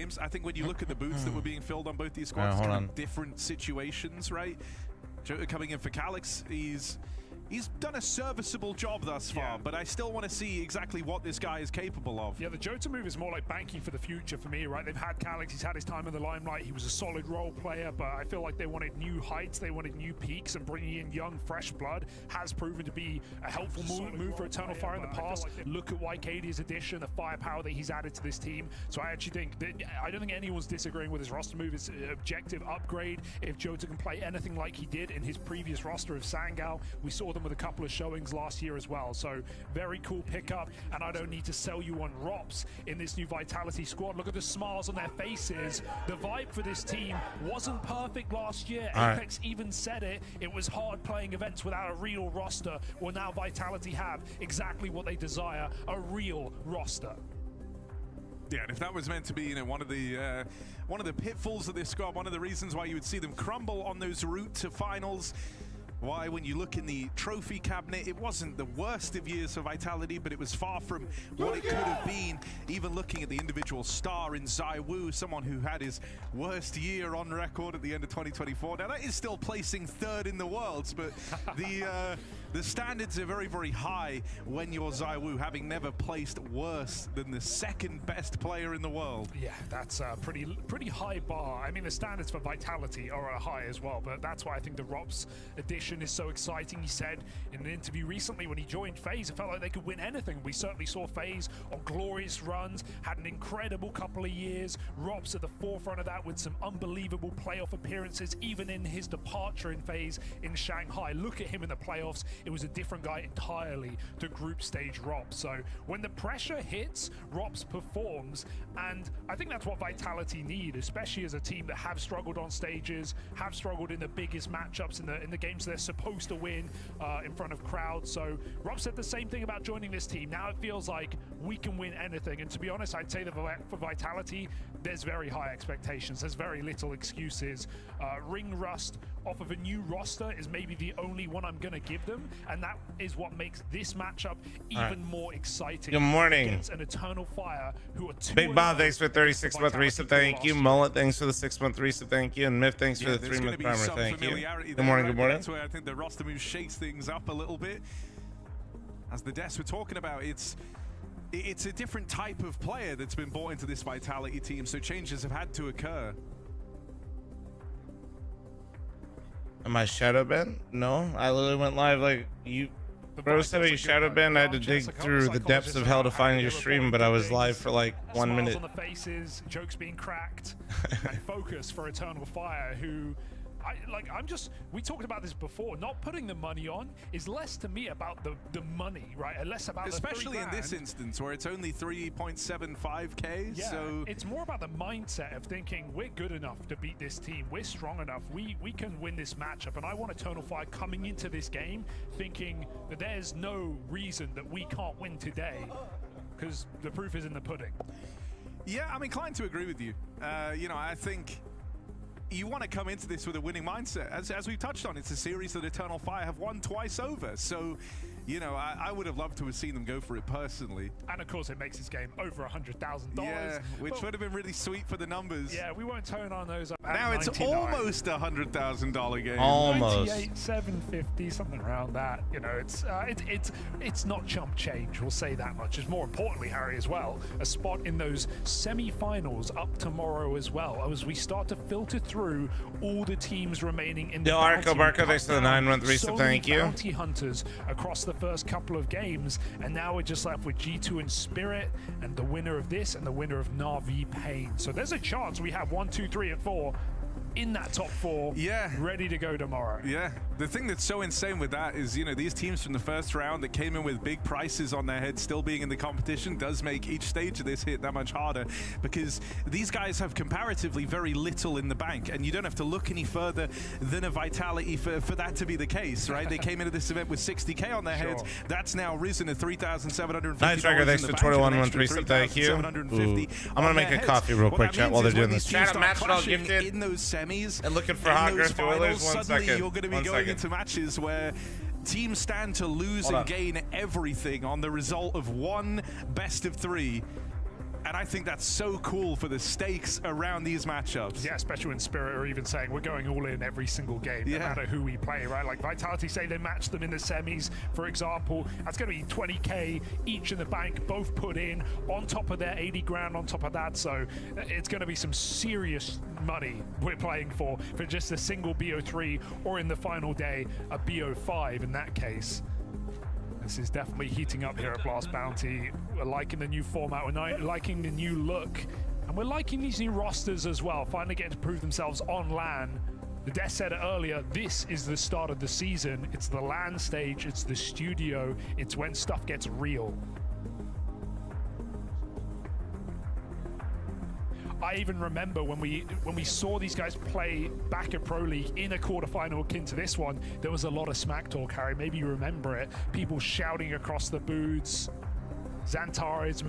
games. I think when you look at the boots that were being filled on both these squads, kind of different situations, right? Coming in for Calix, he's done a serviceable job thus far, but I still want to see exactly what this guy is capable of. Yeah, the Jota move is more like banking for the future for me, right? They've had Calix, he's had his time in the limelight, he was a solid role player, but I feel like they wanted new heights, they wanted new peaks, and bringing in young, fresh blood has proven to be a helpful move for Eternal Fire in the past. Look at YKD's addition, the firepower that he's added to this team. So I actually think that, I don't think anyone's disagreeing with his roster move. It's an objective upgrade. If Jota can play anything like he did in his previous roster of Sangal, we saw them with a couple of showings last year as well. So very cool pickup, and I don't need to sell you on ropz in this new Vitality squad. Look at the smiles on their faces. The vibe for this team wasn't perfect last year. Apex even said it. It was hard playing events without a real roster. Well, now Vitality have exactly what they desire, a real roster. Yeah, and if that was meant to be, you know, one of the pitfalls of this squad, one of the reasons why you would see them crumble on those route to finals, why when you look in the trophy cabinet, it wasn't the worst of years for Vitality, but it was far from what it could have been. Even looking at the individual star in ZywOo, someone who had his worst year on record at the end of 2024. Now that is still placing third in the worlds, but the standards are very, very high when you're ZywOo, having never placed worse than the second best player in the world. Yeah, that's a pretty high bar. I mean, the standards for Vitality are high as well, but that's why I think the ropz addition is so exciting. He said in an interview recently when he joined FaZe, it felt like they could win anything. We certainly saw FaZe on glorious runs, had an incredible couple of years. ropz at the forefront of that with some unbelievable playoff appearances, even in his departure in FaZe in Shanghai. Look at him in the playoffs. It was a different guy entirely to group stage ropz. So when the pressure hits, ropz performs, and I think that's what Vitality need, especially as a team that have struggled on stages, have struggled in the biggest matchups in the games they're supposed to win in front of crowds. So ropz said the same thing about joining this team. Now it feels like we can win anything, and to be honest, I'd say that for Vitality, there's very high expectations. There's very little excuses. Ring rust off of a new roster is maybe the only one I'm going to give them, and that is what makes this matchup even more exciting. Good morning. Against an Eternal Fire who are Big Bob, thanks for 36-month resub, thank you. Mullet, thanks for the 6-month resub, thank you. And Myth, thanks for the 3-month primer, thank you. Good morning, good morning. That's where I think the roster move shakes things up a little bit. As the Des were talking about, it's a different type of player that's been brought into this Vitality team, so changes have had to occur. Am I shadow banned? No, I literally went live like you. Bro said you shadow banned. I had to dig through the depths of hell to find your stream, but I was live for like 1 minute. On the faces, jokes being cracked, and focus for Eternal Fire, who we talked about this before. Not putting the money on is less to me about the money, right? And less about especially in this instance where it's only 3.75k. Yeah, so it's more about the mindset of thinking we're good enough to beat this team. We're strong enough. We can win this matchup. And I want Eternal Fire coming into this game thinking that there's no reason that we can't win today, because the proof is in the pudding. Yeah, I'm inclined to agree with you. You know, I think you want to come into this with a winning mindset. As we've touched on, it's a series that Eternal Fire have won twice over. So, you know, I would have loved to have seen them go for it personally. And of course, it makes this game over $100,000. Yeah, which would have been really sweet for the numbers. Yeah, we won't tone our nose up. Now it's 99. almost $100,000 game. Almost. 98,750, something around that. You know, it's not chump change. We'll say that much. It's more importantly, Harry, as well, a spot in those semi-finals up tomorrow as well, as we start to filter through all the teams remaining in the Arco Barco, thanks for the 9-month resub, thank you. Bounty hunters across the first couple of games, and now we're just left with G2 and Spirit, and the winner of this and the winner of Na'Vi Pain. So there's a chance we have 1, 2, 3, and 4 in that top 4, ready to go tomorrow. Yeah, the thing that's so insane with that is, you know, these teams from the first round that came in with big prices on their heads still being in the competition does make each stage of this hit that much harder, because these guys have comparatively very little in the bank, and you don't have to look any further than a Vitality for that to be the case, right? They came into this event with 60k on their heads. That's now risen to $3,750. Nice Tracker, thanks for 21-month resub, thank you. I'm gonna make a coffee real quick, chat, while they're doing this. Chat, a match all gifted. In those semis and looking for hot girth Oilers. Suddenly you're going to be going into matches where teams stand to lose and gain everything on the result of one best of 3. And I think that's so cool for the stakes around these matchups. Yeah, especially when Spirit are even saying we're going all in every single game, no matter who we play, right? Like Vitality say they match them in the semis, for example. That's going to be 20K each in the bank, both put in on top of their 80 grand on top of that. So it's going to be some serious money we're playing for just a single BO3, or in the final day, a BO5 in that case. This is definitely heating up here at Blast Bounty. We're liking the new format, we're liking the new look, and we're liking these new rosters as well, finally getting to prove themselves on LAN. The Death said it earlier, this is the start of the season. It's the LAN stage, it's the studio, it's when stuff gets real. I even remember when we saw these guys play back at Pro League in a quarterfinal akin to this one, there was a lot of smack talk, Harry. Maybe you remember it. People shouting across the booths. Zantares,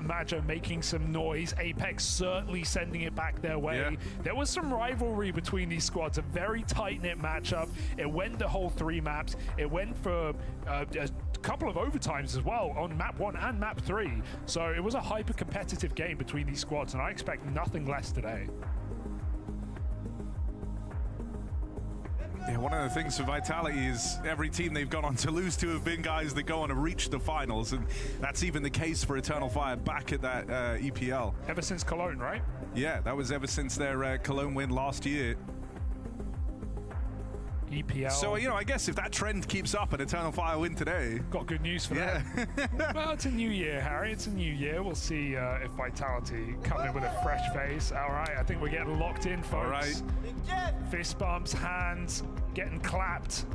Maja making some noise. Apex certainly sending it back their way. Yeah. There was some rivalry between these squads, a very tight-knit matchup. It went the whole 3 maps. It went for a couple of overtimes as well on map 1 and map 3. So it was a hyper-competitive game between these squads, and I expect nothing less today. Yeah, one of the things for Vitality is every team they've gone on to lose to have been guys that go on to reach the finals, and that's even the case for Eternal Fire back at that EPL. Ever since Cologne, right? Yeah, that was ever since their Cologne win last year. EPL. So, you know, I guess if that trend keeps up and Eternal Fire win today... Got good news for that. Well, it's a new year, Harry. It's a new year. We'll see if Vitality come in with a fresh face. All right, I think we're getting locked in, folks. All right. Fist bumps, hands, getting clapped.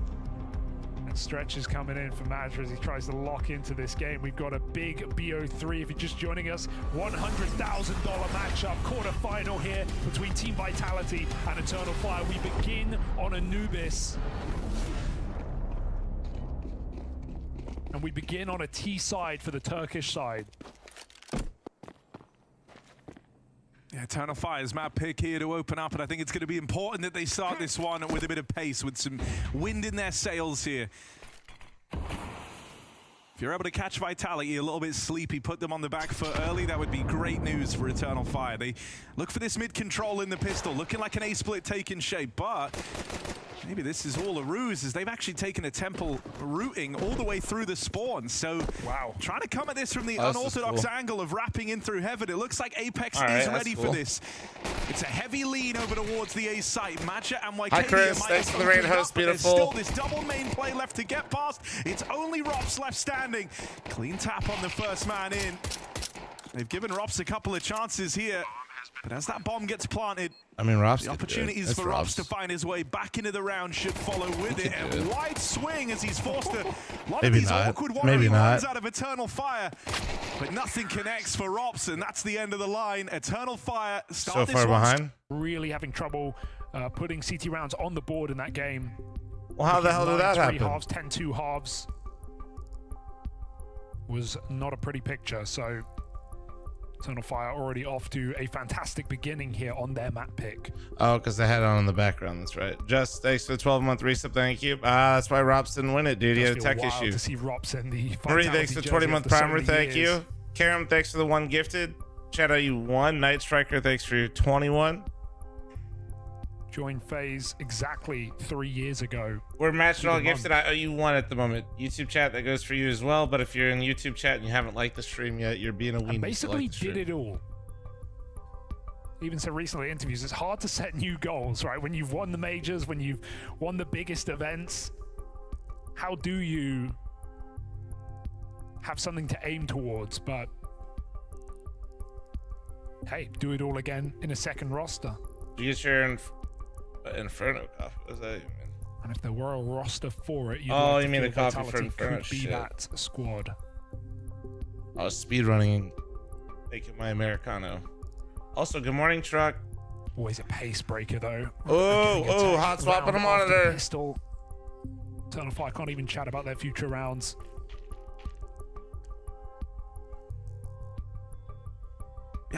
And Stretch is coming in for Madra as he tries to lock into this game. We've got a big BO3. If you're just joining us, $100,000 matchup, quarterfinal here between Team Vitality and Eternal Fire. We begin on Anubis. And we begin on a T side for the Turkish side. Yeah, Eternal Fire's map pick here to open up, and I think it's going to be important that they start this one with a bit of pace, with some wind in their sails here. If you're able to catch Vitality a little bit sleepy, put them on the back foot early, that would be great news for Eternal Fire. They look for this mid control in the pistol, looking like an A-split taking shape, but maybe this is all a ruse, as they've actually taken a temple routing all the way through the spawn. So, wow, trying to come at this from the unorthodox angle of wrapping in through heaven. It looks like Apex is ready for this. It's a heavy lean over towards the A site. Matcha and Waikania. Hi, Chris. Thanks for the raid host. Beautiful. There's still this double main play left to get past. It's only ropz left standing. Clean tap on the first man in. They've given ropz a couple of chances here, but as that bomb gets planted, I mean, ropz, the opportunities for ropz to find his way back into the round should follow with it. A wide swing as he's forced a lot of these awkward one runs out of Eternal Fire, but nothing connects for ropz, and that's the end of the line. Eternal Fire start so far behind. Really having trouble putting CT rounds on the board in that game. Well, how the hell did that happen? 10-2 halves was not a pretty picture. So Eternal Fire already off to a fantastic beginning here on their map pick. Oh, because they had it on in the background. That's right. Just thanks for the 12-month resub. Thank you. That's why ropz didn't win it, dude. He had a tech issue. To see ropz in the Marie, thanks for the 20-month primer. Thank you. Karam, thanks for the 1 gifted. Shout out you 1. Night Striker, thanks for your 21. Joined FaZe exactly 3 years ago. We're matching all gifted. I owe you 1 at the moment. YouTube chat, that goes for you as well. But if you're in YouTube chat and you haven't liked the stream yet, you're being a weenie. I basically did it all. Even so recently, interviews, it's hard to set new goals, right? When you've won the majors, when you've won the biggest events, how do you have something to aim towards? But hey, do it all again in a second roster. You get your Inferno coffee. What does that even mean? And if there were a roster for it, you mean a coffee for Inferno? Could be that squad. I was speedrunning, making my Americano. Also, good morning, Truck. Always a pace breaker, though. Oh, hot swap on the monitor. Pistol. Eternal Fire can't even chat about their future rounds.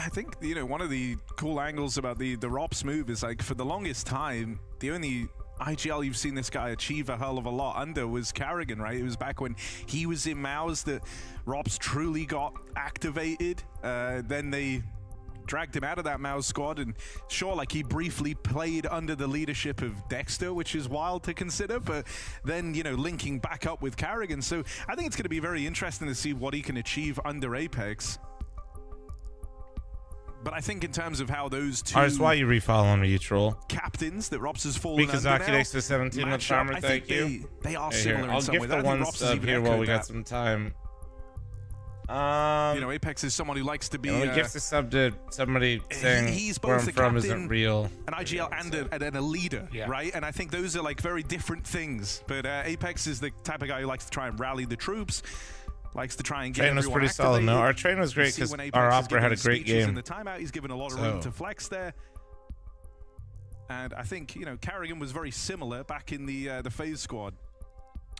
I think, you know, one of the cool angles about the ropz move is, like, for the longest time, the only IGL, you've seen this guy achieve a hell of a lot under was Carrigan, right? It was back when he was in Mouse that ropz truly got activated. Then they dragged him out of that Mouse squad, and sure, like, he briefly played under the leadership of Dexter, which is wild to consider, but then, you know, linking back up with Carrigan. So I think it's going to be very interesting to see what he can achieve under Apex. But I think in terms of how those two... That's why you refollow on me, you troll. ...captains that ropz has fallen because under now, Akidex to 17 with Charmer, thank you. They are similar in some way. I'll gift the one sub here while we got some time. You know, Apex is someone who likes to be... we gift the sub to somebody saying he's where both I'm from isn't real. An IGL and a leader, right? And I think those are like very different things. But Apex is the type of guy who likes to try and rally the troops. Likes to try and get train was pretty solid. No, our train was great because our opera had a great game. In the timeout, he's given a lot of room to flex there. And I think, you know, Carrigan was very similar back in the FaZe squad.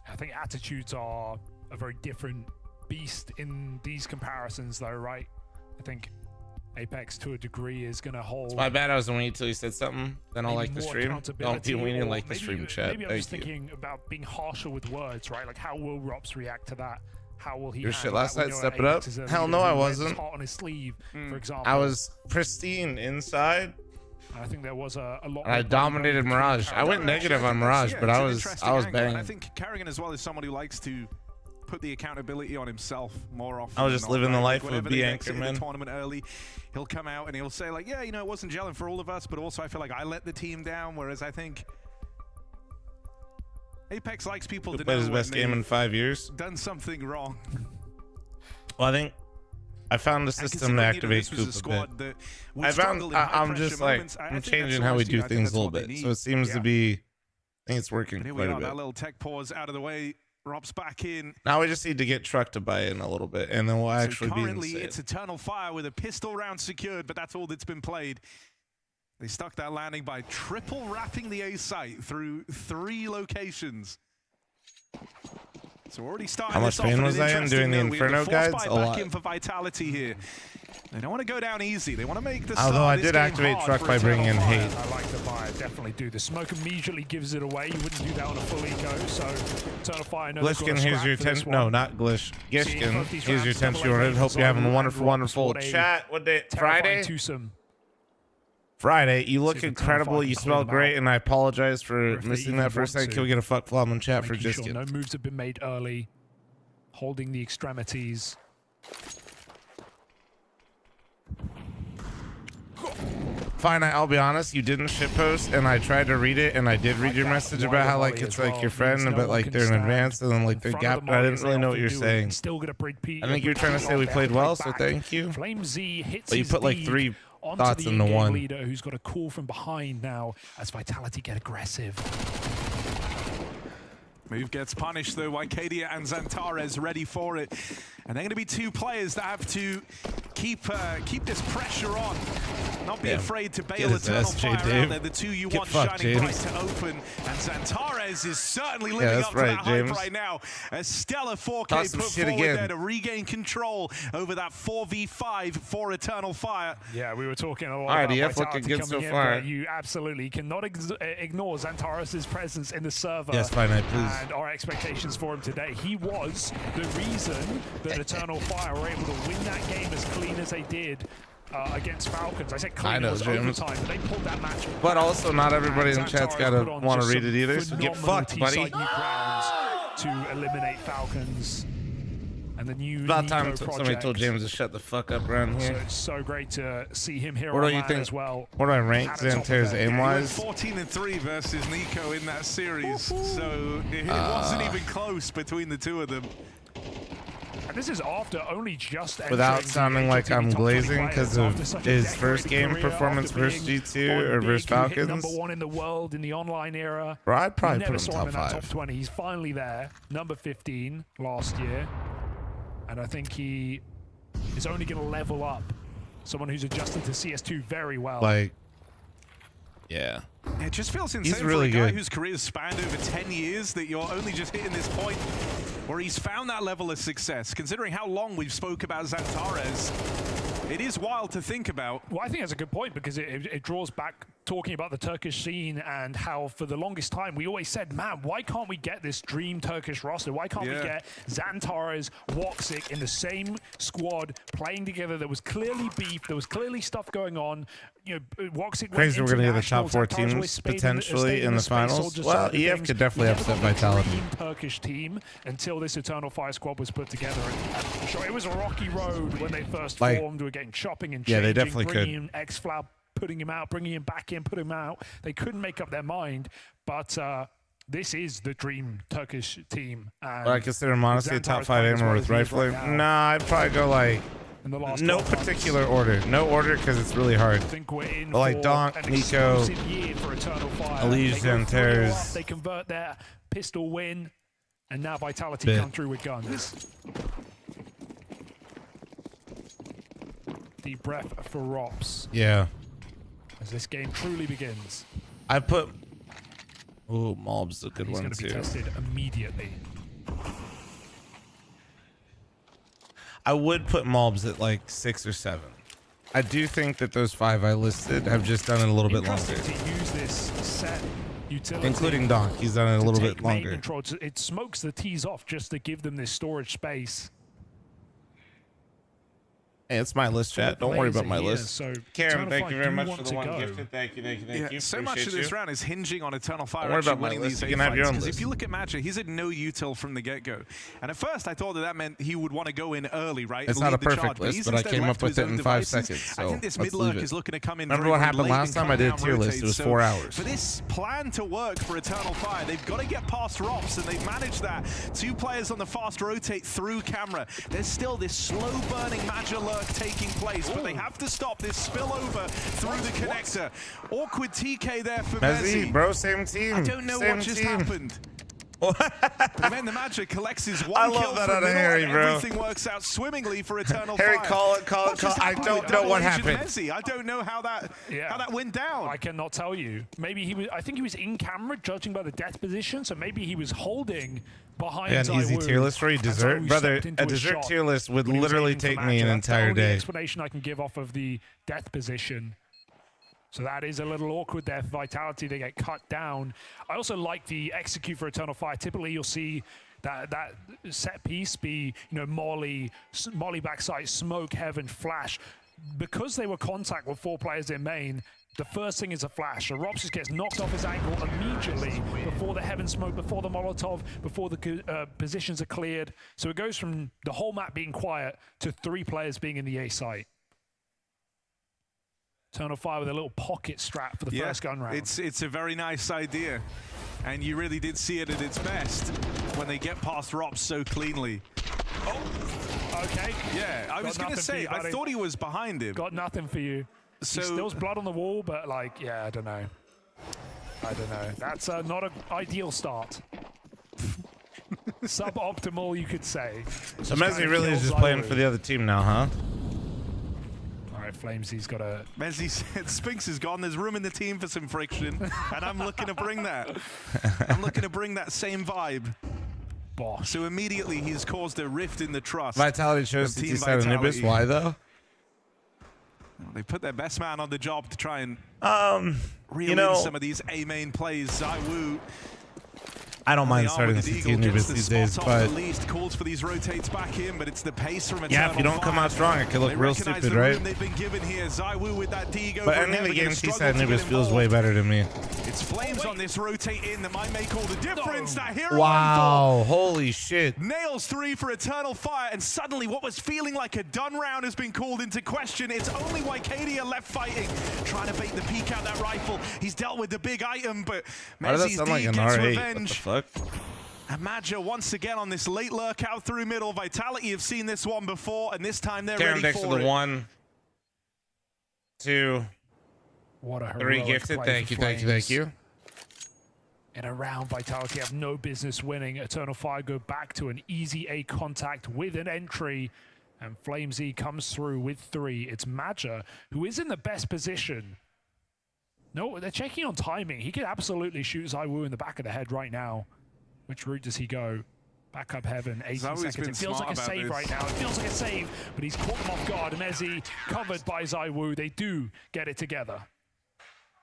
I think attitudes are a very different beast in these comparisons, though, right? I think Apex, to a degree, is going to hold... It's my bad I was waiting until you said something. Then I'll like the stream. Don't be waiting like the stream chat. Maybe I'm just thinking about being harsher with words, right? Like, how will ropz react to that? How will he... Your shit last night, step it up. Hell no, I wasn't. Hot on his sleeve, for example. I was pristine inside. I think there was a lot. I dominated Mirage. I went negative on Mirage, but I was banging. I think Carrigan as well is someone who likes to put the accountability on himself more often. I was just living the life of a anchorman. Tournament early, he'll come out and he'll say like, yeah, you know, it wasn't gelling for all of us, but also I feel like I let the team down. Whereas I think Apex likes people to know his best game in 5 years. Done something wrong. Well, I think I found the system to activate Coop a bit. I'm just like, I'm changing how we do things a little bit. So it seems to be, I think it's working quite a bit. That little tech pause out of the way. ropz back in. Now we just need to get Truck to buy in a little bit, and then we'll actually be insane. Currently, it's Eternal Fire with a pistol round secured, but that's all that's been played. They stuck that landing by triple wrapping the A site through 3 locations. So already starting. How much pain was I in doing the Inferno guides? A lot. Back in for Vitality here. They don't want to go down easy. They want to make the Although I did activate Truck by bringing in Hate. I like the fire, definitely do. The smoke immediately gives it away. You wouldn't do that on a full eco, so Eternal Fire knows. Glishkin, here's your 10. No, not Glish. Gishkin, here's your 10 unit. Hope you're having a wonderful chat. What day? Friday? Friday. You look incredible. You smell great, and I apologize for missing that for a second. Can we get a fuck flop in chat for Gishkin? No moves have been made early. Holding the extremities. Fine, I'll be honest, you didn't shitpost, and I tried to read it, and I did read your message about how, like, it's like your friend, but, like, they're in advance, and then, like, they're gapped, but I didn't really know what you're saying. I think you're trying to say we played well, so thank you. But you put, like, 3 thoughts into 1. Leader who's got a call from behind now as Vitality get aggressive. Move gets punished though. Wycadia and Zantares ready for it, and they're going to be 2 players that have to keep this pressure on. Not be afraid to bail Eternal Fire out. They're the 2 you want shining bright to open, and Zantares is certainly living up to that hype right now. A stellar 4K put forward there to regain control over that 4v5 for Eternal Fire. Yeah, we were talking a lot about IDF looking good so far. You absolutely cannot ignore Zantares' presence in the server. Yes, fine, please. And our expectations for him today. He was the reason that Eternal Fire were able to win that game as clean as they did against Falcons. I said clean as overtime, but they pulled that match. But also, not everybody in chat's got to want to read it either, so get fucked, buddy. To eliminate Falcons. And the new about time somebody told James to shut the fuck up around here. So it's so great to see him here as well. What do I rank Zantares aim-wise? 14-3 versus Nico in that series, so it wasn't even close between the 2 of them. And this is after only just without sounding like I'm glazing because of his first game performance versus G2 or versus Falcons. #1 in the world in the online era. Bro, I'd probably put him top 5. Top 20. He's finally there. Number 15 last year. And I think he is only going to level up. Someone who's adjusted to CS2 very well. Like, yeah. It just feels insane he's really for a guy good. whose career spanned over 10 years that you're only just hitting this point where he's found that level of success. Considering how long we've spoke about Zantares, it is wild to think about. Well, I think that's a good point because it draws back talking about the Turkish scene and how for the longest time we always said, man, why can't we get this dream Turkish roster? Why can't we get Zantares, ropz in the same squad playing together? There was clearly beef. There was clearly stuff going on. You know, ropz crazy we're going to get the top 4 teams potentially in the finals. Well, EF could definitely upset Vitality. Turkish team until this Eternal Fire squad was put together. And sure, it was a rocky road when they first formed. We were getting chopping and changing, they definitely bringing in X-Flab, putting him out, bringing him back in, putting him out. They couldn't make up their mind, but this is the dream Turkish team. And I consider him honestly a top 5 aimer with rifling. Nah, I'd probably go like in the last no particular order. No order because it's really hard. I think we're in like Donk, Nico, Elise, Zantares. They convert their pistol win, and now Vitality come through with guns. Deep breath for ropz. Yeah. As this game truly begins. I put... Ooh, Mob's a good one, too. He's going to be tested immediately. I would put Mobs at like 6 or 7. I do think that those 5 I listed have just done it a little bit longer. To use this set utility, including Donk, he's done it a little bit longer. Control. It smokes the T's off just to give them this storage space. Hey, it's my list, chat. Don't worry about my list. So Karen, thank you very much for the 1 gifted. Thank you. So much of this round is hinging on Eternal Fire Don't worry about my winning list. these You can have your own because list. if you look at Matcha, he's at no util from the get-go. And at first, I thought that meant he would want to go in early, right? It's not a perfect list, but I came up with it in 5 seconds. So I think this mid lurk is looking to come in. Remember what happened last time I did a tier list? It was 4 hours. For this plan to work for Eternal Fire, they've got to get past ropz, and they've managed that. 2 players on the fast rotate through camera. There's still this slow-burning Matcha lurk taking place. But they have to stop this spillover through the connector. Awkward TK there for Messi. Bro, same team. I don't know what just happened. But then the Magic collects his 1 I kill love that from out of middle, Harry, and bro. everything works out swimmingly for Eternal Harry, Fire. call it. I don't know what happened. Messi? I don't know how that went down. I cannot tell you. Maybe he was. I think he was in camera, judging by the death position. So maybe he was holding behind. Yeah, an easy tier list for you. Dessert, brother. A dessert tier list would literally take me an entire day. Explanation I can give off of the death position. So that is a little awkward there for Vitality. They get cut down. I also like the execute for Eternal Fire. Typically, you'll see that set piece be, Molly backside, smoke, heaven, flash. Because they were contact with 4 players in main, the first thing is a flash. So ropz just gets knocked off his angle immediately before the heaven smoke, before the Molotov, before the positions are cleared. So it goes from the whole map being quiet to 3 players being in the A site. Eternal Fire with a little pocket strap for the first gun round. It's a very nice idea. And you really did see it at its best when they get past ropz so cleanly. Oh, okay. Yeah, I was going to say, I thought he was behind him. Got nothing for you. So there was blood on the wall, but I don't know. That's not an ideal start. Suboptimal, you could say. So Messi really is just playing for the other team now, huh? Flames, he's got a... Messi said Spinks is gone. There's room in the team for some friction, and I'm looking to bring that. I'm looking to bring that same vibe. Boss. So immediately he's caused a rift in the trust. Vitality chose to Post-Anubis. Why though? They put their best man on the job to try and reel in some of these A-main plays. ZywOo. I don't mind starting the Post-Anubis these days, but calls for these rotates back in, but it's the pace from if you don't come out strong, it could look real stupid, right? They've been given here. ZywOo with that Deagle, but any of the games Post-Anubis feels way better to me. It's Flames on this rotate in that might make all the difference. That hero wow, holy shit. Nails 3 for Eternal Fire, and suddenly what was feeling like a done round has been called into question. It's only Wycadia left fighting, trying to bait the peak out that rifle. He's dealt with the big item, but Messi's D gets revenge. And Maja once again on this late lurk out through middle. Vitality have seen this one before, and this time they're ready for it. 1, 2, what a 3 gifted. Thank you. In a round, Vitality have no business winning. Eternal Fire go back to an easy A contact with an entry, and Flamesy comes through with 3. It's Maja, who is in the best position. No, they're checking on timing. He could absolutely shoot ZywOo in the back of the head right now. Which route does he go? Back up heaven, 18 seconds. It feels like a save right now. It feels like a save, but he's caught them off guard. Messi covered by ZywOo. They do get it together.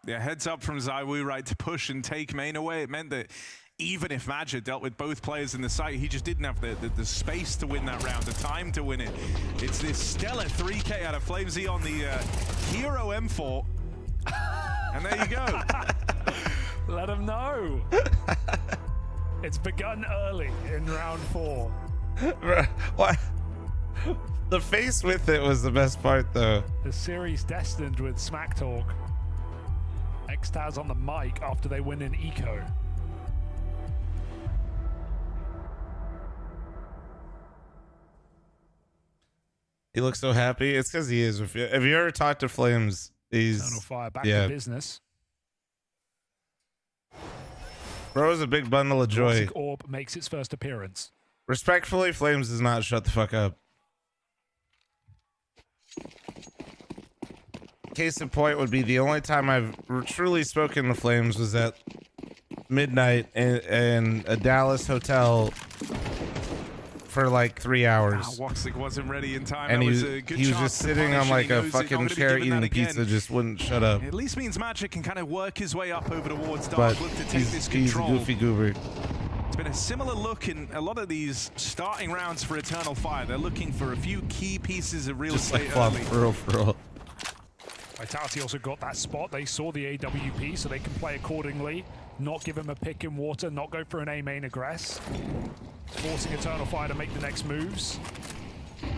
Yeah, heads up from ZywOo, right, to push and take main away. It meant that even if Magic dealt with both players in the site, he just didn't have the space to win that round, the time to win it. It's this stellar 3K out of flamez on the Hero M4. And there you go. Let him know. It's begun early in round 4. What? The face with it was the best part, though. The series destined with Smack Talk. Xtaz on the mic after they win in Eco. He looks so happy. It's because he is. If you ever talked to flamez, he's Eternal Fire back to business. Bro is a big bundle of joy. Toxic Orb makes its first appearance. Respectfully, flamez does not shut the fuck up. Case in point would be the only time I've truly spoken to flamez was at midnight in a Dallas hotel for like 3 hours. Woxic wasn't ready in time. And that he was a good was chance just to sitting punish, on like and he a knows fucking he's not chair gonna be given eating that pizza, again. just wouldn't shut up. It at least means Magic can kind of work his way up over towards Dark, But look to take this he's a control. goofy goober. It's been a similar look in a lot of these starting rounds for Eternal Fire. They're looking for a few key pieces of real Just like estate flop, early. for real. Vitality also got that spot. They saw the AWP, so they can play accordingly. Not give him a pick in water, not go for an A main aggress. Forcing Eternal Fire to make the next moves.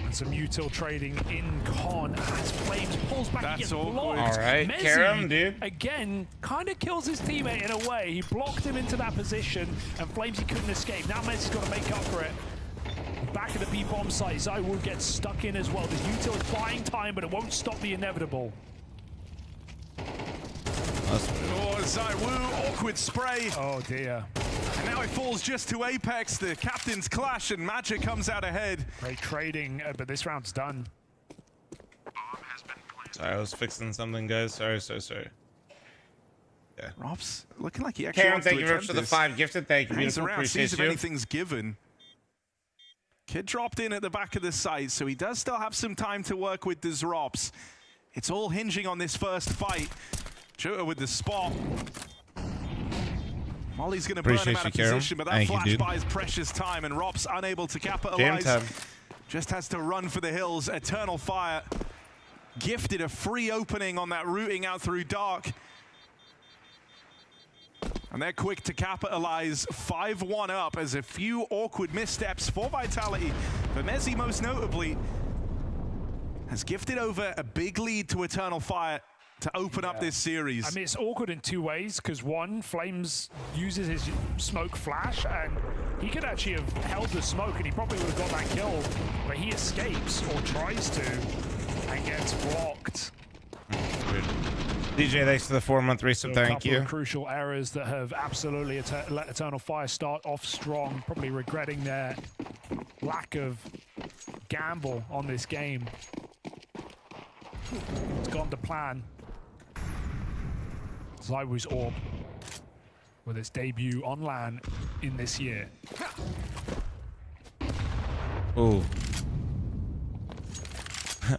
And some util trading in con as flamez pulls back. That's he gets awkward. blocked. All right, Mezzi, Karam, dude. again, kind of kills his teammate in a way. He blocked him into that position, and flamez he couldn't escape. Now Mezzi's got to make up for it. Back at the B-bomb site, ZywOo gets stuck in as well. The util is buying time, but it won't stop the inevitable. Oh, ZywOo, awkward spray. Oh dear. And now it falls just to Apex. The captains clash and Magic comes out ahead. Great trading, but this round's done. Sorry, I was fixing something, guys. Sorry. Yeah. ropz looking like he actually Karen, wants thank to you very much attempt for the this. 5 gifted. Thank you, Hangs beautiful. around, sees Appreciate if you. anything's given. Kid dropped in at the back of the site, so he does still have some time to work with this ropz. It's all hinging on this first fight. Jota with the spot. Molly's going to burn him out of position, but that flash buys precious time, and ropz unable to capitalize. Just has to run for the hills. Eternal Fire gifted a free opening on that routing out through Dark. And they're quick to capitalize. 5-1 up as a few awkward missteps for Vitality. But Mezzi, most notably, has gifted over a big lead to Eternal Fire to open up this series. I mean, it's awkward in 2 ways, because one, flamez uses his smoke flash, and he could actually have held the smoke, and he probably would have got that kill, but he escapes, or tries to, and gets blocked. DJ, thanks for the 4-month resub. So Thank you. A couple of crucial errors that have absolutely let Eternal Fire start off strong, probably regretting their lack of gamble on this game. It's gone to plan. ZywOo's Orb with its debut on LAN in this year. Ooh.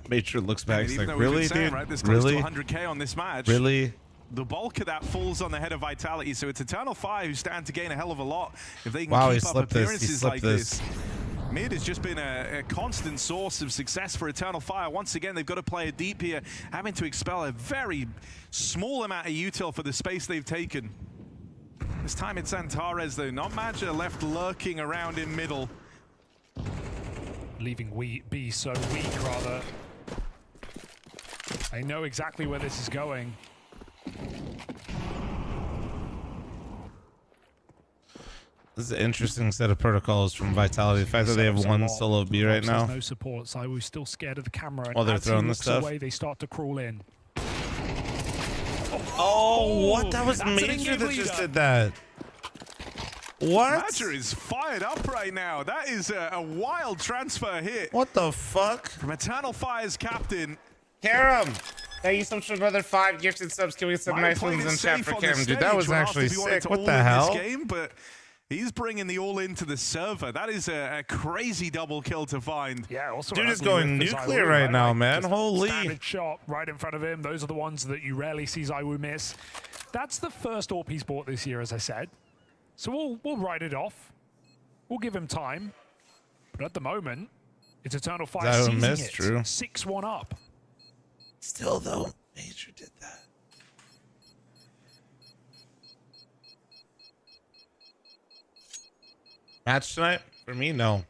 Matron looks back. He's like, really, dude? Right, there's really? close to 100K on this match. Really? The bulk of that falls on the head of Vitality, so it's Eternal Fire who stand to gain a hell of a lot if they can keep up appearances like this. Mid has just been a constant source of success for Eternal Fire. Once again, they've got to play it deep here, having to expel a very small amount of util for the space they've taken. This time it's Zantares, though. Not Maggia left lurking around in middle. Leaving B so weak, rather. They know exactly where this is going. This is an interesting set of protocols from Vitality. The fact that they have one solo B right now. No support, so we're still scared of the camera. While they're throwing the stuff. Away, they start to crawl in. Oh, what? That was Major that just did that. What? Major is fired up right now. That is a wild transfer hit. What the fuck? From Eternal Fire's captain. Karam! Thank you so much for another 5 gifted subs. Can we get some nice ones in chat for Karam? Dude, that was actually sick. What the hell? Game, but He's bringing the all into the server. That is a crazy double kill to find. Yeah, also dude is going nuclear right now, man. Holy. Standard shot right in front of him. Those are the ones that you rarely see ZywOo miss. That's the first AWP he's bought this year, as I said. So we'll write it off. We'll give him time. But at the moment, it's Eternal Fire seizing it. True. 6-1 up. Still, though, Major did that. Match tonight? For me, no.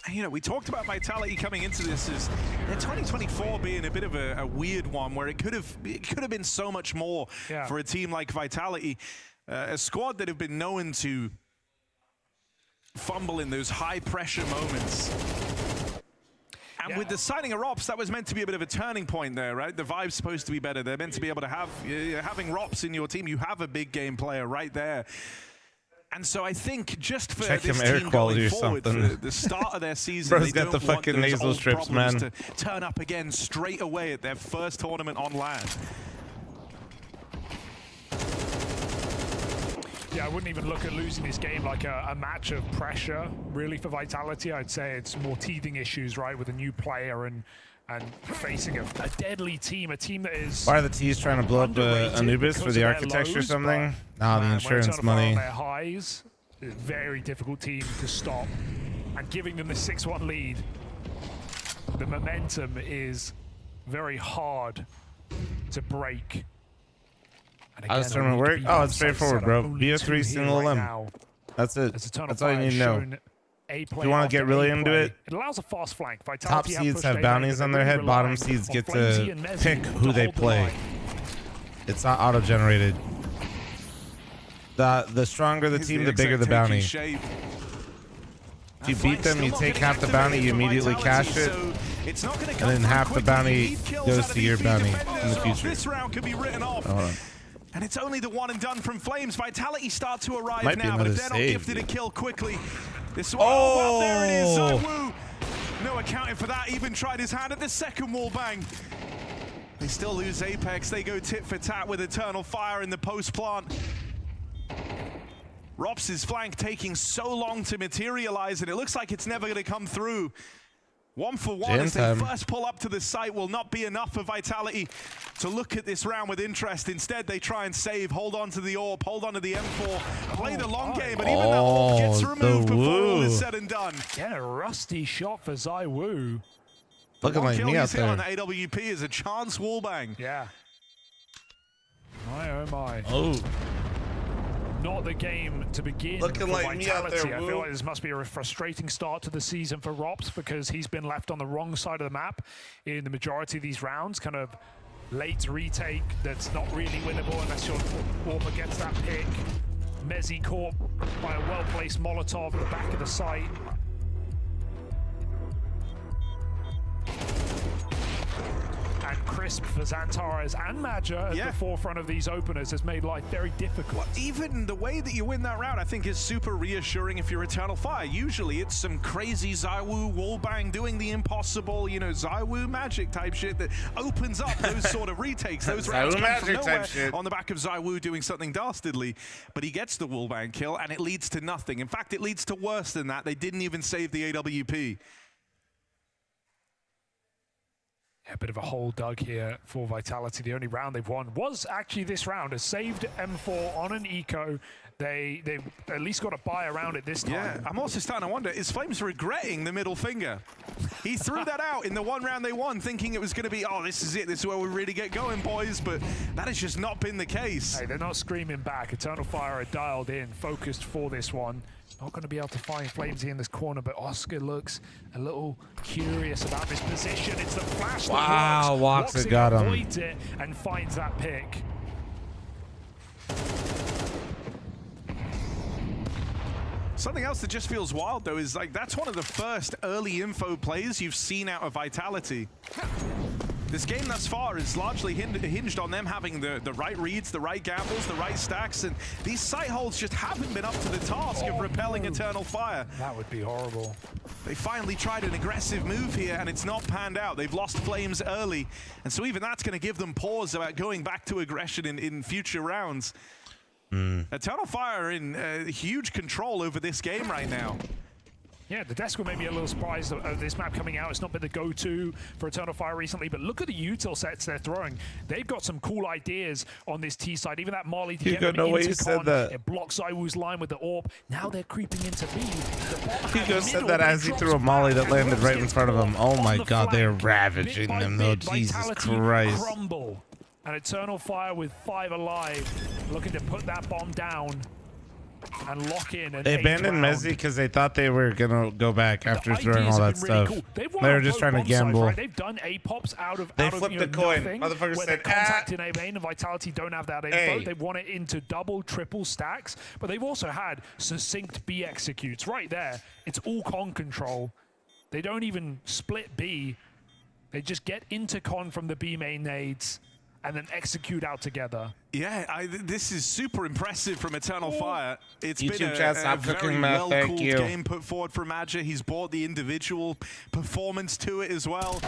You know, we talked about Vitality coming into this as 2024 being a bit of a weird one where it could have been so much more for a team like Vitality, a squad that have been known to fumble in those high pressure moments. And with the signing of ropz, that was meant to be a bit of a turning point there, right? The vibe's supposed to be better. They're meant to be able to have, having ropz in your team, you have a big game player right there. And so I think just for this team going forward, for the start of their season, Bro's got the fucking nasal strips, man. To turn up again straight away at their first tournament on land. Yeah, I wouldn't even look at losing this game like a match of pressure, really, for Vitality. I'd say it's more teething issues, right, with a new player and facing a deadly team, a team that is... Why are the T's trying to blow up Anubis for the architecture or something? No, the insurance money. Their highs, a very difficult team to stop. And giving them the 6-1 lead, the momentum is very hard to break. How does tournament work? Oh, it's straightforward, bro. BO3 single limb. That's it. That's all you need to know. If you want to get really into it, it allows a fast flank. top seeds have bounties on their head, bottom seeds get to pick who they play. It's not auto-generated. The stronger the team, the bigger the bounty. If you beat them, you take half the bounty, you immediately cash it, and then half the bounty goes to your bounty in the future. This round could be written off. And it's only the one and done from Flames. Vitality start to arrive now, but if they're not gifted a kill quickly, this one, well, there it is, ZywOo. No accounting for that, even tried his hand at the second wall bang. They still lose Apex, they go tit for tat with Eternal Fire in the post plant. ropz's flank taking so long to materialize, and it looks like it's never gonna come through. 1-for-1 as they first pull up to the site will not be enough for Vitality to look at this round with interest. Instead, they try and save, hold on to the AWP, hold on to the M4, play the long game, but even that AWP gets removed before all is said and done. Yeah, a rusty shot for ZywOo. Looking like me out there. On the AWP is a chance wallbang. Yeah. My oh my. Oh. Not the game to begin Looking for like Vitality. me out there, I feel like this must be a frustrating start to the season for ropz because he's been left on the wrong side of the map in the majority of these rounds. Kind of late retake that's not really winnable unless your Warper gets that pick. Mezzi caught by a well-placed Molotov at the back of the site. And crisp for Zantares and Maja at the forefront of these openers has made life very difficult. Even the way that you win that round, I think, is super reassuring if you're Eternal Fire. Usually it's some crazy ZywOo wallbang doing the impossible, you know, ZywOo magic type shit that opens up those sort of retakes. Those rounds come from nowhere on the back of ZywOo doing something dastardly. But he gets the wallbang kill and it leads to nothing. In fact, it leads to worse than that. They didn't even save the AWP. A bit of a hole dug here for Vitality. The only round they've won was actually this round. A saved M4 on an eco. They've at least got a buy around it this time. Yeah, I'm also starting to wonder, is Flames regretting the middle finger? He threw that out in the one round they won, thinking it was going to be, oh, this is it. This is where we really get going, boys. But that has just not been the case. Hey, they're not screaming back. Eternal Fire are dialed in, focused for this one. Not going to be able to find Flamesy in this corner, but Oscar looks a little curious about this position. It's the flash that works. Woxa got him. Avoids it and finds that pick. Something else that just feels wild, though, is like that's one of the first early info plays you've seen out of Vitality. This game thus far is largely hinged on them having the right reads, the right gambles, the right stacks, and these sight holds just haven't been up to the task of repelling Eternal Fire. That would be horrible. They finally tried an aggressive move here, and it's not panned out. They've lost Flames early, and so even that's going to give them pause about going back to aggression in future rounds. Eternal Fire in huge control over this game right now. Yeah, the desk were maybe a little surprised of this map coming out. It's not been the go-to for Eternal Fire recently, but look at the util sets they're throwing. They've got some cool ideas on this T side. Even that Molly to get them into con. It blocks Zywoo's line with the AWP. Now they're creeping into B. Hugo said that as he threw a Molly that landed right in front of him. Oh my god, they're ravaging them though. Jesus Christ. Crumble. And Eternal Fire with 5 alive, looking to put that bomb down and lock in. They abandoned Mezzi because they thought they were gonna go back after throwing all that stuff. Cool. They were just trying to gamble. Sides, right? They've done A-pops out of they flipped the coin. Motherfuckers said, contact in A-main and Vitality don't have that info. They want it into double, triple stacks, but they've also had succinct B executes right there. It's all con control. They don't even split B. They just get into con from the B main nades and then execute out together. Yeah, this is super impressive from Eternal Fire. It's YouTube been chat, a very well-cooled game put forward from Madja. He's brought the individual performance to it as well.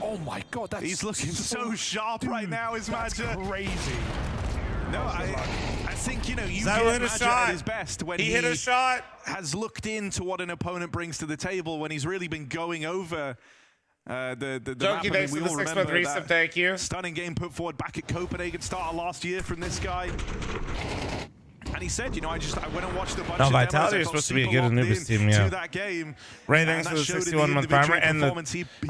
Oh my god, he's looking so sharp right now, is Madja. Crazy. No, I think, you know, you get Madja at his best when he hit a shot. Has looked into what an opponent brings to the table, when he's really been going over the map. I mean, we all remember that thank you. Stunning game put forward back at Copenhagen start of last year from this guy. And he said, you know, I went and watched a bunch of Vitality is supposed to be a good Anubis team, yeah. To that game. Ray, thanks for the 61-month farmer. And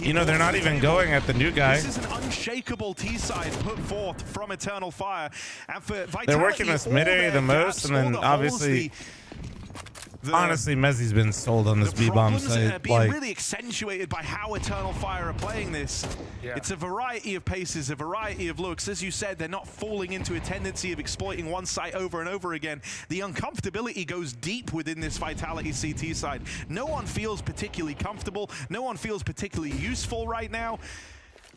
you know, they're not even going at the new guy. This is an unshakable T-side put forth from Eternal Fire. And for Vitality, they're working this mid-A the most, and then obviously... Honestly, Mezzi's been sold on this B-bomb side. The being really accentuated by how Eternal Fire are playing this. Yeah. It's a variety of paces, a variety of looks. As you said, they're not falling into a tendency of exploiting one site over and over again. The uncomfortability goes deep within this Vitality CT side. No one feels particularly comfortable. No one feels particularly useful right now.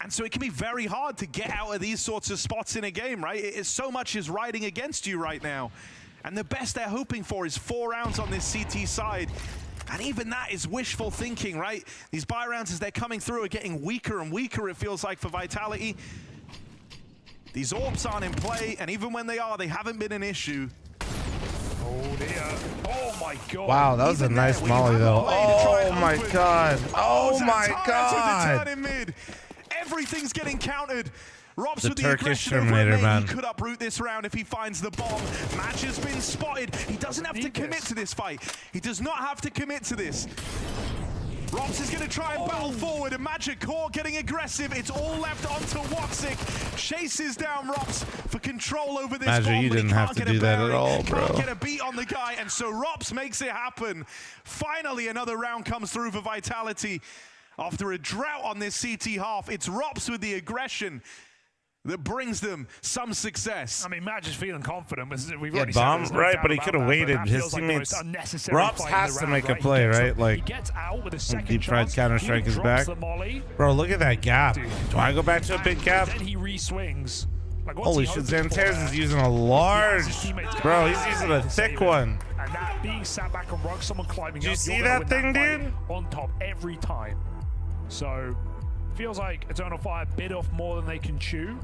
And so it can be very hard to get out of these sorts of spots in a game, right? So much is riding against you right now. And the best they're hoping for is 4 rounds on this CT side. And even that is wishful thinking, right? These buy rounds as they're coming through are getting weaker and weaker, it feels like, for Vitality. These AWPs aren't in play, and even when they are, they haven't been an issue. Oh dear. Oh my god. Wow, that was a nice Molly though. Oh my god. Oh my god. Everything's getting countered. ropz with the Turkish aggression Terminator, man. He could uproot this round if he finds the bomb. Match has been spotted. He doesn't have to commit to this fight. He does not have to commit to this. ropz is going to try and battle forward, and Magic Core getting aggressive. It's all left onto Woxic. Chases down ropz for control over this bomb. You didn't have to do that at all, bro. Can't get a beat on the guy, and so ropz makes it happen. Finally, another round comes through for Vitality. After a drought on this CT half, it's ropz with the aggression that brings them some success. I mean, Madge is feeling confident. We've already bomb, said right, but he could have waited. His teammates, ropz has to make a play, right? Like, he gets out with a second deep fried Counter-Strike is back. Bro, look at that gap. Do I go back to a big gap? Then he re-swings. Like, holy shit, Zantares is using a large... Bro, he's using a thick one. And that being sat back on rug, someone climbing up. Did you see that thing, dude? On top every time. So, feels like Eternal Fire bit off more than they can chew.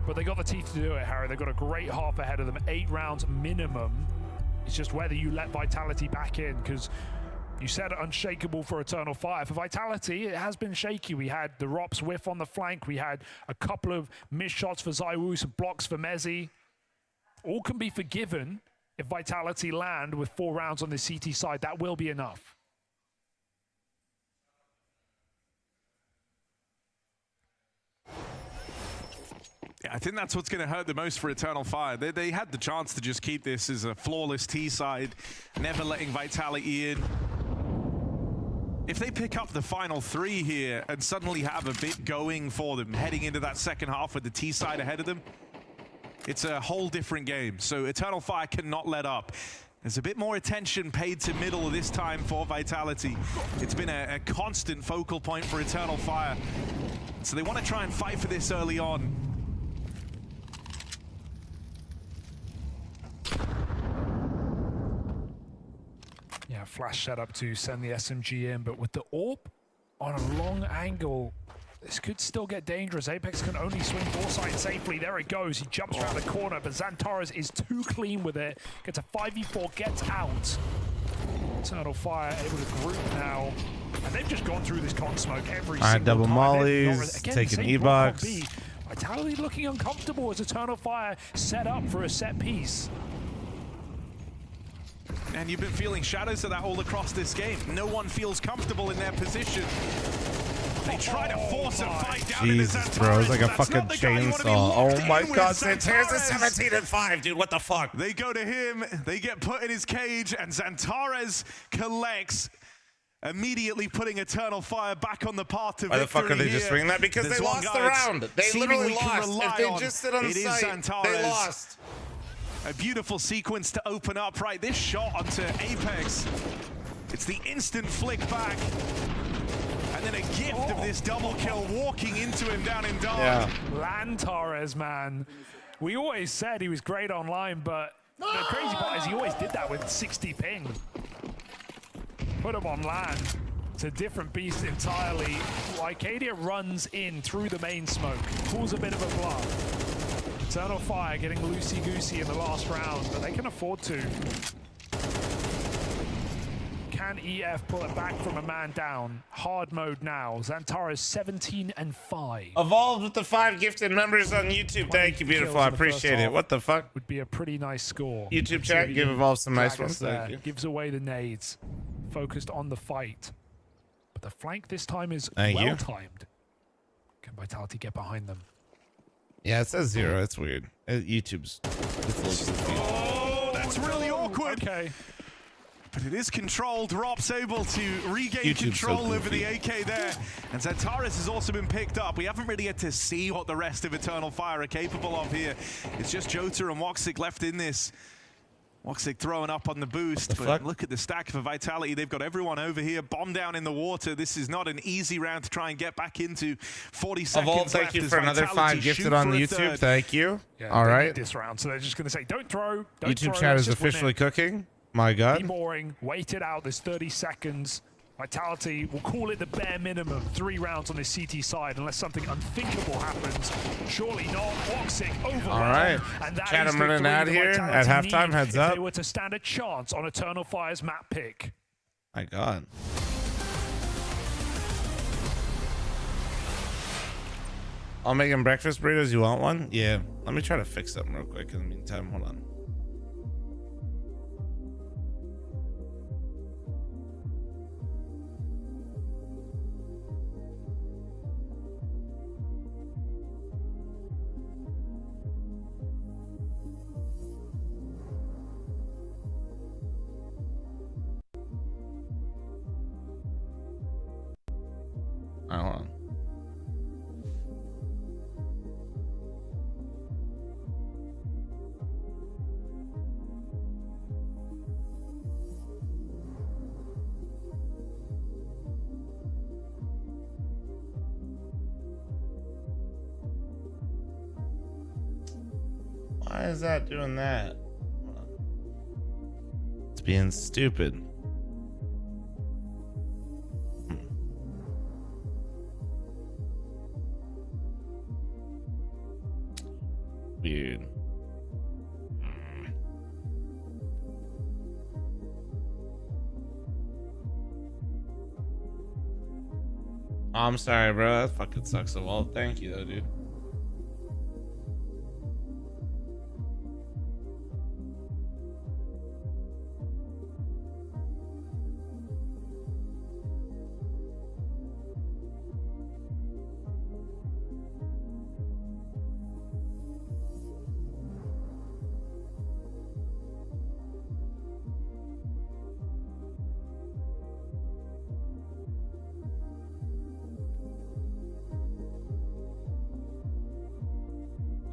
But they got the teeth to do it, Harry. They've got a great half ahead of them. 8 rounds minimum. It's just whether you let Vitality back in, because you said unshakable for Eternal Fire. For Vitality, it has been shaky. We had the ropz whiff on the flank. We had a couple of missed shots for Zywoo, some blocks for Mezzi. All can be forgiven if Vitality land with 4 rounds on the CT side. That will be enough. Yeah, I think that's what's going to hurt the most for Eternal Fire. They had the chance to just keep this as a flawless T-side, never letting Vitality in. If they pick up the final 3 here and suddenly have a bit going for them, heading into that second half with the T-side ahead of them, it's a whole different game. So Eternal Fire cannot let up. There's a bit more attention paid to middle this time for Vitality. It's been a constant focal point for Eternal Fire. So they want to try and fight for this early on. Yeah, flash setup to send the SMG in, but with the AWP on a long angle, This could still get dangerous. Apex can only swing foresight safely. There it goes. He jumps around the corner, but Zantares is too clean with it. Gets a 5v4, gets out. Eternal Fire able to group now. And they've just gone through this con smoke every single double time. mollies, Again, taking same E-box. B. Vitality looking uncomfortable as Eternal Fire set up for a set piece. And you've been feeling shadows of that all across this game. No one feels comfortable in their position. They try to force a fight down Jesus, into Zantares, bro, it's like a but that's fucking not the guy you wanna be chainsaw. locked Oh my in with. god, Zantares is Zantares. 17-5, dude. What the fuck? They go to him, they get put in his cage, and Zantares collects, immediately putting Eternal Fire back on the path to victory. Why the fuck are they just here. swinging that? Because There's they one lost guy the round. They seemingly literally can lost. rely If they on. just sit on It is site, Zantares. they lost. A beautiful sequence to open up, right? This shot onto Apex. It's the instant flick back. And then a gift of this double kill walking into him down in dark. Yeah. Zantares, man. We always said he was great online, but the crazy part is he always did that with 60 ping. Put him on land. It's a different beast entirely. Arcadia runs in through the main smoke, pulls a bit of a bluff. Eternal Fire getting loosey-goosey in the last round, but they can afford to. Can EF pull it back from a man down? Hard mode now. Zantares 17-5. Evolved with the 5 gifted members on YouTube. Thank you, beautiful. I appreciate it. What the fuck? Would be a pretty nice score. YouTube chat, give Evolve some nice ones. Thank you. Gives away the nades. Focused on the fight. But the flank this time is Thank you. well-timed. Can Vitality get behind them? Yeah, it says 0. It's weird. YouTube's. Oh, that's really awkward. Okay. But it is controlled. ropz able to regain YouTube's so control over goofy. the AK there. And Zantares has also been picked up. We haven't really yet to see what the rest of Eternal Fire are capable of here. It's just Jota and Woxic left in this. Woxic throwing up on the boost, but look at the stack for Vitality. They've got everyone over here, bomb down in the water. This is not an easy round to try and get back into. 40 seconds Evolve, left. thank you as for another Vitality 5 gifted shoot on for a YouTube. third. Thank you. Yeah, All they right. need this round, so they're just going to say, don't throw. Don't YouTube throw, chat let's is just win officially it. cooking. My Be god. boring. Wait it out. There's 30 seconds. Vitality, we'll call it the bare minimum. 3 rounds on this CT side, unless something unthinkable happens. Surely not. Woxic overwhelmed. All right. And that Chat, is I'm the running three out that here at Vitality halftime. need Heads if up. they were to stand a chance on Eternal Fire's map pick. My god. I'll make him breakfast burritos. You want one? Yeah. Let me try to fix something real quick in the meantime. Hold on. Hold on. Why is that doing that? Hold on. It's being stupid. Weird. I'm sorry, bro. That fucking sucks. Well, thank you, though, dude.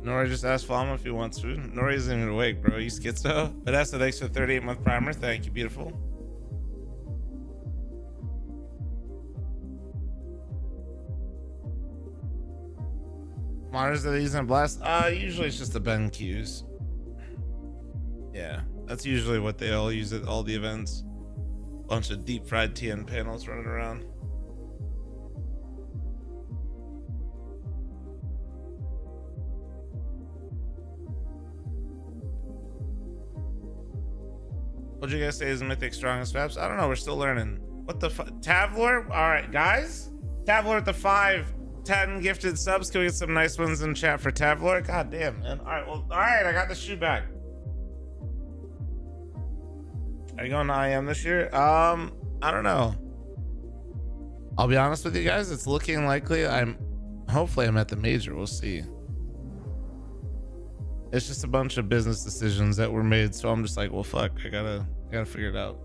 Nora just asked Flama if he wants food. Nora isn't even awake, bro. You schizo. But that's the thanks for 38-month primer. Thank you, beautiful. Monitors that are using blast? Usually it's just the Ben Qs. Yeah, that's usually what they all use at all the events. Bunch of deep fried TN panels running around. What'd you guys say is Mythic strongest maps? I don't know. We're still learning. What the fuck? Tavlor? All right, guys. Tavlor at the 5-10 gifted subs. Can we get some nice ones in chat for Tavlor? God damn, man. All right, well, all right. I got the shoe back. Are you going to IM this year? I don't know. I'll be honest with you guys. It's looking likely. Hopefully I'm at the major. We'll see. It's just a bunch of business decisions that were made, so I'm just like, well, fuck. I gotta figure it out.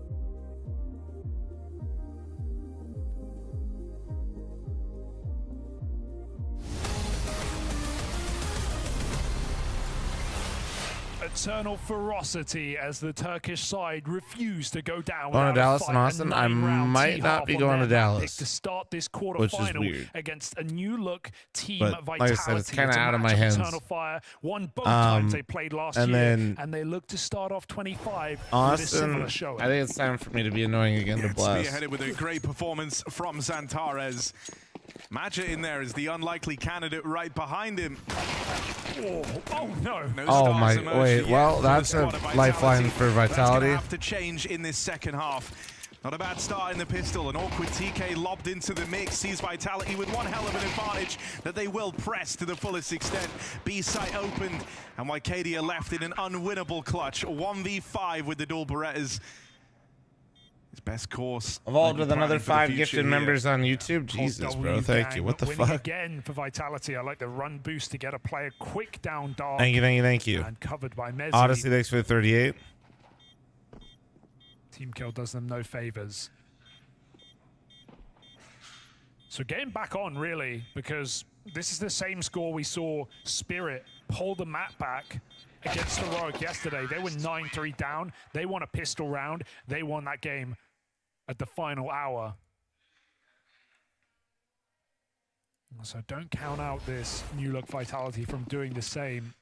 Eternal ferocity as the Turkish side refused to go down. Going to Dallas and Austin? I might not be going to Dallas to start this quarterfinal, which is weird, against a new look team. But Vitality. like I said, it's kind of out of my hands. Eternal Fire won both times they played last year, and they look to start off 25 Austin, with a similar showing. I think it's time for me to be annoying again to blast. Spearheaded with a great performance from Zantares. Madja in there is the unlikely candidate right behind him. Oh no! Oh my! Wait. Well, that's a lifeline for Vitality. That's have to change in this second half. Not a bad start in the pistol. An awkward TK lobbed into the mix. Sees Vitality with one hell of an advantage that they will press to the fullest extent. B site opened, and Wycadia left in an unwinnable clutch. 1v5 with the dual Berettas. His best course. Evolved with another 5 gifted members on YouTube. Jesus, bro. Thank you. What the fuck? Again for Vitality. I like the run boost to get a player quick down dark. Thank you. And covered by Mezzi. Odyssey, thanks for the 38. Team kill does them no favors. So getting back on, really, because this is the same score we saw Spirit pull the map back against Heroic yesterday. They were 9-3 down. They won a pistol round. They won that game at the final hour. So don't count out this new look Vitality from doing the same.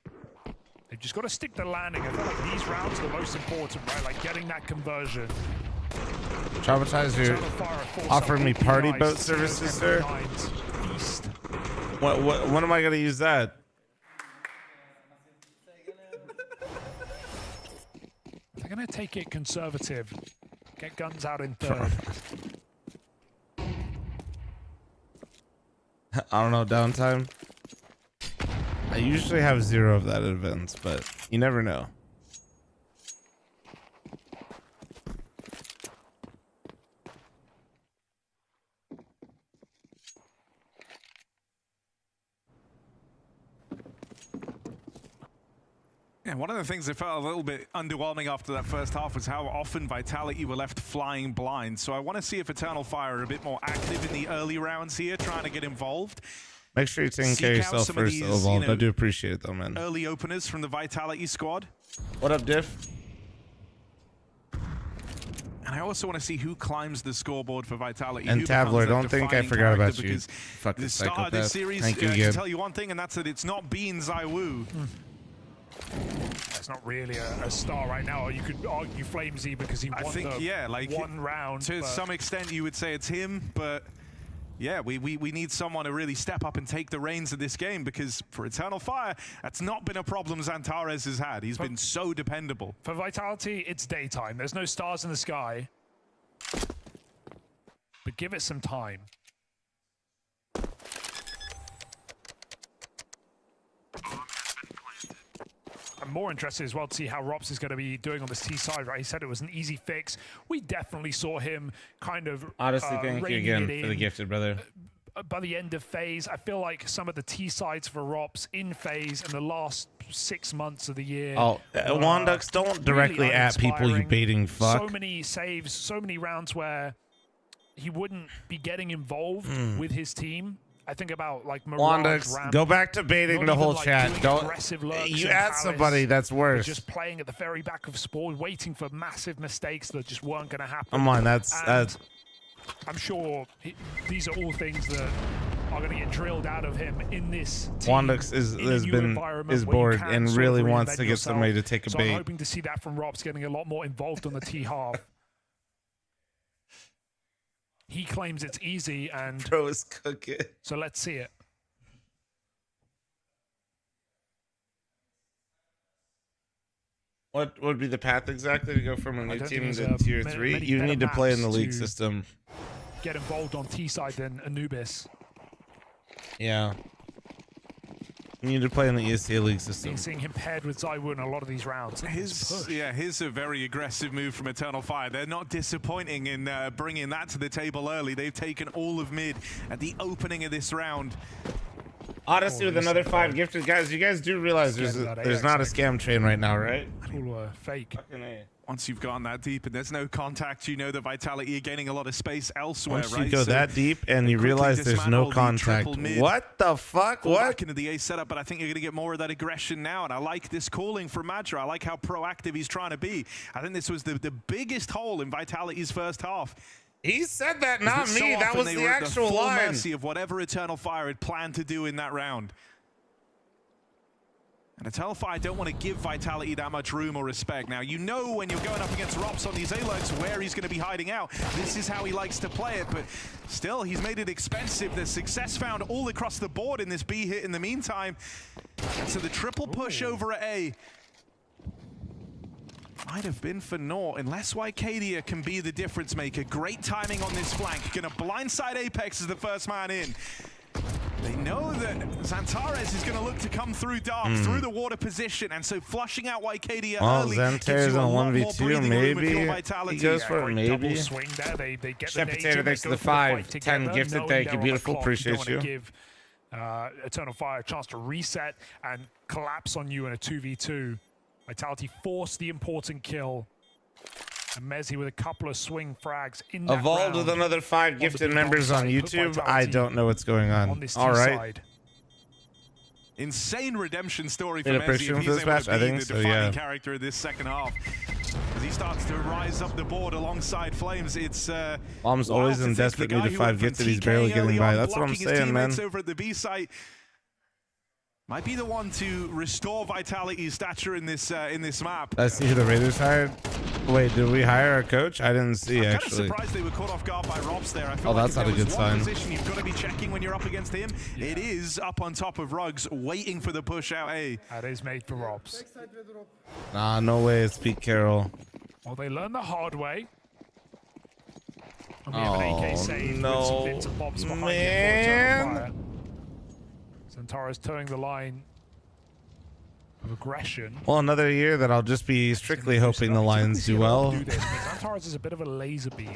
They've just got to stick the landing. I feel like these rounds are the most important, right? Like getting that conversion. Traumatizer offering me party boat services, sir. When am I going to use that? They're going to take it conservative. Get guns out in third. I don't know, downtime. I usually have 0 of that at events, but you never know. Yeah, one of the things that felt a little bit underwhelming after that first half was how often Vitality were left flying blind. So I want to see if Eternal Fire are a bit more active in the early rounds here, trying to get involved. Make sure you're taking care of yourself first, Evolved. I do appreciate it, though, man. Early openers from the Vitality squad. What up, Diff? And I also want to see who climbs the scoreboard for Vitality. And Tavler, don't think I forgot about you. Fucking the start of this series, Thank you, I can tell you one thing, and that's that it's not Bean Zaiwu. That's not really a star right now. You could argue Flamesy because he won one round. To some extent, you would say it's him, but yeah, we need someone to really step up and take the reins of this game, because for Eternal Fire, that's not been a problem Zantares has had. He's been so dependable. For Vitality, it's daytime. There's no stars in the sky. But give it some time. I'm more interested as well to see how ropz is going to be doing on this T side, right? He said it was an easy fix. We definitely saw him kind of honestly, thank you again for the gifted, brother. By the end of phase, I feel like some of the T sides for ropz in phase in the last 6 months of the year. Oh, Wandux, don't directly really at people, you baiting fuck. So many saves, so many rounds where he wouldn't be getting involved with his team. I think about like Mirage, Wandux, go back to baiting the whole chat. Don't you add somebody that's worse. Just playing at the very back of Sport, waiting for massive mistakes that just weren't going to happen. Come on, that's. I'm sure these are all things that are going to get drilled out of him in this team. Wandux is bored and really wants to get somebody to take a bait. I'm hoping to see that from ropz getting a lot more involved on the T half. He claims it's easy, and bro is cooking. So let's see it. What would be the path exactly to go from a new team to tier 3? You need to play in the league system. Get involved on T side than Anubis. Yeah. You need to play in the ESTA league system. Seeing him paired with Zywoo in a lot of these rounds. Here's a very aggressive move from Eternal Fire. They're not disappointing in bringing that to the table early. They've taken all of mid at the opening of this round. Odyssey with another 5 gifted. Guys, you guys do realize there's not a scam train right now, right? All fake. Once you've gone that deep and there's no contact, you know that Vitality are gaining a lot of space elsewhere, Once you go that deep and you realize there's no contact. What the fuck? What? Back into the A setup, but I think you're going to get more of that aggression now, and I like this calling from Madra. I like how proactive he's trying to be. I think this was the biggest hole in Vitality's first half. He said that, not me. That was the actual line. Mercy of whatever Eternal Fire had planned to do in that round. And Eternal Fire don't want to give Vitality that much room or respect. Now, you know when you're going up against ropz on these A-lurks where he's going to be hiding out. This is how he likes to play it, but still, he's made it expensive. There's success found all across the board in this B hit in the meantime. And so the triple push over at A might have been for naught, unless Wycadia can be the difference maker. Great timing on this flank. Gonna blindside Apex as the first man in. They know that Zantares is going to look to come through dark, through the water position, and so flushing out Wycadia early Zantares on 1v2, maybe. He goes for it, maybe. Swing there. They get Chef Potato, thanks to the 5. 10 gifted, thank you, beautiful, appreciate you. Give Eternal Fire a chance to reset and collapse on you in a 2v2. Vitality forced the important kill. And Mezzy with a couple of swing frags in that Evolved with another 5 gifted members on YouTube. I don't know what's going on. All right. Insane redemption story for Mezzy. If he's able to be the defining character of this second half. As he starts to rise up the board alongside Flames, it's Mom's always in desperate need of 5 gifted. He's barely getting by. That's what I'm saying, man. Over at the B site. Might be the one to restore Vitality's stature in this map. Let's see who the Raiders hired. Wait, did we hire our coach? I didn't see, I'm actually. I'm kind of surprised they were caught off guard by ropz there. I feel that's not a good sign. Position you've got to be checking when you're up against him. Yeah. It is up on top of Rugs, waiting for the push out A. That is made for ropz. Nah, no way. It's Pete Carroll. Well, they learned the hard way. And we have an AK save with some bits and bobs behind it. Zantares towing the line of aggression. Well, another year that I'll just be strictly hoping the Lions do well. Zantares is a bit of a laser beam.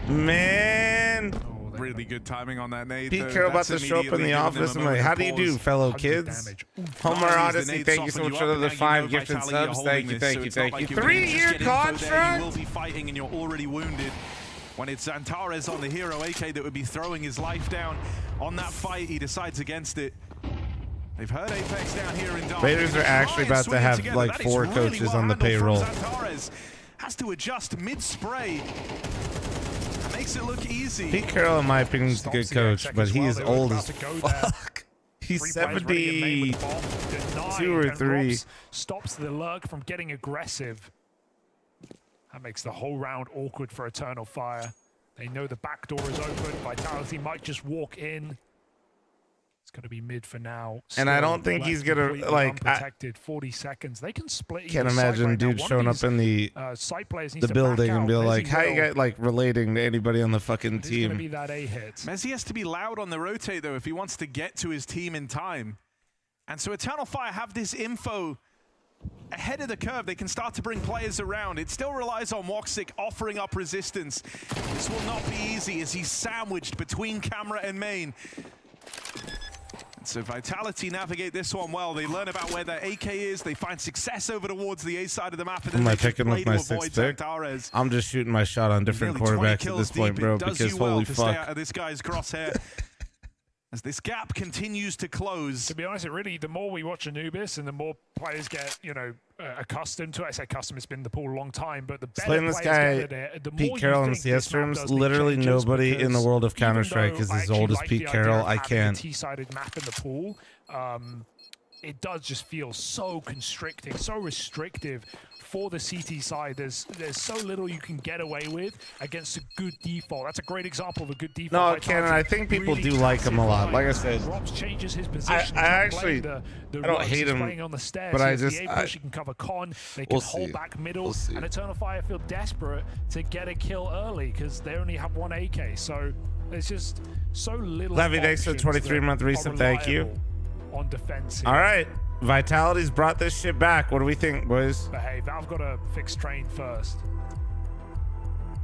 Man. Really good timing on that nade. Pete Carroll about to show up in the office. I'm like, how do you do, fellow kids? Homer Odyssey, thank you so much for the 5 gifted subs. Thank you, thank you, thank you. 3-year contract? You will be fighting and you're already wounded. When it's Zantares on the hero AK that would be throwing his life down on that fight, he decides against it. They've heard Apex down here in dark. Raiders are actually about to have like 4 coaches on the payroll. Zantares has to adjust mid-spray. Makes it look easy. Pete Carroll, in my opinion, is a good coach, but he is old as fuck. He's 72 or 3. Stops the lurk from getting aggressive. That makes the whole round awkward for Eternal Fire. They know the back door is open. Vitality might just walk in. It's going to be mid for now. And I don't think he's going to, like, protected 40 seconds. They can split. Can't imagine dude showing up in the building and be like, how you guys, like, relating to anybody on the fucking team. It's going to be that A hit. Mezzy has to be loud on the rotate, though, if he wants to get to his team in time. And so Eternal Fire have this info ahead of the curve. They can start to bring players around. It still relies on Woxic offering up resistance. This will not be easy as he's sandwiched between camera and main. So Vitality navigate this one well. They learn about where their AK is. They find success over towards the A side of the map. And then am I picking with my 6th pick? I'm just shooting my shot on different quarterbacks at this point, bro, because holy fuck. Stay out of this guy's crosshair. As this gap continues to close. To be honest, it really, the more we watch Anubis and the more players get, you know, accustomed to it. I say accustomed, it's been in the pool a long time, but the better playing this guy, Pete Carroll in CS terms, literally nobody in the world of Counter-Strike is as old as Pete Carroll. I can't. T-sided map in the pool. it does just feel so constricting, so restrictive for the CT side. There's so little you can get away with against a good default. That's a great example of a good default. No, Cannon, I think people do like him a lot. Like I said, ropz changes his position. I actually I don't hate him, on the stairs. but I just the A push, he can cover con. They can hold back middle, and Eternal Fire feel desperate to get a kill early because they only have one AK. So there's just so little. Levy, thanks for the 23-month resub. Thank you. On defense. All right. Vitality's brought this shit back. What do we think, boys? But hey, Valve got to fix train first.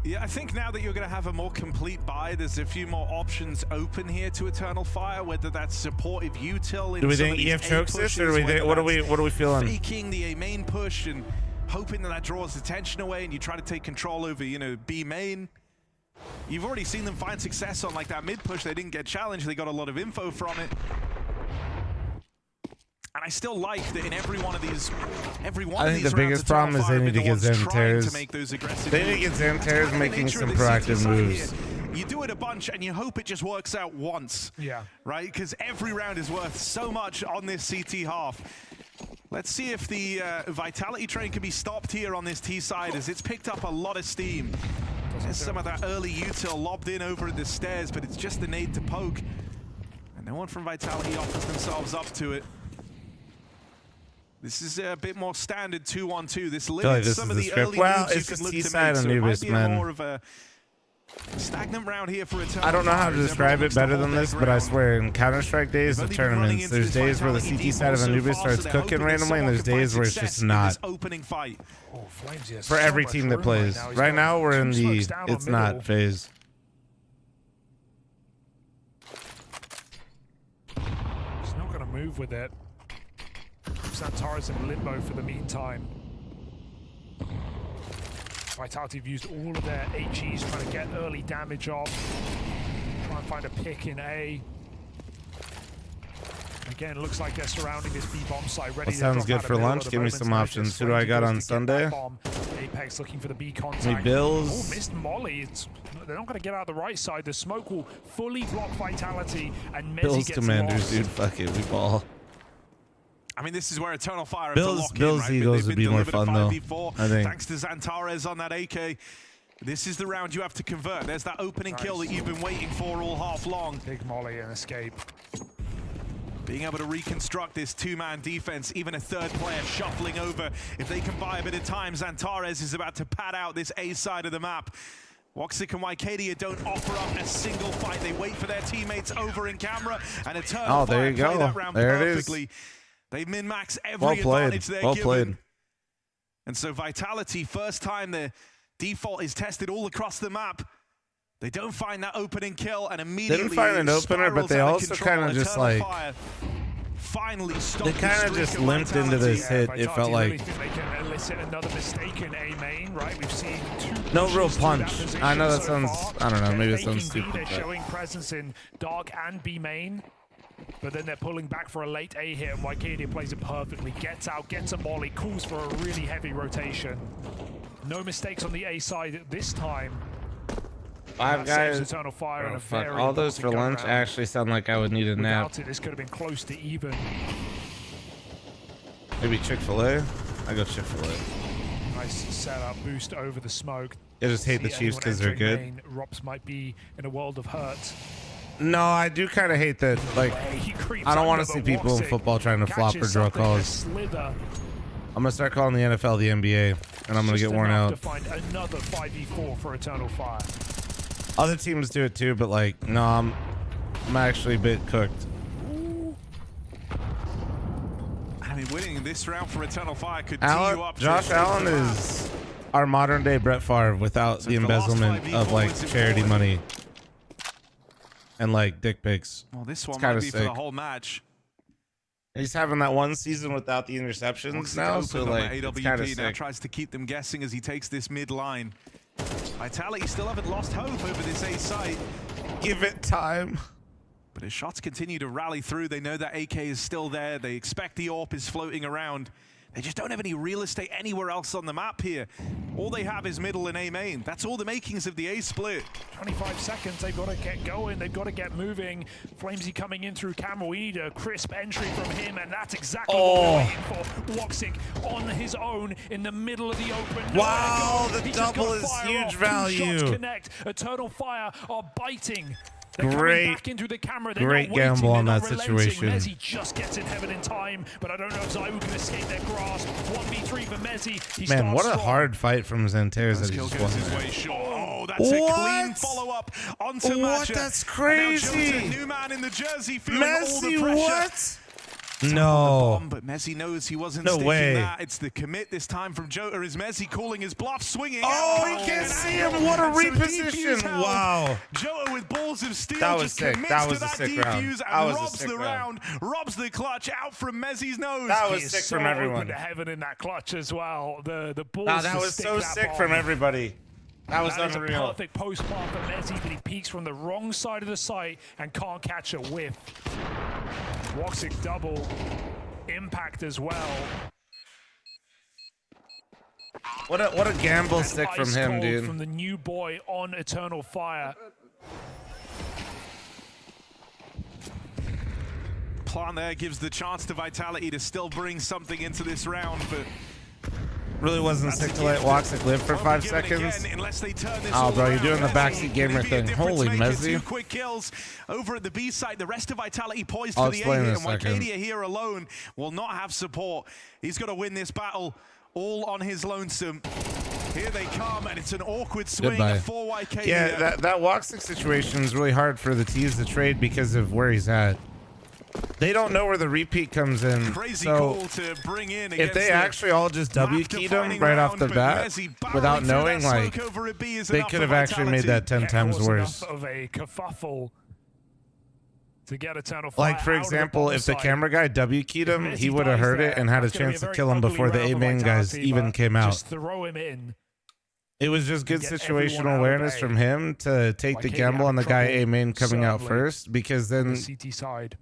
Yeah, I think now that you're going to have a more complete buy, there's a few more options open here to Eternal Fire, whether that's supportive util. Do we think EF chokes this, or do we think, what are we feeling? Faking the A main push and hoping that draws attention away, and you try to take control over, you know, B main. You've already seen them find success on like that mid push. They didn't get challenged. They got a lot of info from it. And I still like that in every one of these, I think the biggest problem is they need to get Zantares. They need to get Zantares making some proactive moves. You do it a bunch and you hope it just works out once. Yeah. Right? Because every round is worth so much on this CT half. Let's see if the Vitality train can be stopped here on this T side, as it's picked up a lot of steam. There's some of that early util lobbed in over at the stairs, but it's just the nade to poke. And no one from Vitality offers themselves up to it. This is a bit more standard 2-1-2. This limits some of the early moves you can look to make. So it might be more of a stagnant round here for Eternal. I don't know how to describe it better than this, but I swear, in Counter-Strike days of tournaments, there's days where the CT side of Anubis starts cooking randomly, and there's days where it's just not. For every team that plays. Right now, we're in the it's not phase. He's not going to move with it. Zantares in limbo for the meantime. Vitality have used all of their HEs trying to get early damage off. Try and find a pick in A. Again, it looks like they're surrounding this B-bomb site. Ready Well, sounds good for lunch. Give me some options. Who do I got on Sunday? Apex looking for the B contact. Me Bills. Oh, missed Molly. They're not going to get out the right side. The smoke will fully block Vitality, and Mezzi Bills gets Commanders, lost. dude. Fuck it, we ball. I mean, this is where Eternal Fire Bills Eagles would be more fun though. I think. Thanks to Zantares on that AK. This is the round you have to convert. There's that opening kill that you've been waiting for all half long. Big Molly and escape. Being able to reconstruct this two-man defense, even a third player shuffling over. If they can buy a bit of time, Zantares is about to pad out this A side of the map. Woxic and Wycadia don't offer up a single fight. They wait for their teammates over in camera, and Eternal Fire play that round perfectly. They min-max every advantage they're given. And so Vitality, first time the default is tested all across the map. They don't find that opening kill, and immediately they didn't find an opener, but they also kind of just like finally they kind of just limped into this hit. It felt like they can elicit another mistaken A main, right? We've seen no real punch. I know that sounds, I don't know, maybe that sounds stupid. They're showing presence in Dark and B main. But then they're pulling back for a late A hit, and Wycadia plays it perfectly. Gets out, gets a molly, calls for a really heavy rotation. No mistakes on the A side this time. Five guys. Eternal Fire and a fuck. very All those for lunch actually sound like I would need a nap. Without it, this could have been close to even. Maybe Chick-fil-A? I go Chick-fil-A. Nice setup, boost over the smoke. I just hate the Chiefs because they're good. ropz might be in a world of hurt. No, I do kind of hate that. Like, I don't want to see people in football trying to flop or draw calls. I'm gonna start calling the NFL the NBA, and I'm gonna get worn out. To find another 5v4 for Eternal Fire. Other teams do it too, but like, no, I'm actually a bit cooked. I mean, winning this round for Eternal Fire could tee you up. Josh Allen is our modern day Brett Favre without the embezzlement of like charity money. And like dick pics. Well, this one might be for the whole match. He's having that one season without the interceptions now, so like it's kind of now tries to keep them guessing as he takes this mid line. Vitality still haven't lost hope over this A site. Give it time. But his shots continue to rally through. They know that AK is still there. They expect the AWP is floating around. They just don't have any real estate anywhere else on the map here. All they have is middle and A main. That's all the makings of the A split. 25 seconds, they've got to get going, they've got to get moving. Flamesy coming in through camera, we need a crisp entry from him, and that's exactly what we're waiting for. Woxic on his own in the middle of the open. Wow, the double is huge value. 2 shots connect. Eternal Fire are biting. Great gamble on that situation. Mezzi just gets in heaven in time, but I don't know if Zywoo can escape their grasp. 1v3 for Mezzi. Man, what a hard fight from Zantares that he just won. Oh, that's a clean follow-up onto Matcha. What? That's crazy. New man in the jersey feeling all the Messi, pressure. what? No. But Messi knows he wasn't No sticking way. that. It's the commit this time from Jota. Is Messi calling his bluff, swinging? Oh, he can't see him. What a reposition. Wow. Jota with balls of steel That was just sick. commits That was to a that sick defuse round. and That was a robs sick the round. robs the clutch out from Messi's nose. That was He is sick so from everyone. open to heaven in that clutch as well. The balls Wow, that to was stick so that sick bomb. from everybody. That was That is a unreal. perfect post-plant for Mezzi, but he peeks from the wrong side of the site and can't catch a whiff. Woxic double. Impact as well. What a gamble stick from him, Ice-cold dude. From the new boy on Eternal Fire. Plant there gives the chance to Vitality to still bring something into this round, but Really wasn't sick to let Woxic live for 5 seconds. Oh, bro, you're doing the backseat gamer thing. Holy Mezzi. 2 quick kills over at the B side. The rest of Vitality poised I'll for the A explain in hit, a and second. Wycadia here alone will not have support. He's got to win this battle all on his lonesome. Here they come, and it's an awkward swing Goodbye. for Wycadia. Yeah, that Woxic situation is really hard for the T's to trade because of where he's at. They don't know where the repeat comes in. Crazy so call to bring in if they actually all just W-keyed him right off the bat without knowing, like, they could have actually made that 10 times worse. Of a kerfuffle to get Eternal Fire Like, for out of the example, bottom if the side. camera guy W-keyed him, If he Messi would have dies heard it there, and had a that's gonna be chance to very kill him ugly before the round for A-main guys Vitality, even but came out. Just throw him in. It was just good get everyone out situational of awareness A. from him to take the Wycadia gamble had on the guy trouble, A-main coming out certainly, first, because on then the CT side.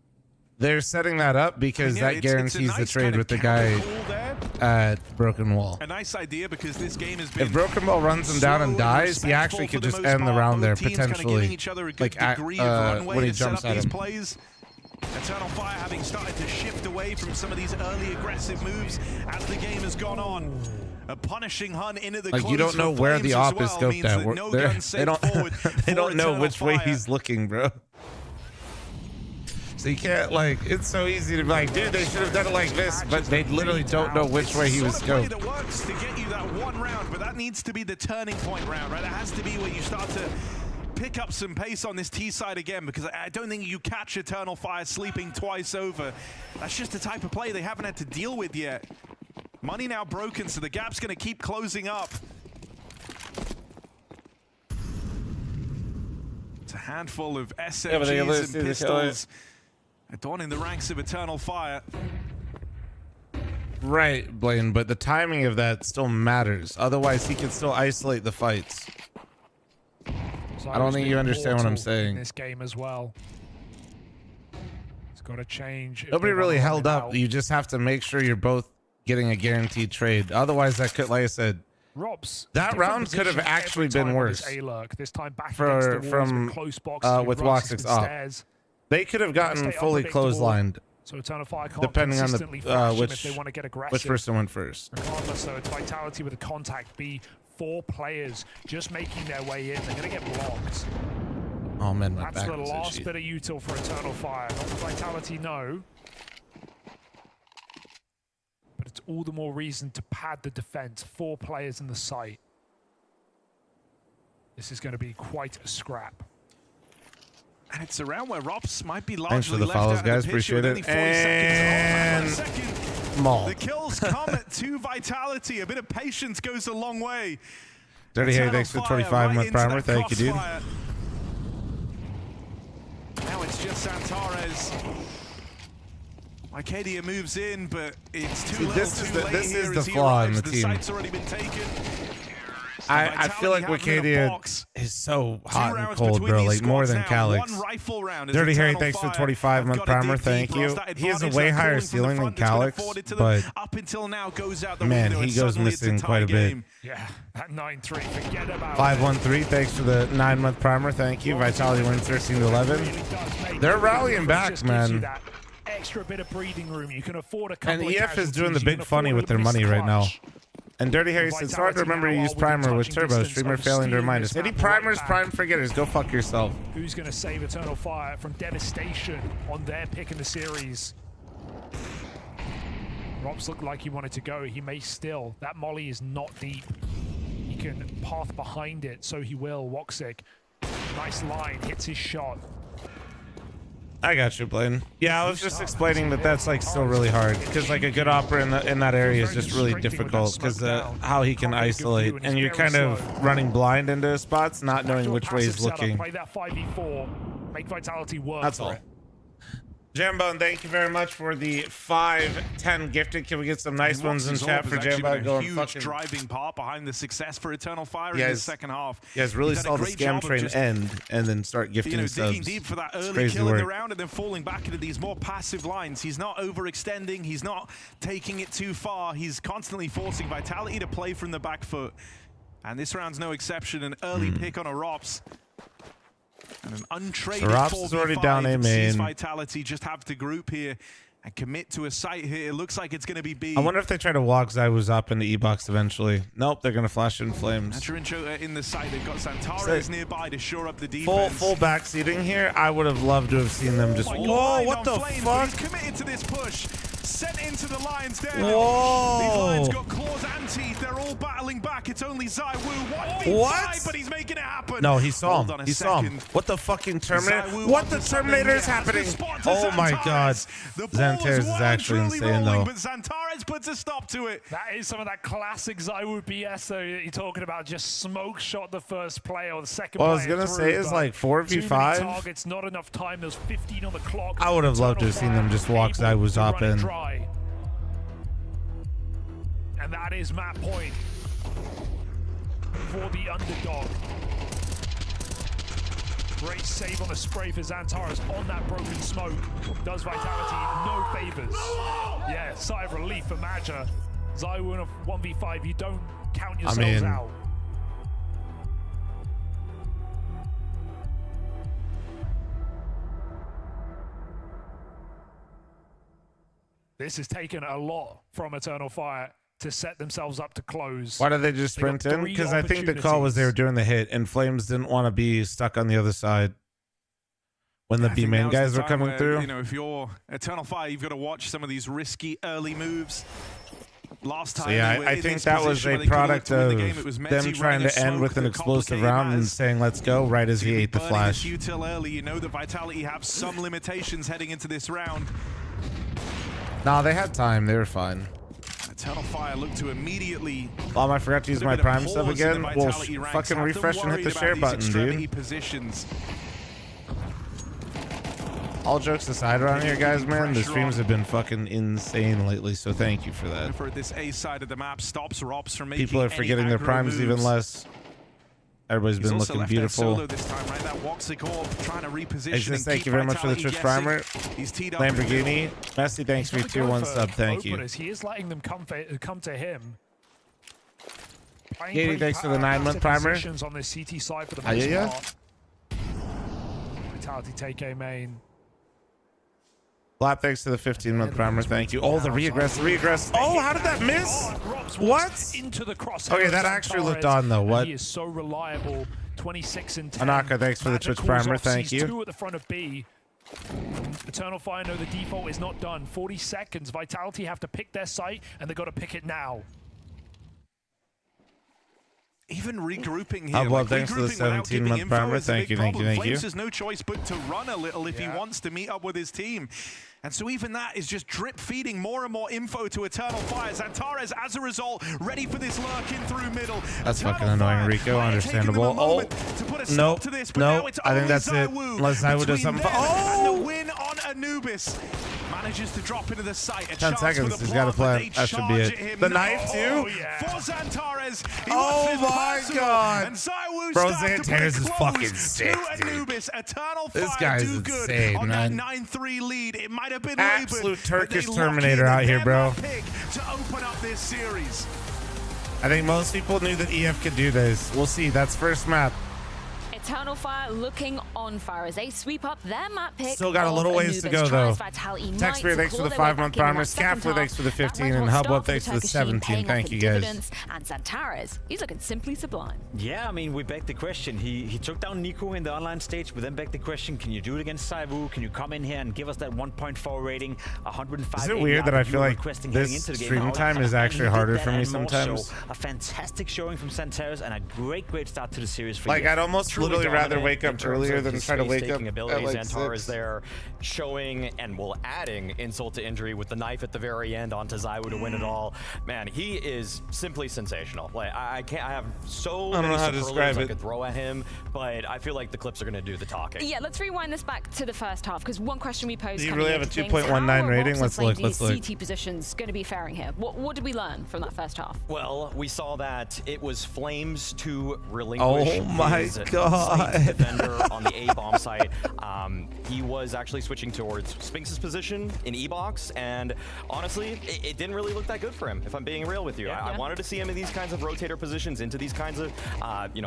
they're setting that up because Yeah, that it's a guarantees the nice trade kind with of the guy counter call there. at Broken Wall. A nice idea because this game has been If Broken Wall runs him down and slow dies, he respectful actually for could the just most end the part. round there Both teams kinda potentially. giving each other a good Like degree of runway when he to set jumps up at these him. plays. Eternal Fire having started to shift away from some of these early aggressive moves as the game has gone on. A punishing hunt into the Like, you don't know where the op is scoped at. No They don't, they don't know which way he's looking, bro. So you can't, like, it's so easy to be like, dude, they should have done it like this, but they literally don't know which way he was scoped. That works to get you that one round, but that needs to be the turning point round, right? That has to be where you start to pick up some pace on this T side again, because I don't think you catch Eternal Fire sleeping twice over. That's just the type of play they haven't had to deal with yet. Money now broken, so the gap's going to keep closing up. It's a handful of SMGs and pistols adorning the ranks of Eternal Fire. Right, Blaine, but the timing of that still matters. Otherwise, he can still isolate the fights. I don't think you understand what I'm saying. In this game as well. It's got to change. Nobody really held up. You just have to make sure you're both getting a guaranteed trade. Otherwise, that could, like I said, ropz, that round could have actually been worse. This time back from with Woxic's up. They could have gotten fully clotheslined. So Eternal Fire can't depending on consistently thrash the if they want to get aggressive. which person went first. Regardless, so it's Vitality with a contact B. 4 players just making their way in. They're going to get blocked. Oh man, my That's back the was last itchy. bit of util for Eternal Fire. Not the Vitality, no. But it's all the more reason to pad the defense. 4 players in the site. This is going to be quite a scrap. And it's a round where ropz might be largely Thanks for the left follows, out of the guys. picture Appreciate with it. only 40 And seconds. Maul. The kills come to Vitality. A bit of patience goes a long way. Dirty Harry, Eternal thanks for Fire 25 right month into primer. that Thank you, dude. crossfire. Now it's just Zantares. Wycadia moves in, but it's too little this is too the- late this is here the as he flaw in arrives. the The team. site's already been taken. I feel like Wicadia is so hot and cold, bro. Like more than Calyx. Dirty Harry, thanks for the 25-month primer. Thank you. He has a way higher ceiling than Calyx, but man, he goes missing quite a bit. Yeah, at 9-3, forget about 513, thanks for the 9-month primer. Thank you. Vitality wins 13-11. They're rallying back, man. Extra bit of breathing room. You can afford a couple. And EF is doing the big funny with their money right now. And Dirty Harry says, it's hard to remember to use primer with turbo. Streamer failing to remind us. Any primers, prime forgetters. Go fuck yourself. Who's going to save Eternal Fire from devastation on their pick in the series? ropz looked like he wanted to go. He may still. That molly is not deep. He can path behind it, so he will. Woxic, nice line, hits his shot. I got you, Blaine. Yeah, I was just explaining that that's like still really hard because like a good opera in that area is just really difficult because how he can isolate and you're kind of running blind into spots, not knowing which way he's looking. Play that 5v4, make Vitality work. That's all. Jambone, thank you very much for the 5-10 gifted. Can we get some nice ones in chat for Jambone? Going huge driving part behind the success for Eternal Fire in the second half. You guys really saw the scam train end and then start gifting subs. Digging deep for that early kill in the round and then falling back into these more passive lines. He's not overextending. He's not taking it too far. He's constantly forcing Vitality to play from the back foot. And this round's no exception. An early pick on a ropz. And an untraded ropz is already down A main. Vitality just have to group here and commit to a site here. It looks like it's going to be B. I wonder if they try to walk Zywoo's up into E-box eventually. Nope, they're going to flash in flames. Naturincho in the site. They've got Zantares nearby to shore up the defense. Full back seating here. I would have loved to have seen them just. Whoa, what the fuck? He's committed to this push. Sent into the Lions den. Whoa. These Lions got claws and teeth. They're all battling back. It's only Zywoo. What? But he's making it happen. No, he saw him. He saw him. What the fucking Terminator? What the Terminator is happening? Oh my God. Zantares is actually insane though. But Zantares puts a stop to it. That is some of that classic Zywoo BS though you're talking about. Just smoke shot the first player or the second player. What I was going to say is like 4v5. Targets, not enough time. There's 15 on the clock. I would have loved to have seen them just walk Zywoo's up in. And that is map point for the underdog. Great save on a spray for Zantares on that broken smoke. Does Vitality no favors. Yeah, sigh of relief for Maja. Zywoo in a 1v5, you don't count yourselves out. This has taken a lot from Eternal Fire to set themselves up to close. Why did they just sprint in? Because I think the call was they were doing the hit, and Flames didn't want to be stuck on the other side when the B main guys were coming through. You know, if you're Eternal Fire, you've got to watch some of these risky early moves. Last time, so yeah, I think that was a product of them trying to end with an explosive round and saying, let's go, right as he ate the flash. Early. You know that Vitality have some limitations heading into this round. No, they had time. They were fine. Eternal Fire looked to immediately. I forgot to use my prime sub again. Well, fucking refresh and hit the share button, dude. Positions. All jokes aside around here, guys, man, the streams have been fucking insane lately, so thank you for that. For this A side of the map, stops ropz from making people are forgetting their primes even less. Everybody's been looking beautiful. This time, right? That Woxic orb trying to reposition. Thank you very much for the Twitch primer. Lamborghini. Messi, thanks for your tier 1 sub. Thank you. He is letting them come to him. Katie, thanks for the 9-month primer. On the CT side for the most part. Vitality take A main. Blap, thanks to the 15-month primer. Thank you. Oh, the reaggress. Oh, how did that miss? What? Into the cross. Okay, that actually looked on though. What? He is so reliable. 26 and 10. Anaka, thanks for the Twitch primer. Thank you. 2 at the front of B. Eternal Fire know the default is not done. 40 seconds. Vitality have to pick their site, and they got to pick it now. Even regrouping here. Thanks for the 17-month primer. Thank you. Flames has no choice but to run a little if he wants to meet up with his team. And so even that is just drip feeding more and more info to Eternal Fire. Zantares, as a result, ready for this lurk in through middle. That's fucking annoying, Rico. Understandable. Oh, nope. I think that's it. Unless Zywoo does something. And the win on Anubis. manages to drop into the site. 10 seconds, he's got to play. That should be it. The knife too? For Zantares. Oh my god. And Zywoo Bro, Zantares is fucking sick, Anubis. Eternal this Fire guy's do good insane, on man. that 9-3 lead. It might have been Absolute Laban, Turkish but they lock Terminator in out here, bro. pick to open up this series. I think most people knew that EF could do this. We'll see. That's first map. Eternal Fire looking on fire as they sweep up their map pick. Still got a little ways to go, though. Taxpayer, thanks for the 5-month armor. Scaffler, thanks for the 15. And Hubweb, thanks for the 17. Thank you, guys. And Zantares, he's looking simply sublime. Yeah, I mean, we begged the question. He took down Nico in the online stage. We then begged the question, can you do it against Zywoo? Can you come in here and give us that 1.4 rating, 105? Is it weird that I feel like this stream time is actually harder for me sometimes? A fantastic showing from Zantares and a great start to the series for Like, I'd almost literally rather wake up earlier than try to wake up ability. at like Zantares 6. there showing and adding insult to injury with the knife at the very end onto Zywoo to win it all. Man, he is simply sensational. Like I have so many superlatives I could throw at him, but I feel like the clips are going to do the talking. Yeah, let's rewind this back to the first half because one question we posed. Do you really have a 2.19 rating? Let's look. CT positions going to be faring here. What did we learn from that first half? Well, we saw that it was Flames to relinquish his defender on the A bomb site. He was actually switching towards Spinx's position in E-box, and honestly, it didn't really look that good for him, if I'm being real with you. I wanted to see him in these kinds of rotator positions, into these kinds of,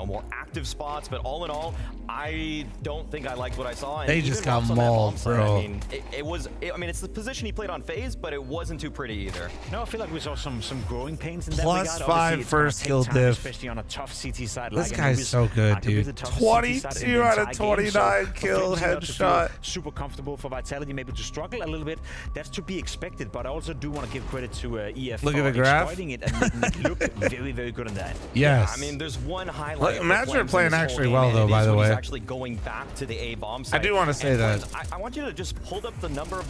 more active spots, but all in all, I don't think I liked what I saw. And they just got mauled, bro. I mean, it's the position he played on FaZe, but it wasn't too pretty either. No, I feel like we saw some growing pains in that Plus regard. 5 first skill diff. Especially on a tough CT side. This guy's so good, dude. 22 out of 29 kill headshot. Super comfortable for Vitality, maybe to struggle a little bit. That's to be expected, but I also do want to give credit to EF Look for at the graph. exploiting it and making it look very good on that. Yes. Yeah, I mean, there's one highlight. Imagine playing actually well, though, by the way. Actually going back to the A bomb site. I do want to say that. I want you to just hold up the number of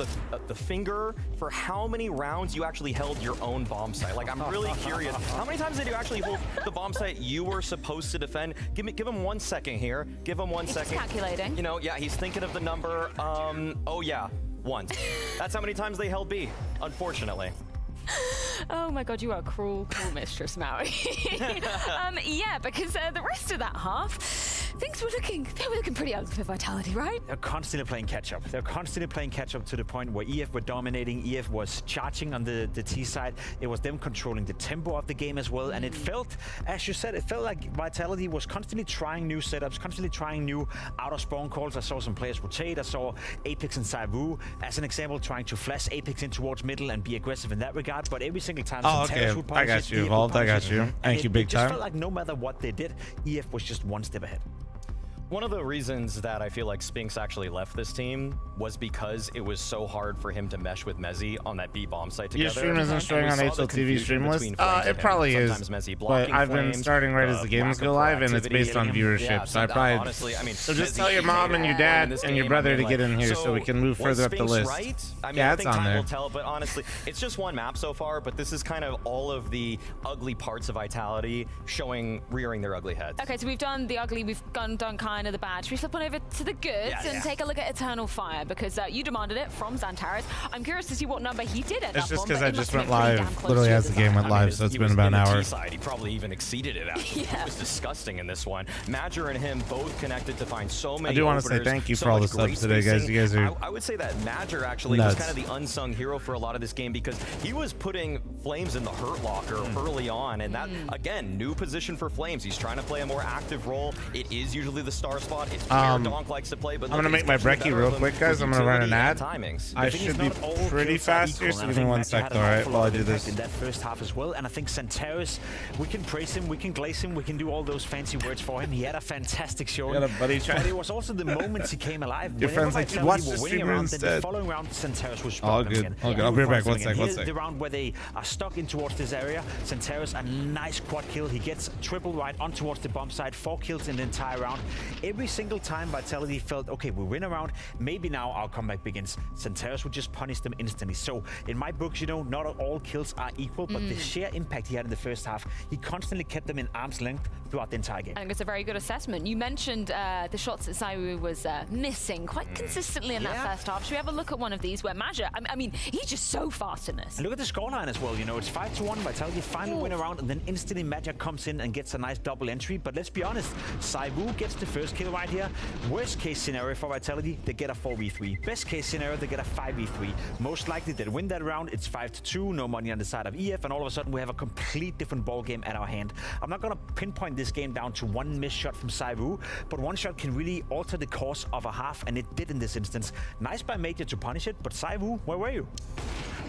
the finger for how many rounds you actually held your own bomb site. Like, I'm really curious. How many times did you actually hold the bomb site you were supposed to defend? Give him 1 second here. Give him 1 second. Calculating. You know, yeah, he's thinking of the number. Oh yeah, once. That's how many times they held B, unfortunately. Oh my god, you are a cruel mistress, Maui. Yeah, because the rest of that half, things were looking pretty ugly for Vitality, right? They're constantly playing catch-up. They're constantly playing catch-up to the point where EF were dominating. EF was charging on the T side. It was them controlling the tempo of the game as well. And it felt, as you said, it felt like Vitality was constantly trying new setups, constantly trying new out-of-spawn calls. I saw some players rotate. I saw Apex and Zywoo, as an example, trying to flash Apex in towards middle and be aggressive in that regard. But every single time, okay, I got you, Evolved. I got you. Thank you, big time. It just felt like no matter what they did, EF was just one step ahead. One of the reasons that I feel like Spinx actually left this team was because it was so hard for him to mesh with Mezzy on that B bomb site together. Your stream isn't showing on HLTV stream list? It probably is, but I've been starting right as the games go live, and it's based on viewership, so I probably... Honestly, I mean, so just tell your mom and your dad and your brother to get in here so we can move further up the list. Right? I mean, yeah, I it's think on time there. will tell, but honestly, it's just one map so far, but this is kind of all of the ugly parts of Vitality rearing their ugly heads. Okay, so we've done the ugly, we've done kind of the bad. Should we flip on over to the goods and take a look at Eternal Fire, because you demanded it from Zantares. I'm curious to see what number he did end up on. It's just because I just went live, literally as the game went live, so it's been about an hour. He probably even exceeded it, actually. It was disgusting in this one. Madger and him both connected to find so many I do want to say thank you for all the subs today, guys. You guys are I would say that Madger actually was kind of the unsung hero for a lot of this game, because he was putting Flames in the hurt locker early on, and that, again, new position for Flames. He's trying to play a more active role. It is usually the star spot. It's where Donk likes to play, but I'm gonna make my breckie real quick, guys. I'm gonna run an ad. I should be pretty fast here, so give me 1 sec, all right, while I do this. In that first half as well, and I think Zantares, we can praise him, we can glaze him, we can do all those fancy words for him. He had a fantastic show. Got a buddy chat. But it was also the moments he came alive. Your friends like to watch the streamer instead. The following round, Zantares was all good. All good. I'll be right back. 1 sec. 1 sec. The round where they are stuck in towards this area. Zantares, a nice quad kill. He gets triple right on towards the bomb side. 4 kills in the entire round. Every single time Vitality felt, okay, we win a round. Maybe now now our comeback begins. Zantares would just punish them instantly. So in my books, you know, not all kills are equal, but the sheer impact he had in the first half, he constantly kept them in arm's length throughout the entire game. I think it's a very good assessment. You mentioned the shots that ZywOo was missing quite consistently in that first half. Should we have a look at one of these where Maja, I mean, he's just so fast in this. And look at the scoreline as well, you know, it's 5-1, Vitality finally win around, and then instantly Maja comes in and gets a nice double entry. But let's be honest, ZywOo gets the first kill right here. Worst case scenario for Vitality, they get a 4v3. Best case scenario, they get a 5v3. Most likely they win that round, it's 5-2, no money on the side of EF, and all of a sudden we have a complete different ball game at our hand. I'm not gonna pinpoint this game down to one missed shot from ZywOo, but one shot can really alter the course of a half, and it did in this instance. Nice by Major to punish it, but ZywOo, where were you?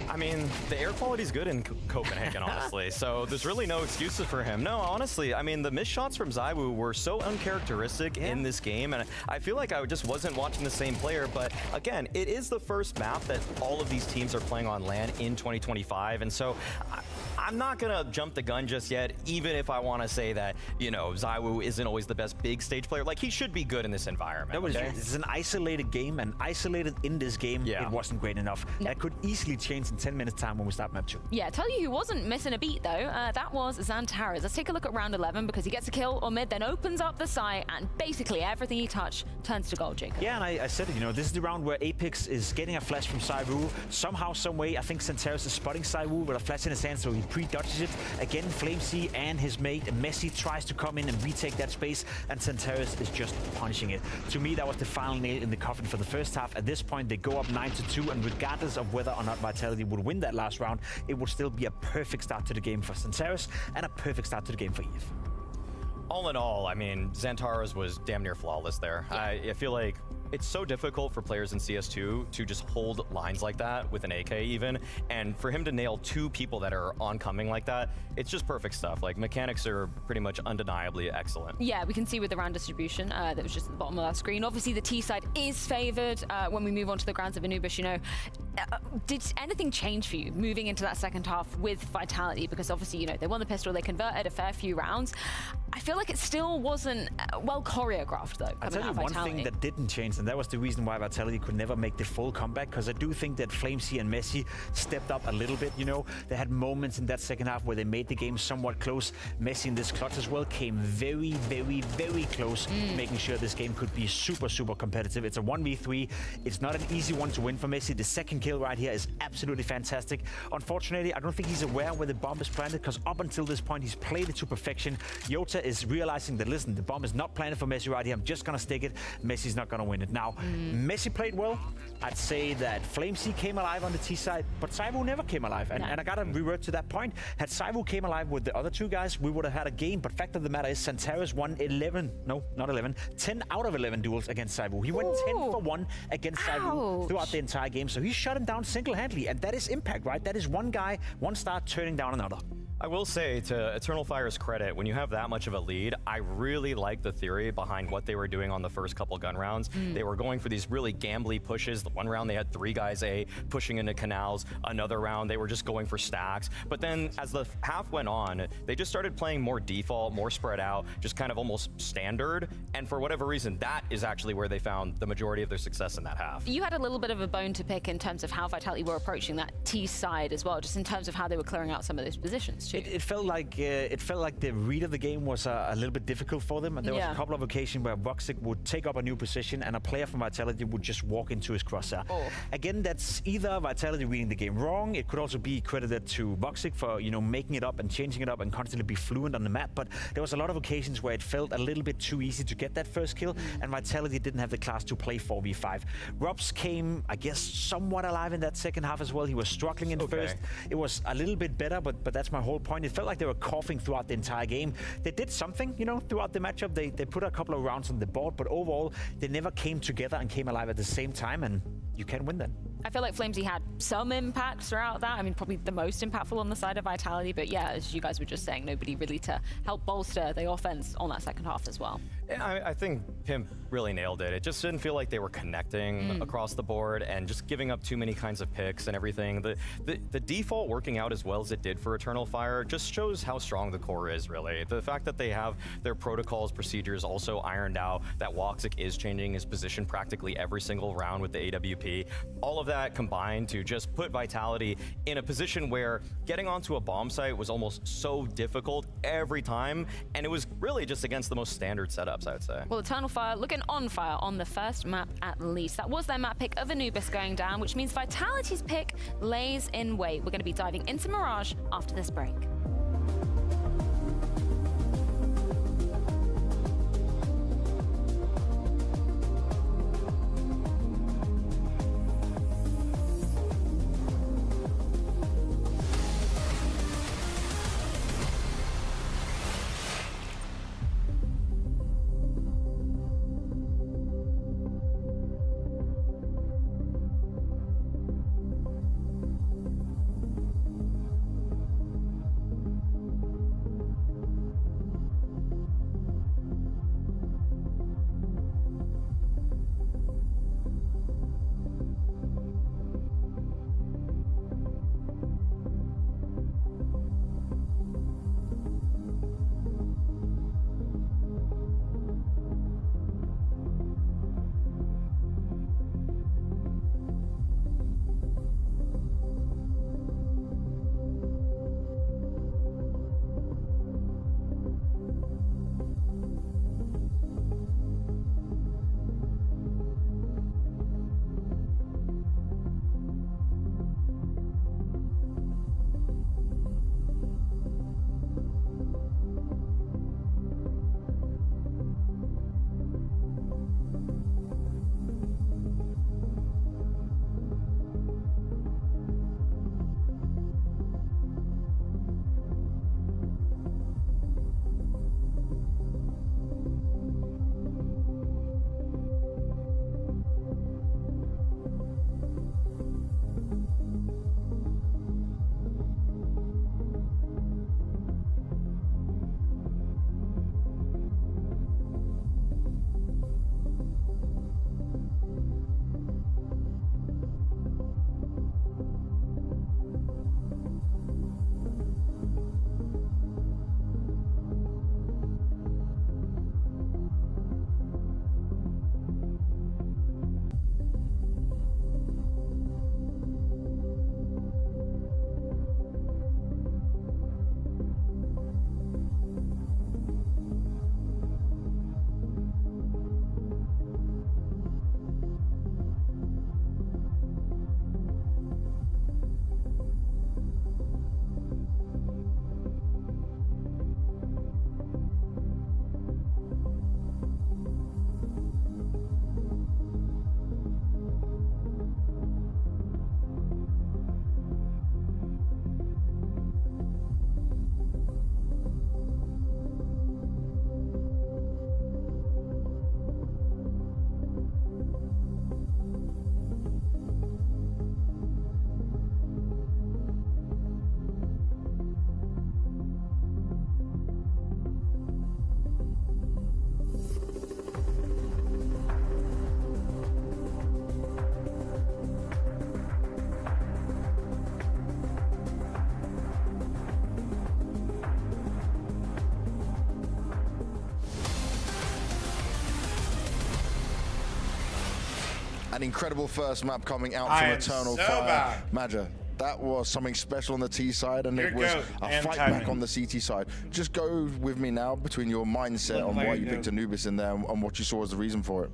I mean, the air quality is good in Copenhagen, honestly, so there's really no excuses for him. No, honestly, I mean, the missed shots from ZywOo were so uncharacteristic in this game, and I feel like I just wasn't watching the same player, but again, it is the first map that all of these teams are playing on LAN in 2025, and so I'm not gonna jump the gun just yet, even if I want to say that, you know, ZywOo isn't always the best big stage player. Like, he should be good in this environment. This is an isolated game, and isolated in this game, it wasn't great enough. That could easily change in 10 minutes time when we start map 2. Yeah, tell you who wasn't missing a beat though, that was Zantares. Let's take a look at round 11 because he gets a kill on mid, then opens up the site, and basically everything he touched turns to gold, Jacob. Yeah, and I said it, you know, this is the round where Apex is getting a flash from ZywOo. Somehow, some way, I think Zantares is spotting ZywOo with a flash in his hand, so he pre-dodges it. Again, flamez and his mate Messi tries to come in and retake that space, and Zantares is just punishing it. To me, that was the final nail in the coffin for the first half. At this point, they go up 9-2, and regardless of whether or not Vitality would win that last round, it would still be a perfect start to the game for Zantares and a perfect start to the game for EF. All in all, I mean, Zantares was damn near flawless there. I feel like it's so difficult for players in CS2 to just hold lines like that with an AK even, and for him to nail 2 people that are oncoming like that, it's just perfect stuff. Like, mechanics are pretty much undeniably excellent. Yeah, we can see with the round distribution that was just at the bottom of our screen. Obviously, the T side is favored when we move on to the grounds of Anubis, you know. Did anything change for you moving into that second half with Vitality? Because obviously, you know, they won the pistol, they converted a fair few rounds. I feel like it still wasn't well choreographed, though, I'll tell you one thing that didn't change, and that was the reason why Vitality could never make the full comeback, because I do think that flamez and Messi stepped up a little bit, you know. They had moments in that second half where they made the game somewhat close. Messi in this clutch as well came very, very, very close, making sure this game could be super, super competitive. It's a 1v3. It's not an easy one to win for Messi. The second kill right here is absolutely fantastic. Unfortunately, I don't think he's aware where the bomb is planted, because up until this point, he's played it to perfection. Yota is realizing that, listen, the bomb is not planted for Messi right here. I'm just gonna stick it. Messi's not gonna win it. Now, Messi played well. I'd say that flamez came alive on the T side, but ZywOo never came alive. And I gotta revert to that point. Had ZywOo came alive with the other 2 guys, we would have had a game. But fact of the matter is, Zantares won 10 out of 11 duels against ZywOo. He went 10 for 1 against ZywOo throughout the entire game. So he shut him down single-handedly, and that is impact, right? That is one guy, one star turning down another. I will say, to Eternal Fire's credit, when you have that much of a lead, I really like the theory behind what they were doing on the first couple gun rounds. They were going for these really gambly pushes. The one round they had 3 guys A pushing into canals. Another round they were just going for stacks. But then as the half went on, they just started playing more default, more spread out, just kind of almost standard. And for whatever reason, that is actually where they found the majority of their success in that half. You had a little bit of a bone to pick in terms of how Vitality were approaching that T side as well, just in terms of how they were clearing out some of those positions. It felt like the read of the game was a little bit difficult for them, and there was a couple of occasions where Voxic would take up a new position and a player from Vitality would just walk into his crosshair. Again, that's either Vitality reading the game wrong. It could also be credited to Voxic for, you know, making it up and changing it up and constantly be fluent on the map. But there was a lot of occasions where it felt a little bit too easy to get that first kill, and Vitality didn't have the class to play 4v5. ropz came, I guess, somewhat alive in that second half as well. He was struggling in first. It was a little bit better, but that's my whole point. It felt like they were coughing throughout the entire game. They did something, you know, throughout the matchup. They put a couple of rounds on the board, but overall, they never came together and came alive at the same time, and you can win then. I feel like flamez had some impact throughout that. I mean, probably the most impactful on the side of Vitality, but yeah, as you guys were just saying, nobody really to help bolster the offense on that second half as well. I think Pimp really nailed it. It just didn't feel like they were connecting across the board and just giving up too many kinds of picks and everything. The default working out as well as it did for Eternal Fire just shows how strong the core is, really. The fact that they have their protocols, procedures also ironed out, that Woxic is changing his position practically every single round with the AWP. All of that combined to just put Vitality in a position where getting onto a bomb site was almost so difficult every time, and it was really just against the most standard setups, I would say. Well, Eternal Fire looking on fire on the first map at least. That was their map pick of Anubis going down, which means Vitality's pick lays in wait. We're going to be diving into Mirage after this break. An incredible first map coming out from Eternal Fire. Maja, that was something special on the T side, and it was a fight back on the CT side. Just go with me now between your mindset on why you picked Anubis in there and what you saw as the reason for it.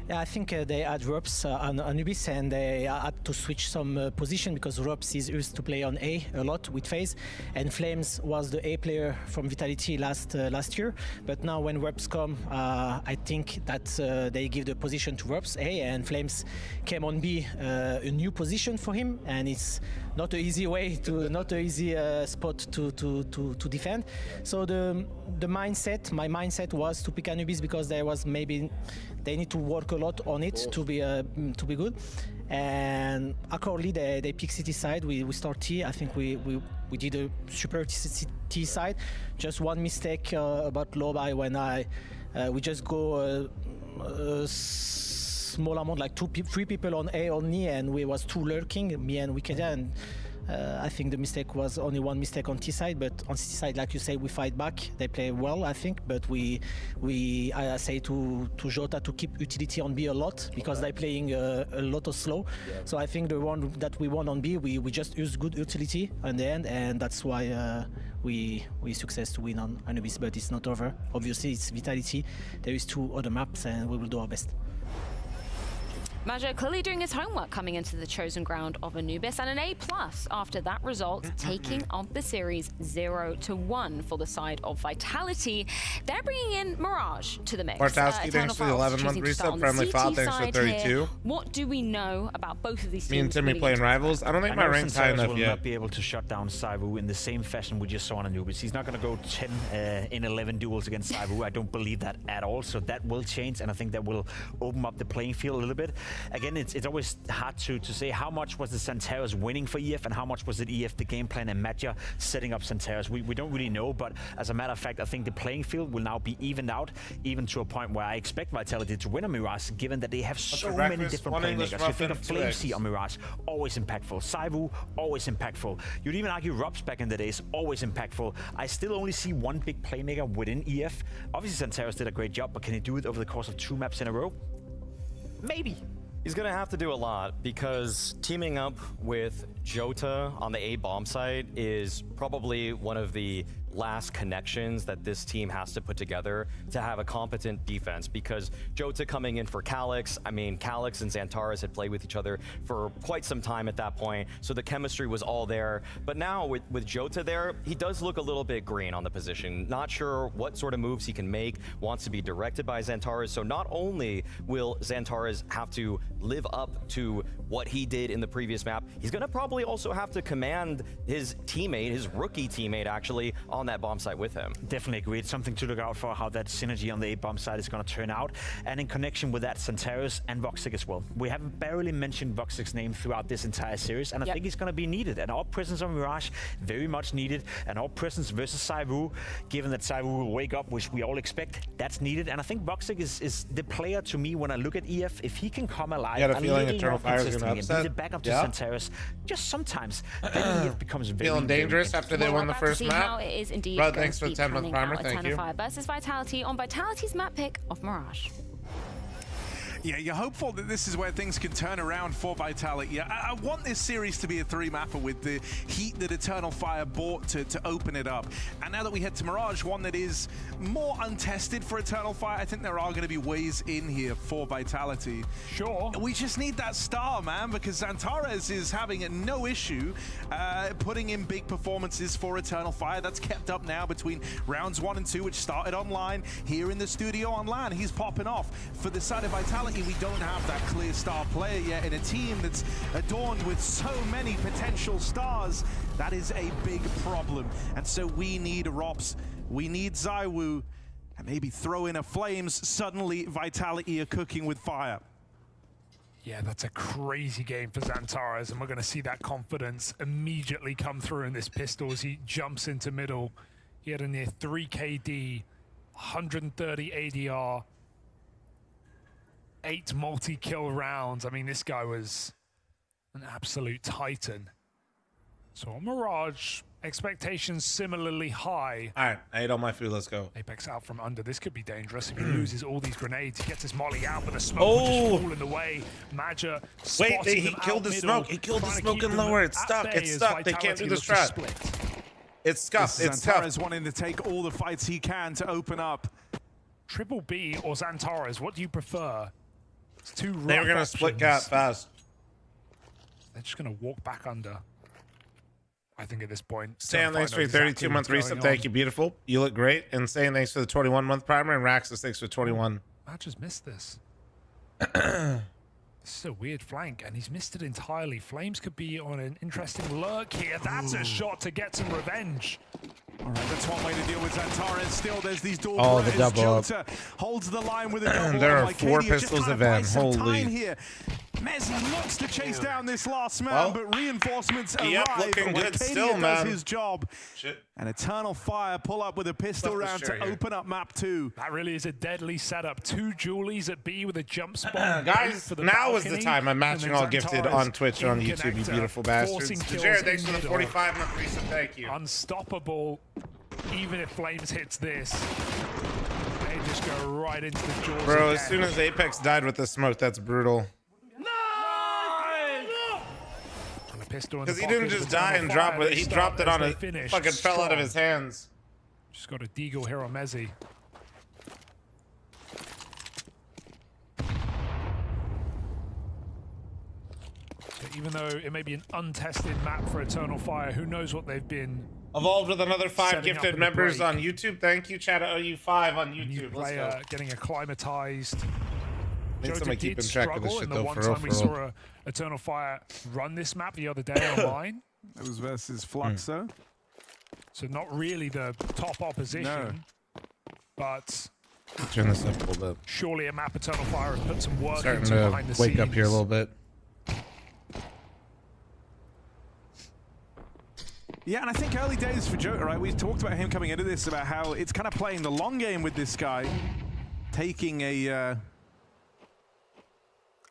Yeah, I think they had ropz on Anubis, and they had to switch some position because ropz is used to play on A a lot with FaZe, and Flames was the A player from Vitality last year. But now when ropz come, I think that they give the position to ropz A, and Flames came on B, a new position for him, and it's not an easy way to, not an easy spot to defend. So my mindset was to pick Anubis because there was maybe they need to work a lot on it to be good. And accordingly, they pick CT side. We start T. I think we did a super T side. Just one mistake about low buy when I We just go small amount, like 3 people on A only, and we was 2 lurking, me and Wikidia, and I think the mistake was only 1 mistake on T side, but on C side, like you say, we fight back. They play well, I think, but I say to Jota to keep utility on B a lot, because they're playing a lot of slow. Yeah. So I think the one that we won on B, we just used good utility in the end, and that's why we success to win on Anubis, but it's not over. Obviously, it's Vitality. There is 2 other maps, and we will do our best. Maja clearly doing his homework coming into the chosen ground of Anubis, and an A+ after that result, taking on the series 0-1 for the side of Vitality. They're bringing in Mirage to the mix. Bartowski, thanks for the 11-month reset. Friendly File, thanks for 32. Here. What do we know about both of these teams? Me and Timmy playing Rivals. I don't think my rank's high enough will yet. Not be able to shut down Saivu in the same fashion we just saw on Anubis. He's not going to go 10 in 11 duels against Saivu. I don't believe that at all. So that will change, and I think that will open up the playing field a little bit. Again, it's always hard to say how much was the Zantares winning for EF and how much was it EF, the game plan, and Maja setting up Zantares. We don't really know, but as a matter of fact, I think the playing field will now be evened out, even to a point where I expect Vitality to win a Mirage, given that they have so many different playmakers. You think of Flamesy on Mirage, always impactful. Saivu, always impactful. You'd even argue ropz back in the days, always impactful. I still only see 1 big playmaker within EF. Obviously, Zantares did a great job, but can he do it over the course of 2 maps in a row? Maybe. He's going to have to do a lot, because teaming up with Jota on the A bomb site is probably one of the last connections that this team has to put together to have a competent defense, because Jota coming in for Calyx, I mean, Calyx and Zantares had played with each other for quite some time at that point, so the chemistry was all there. But now with Jota there, he does look a little bit green on the position, not sure what sort of moves he can make, wants to be directed by Zantares. So not only will Zantares have to live up to what he did in the previous map, he's going to probably also have to command his teammate, his rookie teammate actually, on that bomb site with him. Definitely agree. It's something to look out for, how that synergy on the A bomb side is going to turn out, and in connection with that, Zantares and ropz as well. We haven't barely mentioned ropz's name throughout this entire series, and I think he's going to be needed. And our presence on Mirage, very much needed, and our presence versus Saivu, given that Saivu will wake up, which we all expect, that's needed. And I think ropz is the player to me when I look at EF. If he can come alive, you got a feeling Eternal Fire is going to upset. Be the backup to Zantares, just sometimes, then EF becomes very feeling dangerous after they won the first map. How it is indeed. Bro, thanks for the 10-month primer. Thank you. Versus Vitality on Vitality's map pick of Mirage. Yeah, you're hopeful that this is where things can turn around for Vitality. I want this series to be a 3-mapper with the heat that Eternal Fire brought to open it up. And now that we head to Mirage, one that is more untested for Eternal Fire, I think there are going to be ways in here for Vitality. Sure. We just need that star, man, because Zantares is having no issue putting in big performances for Eternal Fire. That's kept up now between rounds 1 and 2, which started online. Here in the studio online, he's popping off. For the side of Vitality, we don't have that clear star player yet in a team that's adorned with so many potential stars. That is a big problem. And so we need ropz, we need Zaiwu, and maybe throw in a Flames. Suddenly, Vitality are cooking with fire. Yeah, that's a crazy game for Zantares, and we're going to see that confidence immediately come through in this pistol as he jumps into middle. He had a near 3 KD, 130 ADR, 8 multi-kill rounds. I mean, this guy was an absolute titan. So on Mirage, expectations similarly high. All right, I ate all my food. Let's go. Apex out from under. This could be dangerous if he loses all these grenades. He gets his molly out, but the smoke will just fall in the way. Maja wait, he killed the smoke. He killed the smoke and lower. It's stuck. It's stuck. They can't do the strat. It's scuffed. It's tough. Zantares wanting to take all the fights he can to open up. Triple B or Zantares, what do you prefer? It's 2 rough They were going to split cap fast. They're just going to walk back under. I think at this point. Sam, thanks for your 32-month reset. Thank you, beautiful. You look great. And Sam, thanks for the 21-month primer. And Raxus, thanks for 21. I just missed this. This is a weird flank, and he's missed it entirely. Flames could be on an interesting lurk here. That's a shot to get some revenge. All right, that's one way to deal with Zantares. Still, there's these dual the double up. Jota holds the line with a double. There are 4 pistols of M. Holy. Here. Mezzi looks to chase down this last man, but reinforcements arrive. Looking good still, does his job. Shit. An Eternal Fire pull up with a pistol round to open up map 2. That really is a deadly setup. 2 Julies at B with a jump spot. Guys, now is the time. I'm matching all gifted on Twitch and on YouTube, you beautiful bastards. Jared, thanks for the 45 month reset. Thank you. Unstoppable, even if Flames hits this. They just go right into the jaws. Bro, again. as soon as Apex died with the smoke, that's brutal. Because he didn't just die and drop it, he dropped it on it, fucking fell out of his hands. Just got a deagle here on Mezzi. So even though it may be an untested map for Eternal Fire, who knows what they've been. Evolved with another 5 gifted members on YouTube. Thank you, chat OU5 on YouTube. Let's go. Getting acclimatized. Somebody keeping track of this shit though, for real. We saw Eternal Fire run this map the other day online. That was versus Fluxo. So not really the top opposition, but turn this up a little bit. Surely a map Eternal Fire has put some work Starting into to behind the wake scenes. up here a little bit. Yeah, and I think early days for Jota, right? We talked about him coming into this, about how it's kind of playing the long game with this guy, taking a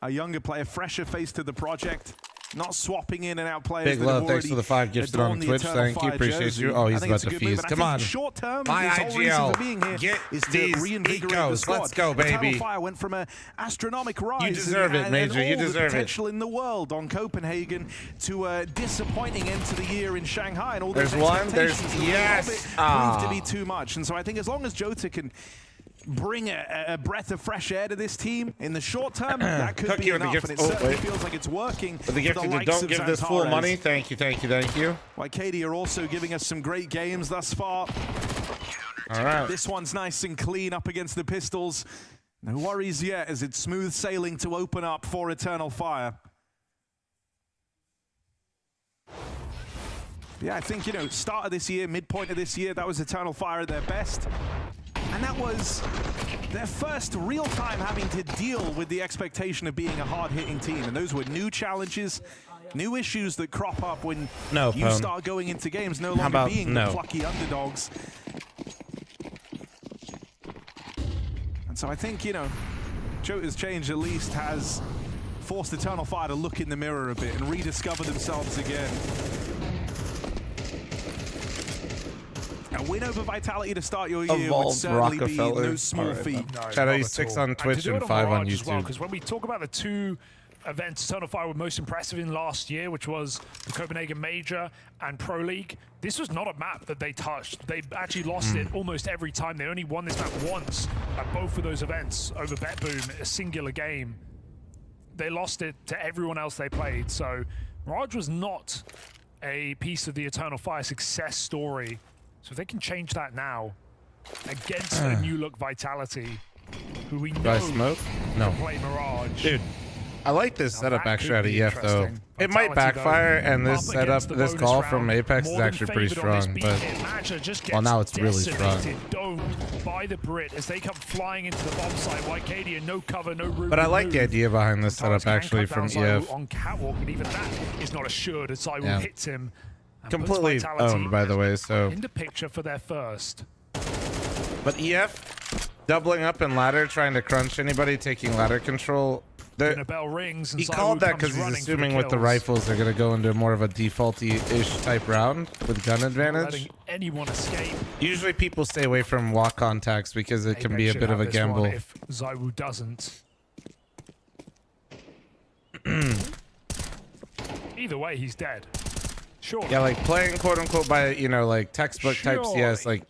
younger player, fresher face to the project, not swapping in and out players. Big love, thanks for the 5 gifted on Twitch. Thank you, appreciate you. Oh, he's about to feast. Come on. Short term, my his whole reason for being IGL, here get is to these reinvigorate the ecos. squad. Let's go, baby. Eternal Fire went from an astronomical rise. You deserve it, Major. And You all deserve the it. potential in the world on Copenhagen to a disappointing end to the year in Shanghai. And all There's those one. There's expectations yes. proved to be too much. And so I think as long as Jota can bring a breath of fresh air to this team in the short term, that could be enough, and it certainly feels like it's working for the gifted, don't give this fool money. Thank you, thank you, thank you. Katie are also giving us some great games thus far. All right. This one's nice and clean up against the Pistols. No worries yet, as it's smooth sailing to open up for Eternal Fire. Yeah, I think, start of this year, midpoint of this year, that was Eternal Fire at their best. And that was their first real time having to deal with the expectation of being a hard-hitting team. And those were new challenges, new issues that crop up when you start going into games, no longer being the plucky underdogs. And so I think, Jota's change at least has forced Eternal Fire to look in the mirror a bit and rediscover themselves again. A win over Vitality to start your year would certainly be no small feat. Shadow 6 on Twitch and 5 on YouTube. Because when we talk about the 2 events Eternal Fire were most impressive in last year, which was the Copenhagen Major and Pro League, this was not a map that they touched. They actually lost it almost every time. They only won this map once at both of those events over BetBoom, a singular game. They lost it to everyone else they played. So Mirage was not a piece of the Eternal Fire success story. So if they can change that now against a new look Vitality, who we know can play Mirage. Dude, I like this setup actually out of EF though. It might backfire, and this setup, this call from Apex is actually pretty strong, but well, now it's really strong. By the Brit as they come flying into the bomb site. Wycadia, no cover, no room. But I like the idea behind this setup actually from EF. On catwalk, but even that is not assured as Zywoo hits him. Completely owned, by the way, so in the picture for their first. But EF doubling up in ladder, trying to crunch anybody, taking ladder control. And a bell rings, and he called that because he's assuming with the rifles they're going to go into more of a defaulty-ish type round with gun advantage. Letting anyone escape. Usually people stay away from lock contacts because it can be a bit of a gamble. If Zywoo doesn't. Either way, he's dead. Sure. Yeah, like playing quote-unquote by, like textbook type CS, like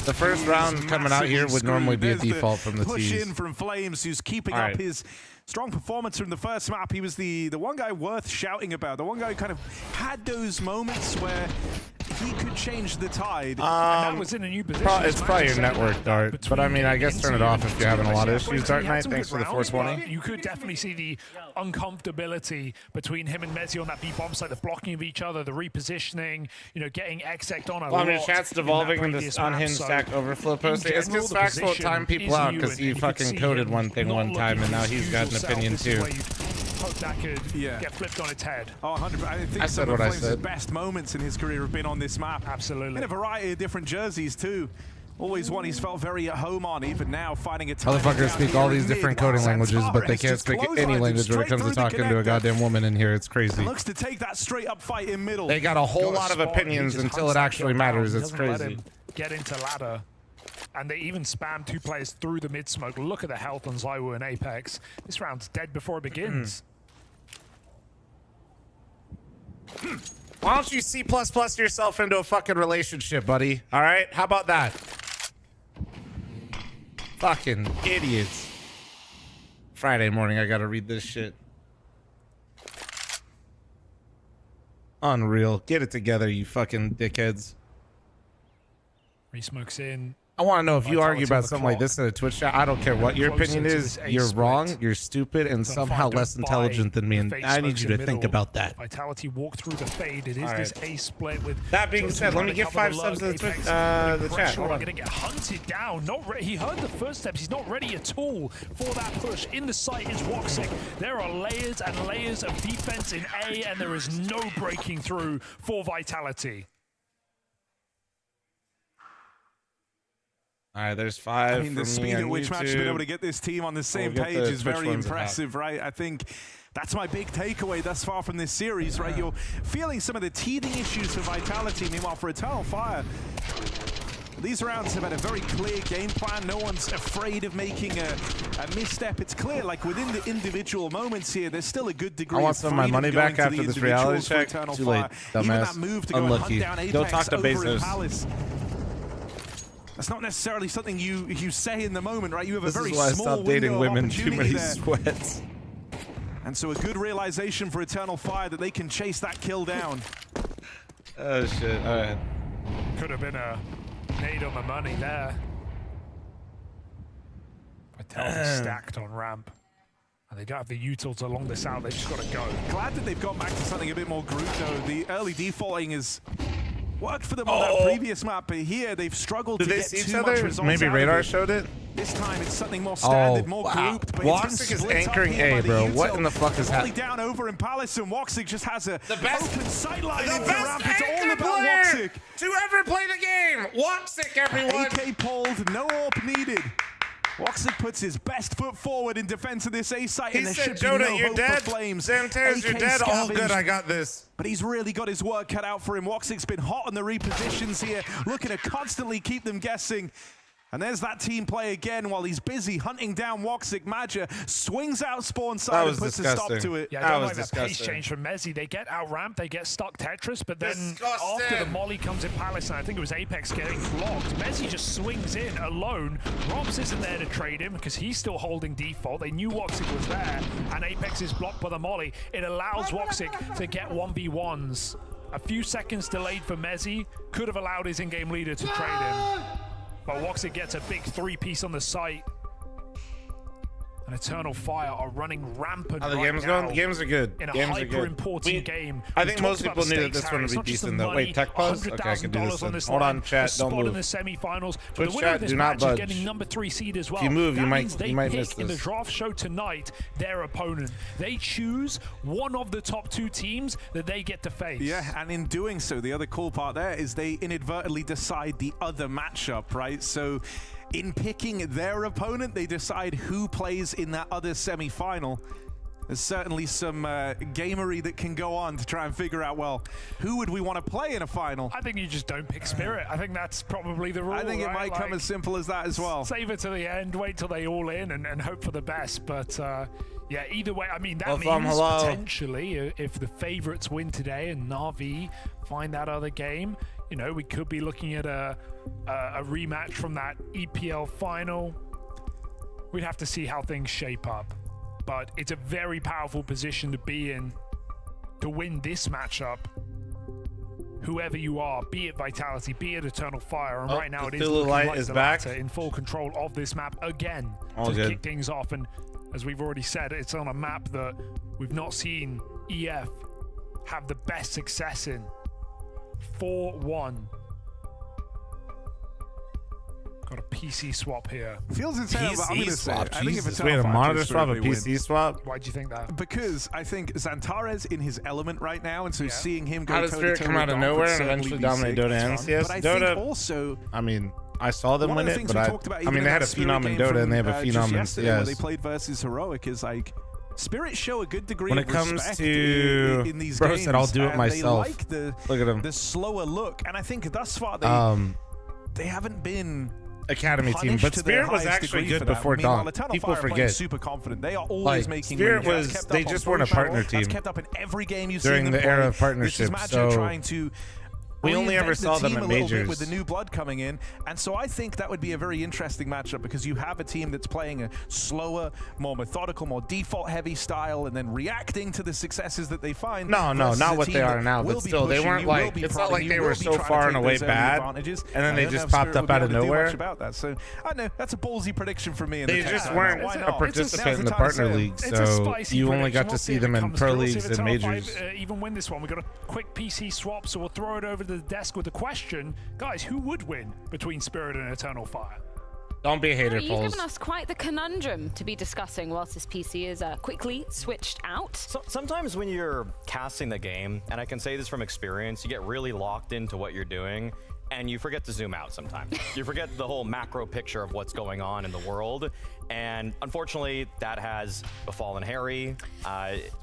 the first round coming out here would normally be a default from the push tees. in from Flames, who's keeping up his strong performance from the first map. He was the one guy worth shouting about, the one guy who kind of had those moments where he could change the tide. And that was in a new position. It's probably your network, Dart. But I mean, I guess turn it off if you're having a lot of issues. Dark Knight, thanks for the 420. You could definitely see the uncomfortability between him and Mezzi on that B bomb site, the blocking of each other, the repositioning, getting exec'd on a lot. Well, I mean, chat's devolving in this unhinged stack overflow post. It's because Fax will time people out because he fucking coded one thing one time and now he's got an opinion too. that could get flipped on its head. Oh, 100%. I think some of Flames' best moments in his career have been on this map. Absolutely. In a variety of different jerseys, too. Always one he's felt very at home on, even now finding a time. Motherfuckers speak all these different coding languages, but they can't speak any language when it comes to talking to a goddamn woman in here. It's crazy. Looks to take that straight up fight in middle. They got a whole lot of opinions until it actually matters. It's crazy. Get into ladder. And they even spam 2 players through the mid smoke. Look at the health on Zywoo and Apex. This round's dead before it begins. Why don't you C++ yourself into a fucking relationship, buddy? All right? How about that? Fucking idiots. Friday morning, I gotta read this shit. Unreal. Get it together, you fucking dickheads. Re-smokes in. I want to know if you argue about something like this in a Twitch chat. I don't care what your opinion is. You're wrong. You're stupid and somehow less intelligent than me. And I need you to think about that. Vitality walk through the fade. It is this A split with. That being said, let me get 5 subs in the chat. Hold on. Going to get hunted down. He heard the first steps. He's not ready at all for that push. In the site is Woxic. There are layers and layers of defense in A, and there is no breaking through for Vitality. All right, there's 5. I mean, the speed at which Match has been able to get this team on the same page is very impressive, right? I think that's my big takeaway thus far from this series, right? You're feeling some of the teething issues for Vitality. Meanwhile, for Eternal Fire, these rounds have had a very clear game plan. No one's afraid of making a misstep. It's clear, like within the individual moments here, there's still a good degree. I want some of my money back after this reality check. Too late, dumbass. Unlucky. Go talk to Bezos. That's not necessarily something you say in the moment, right? You have a very small window. This is why I stopped dating women. Too many sweats. And so a good realization for Eternal Fire that they can chase that kill down. Oh shit! All right. Could have been a nade on the money there. Vitality stacked on ramp. And they don't have the utils along the south. They just got to go. Glad that they've gone back to something a bit more group though. The early defaulting is. Worked for them on that previous map, but here they've struggled to get too much results. Maybe Radar showed it. This time it's something more standard, more grouped. But Woxic is anchoring A, bro. What in the fuck is happening? Down over in Palace, and Woxic just has a the best, open sightline into the best ramp. It's all about Woxic. To ever play the game, Woxic, everyone. AK pulled, no AWP needed. Woxic puts his best foot forward in defense of this A site, and there should be no hope for Flames. Zantares, you're dead. All good, I got this. But he's really got his work cut out for him. Woxic's been hot on the repositions here, looking to constantly keep them guessing. And there's that team play again while he's busy hunting down Woxic. Maja swings out spawn side and puts a stop to it. Yeah, I don't like that pace change from Mezzi. They get out ramp, they get stuck Tetris, but then after the molly comes in Palace, and I think it was Apex getting blocked, Mezzi just swings in alone. ropz isn't there to trade him because he's still holding default. They knew Woxic was there, and Apex is blocked by the molly. It allows Woxic to get 1v1s. A few seconds delayed for Mezzi could have allowed his in-game leader to trade him. But Woxic gets a big 3-piece on the site. And Eternal Fire are running rampant the game's going. The games are good. In a hyper-important game. I think most people knew that this one would be decent, though. Wait, tech pause? Okay, I can do this. Hold on, chat. Don't move. In the semi-finals. Twitch chat, do not budge. Getting number 3 seed as well. If you move, you might miss this. In the draft show tonight, their opponent. They choose one of the top 2 teams that they get to face. Yeah, and in doing so, the other cool part there is they inadvertently decide the other matchup, right? So in picking their opponent, they decide who plays in that other semi-final. There's certainly some gamery that can go on to try and figure out, well, who would we want to play in a final? I think you just don't pick Spirit. I think that's probably the rule. I think it might come as simple as that as well. Save it to the end, wait till they all in and hope for the best. But yeah, either way, I mean, that means potentially if the favorites win today and Na'Vi find that other game, you know, we could be looking at a rematch from that EPL final. We'd have to see how things shape up. But it's a very powerful position to be in to win this matchup. Whoever you are, be it Vitality, be it Eternal Fire, and right now it is looking like the latter in full control of this map again to kick things off. And as we've already said, it's on a map that we've not seen EF have the best success in. 4-1. Got a PC swap here. Feels insane, but I'm going to say, I think if it's we had a monitor swap, a PC swap. Why do you think that? Because I think Zantares in his element right now, and so seeing him go How does Spirit come out of nowhere and eventually dominate Dota and CS? But I Dota, think also, I mean, I saw them win it, but I mean, they had a phenom in Spirit Dota and they have a game phenom in just yesterday where CS. they played versus Heroic is like, Spirit show a good degree When of it comes respect to in these bro games, said, I'll do it and myself. They like Look at him. the slower look, and I think thus far they haven't been Academy team, but Spirit was actually good before Dawn. People forget. Super confident. They are always making Spirit was. They just weren't a partner team. That's kept up in every game you've during seen them the era play. of partnership. This is So trying to we only ever saw them at majors with the new blood coming in, and so I think that would be a very interesting matchup because you have a team that's playing a slower, more methodical, more default-heavy style, and then reacting to the successes that they find. No, not what they are now, but still, they weren't like. It's not like they were so far and away bad, and then they just popped up out of nowhere. About that, so I don't know. That's a ballsy prediction for me. They just weren't a participant in the partner league, so you only got to see them in pro leagues and majors. Even win this one, we got a quick PC swap, so we'll throw it over to the desk with the question, guys, who would win between Spirit and Eternal Fire? Don't be a hater, You've given us quite the conundrum to be discussing whilst this PC is quickly switched out. So, sometimes when you're casting the game, and I can say this from experience, you get really locked into what you're doing, and you forget to zoom out sometimes. You forget the whole macro picture of what's going on in the world, and unfortunately, that has befallen Harry.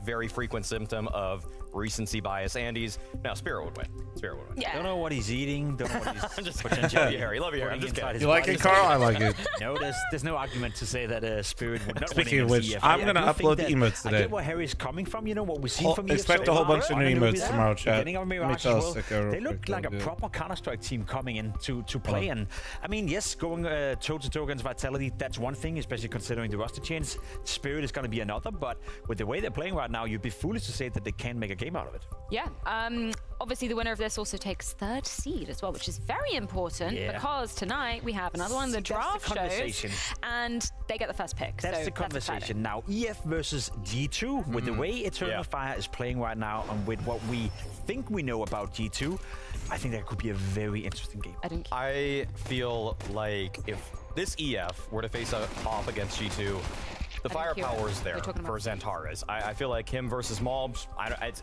Very frequent symptom of recency bias. Andy's now Spirit would win. Spirit would win. Yeah. Don't know what he's eating. Don't know what he's I'm just potentially love you, Harry. Love you, Harry. I'm just kidding. You like it, Carl? I like it. No, there's no argument to say that Spirit would not Speaking win of which, I'm going to upload the emotes today. I get where Harry's coming from. You know what we see from expect a whole bunch of new emotes tomorrow, chat. Beginning of Mirage as well. They look like a proper Counter-Strike team coming in to play. And I mean, yes, going toe-to-toe against Vitality, that's one thing, especially considering the roster change. Spirit is going to be another, but with the way they're playing right now, you'd be foolish to say that they can't make a game out of it. Yeah, obviously the winner of this also takes 3rd seed as well, which is very important because tonight we have another one of the draft shows and they get the first pick. That's the conversation. Now, EF versus G2, with the way Eternal Fire is playing right now and with what we think we know about G2, I think that could be a very interesting game. I feel like if this EF were to face off against G2, the firepower is there for Zantares. I feel like him versus Mobs,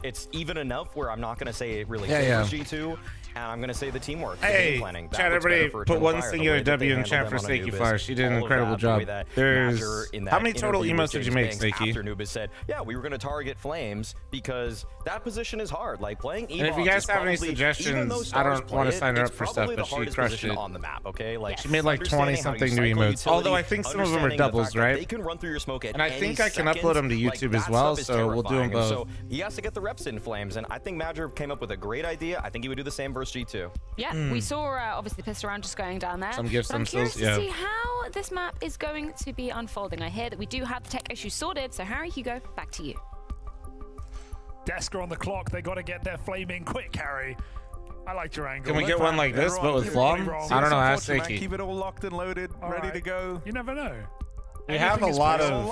it's even enough where I'm not going to say it really favors G2, and I'm going to to say the teamwork. Hey, planning. Chat, everybody put one singular W in chat for Snakey Fire. She did an incredible job. There's how many total emotes did you make, Snakey? After Anubis said, yeah, we were going to target Flames because that position is hard. Like playing E-Box, and if you guys have any suggestions, I don't want to sign her up for stuff, but she crushed it on the map. Okay, like she made like 20-something new emotes. Although I think some of them are doubles, right? They can run through your smoke at and I think I can upload them to YouTube as well, so we'll do them both. So he has to get the reps in Flames, and I think Madger came up with a great idea. I think he would do the same versus G2. Yeah, we saw obviously the pistol round just going down there. Some gifts, I'm curious to see how this map is going to be unfolding. I hear that we do have the tech issue sorted, so Harry, Hugo, back to you. Desker on the clock, they got to get their flame in quick, Harry. I like your angle. Can we get one like this, but with Flom? I don't know, ask Snakey. Keep it all locked and loaded, ready to go. You never know. We have a lot of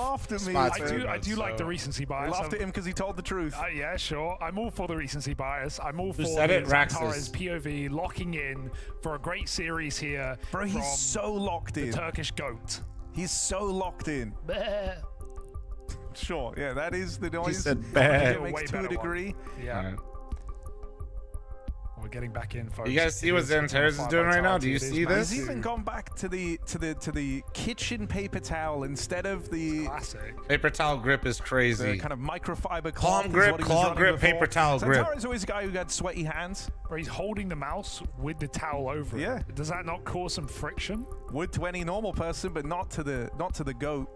I do like the recency bias. I laughed at him because he told the truth. Yeah, sure. I'm all for the recency bias. I'm all for the Zantares POV locking in for a great series here. Bro, he's so locked in. The Turkish goat. He's so locked in. Sure, yeah, that is the noise. He said bad. It makes to a degree. Yeah. We're getting back in, folks. You guys see what Zantares is doing right now? Do you see this? He's even gone back to the kitchen paper towel instead of the classic. Paper towel grip is crazy. The kind of microfiber claw grip, paper towel grip. Zantares is always a guy who had sweaty hands. Where he's holding the mouse with the towel over it. Yeah. Does that not cause some friction? Would to any normal person, but not to the goat.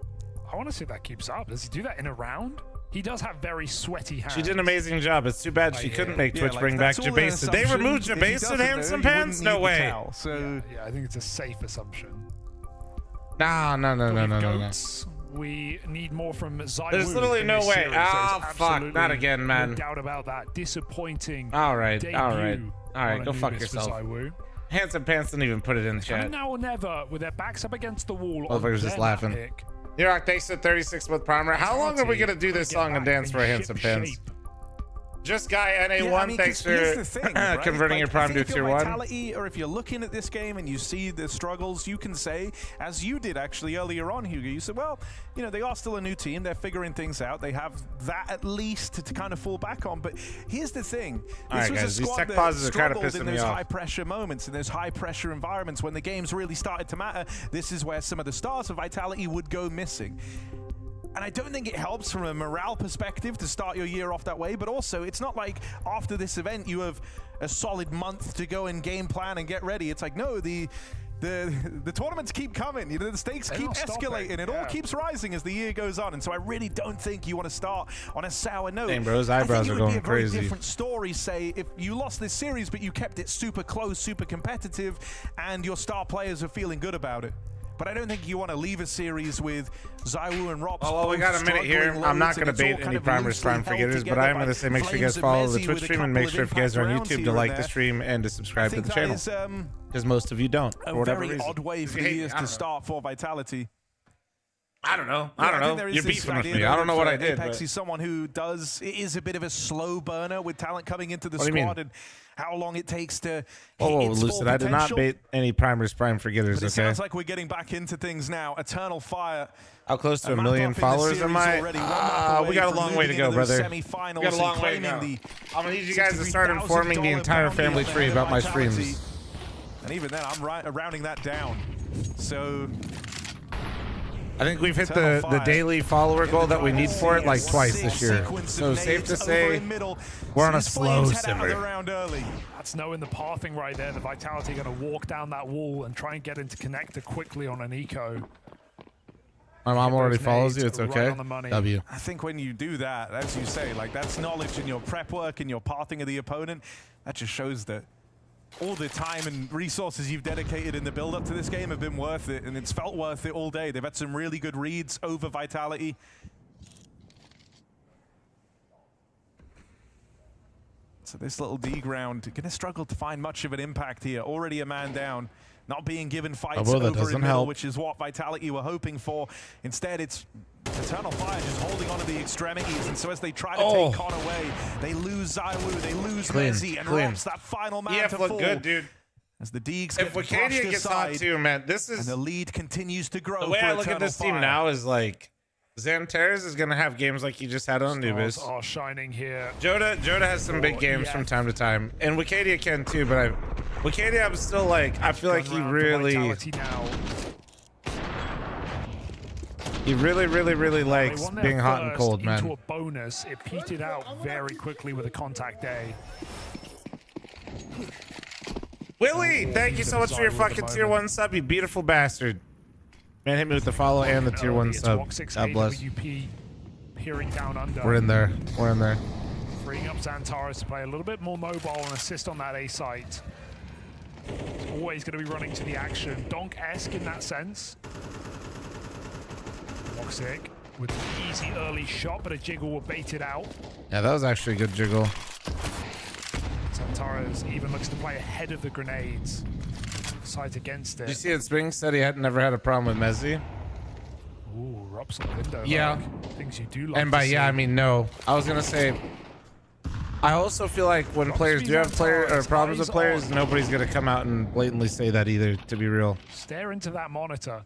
I want to see if that keeps up. Does he do that in a round? He does have very sweaty hands. She did an amazing job. It's too bad she couldn't make Twitch bring back Jabase. Did they remove Jabase and Handsome Pants? No way. So yeah, I think it's a safe assumption. No. We need more from Zywoo. There's literally no way. Oh, fuck. Not again, man. No doubt about that. Disappointing. All right. Go fuck yourself. Handsome Pants didn't even put it in the chat. Now or never, with their backs up against the wall. Motherfuckers just laughing. New thanks to 36 with Primer. How long are we going to do this song and dance for Handsome Pants? Just Guy NA1, thanks for the thing, right? converting your Prime to a Tier 1. Vitality, or if you're looking at this game and you see the struggles, you can say, as you did actually earlier on, Hugo, you said, well, you know, they are still a new team. They're figuring things out. They have that at least to kind of fall back on. But here's the thing. This was a squad that struggled in those high-pressure moments, in those high-pressure environments when the games really started to matter. This is where some of the stars of Vitality would go missing. And I don't think it helps from a morale perspective to start your year off that way, but also it's not like after this event you have a solid month to go and game plan and get ready. It's like, no, the tournaments keep coming, you know, the stakes keep escalating. It all keeps rising as the year goes on, and so I really don't think you want to start on a sour note. Dang, bro, his eyebrows are going crazy. It would be a very different story, say, if you lost this series but you kept it super close, super competitive, and your star players are feeling good about it. But I don't think you want to leave a series with ZywOo and ropz. Oh, well, we got a minute here. I'm not going to bait any primers, prime forgetters, but I am going to say make sure you guys follow the Twitch stream and make sure if you guys are on YouTube to like the stream and to subscribe to the channel. Because most of you don't, for whatever reason. A very odd way for years to start for Vitality. I don't know. I don't know. You're beefing with me. I don't know what I did. Apex is someone who is a bit of a slow burner with talent coming into the squad and how long it takes to hit its full Lucid, I did not bait any primers, prime forgetters, but it sounds like we're getting back into things now. Eternal Fire. How close to 1 million followers am I? We got a long way to go, brother. We got a long way to go. I'm going to need you guys to start informing the entire family tree about my streams. And even then, I'm rounding that down. So I think we've hit the daily follower goal that we need for it like twice this year. So safe to say we're on a slow simmer. That's knowing the pathing right there. The Vitality going to walk down that wall and try and get into connector quickly on an eco. My mom already follows you. It's okay. W. I think when you do that, as you say, like that's knowledge in your prep work and your pathing of the opponent. That just shows that all the time and resources you've dedicated in the build-up to this game have been worth it, and it's felt worth it all day. They've had some really good reads over Vitality. So this little D ground going to struggle to find much of an impact here. Already a man down, not being given fights over in middle, which is what Vitality were hoping for. Instead, it's Eternal Fire just holding on to the extremities, and so as they try to take Con away, they lose ZywOo, they lose Mezzi, and ropz that final man to fall. Good, dude. As the Deegs if Wicadia gets hot too, man, this is... And the lead continues to grow. The way I look at this team now is like, Zantares is going to have games like he just had on Anubis. Stars are shining here. Joda has some big games from time to time, and Wicadia can too, but Wicadia, I'm still like, I feel like he really likes being hot and cold, man. Into a bonus, it petered out very quickly with a contact A. Willie, thank you so much for your fucking tier 1 sub, you beautiful bastard. Man, hit me with the follow and the tier 1 sub. God bless. Down under. We're in there. We're in there. Freeing up Zantares to play a little bit more mobile and assist on that A site. He's always going to be running to the action. Donk-esque in that sense. Toxic with an easy early shot, but a jiggle will bait it out. Yeah, that was actually a good jiggle. Zantares even looks to play ahead of the grenades. Sides against it. Did you see that Spring said he had never had a problem with Mezzi? Ooh, ropz on the window. Yeah. Like, things you do like. And by I mean no. I was gonna say, I also feel like when players do have problems with players, nobody's gonna come out and blatantly say that either, to be real. Stare into that monitor.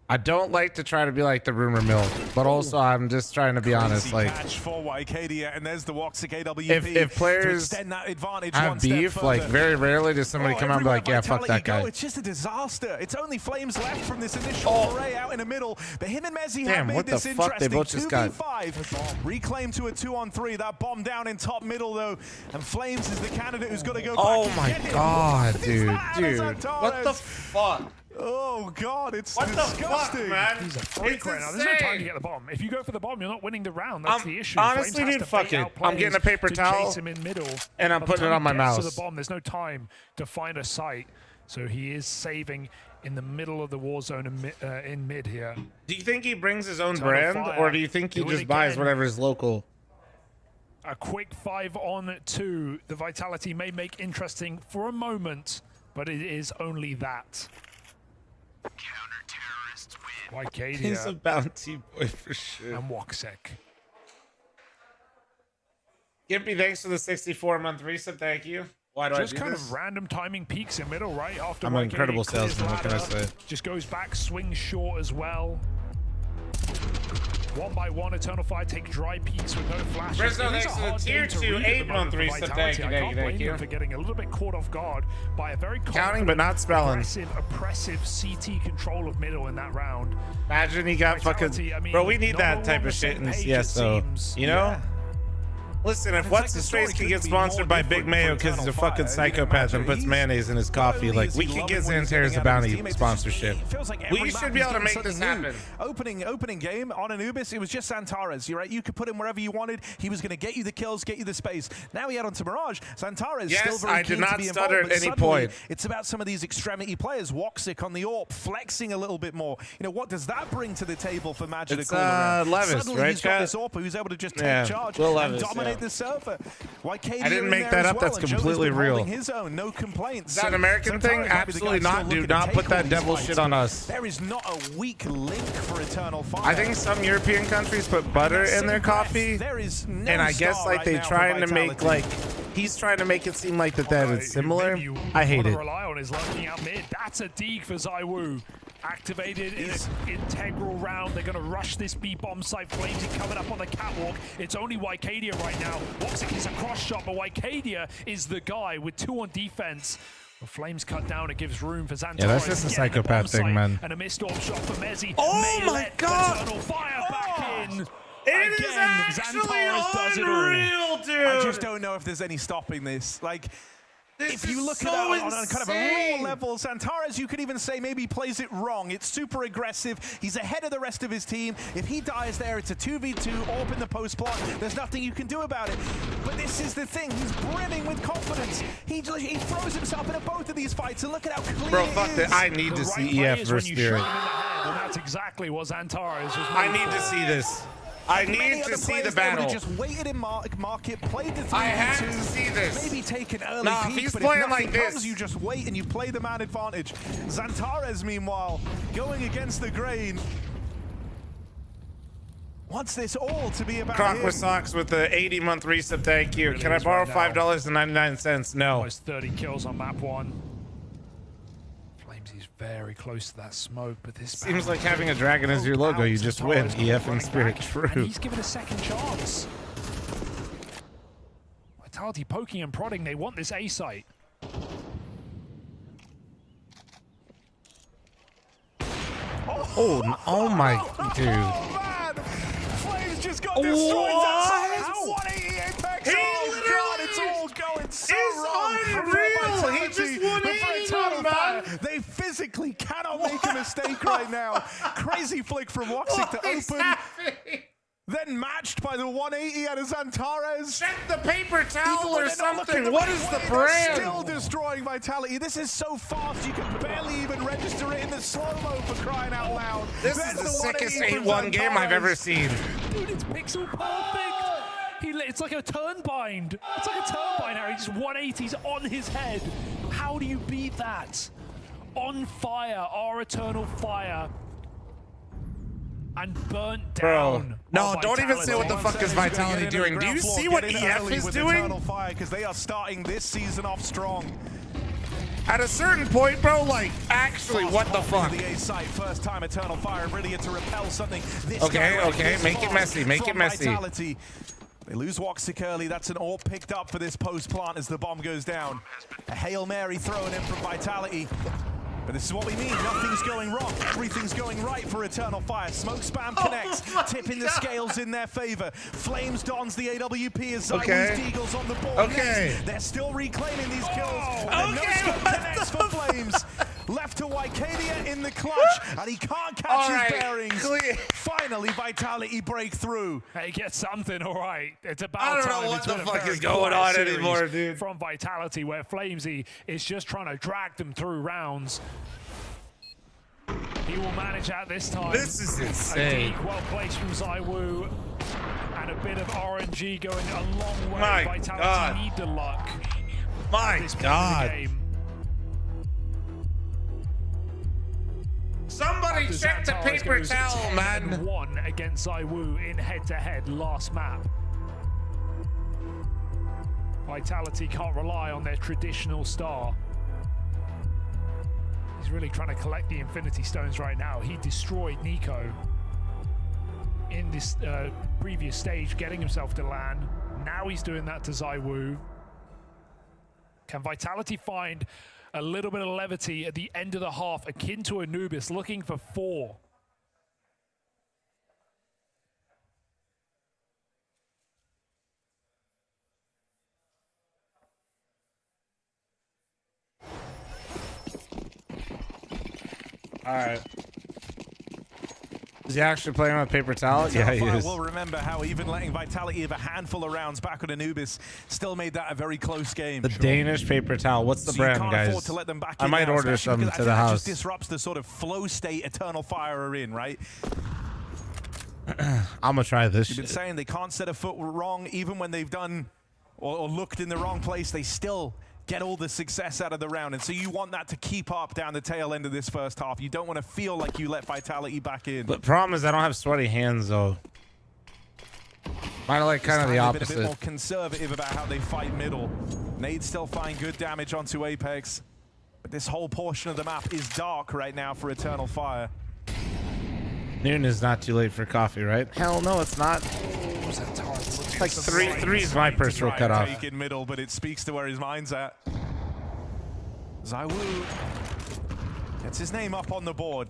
I don't like to try to be like the rumor mill, but also I'm just trying to be honest. Like, for Wicadia, and there's the Woxic AWP if players have beef, like very rarely does somebody come out and be like, yeah, fuck that guy. It's just a disaster. It's only flames left from this initial array out in the middle, but him and Mezzi have made this interesting. They both just got 2v5. Reclaim to a 2-on-3. That bomb down in top middle though, and Flames is the candidate who's got to go. Oh my god, dude, what the fuck? Oh god, it's disgusting. The fuck, man? He's a freak right now. There's no time to get the bomb. If you go for the bomb, you're not winning the round. That's the issue. Honestly, dude, fuck it. I'm getting a paper towel him in middle, and I'm putting it on my mouse. To the bomb. There's no time to find a site, so he is saving in the middle of the war zone in mid here. Do you think he brings his own brand, or do you think he just buys whatever is local? A quick 5-on-2. The Vitality may make interesting for a moment, but it is only that. Counter-terrorists win. Wicadia. He's a bounty boy for sure. And Woxic. Gimpy, thanks for the 64-month reset. Thank you. Why do I do just kind this? of random timing peaks in middle, right? After I'm an incredible salesman. What can I say? Just goes back, swings short as well. One by one, Eternal Fire take dry peaks with no flashes. Rizzo, thanks for the tier 2 8-month reset. Thank you, thank you. For getting a little bit caught off guard by a very counting but not spelling. Oppressive CT control of middle in that round. Imagine he got fucking. I mean, bro, we need that type of shit in CS, though. You know? Yeah. Listen, if What's His Face can get sponsored by Big Mayo because he's a fucking psychopath and puts mayonnaise in his coffee, like, we can get Zantares a bounty sponsorship. We should be able to make this happen. Opening game on Anubis, it was just Zantares. You're right. You could put him wherever you wanted. He was going to get you the kills, get you the space. Now he had onto Mirage. Zantares still very keen to be involved, stutter at any point. It's about some of these extremity players. Woxic on the AWP, flexing a little bit more. You know, what does that bring to the table for Magic? It's Levis, suddenly right, he's got this AWP who's able to just take charge and dominate the server. I didn't make that up. That's completely real. His own, no complaints. Is that an American thing? Absolutely not. Do not put that devil shit on us. There is not a weak link for Eternal Fire. I think some European countries put butter in their coffee. There is no and I guess like they trying to make like he's trying to make it seem like that is similar. I hate it. Rely on is lurking out mid. That's a dig for ZywOo. Activated in an integral round. They're going to rush this B bomb site. Flamesy coming up on the catwalk. It's only Wycadia right now. Woxic is a cross shot, but Wycadia is the guy with 2 on defense. The Flames cut down. It gives room for Zantares. Yeah, that's just a psychopath thing, man. And a missed orb shot for Mezzi. Oh my God! Eternal Fire back in. It is actually unreal, dude. I just don't know if there's any stopping this. Like, if you look at it on kind of a raw level, Zantares, you could even say maybe he plays it wrong. It's super aggressive. He's ahead of the rest of his team. If he dies there, it's a 2v2, AWP in the post plot. There's nothing you can do about it. But this is the thing. He's brimming with confidence. He throws himself into both of these fights, and look at how clean Bro, fuck that. I need to see EF versus Spirit. And that's exactly what Zantares was. I need to see this. I need to see the battle. Just waited in market, played the 3v2. I have to see this. Maybe take an early peek, if he's but playing if like this, comes, you just wait and you play the man advantage. Zantares, meanwhile, going against the grain. Wants this all to be about Croc him. with socks with the 80-month reset. Thank you. Really Can I borrow right $5.99? No. Almost 30 kills on map 1. He's very close to that smoke, but this seems like having a dragon as your logo. You just win. EF and Spirit. True. And he's given a second chance. Vitality poking and prodding. They want this A site. Oh my dude. Oh man! Flames just got destroyed. How 180 Apex. Oh god, it's all going so wrong. Unreal. He just 180, man. They physically cannot make a mistake right now. Crazy flick from Woxic to open. Then matched by the 180 out of Zantares. Check the paper towel or something. What is the brand? Still destroying Vitality. This is so fast you can barely even register it in the slow-mo for crying out loud. This is the sickest 8-1 game I've ever seen. Dude, it's pixel perfect. It's like a turn bind. It's like a turn bind, Harry. Just 180s on his head. How do you beat that? On fire, our Eternal Fire. And burnt down. Bro. No, don't even say what the fuck is Vitality doing. Do you see what EF is doing? Because they are starting this season off strong. At a certain point, bro, like, actually, what the fuck? The A site, first time Eternal Fire, really had to repel something. Okay, make it messy, make it messy. Vitality. They lose Woxic early. That's an AWP picked up for this post plant as the bomb goes down. A Hail Mary thrown in from Vitality. But this is what we mean. Nothing's going wrong. Everything's going right for Eternal Fire. Smoke spam connects, tipping the scales in their favor. Flames dons the AWP as ZywOo's Deagle's on the board. Next. They're still reclaiming these kills. And no scope connects for Flames. Left to Wycadia in the clutch, and he can't catch his bearings. Finally, Vitality break through. Hey, get something, all right. It's about time. I don't know what the fuck is going on anymore, dude. From Vitality, where Flamesy is just trying to drag them through rounds. He will manage that this time. This is insane. A well placed from ZywOo, and a bit of RNG going a long way. My Vitality God. need the luck. My God. Somebody check the paper towel, man. 1 against ZywOo in head-to-head last map. Vitality can't rely on their traditional star. He's really trying to collect the Infinity Stones right now. He destroyed Nico in this previous stage, getting himself to LAN. Now he's doing that to ZywOo. Can Vitality find a little bit of levity at the end of the half, akin to Anubis, looking for 4? All right. Is he actually playing with paper towel? Yeah, he is. We'll remember how even letting Vitality have a handful of rounds back on Anubis still made that a very close game. The Danish paper towel. What's the brand, guys? To let them back I might order some to the house. It just disrupts the sort of flow state Eternal Fire are in, right? I'm gonna try this. You've been saying they can't set a foot wrong, even when they've done or looked in the wrong place. They still get all the success out of the round, and so you want that to keep up down the tail end of this first half. You don't want to feel like you let Vitality back in. But the problem is I don't have sweaty hands though. Mine are like kind of the opposite. A bit more conservative about how they fight middle. Nades still find good damage onto Apex, but this whole portion of the map is dark right now for Eternal Fire. Noon is not too late for coffee, right? Hell no, it's not. It's like three is my personal cutoff. Take in middle, but it speaks to where his mind's at. ZywOo gets his name up on the board.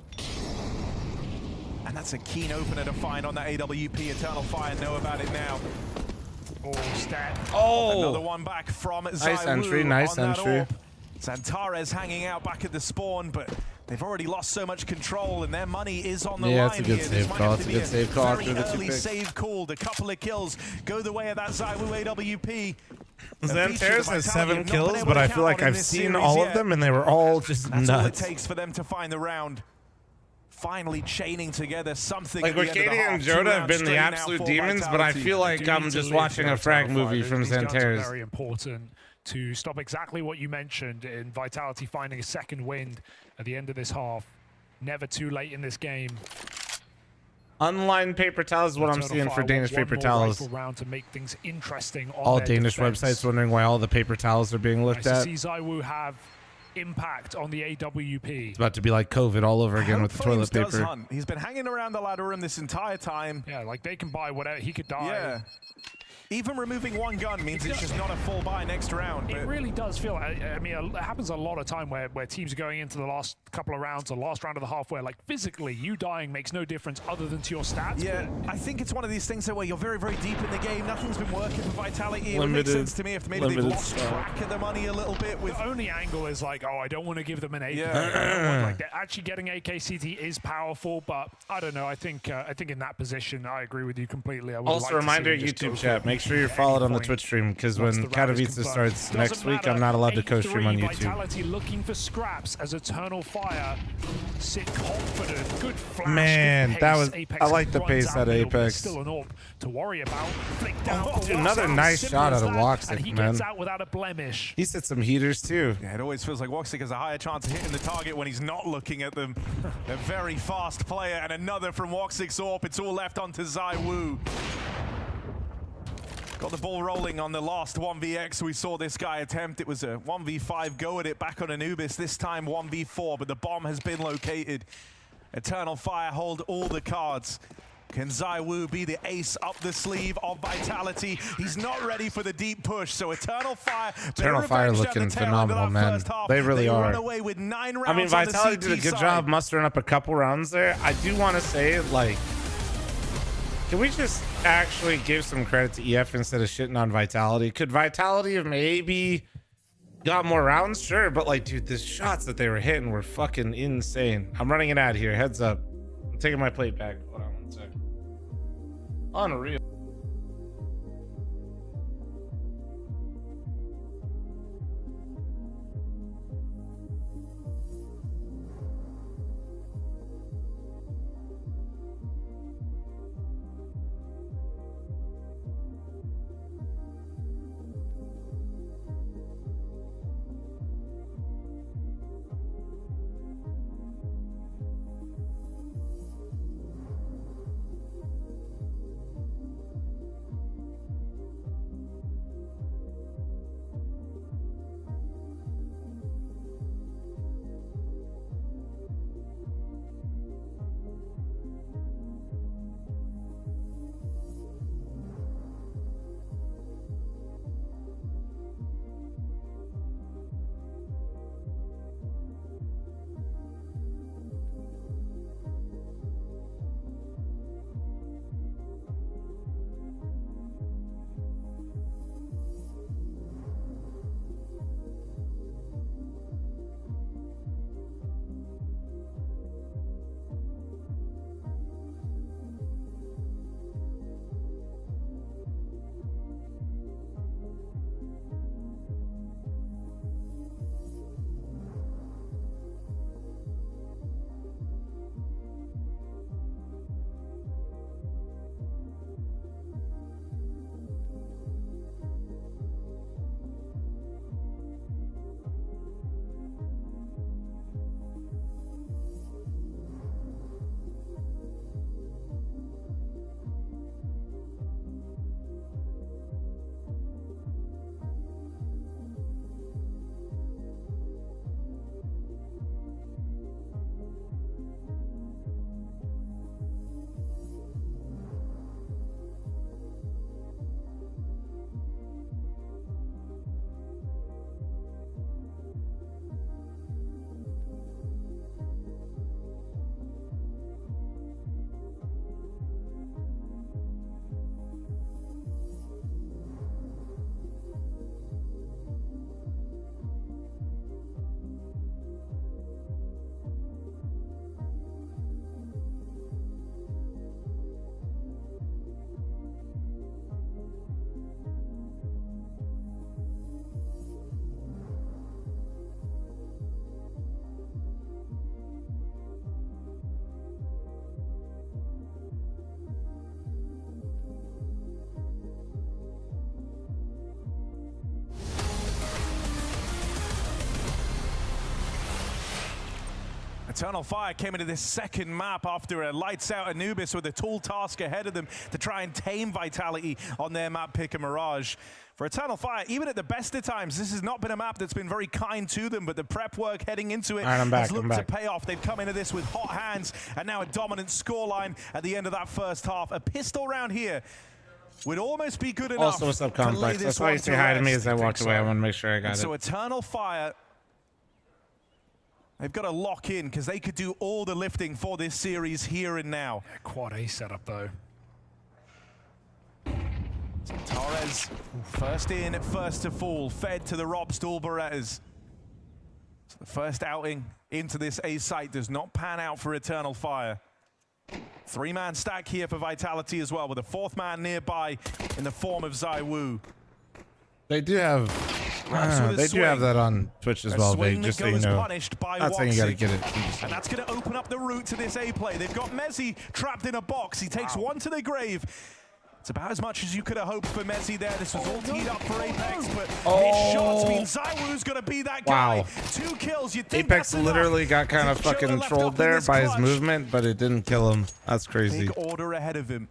And that's a keen opener to find on that AWP. Eternal Fire know about it now. Oh, stat. Oh! Another one back from ZywOo. Nice entry, nice entry. Zantares hanging out back at the spawn, but they've already lost so much control, and their money is on the line. Yeah, it's a good save call. It's a good save call. Very early save called. A couple of kills go the way of that ZywOo AWP. Zantares has 7 kills, but I feel like I've seen all of them, and they were all just nuts. That's all it takes for them to find the round. Finally chaining together something. Like Arcadia and Joda have been the absolute demons, but I feel like I'm just watching a frag movie from Zantares. Very important to stop exactly what you mentioned in Vitality finding a second wind at the end of this half. Never too late in this game. Unlined paper towels is what I'm seeing for Danish paper towels. Round to make things interesting on all Danish websites wondering why all the paper towels are being looked at. I see ZywOo have impact on the AWP. It's about to be like COVID all over again with the toilet paper. He's been hanging around the ladder room this entire time. Yeah, like they can buy whatever. He could die. Yeah. Even removing one gun means it's just not a full buy next round. It really does feel, I mean, it happens a lot of time where teams are going into the last couple of rounds, the last round of the half, where like physically you dying makes no difference other than to your stats. Yeah, I think it's one of these things where you're very, very deep in the game. Nothing's been working for Vitality. It would make sense to me if maybe they've lost track of the money a little bit. With the only angle is like, oh, I don't want to give them an AK. Yeah. Like actually getting AKCT is powerful, but I don't know. I think in that position, I agree with you completely. I would also, reminder, YouTube chat, make sure you're followed on the Twitch stream, because when Katowice starts next week, I'm not allowed to co-stream on YouTube. Vitality looking for scraps as Eternal Fire sit confident. Good flash. Man, that was I like the pace at Apex. Still an AWP to worry about. Down another nice shot out of Woxic, and he man. gets out without a blemish. He's hit some heaters too. Yeah, it always feels like Woxic has a higher chance of hitting the target when he's not looking at them. A very fast player, and another from Woxic's AWP. It's all left onto ZywOo. Got the ball rolling on the last 1vx we saw this guy attempt. It was a 1v5 go at it back on Anubis, this time 1v4, but the bomb has been located. Eternal Fire hold all the cards. Can ZywOo be the ace up the sleeve of Vitality? He's not ready for the deep push, so Eternal Fire looking phenomenal, man. They really are. Away with 9 rounds. I mean, Vitality did a good job mustering up a couple rounds there. I do want to say, like, can we just actually give some credit to EF instead of shitting on Vitality? Could Vitality have maybe got more rounds? Sure, but like, dude, the shots that they were hitting were fucking insane. I'm running an ad here. Heads up. I'm taking my plate back. Hold on one sec. Unreal. Eternal Fire came into this second map after a lights out Anubis with a tall task ahead of them to try and tame Vitality on their map pick, a Mirage. For Eternal Fire, even at the best of times, this has not been a map that's been very kind to them, but the prep work heading into it has looked to pay off. They've come into this with hot hands and now a dominant scoreline at the end of that first half. A pistol round here would almost be good enough. Also, what's up, Complex? That's why you say hi to me as I walked away. I want to make sure I got it. So Eternal Fire, they've got to lock in because they could do all the lifting for this series here and now. Yeah, quad A setup though. Zantares, first in, first to fall, fed to the ropz Berettas. So the first outing into this A site does not pan out for Eternal Fire. Three-man stack here for Vitality as well, with a fourth man nearby in the form of ZywOo. They do have that on Twitch as well, Big, just so you know. Not saying you gotta get it. And that's gonna open up the route to this A play. They've got Mezzi trapped in a box. He takes one to the grave. It's about as much as you could have hoped for Mezzi there. This was all teed up for Apex, but his shots mean ZywOo's gonna be that guy. Wow. 2 kills, you'd think Apex literally got kind of fucking trolled there by his movement, but it didn't kill him. That's crazy. Big order ahead of him.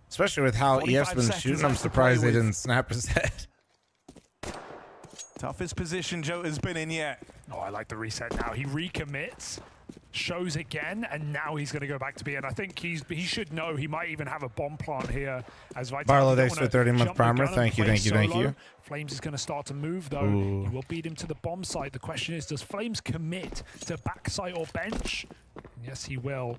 Especially with how EF's been shooting, I'm surprised they didn't snap his head. Toughest position Jota's been in yet. Oh, I like the reset now. He recommits, shows again, and now he's going to go back to B. And I think he should know he might even have a bomb plant here as Vitality. Barlow, thanks for 30-month primer. Thank you. Flames is going to start to move, though. Ooh. He will beat him to the bomb site. The question is, does Flames commit to backside or bench? Yes, he will.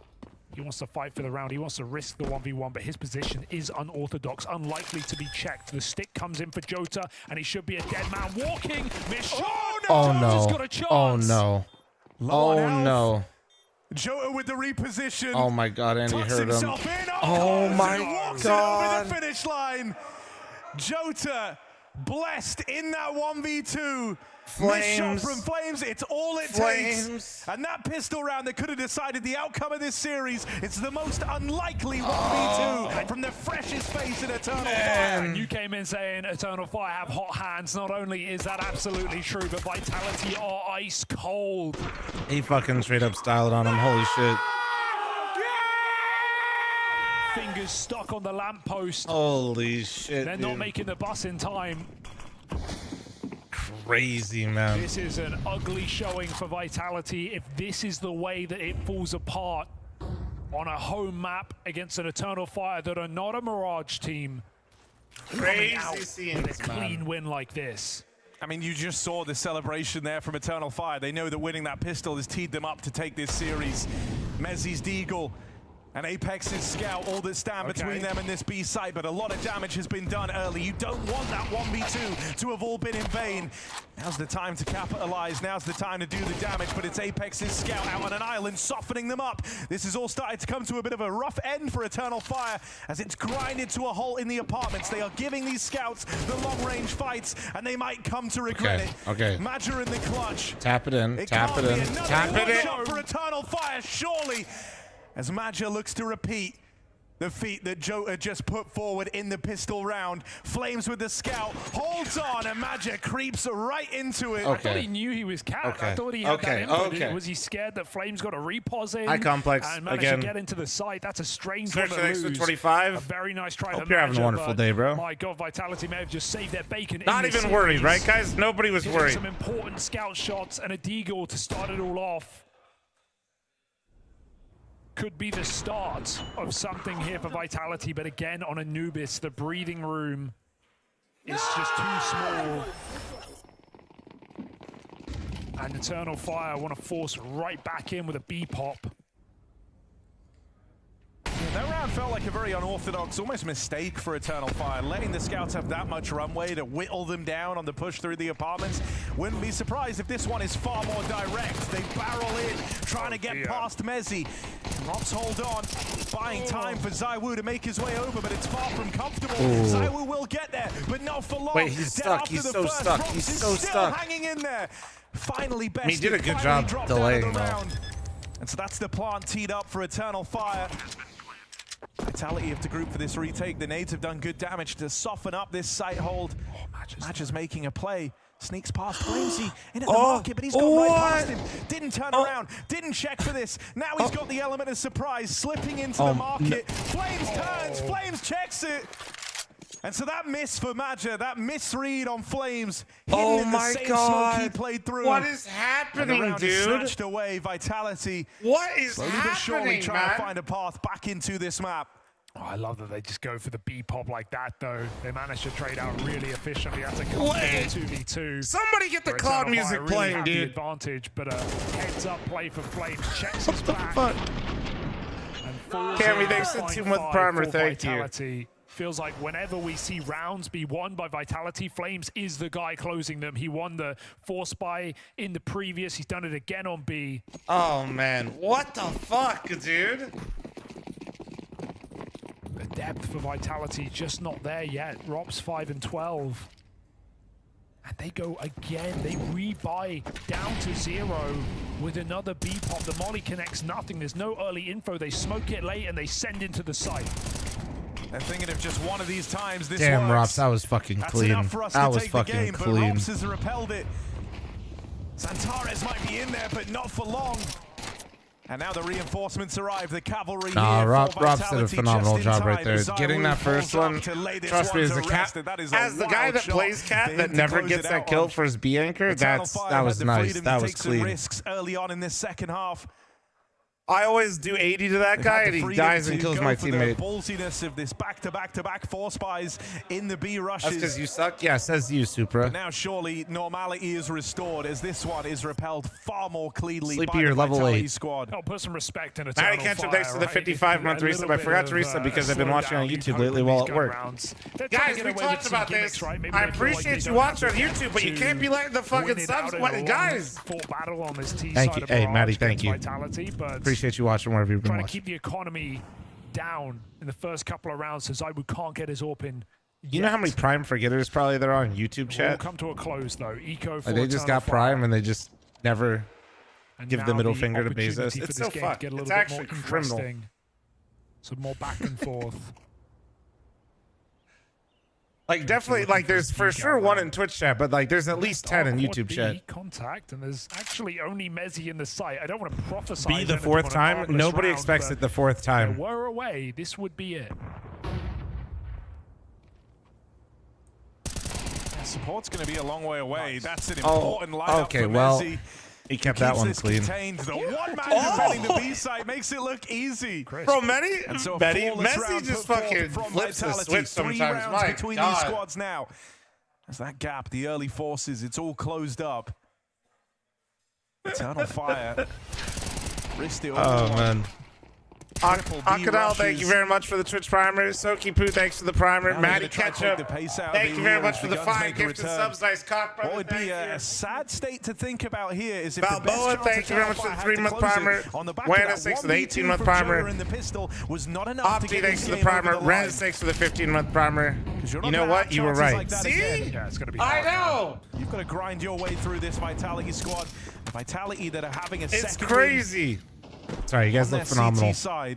He wants to fight for the round. He wants to risk the 1v1, but his position is unorthodox, unlikely to be checked. The stick comes in for Jota, and he should be a dead man walking. Miss shot! Oh no! Got a chance. Oh no! Oh no! Jota with the reposition. Oh my God, Andy hurt him. Oh my God! Over the finish line. Jota blessed in that 1v2. Flames. Shot from Flames, it's all it takes. And that pistol round that could have decided the outcome of this series, it's the most unlikely 1v2 from the freshest face in Eternal Fire. And you came in saying Eternal Fire have hot hands. Not only is that absolutely true, but Vitality are ice cold. He fucking straight up styled on him. Holy shit. Fingers stuck on the lamppost. Holy shit, They're not making the bus in time. Crazy, man. This is an ugly showing for Vitality. If this is the way that it falls apart on a home map against an Eternal Fire that are not a Mirage team, Crazy seeing a clean win like this. I mean, you just saw the celebration there from Eternal Fire. They know that winning that pistol has teed them up to take this series. Mezzi's Deagle and Apex's Scout, all that stand between them and this B site, but a lot of damage has been done early. You don't want that 1v2 to have all been in vain. Now's the time to capitalize. Now's the time to do the damage, but it's Apex's Scout out on an island, softening them up. This is all starting to come to a bit of a rough end for Eternal Fire as it's grinded to a halt in the apartments. They are giving these scouts the long-range fights, and they might come to regret it. Okay. Maja in the clutch. Tap it in. Tap it in. Tap it in. For Eternal Fire, surely. As Maja looks to repeat the feat that Jota just put forward in the pistol round. Flames with the Scout, holds on, and Maja creeps right into it. I thought he knew he was capped. I thought he had that input. Was he scared that Flames got a repos in? High complex and managed again. to get into the site. That's a strange one to lose. 25. A very nice try. Hope you're having a wonderful day, bro. My God, Vitality may have just saved their bacon. Not even worried, right, guys? Nobody was worried. Some important Scout shots and a Deagle to start it all off. Could be the start of something here for Vitality, but again on Anubis, the breathing room is just too small. And Eternal Fire want to force right back in with a B-pop. That round felt like a very unorthodox, almost mistake for Eternal Fire. Letting the Scouts have that much runway to whittle them down on the push through the apartments. Wouldn't be surprised if this one is far more direct. They barrel in, trying to get past Mezzi. ropz hold on, buying time for ZywOo to make his way over, but it's far from comfortable. ZywOo will get there, but not for long. Wait, he's stuck. He's so stuck. He's so stuck. Hanging in there. Finally bested. He did a good job delaying though. And so that's the plant teed up for Eternal Fire. Vitality have to group for this retake. The Nades have done good damage to soften up this site hold. Maja's making a play. Sneaks past Flamesy into the market, but he's gone right past him. Didn't turn around, didn't check for this. Now he's got the element of surprise, slipping into the market. Flames turns, Flames checks it. And so that miss for Maja, that misread on Flames, hidden in the same smoke he played through. What is happening, dude? Snatched away, Vitality. What is slowly happening, but surely trying man? to find a path back into this map. Oh, I love that they just go for the B-pop like that, though. They managed to trade out really efficiently. That's a 2v2. Somebody get the cloud music really playing, dude. Advantage, but a heads-up play for Flames. Checks his back. Cammy, thanks for 2-month primer. Thank you. Feels like whenever we see rounds be won by Vitality, Flames is the guy closing them. He won the Force Spy in the previous. He's done it again on B. Oh, man. What the fuck, dude? The depth for Vitality just not there yet. ropz 5 and 12. And they go again. They rebuy down to 0 with another B-pop. The molly connects nothing. There's no early info. They smoke it late and they send into the site. They're thinking of just one of these times. This damn, works. ropz, that was fucking That's clean. enough for us That to was take fucking the game, clean. But ropz has repelled it. Zantares might be in there, but not for long. And now the reinforcements arrive. The cavalry here. ropz did a phenomenal job right there. Getting that first one, trust me, as the guy that plays cat that never gets that kill for his B anchor, that was nice. That was clean. Risks early on in this second half. I always do 80 to that guy, and he dies and kills my teammate. The ballsiness of this back-to-back Force Spies in the B rushes. That's because you suck? Yeah, says you, Supra. But now surely normality is restored as this one is repelled far more cleanly Sleepy, by you're the level Vitality 8. Squad. I'll put some respect in Matty Ketchup, thanks for the 55-month resub. I forgot to resub because I've been watching on YouTube lately while at work. Guys, we talked about this. I appreciate you watching on YouTube, but you can't be letting the fucking subs. Guys! Thank you. Hey, Matty, thank you. Appreciate you watching wherever you've been Trying watching. to keep the economy down in the first couple of rounds, so Zywu can't get his AWP in. You know how many Prime forgetters probably there are on YouTube chat? We'll come to a close though. Eco for they just got Prime and they just never give the middle finger to Bezos. It's so fucked. It's actually criminal. So more back and forth. Like definitely, like there's for sure one in Twitch chat, but like there's at least 10 in YouTube chat. Contact, and there's actually only Mezzy in the site. I don't want to prophesy. Be the fourth time. Nobody expects it the fourth time. We're away. This would be it. Support's going to be a long way away. That's an important lineup okay, for well, Mezzy. He kept that one clean. The one man defending the B side makes it look easy. Bro, Mezzy just fucking flips the switch sometimes. My between these squads now. There's that gap, the early forces, it's all closed up. Eternal Fire. Wrist it all. Oh, man. Akadal, thank you very much for the Twitch primer. Soki Poo, thanks for the primer. Matty Ketchup, thank you very much for the 5 gifted subs. Nice cock, brother. What would be a sad state to think about here is if Balboa, thank you very much for the 3-month primer. Wanda, thanks for the 18-month primer. Opti, thanks for the primer. Rez, thanks for the 15-month primer. You know what? You were right. See? Yeah, it's gonna be I know. You've got to grind your way through this Vitality squad. Vitality that are having a second. It's crazy. Sorry, you guys look phenomenal.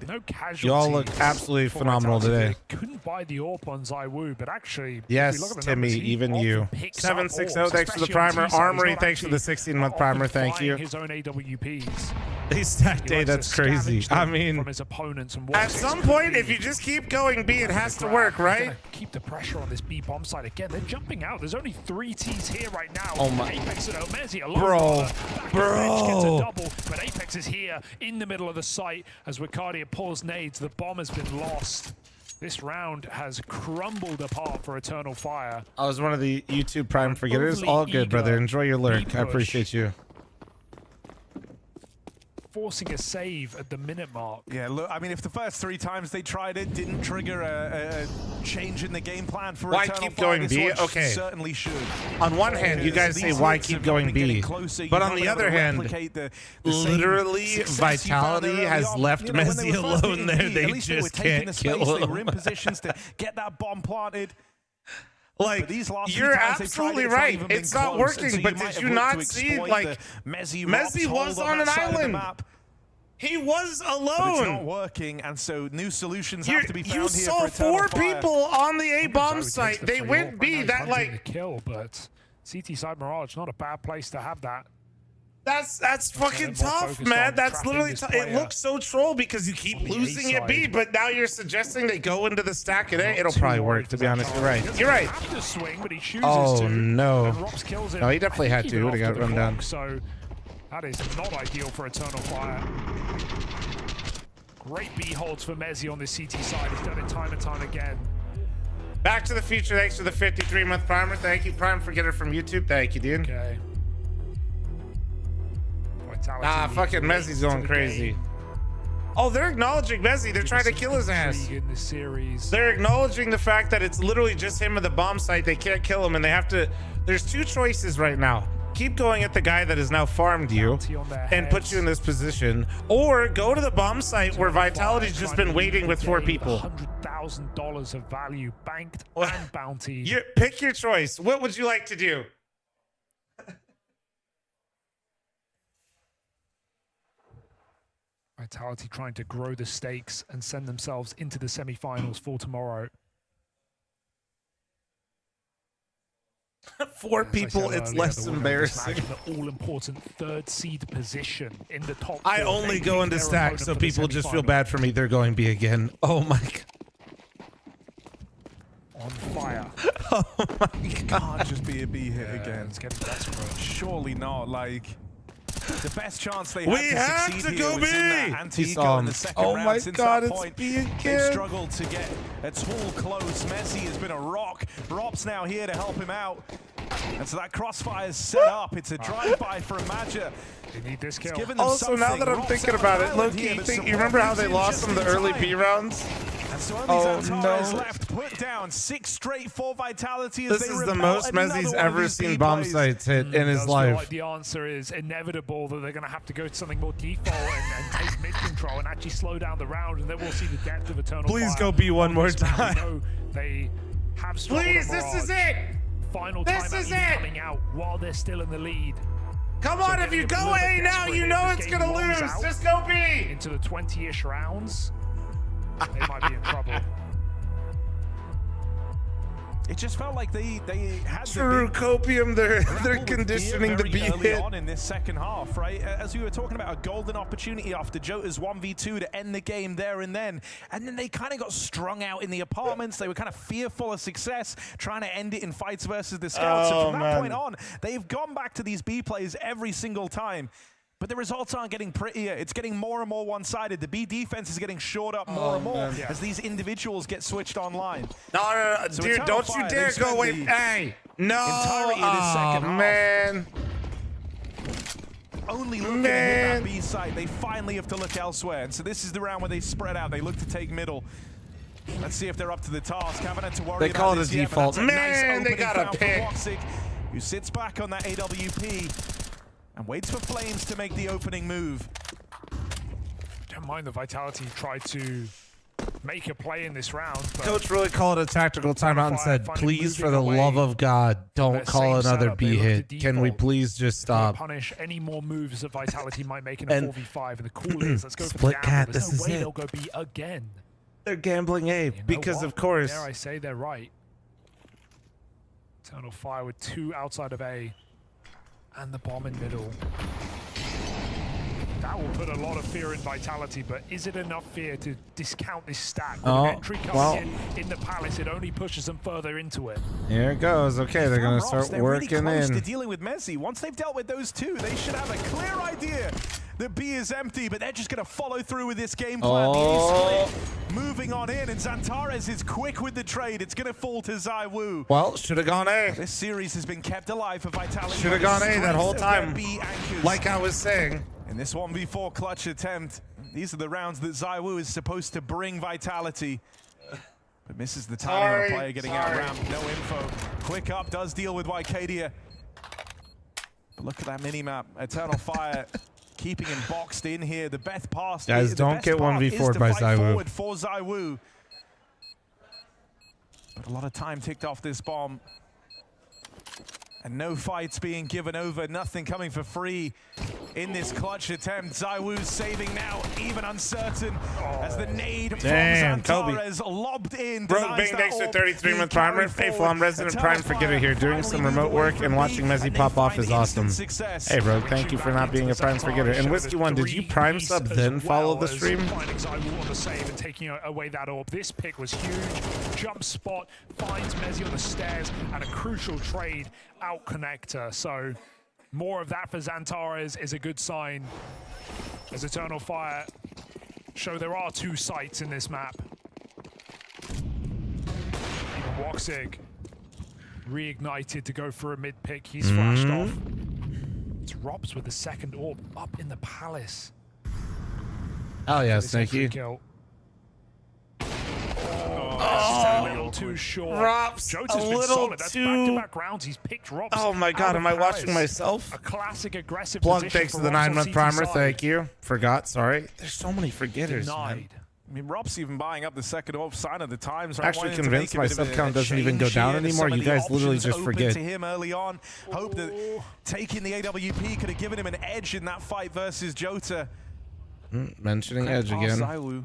No casualties. You all look absolutely phenomenal today. Couldn't buy the AWP on Zywu, but actually, yes, Timmy, even you. 760, thanks for the primer. Armory, thanks for the 16-month primer. Thank you. His own AWPs. He's stack day, that's crazy. I mean, from his opponents and at some point, if you just keep going B, it has to work, right? Keep the pressure on this B bomb side again. They're jumping out. There's only 3 Ts here right now. Oh my. Apex and Omezi alone. Bro. Gets a double, but Apex is here in the middle of the site as Wicardia pulls nades. The bomb has been lost. This round has crumbled apart for Eternal Fire. I was one of the YouTube Prime forgetters. All good, brother. Enjoy your lurk. I appreciate you. Forcing a save at the minute mark. Yeah, look, I mean, if the first 3 times they tried it didn't trigger a change in the game plan for why Eternal keep Fire, going B? Okay. Certainly should. On one hand, you guys say why keep going B, but on the other hand, literally Vitality has left Mezzy alone there. They just can't kill him. They were in positions to get that bomb planted. Like, you're absolutely right. It's not working, but did you not see, like, Mezzy was on an island. He was alone. But it's not working, and so new solutions have to be found here. You saw 4 people on the A-bomb site. They went B. That, like... kill, but CT side Mirage, not a bad place to have that. That's fucking tough, man. That's literally it looks so troll because you keep losing at B, but now you're suggesting they go into the stack at A. It'll probably work, to be honest. You're right. You're right. Swing, but he chooses oh, to, no. Kills him. No, he definitely had to. Would have got run down. So that is not ideal for Eternal Fire. Great B holds for Mezzi on the CT side. He's done it time and time again. Back to the Future. Thanks for the 53-month primer. Thank you, Prime, for getting it from YouTube. Thank you, dude. Okay. Nah, fucking Mezzi's going crazy. Oh, they're acknowledging Mezzi. They're trying to kill his ass. In the series. They're acknowledging the fact that it's literally just him at the bomb site. They can't kill him, and they have to. There's two choices right now. Keep going at the guy that has now farmed you and put you in this position, or go to the bomb site where Vitality's just been waiting with 4 people. $100,000 of value banked and bounty. Pick your choice. What would you like to do? Vitality trying to grow the stakes and send themselves into the semifinals for tomorrow. 4 people, it's less embarrassing. The all-important 3rd seed position in the top 4. I only go into stacks so people just feel bad for me. They're going B again. Oh my god. On fire. Oh my god. Can't just be a B hit again. It's getting desperate. Surely not. Like, the best chance they we had have to go was in that anti-eco in the second oh round. my Since god, that it's point, B again. they've struggled to get at all close. Messi has been a rock. ropz now here to help him out. And so that crossfire is set up. It's a drive-by for Imagia. They need this kill. Also, now that I'm thinking about it, Loki, you remember how they lost some of the early B rounds? And so only Zantares left, put down 6 straight for Vitality as this is the most Mezzi's ever seen bomb sites hit in his life. Like the answer is inevitable that they're going to have to go to something more default and take mid control and actually slow down the round, and then we'll see the depth of Eternal Please Fire. go B one more time. They have please, this is it. Final this is it. Coming out while they're still in the lead. Come on, if you go A now, you know it's going to lose. Just go B. Into the 20-ish rounds. They might be in trouble. It just felt like they had True copium. They're conditioning the B hit on in this second half, right? As we were talking about, a golden opportunity after Jota's 1v2 to end the game there and then they kind of got strung out in the apartments. They were kind of fearful of success, trying to end it in fights versus the scouts. So from that point on, they've gone back to these B plays every single time. But the results aren't getting prettier. It's getting more and more one-sided. The B defense is getting shored up more and more as these individuals get switched online. No, so dude, don't you dare go away. Hey, no. Entirety of this second man. Only looking to hit that B site. They finally have to look elsewhere. And so this is the round where they spread out. They look to take middle. Let's see if they're up to the task. Haven't had to worry they about call this it a default. Yet, Man, nice they got a pick. ropz, who sits back on that AWP. And waits for Flames to make the opening move. Don't mind the Vitality tried to make a play in this round. Coach really called it a tactical timeout and said, please, for the love of God, don't call another B hit. Can we please just stop? Punish any more moves that Vitality might make in a 4v5. And the call is, let's go for Split the cat, There's this no is way it. They'll go B again. They're gambling A because, of course. Dare I say they're right. Eternal Fire with 2 outside of A. And the bomb in middle. That will put a lot of fear in Vitality, but is it enough fear to discount this stack? With an entry coming in the Palace, it only pushes them further into it. Here it goes. Okay, they're going to start working really close in. To dealing with Messi. Once they've dealt with those 2, they should have a clear idea that B is empty, but they're just going to follow through with this game plan. The split, moving on in, and Zantares is quick with the trade. It's going to fall to ZywOo. Well, should have gone A. This series has been kept alive for Vitality. Should have gone A that whole time, like I was saying. In this 1v4 clutch attempt, these are the rounds that ZywOo is supposed to bring Vitality. But misses the timing of a player getting out ramp. No info. Quick up does deal with Wycadia. But look at that minimap. Eternal Fire keeping him boxed in here. The best pass. Guys, don't get 1v4'd by ZywOo. For ZywOo. But a lot of time ticked off this bomb. And no fights being given over, nothing coming for free in this clutch attempt. ZywOo saving now, even uncertain, as the nade from Zantares lobbed in. Bro, Bing thanks for 33-month primer. Faithful, I'm resident prime forgetter here. Doing some remote work and watching Mezzy pop off is awesome. Hey, bro, thank you for not being a prime forgetter. And Whiskey One, did you prime sub then follow the stream? ZywOo on the save and taking away that orb. This pick was huge. Jump spot, finds Mezzy on the stairs, and a crucial trade out connector. So more of that for Zantares is a good sign, as Eternal Fire show there are two sites in this map. Even Woxig reignited to go for a mid pick. He's flashed off. It's ropz with the second orb up in the palace. Oh yeah, Snaky. A little too short. ropz, Jota's a been little solid. That's too... back-to-back rounds. He's picked ropz. Oh my god, am I watching myself? A classic aggressive Plug, position thanks for to the ropz on 9-month CT primer. side. Thank you. Forgot, sorry. There's so many forgetters, man. Denied. I mean, ropz even buying up the second orb, sign of the times. Actually convinced my sub count doesn't even go down anymore. You guys literally just forget. To him early on. Hope that taking the AWP could have given him an edge in that fight versus Jota. Mentioning edge again. ZywOo.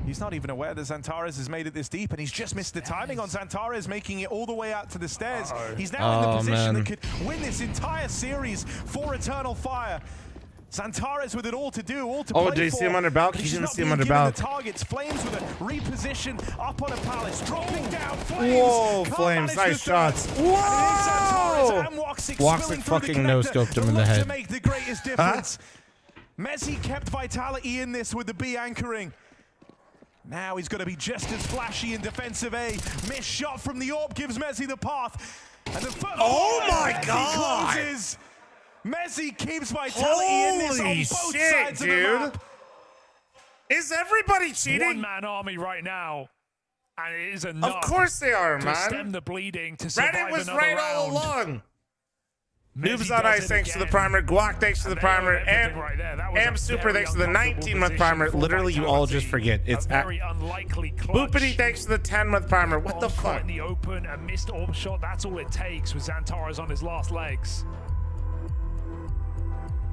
He's not even aware that Zantares has made it this deep, and he's just missed the timing on Zantares, making it all the way out to the stairs. He's now in the position that could win this entire series for Eternal Fire. Zantares with it all to do, all to play for. Did you see him under balk? He didn't see him under balk. Targets. Flames with a reposition up on a palace, dropping down. Flames. Whoa, Flames, nice shots. Whoa! Woxig fucking no-scoped him in the head. To make the greatest difference. Mezzy kept vitality in this with the B anchoring. Now he's going to be just as flashy in defensive A. Missed shot from the orb gives Mezzy the path. And the first my Mezzy god! Closes. Mezzy keeps vitality in this on both sides of the map. Is everybody cheating? One-man army right now. And it is enough. Of course they are, to man. stem the bleeding, to survive Reddit was another right round. all along. Mezzy Noobs on Ice, thanks to the primer. Guac, thanks to the primer. And Am Super, thanks to the 19-month primer. Literally, you all just forget. It's very unlikely clutch. Boopity, thanks to the 10-month primer. What the fuck? In the open, a missed orb shot. That's all it takes with Zantares on his last legs.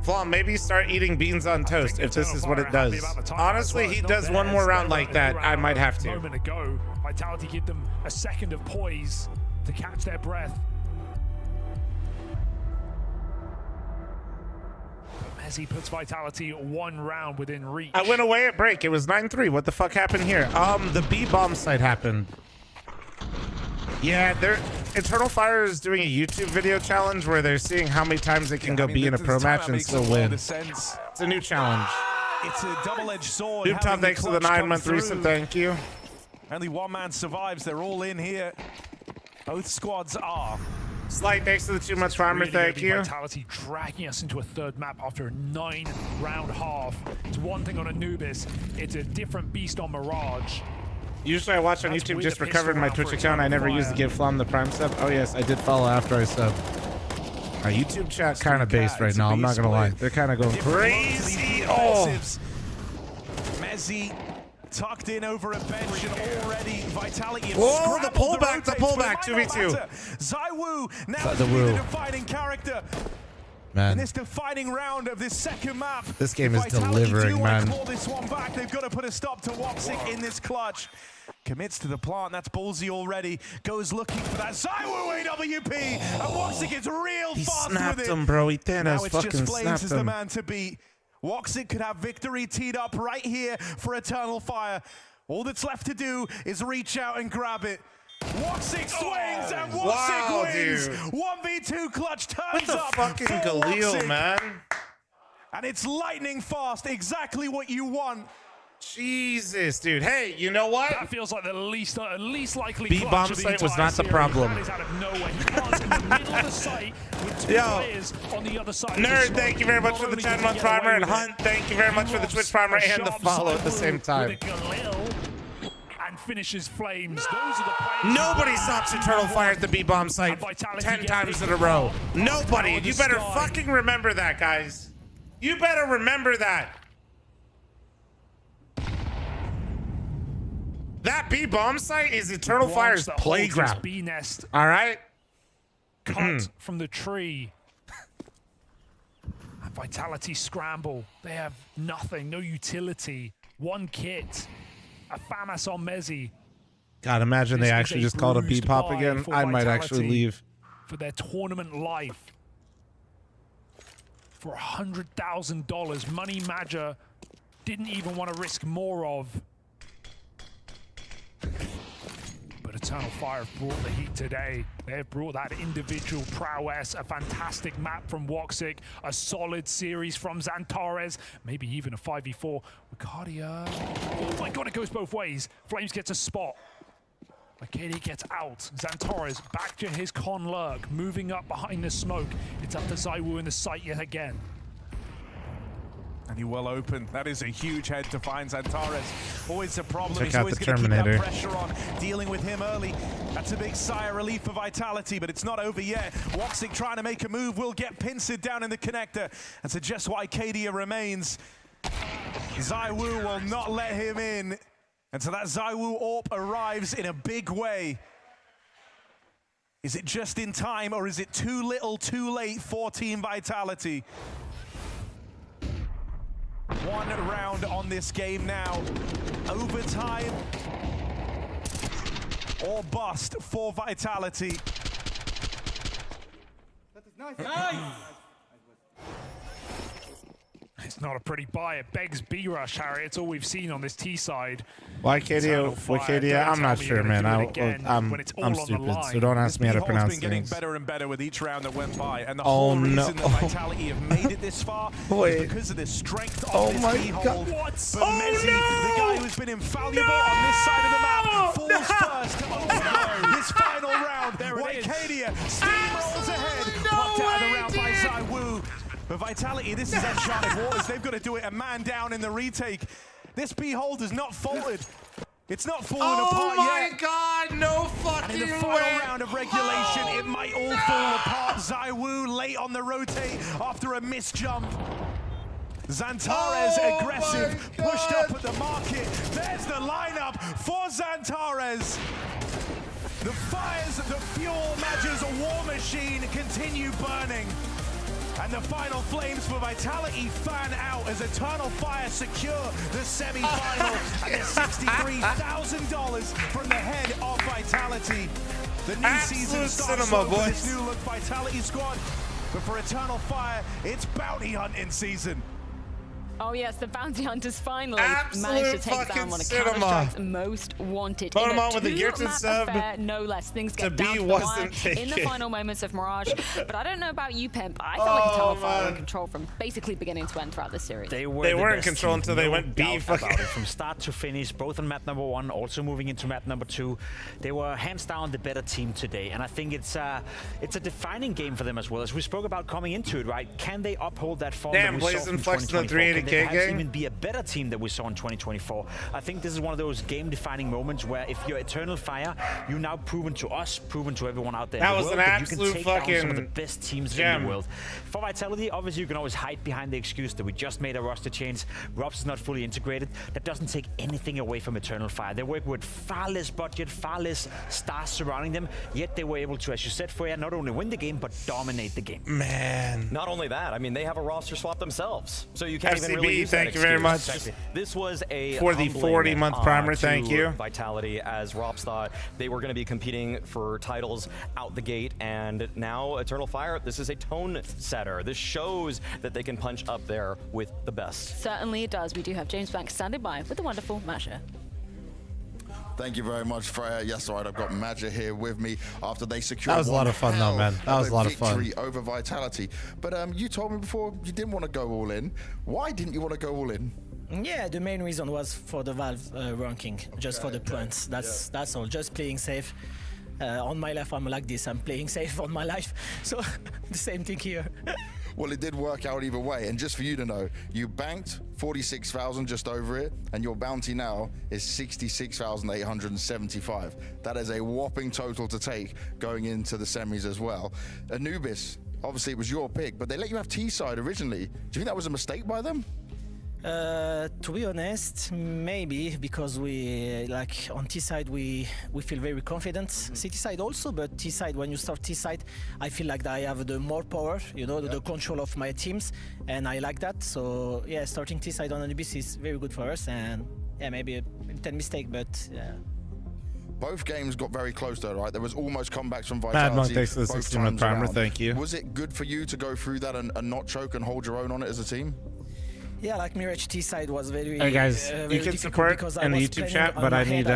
Flom, maybe start eating beans on toast if this is what it does. Honestly, he does one more round like that, I might have to. A moment ago, Vitality give them a second of poise to catch their breath. Mezzy puts Vitality one round within reach. I went away at break. It was 9-3. What the fuck happened here? The B bomb site happened. Yeah, Eternal Fire is doing a YouTube video challenge where they're seeing how many times they can go B in a pro match and still win. It's a new challenge. It's a double-edged sword. Noob Tom, thanks to the 9-month recent. Thank you. Only one man survives. They're all in here. Both squads are. Slight, thanks to the 2 months primer. Really thank you. Vitality dragging us into a third map after a 9-round half. It's one thing on Anubis. It's a different beast on Mirage. Usually I watch on YouTube, just recovered my Twitch account. I never used to give Flom the prime sub. Oh yes, I did follow after I sub. Our YouTube chat kind of based right now, I'm not gonna lie. They're kind of going crazy. Oh! Mezzy tucked in over a bench and already Vitality. Whoa, the pullback, 2v2. ZywOo now to be the defining character. Man. In this defining round of this second map, this game is delivering, man. Call this one back. They've got to put a stop to Woxig in this clutch. Commits to the plant. That's ballsy already. Goes looking for that ZywOo AWP, and Woxig is real fast snapped with it. Him, bro. He Thanos fucking just Flames is the him. man to beat. Woxig could have victory teed up right here for Eternal Fire. All that's left to do is reach out and grab it. Woxig swings and Woxig wins. Dude. 1v2 clutch turns up. Fucking Galil, man. And it's lightning fast, exactly what you want. Jesus, dude. Hey, you know what? That feels like the least likely B-bomb site was not the problem. That is out of nowhere. He was in the middle of the site with two players on the other side. Nerd, thank you very much for the 10-month primer. And Hunt, thank you very much for the Twitch primer and the follow at the same time. And finishes Flames. Those are the players. Nobody stops Eternal Fire at the B-bomb site 10 times in a row. Nobody. You better fucking remember that, guys. You better remember that. That B-bomb site is Eternal Fire's playground. B-nest. All right? Cut from the tree. Vitality scramble. They have nothing, no utility. One kit, a FAMAS on Mezzi. God, imagine they actually just called a B-pop again. I might actually leave. For their tournament life. For $100,000, money Maja didn't even want to risk more of. But Eternal Fire have brought the heat today. They've brought that individual prowess, a fantastic map from Woxic, a solid series from Zantares, maybe even a 5v4. Wicardia. Oh my god, it goes both ways. Flames gets a spot. Arcadia gets out. Zantares back to his con lurk, moving up behind the smoke. It's up to ZywOo in the site yet again. And he well open. That is a huge head to find Zantares. Always a problem. Check He's out always the going to keep that Terminator. pressure on, dealing with him early. That's a big sigh of relief for Vitality, but it's not over yet. Woxic trying to make a move, will get pincered down in the connector. And so just why Arcadia remains. ZywOo will not let him in. And so that ZywOo AWP arrives in a big way. Is it just in time, or is it too little, too late for Team Vitality? One round on this game now. Overtime or bust for Vitality. That is nice. It's not a pretty buy. It begs B-Rush, Harry. It's all we've seen on this T side. Why KDA? I'm not sure, man. I'm stupid, so don't ask me how to pronounce been getting things. better and better with each round that went by, and the whole reason that Vitality have made it this far is because of the strength of this B-hold. But Mezzi, the guy who's been infallible on this side of the map, falls first to overthrow this final round. Arcadia steamrolls ahead, plucked out of the round by ZywOo. But Vitality, this is uncharted waters. They've got to do it a man down in the retake. This B-hold has not faltered. It's not fallen apart yet. Oh my god, no fucking way. In the final round of regulation, it might all fall apart. ZywOo late on the rotate after a missed jump. Zantares aggressive, pushed up at the market. There's the lineup for Zantares. The fires that fuel Maja's war machine continue burning. And the final flames for Vitality fan out as Eternal Fire secure the semi-final and the $63,000 from the head of Vitality. The new season starts for this new look Vitality squad, but for Eternal Fire, it's bounty hunting season. Oh yes, the bounty hunters finally managed to take down one of Counter-Strike's most wanted. Put in him a on with the Geerton sub. Affair, no less. Things get down to the wire in the final moments of Mirage. But I don't know about you, Pimp. I felt like Eternal Fire were in control from basically beginning to end throughout this series. They were in control until they went B. From start to finish, both on map number 1, also moving into map number 2. They were hands down the better team today, and I think it's a defining game for them as well. As we spoke about coming into it, right? Can they uphold that form? Damn, Blazing flexing the 380K gang. Even be a better team that we saw in 2024. I think this is one of those game-defining moments where if you're Eternal Fire, you've now proven to us, proven to everyone out there that in the was world an that absolute you can take fucking down some of the best teams in the world. For Vitality, obviously you can always hide behind the excuse that we just made a roster change. ropz is not fully integrated. That doesn't take anything away from Eternal Fire. They work with far less budget, far less stars surrounding them, yet they were able to, as you said, Freya, not only win the game, but dominate the game. Man. Not only that, I mean, they have a roster swap themselves. So you can't even really use thank you very much. This was a for the 40-month primer, thank you. Vitality, as ropz thought they were going to be competing for titles out the gate, and now Eternal Fire, this is a tone setter. This shows that they can punch up there with the best. Certainly it does. We do have James Banks standing by with the wonderful Maja. Thank you very much, Freya. Yes, all right, I've got Maja here with me after they secured that was a lot of fun, though, man. That was a lot of fun. Victory over Vitality. But you told me before you didn't want to go all in. Why didn't you want to go all in? Yeah, the main reason was for the Valve ranking, just for the points. That's all. Just playing safe. On my life, I'm like this. I'm playing safe on my life. So the same thing here. Well, it did work out either way. And just for you to know, you banked 46,000, just over it, and your bounty now is 66,875. That is a whopping total to take going into the semis as well. Anubis, obviously it was your pick, but they let you have T-side originally. Do you think that was a mistake by them? To be honest, maybe because we like on T side we feel very confident. CT side also, but T side, when you start T side, I feel like I have the more power, you know, the control of my teams, and I like that. So yeah, starting T side on Anubis is very good for us, and yeah, maybe a 10 mistake, but yeah. Both games got very close though, right? There was almost comebacks from Vitality. Bad Monk, thanks for the 16-month primer, thank you. Was it good for you to go through that and not choke and hold your own on it as a team? Yeah, like Mirage T side was very. Hey guys, very you can support in the YouTube chat, but I need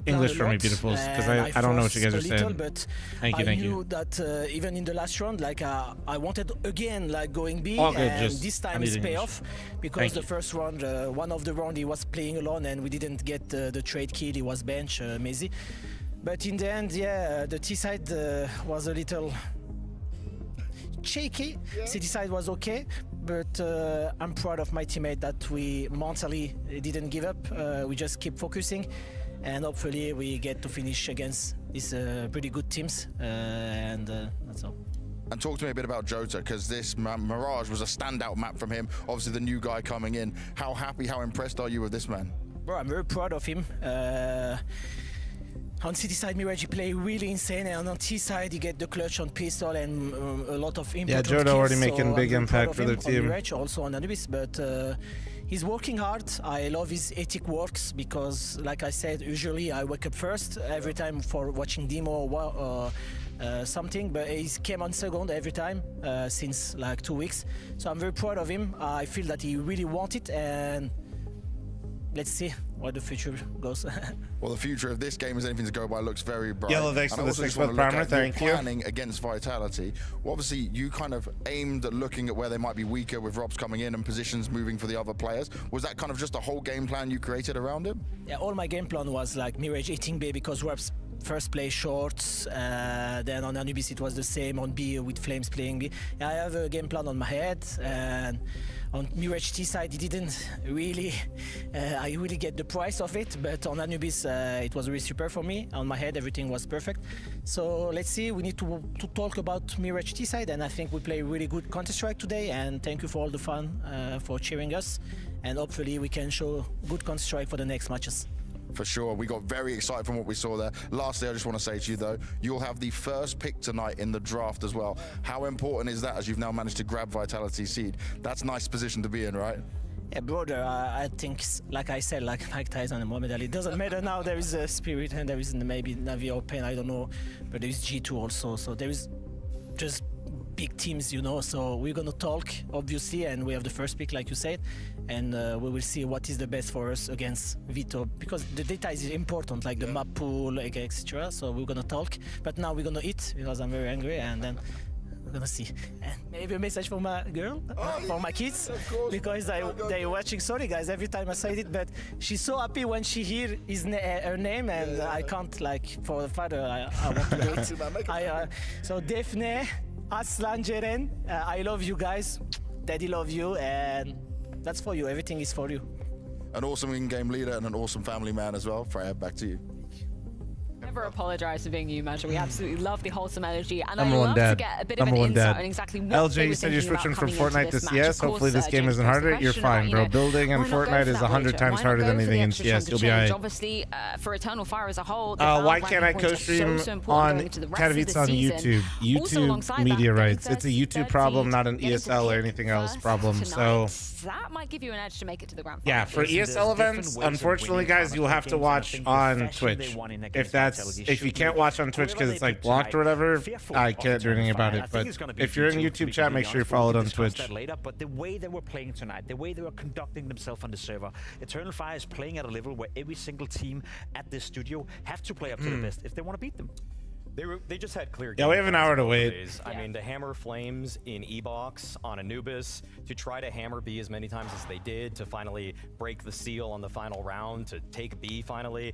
English for me, beautifuls, because I don't know what you guys are saying. But thank you. I knew that even in the last round, like I wanted again, like going B, all good, and this time it's pay off because the first round, one of the round he was playing alone, and we didn't get the trade kill. He was bench, Mezi. But in the end, yeah, the T side was a little shaky. CT side was okay, but I'm proud of my teammate that we mentally didn't give up. We just keep focusing, and hopefully we get to finish against these pretty good teams, and that's all. And talk to me a bit about Jota, because this Mirage was a standout map from him. Obviously the new guy coming in. How happy, how impressed are you with this man? Bro, I'm very proud of him. On CT side, Mirage, he play really insane, and on T side, he get the clutch on pistol and a lot of impact. Yeah, Jota already making big impact for the team. On Mirage, also on Anubis, but he's working hard. I love his ethic works because, like I said, usually I wake up first every time for watching demo or something, but he came on second every time since like 2 weeks. So I'm very proud of him. I feel that he really wants it, and let's see where the future goes. Well, the future of this game, as anything to go by, looks very bright. Yellow, thanks for the 6-month primer, thank you. Planning against Vitality. Well, obviously, you kind of aimed at looking at where they might be weaker with ropz coming in and positions moving for the other players. Was that kind of just a whole game plan you created around him? Yeah, all my game plan was like Mirage eating B because ropz first play shorts, then on Anubis it was the same on B with Flames playing B. Yeah, I have a game plan on my head, and on Mirage T side, it didn't really, I really get the price of it, but on Anubis, it was really super for me. On my head, everything was perfect. So let's see, we need to talk about Mirage T side, and I think we play really good Counter-Strike today, and thank you for all the fun, for cheering us, and hopefully we can show good Counter-Strike for the next matches. For sure, we got very excited from what we saw there. Lastly, I just want to say to you though, you'll have the first pick tonight in the draft as well. How important is that as you've now managed to grab Vitality seed? That's a nice position to be in, right? Yeah, brother, I think, like I said, like Mike Tyson and Muhammad Ali, it doesn't matter now. There is a Spirit and there is maybe Navi or Pen, I don't know, but there is G2 also. So there is just big teams, you know, so we're gonna talk, obviously, and we have the first pick, like you said, and we will see what is the best for us against Vito, because the data is important, like the map pool, etc. So we're gonna talk, but now we're gonna eat because I'm very angry, and then we're gonna see. And maybe a message for my girl, for my kids, because they're watching. Sorry guys, every time I say it, but she's so happy when she hear her name, and I can't, like, for the father, I want to do it. So Daphne, Aslan, Jeren, I love you guys. Daddy love you, and that's for you. Everything is for you. An awesome in-game leader and an awesome family man as well. Freya, back to you. Never apologize for being you, Major. We absolutely love the wholesome energy, and I Number one love dad. to get a bit Number of one an insight dad. on exactly what LJ, they you were said you're thinking switching about from coming into Fortnite to this match. Of CS. course, Hopefully this game James isn't posed the harder. You're question fine, about, bro. you know, Building in why not go Fortnite for is that 100 wager? times Why not harder go than for the anything in extra CS. chunk You'll of be change? alright. Obviously, for Eternal Fire as a whole, the Why Valve can't I ranking points are co-stream so important on going into the rest of the Katowice on season. YouTube? Also, YouTube alongside media that, rights. It's a getting YouTube third problem, seed, not an getting to ESL or pick anything else first problem. tonight, So that might give you an edge to make it to the grand final. yeah, for ESL events, unfortunately, guys, you'll have to watch on Twitch. If you can't watch on Twitch because it's like blocked or whatever, I can't do anything about it. But if you're in YouTube chat, make sure you're followed on Twitch. Later, but the way they were playing tonight, the way they were conducting themselves on the server, Eternal Fire is playing at a level where every single team at this studio have to play up to the best if they want to beat them. They just had clear. Yeah, we have an hour to wait. I mean, to hammer Flames in E-Box on Anubis, to try to hammer B as many times as they did, to finally break the seal on the final round, to take B finally.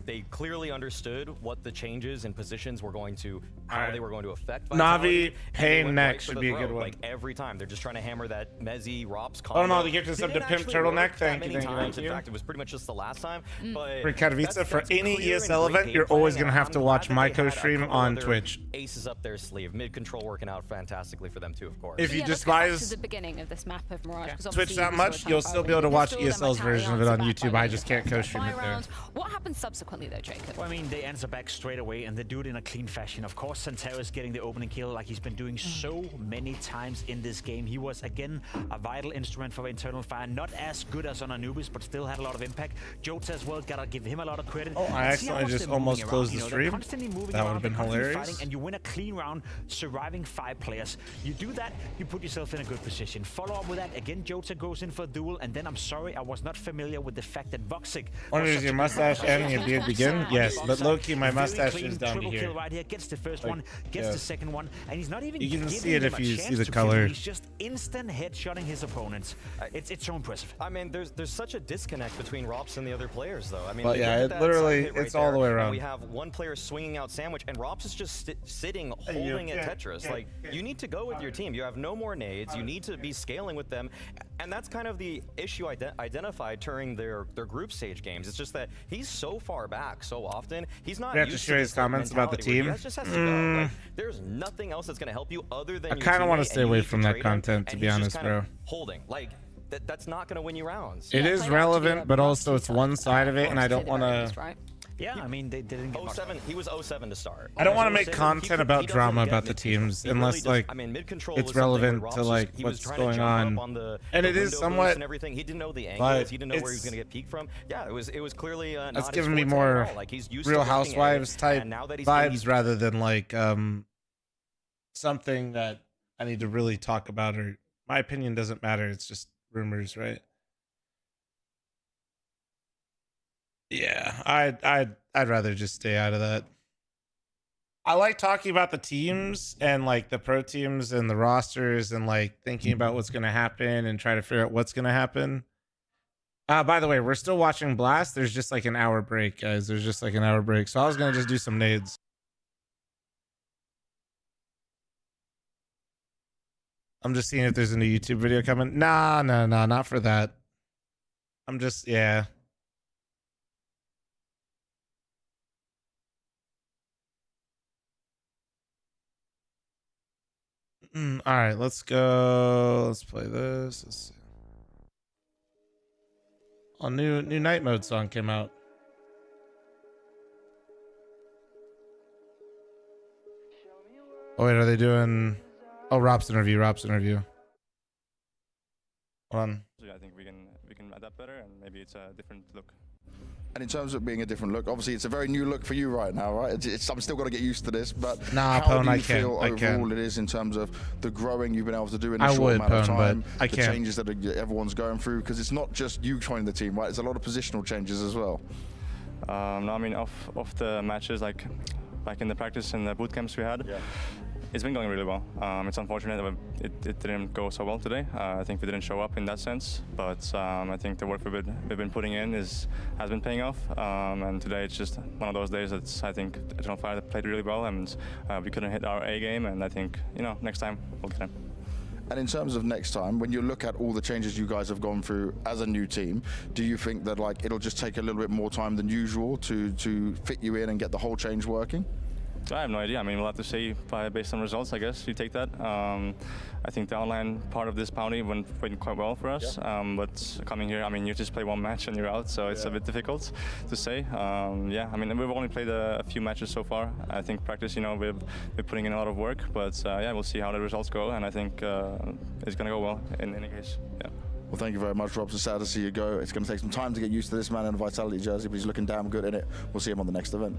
They clearly understood what the changes in positions were going to, how they were going to affect Vitality. Navi, Pain next should be a good one. Like every time, they're just trying to hammer that Mezzi, ropz combo. Oh no, the gift is up to Pimp Turtleneck. Thank you. In fact, it was pretty much just the last time. But for Katowice, for that's any clear and ESL great event, you're game always planning, going to have and to I'm watch glad my that they had stream on Twitch. Aces up their sleeve. Mid control working out fantastically for them too, of course. If you yeah, despise the beginning of this map of Mirage, Twitch that much, you'll still be able to watch ESL's version of it on YouTube. I just can't co-stream it there. What happens subsequently though, Jacob? Well, I mean, they answer back straight away and they do it in a clean fashion. Of course, Zantares getting the opening kill like he's been doing so many times in this game. He was again a vital instrument for Internal Fire. Not as good as on Anubis, but still had a lot of impact. ropz as well, gotta give him a lot of credit. Oh, I accidentally just almost closed the stream. That would have been hilarious. And you win a clean round, surviving 5 players. You do that, you put yourself in a good position. Follow up with that, again, ropz goes in for a duel, and then I'm sorry, I was not familiar with the fact that Voxic... Wonder is your mustache and your beard begin? Yes, but low-key, my mustache is down to here. Kill right here, gets the first one, gets the second one, and he's not even you can giving see it him if a you chance see the to color. kill. He's just instant headshotting his opponents. It's so impressive. I mean, there's such a disconnect between ropz and the other players, though. I mean, but yeah, it literally, it's all the way around. We have one player swinging out sandwich, and ropz is just sitting, holding at Tetris. Like, you need to go with your team. You have no more nades. You need to be scaling with them, and that's kind of the issue identified during their group stage games. It's just that he's so far back so often. He's not. We have to share his comments about the team. Just has to go. Like, there's nothing else that's going to help you other than. I kind of want to stay away from that content, to be honest, bro. Holding like. That's not going to win you rounds. It is relevant, but also it's one side of it, and I don't want to. Yeah, I mean, they didn't get 07, he was 07 to start. I don't want to make content about drama about the teams unless like it's relevant to like what's going on. And it is somewhat. And everything. He didn't know the angles. He didn't know where he was going to get peaked from. Yeah, it was clearly not. That's giving me more like he's used Real to Housewives type vibes rather than like something that I need to really talk about, or my opinion doesn't matter. It's just rumors, right? Yeah, I'd rather just stay out of that. I like talking about the teams and like the pro teams and the rosters and like thinking about what's going to happen and try to figure out what's going to happen. By the way, we're still watching Blast. There's just like an hour break, guys. There's just like an hour break. So I was going to just do some nades. I'm just seeing if there's a new YouTube video coming. Nah, not for that. I'm just, yeah. All right, let's go. Let's play this. Let's see. A new night mode song came out. Oh wait, are they doing? Oh, ropz interview. Hold on. I think we can adapt better, and maybe it's a different look. And in terms of being a different look, obviously it's a very new look for you right now, right? I'm still got to get used to this, but nah, how Pwn, do you feel overall it is in terms of the growing you've been able to do in a short amount of time, the changes that everyone's going through? Because it's not just you joining the team, right? It's a lot of positional changes as well. No, I mean off the matches, like back in the practice and the boot camps we had. Yeah. It's been going really well. It's unfortunate that it didn't go so well today. I think we didn't show up in that sense, but I think the work we've been putting in has been paying off. And today it's just one of those days that I think Eternal Fire played really well, and we couldn't hit our A game. And I think next time we'll get in. And in terms of next time, when you look at all the changes you guys have gone through as a new team, do you think that like it'll just take a little bit more time than usual to fit you in and get the whole change working? I have no idea. I mean, we'll have to see based on results, I guess. You take that. I think the online part of this bounty went quite well for us. Yeah. But coming here, I mean, you just play one match and you're out, so it's a bit difficult to say. Yeah, I mean, we've only played a few matches so far. I think practice, we're putting in a lot of work, but yeah, we'll see how the results go, and I think it's going to go well in any case. Yeah. Well, thank you very much, ropz. It's sad to see you go. It's going to take some time to get used to this man in a Vitality jersey, but he's looking damn good in it. We'll see him on the next event.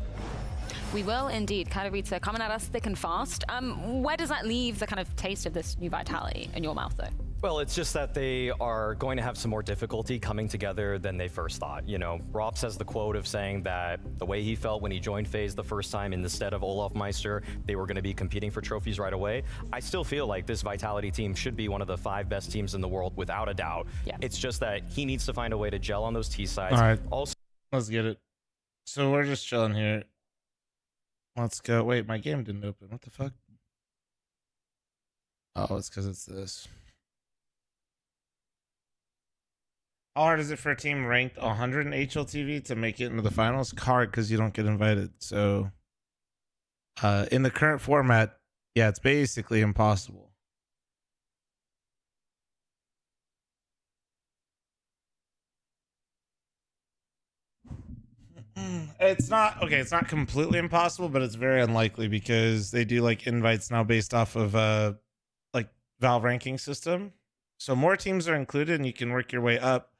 We will indeed. Katowice coming at us thick and fast. Where does that leave the kind of taste of this new Vitality in your mouth, though? Well, it's just that they are going to have some more difficulty coming together than they first thought. ropz has the quote of saying that the way he felt when he joined FaZe the first time, instead of Olaf Meister, they were going to be competing for trophies right away. I still feel like this Vitality team should be one of the 5 best teams in the world, without a doubt. Yeah. It's just that he needs to find a way to gel on those T sides. All right, also, let's get it. So we're just chilling here. Let's go. Wait, my game didn't open. What the fuck? Oh, it's because it's this. How hard is it for a team ranked 100 in HLTV to make it into the finals? Hard because you don't get invited. So In the current format, yeah, it's basically impossible. It's not okay. It's not completely impossible, but it's very unlikely because they do like invites now based off of like Valve ranking system. So more teams are included, and you can work your way up.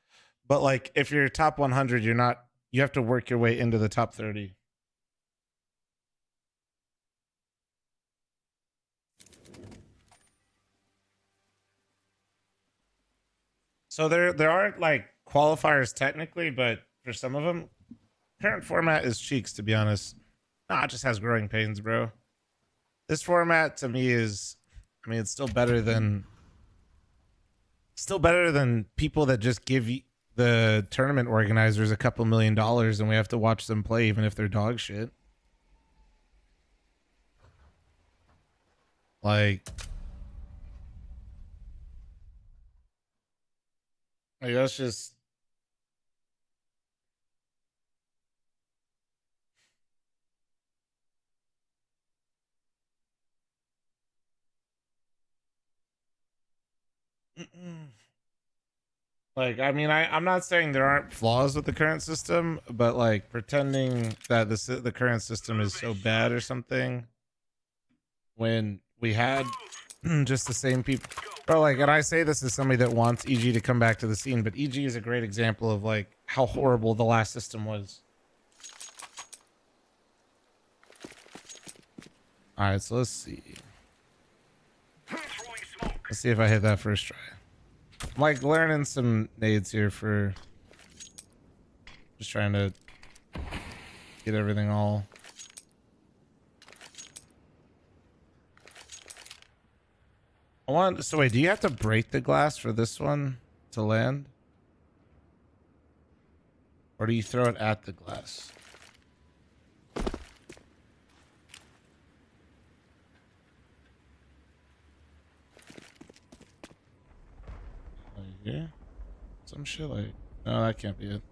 But like if you're top 100, you're not. You have to work your way into the top 30. So there are like qualifiers technically, but for some of them, current format is cheeks, to be honest. Nah, it just has growing pains, bro. This format to me is, I mean, it's still better than people that just give the tournament organizers a couple $1 million and we have to watch them play even if they're dog shit. Like that's just like, I mean, I'm not saying there aren't flaws with the current system, but like pretending that the current system is so bad or something when we had just the same people. Bro, like, and I say this as somebody that wants EG to come back to the scene, but EG is a great example of like how horrible the last system was. All right, so let's see. Let's see if I hit that first try. I'm like learning some nades here for just trying to get everything all. So wait, do you have to break the glass for this one to land? Or do you throw it at the glass? Yeah, some shit like, no, that can't be it.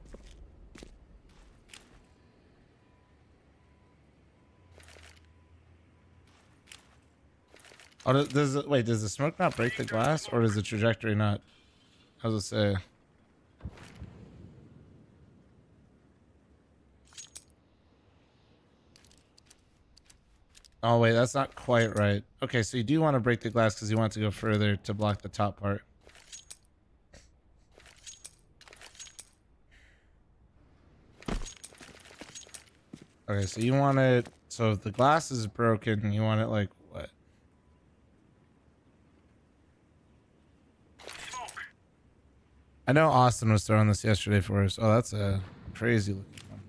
Oh, does the smoke not break the glass, or does the trajectory not? How does it say? Oh wait, that's not quite right. Okay, so you do want to break the glass because you want to go further to block the top part. Okay, so you want it, so if the glass is broken, you want it like what? I know Austin was throwing this yesterday for us. Oh, that's a crazy looking one.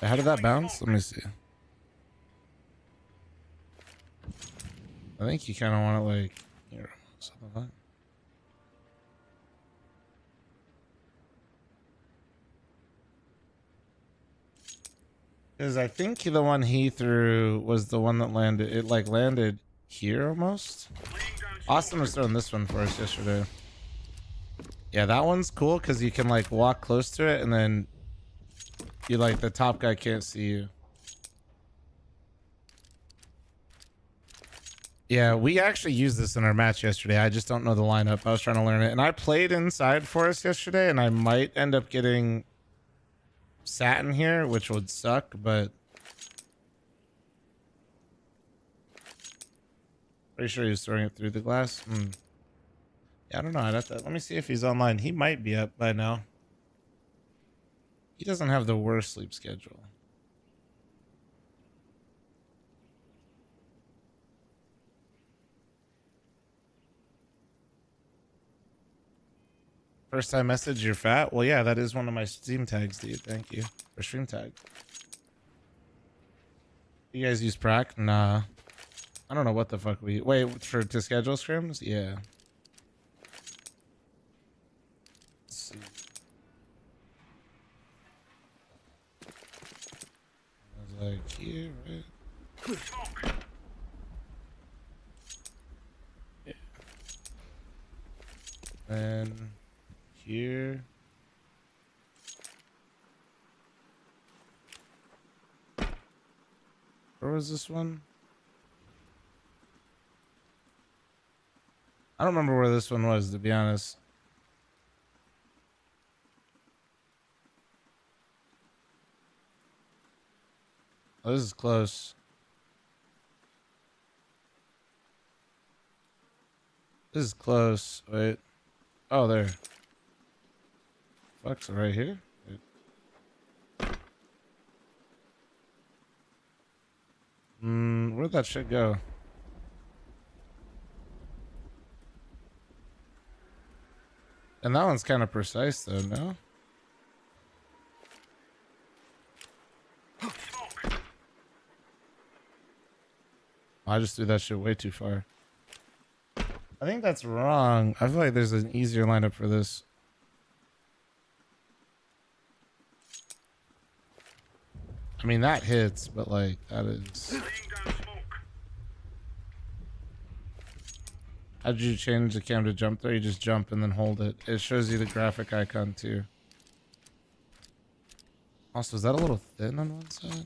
How did that bounce? Let me see. I think you kind of want it like here, something like that. Because I think the one he threw was the one that landed. It like landed here almost. Austin was throwing this one for us yesterday. Yeah, that one's cool because you can like walk close to it and then you like the top guy can't see you. Yeah, we actually used this in our match yesterday. I just don't know the lineup. I was trying to learn it. And I played inside for us yesterday and I might end up getting sat in here, which would suck, but pretty sure he was throwing it through the glass. Yeah, I don't know. I'd have to, let me see if he's online. He might be up by now. He doesn't have the worst sleep schedule. First time message, you're fat? Well, yeah, that is one of my Steam tags, dude. Thank you. Or stream tag. You guys use prac? Nah. I don't know what the fuck we... Wait, to schedule scrims? Yeah. Let's see. I was like, here, right? Yeah. And... here. Where was this one? I don't remember where this one was, to be honest. Oh, this is close. This is close. Wait. Oh, there. Fuck's right here. Where'd that shit go? And that one's kind of precise, though, no? I just threw that shit way too far. I think that's wrong. I feel like there's an easier lineup for this. I mean, that hits, but like, that is... How did you change the cam to jump there? You just jump and then hold it. It shows you the graphic icon too. Also, is that a little thin on one side?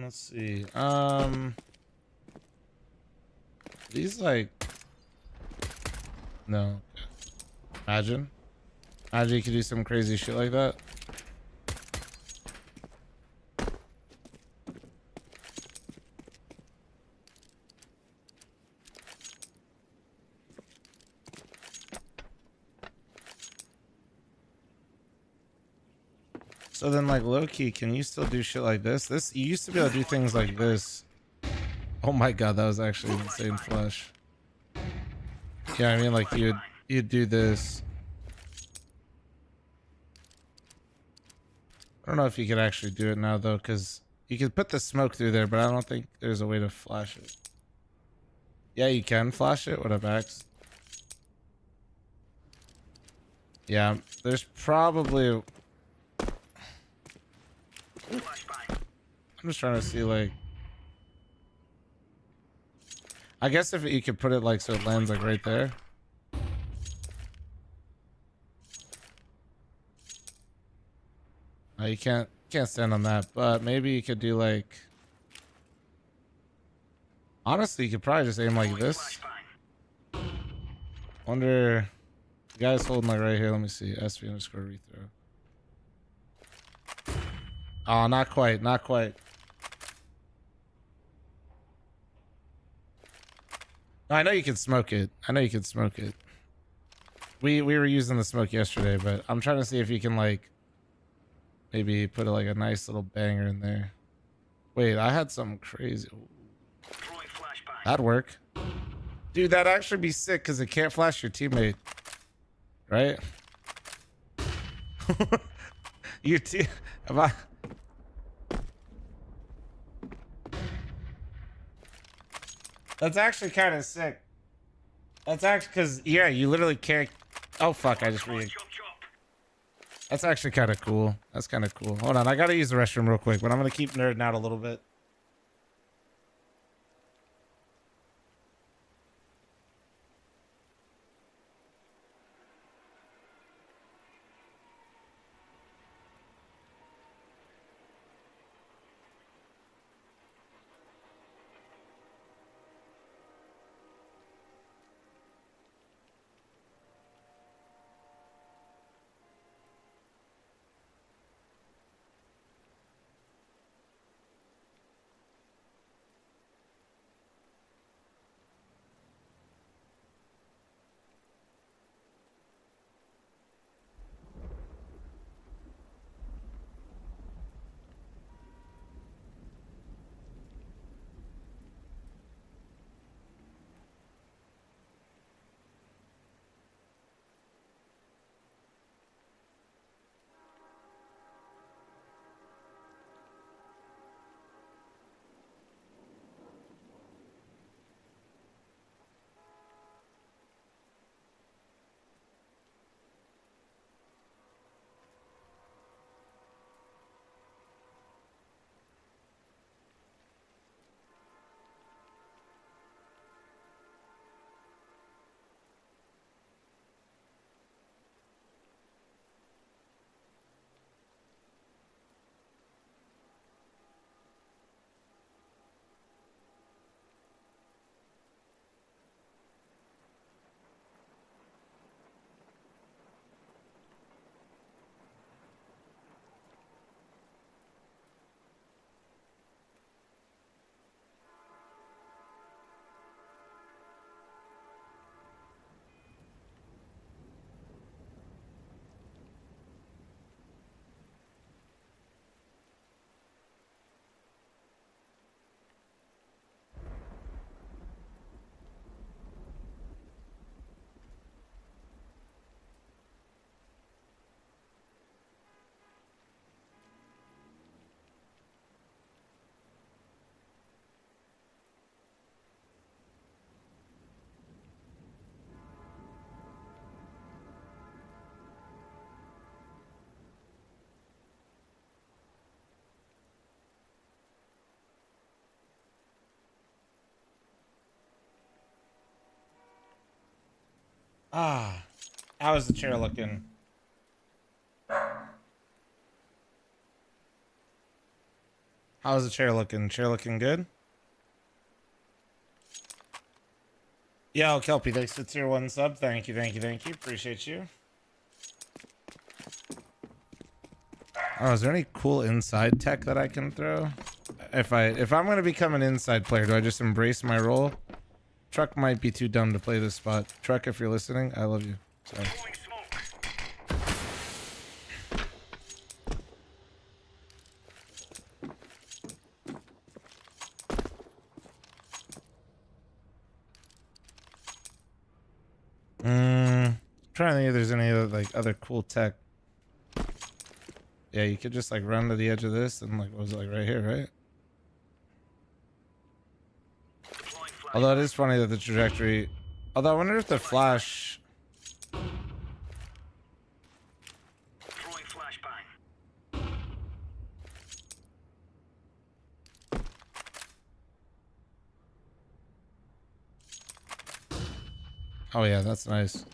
Let's see. These like... No. Imagine you could do some crazy shit like that. So then, like, low-key, can you still do shit like this? You used to be able to do things like this. Oh my god, that was actually insane flash. Yeah, I mean, like, you'd do this. I don't know if you could actually do it now, though, because you could put the smoke through there, but I don't think there's a way to flash it. Yeah, you can flash it. What up, Axe? Yeah, there's probably... I'm just trying to see, like... I guess if you could put it, like, so it lands, like, right there. You can't stand on that, but maybe you could do, like... Honestly, you could probably just aim like this. Wonder... The guy's holding, like, right here. Let me see. SV underscore rethrow. Oh, not quite. Not quite. No, I know you can smoke it. I know you can smoke it. We were using the smoke yesterday, but I'm trying to see if you can, like... Maybe put like a nice little banger in there. Wait, I had something crazy. That'd work. Dude, that'd actually be sick because it can't flash your teammate. Right? Your team... That's actually kind of sick. That's actually... Because, yeah, you literally can't... Oh, fuck, I just read. That's actually kind of cool. That's kind of cool. Hold on, I gotta use the restroom real quick, but I'm gonna keep nerding out a little bit. Ah, how is the chair looking? How's the chair looking? Chair looking good? Yo, Kelpie, thanks for the tier 1 sub. Thank you, thank you, thank you. Appreciate you. Oh, is there any cool inside tech that I can throw? If I'm gonna become an inside player, do I just embrace my role? Truck might be too dumb to play this spot. Truck, if you're listening, I love you. Sorry. Trying to think if there's any other cool tech. Yeah, you could just like run to the edge of this and like, what was it, like right here, right? Although it is funny that the trajectory. Although I wonder if the flash. Oh yeah, that's nice.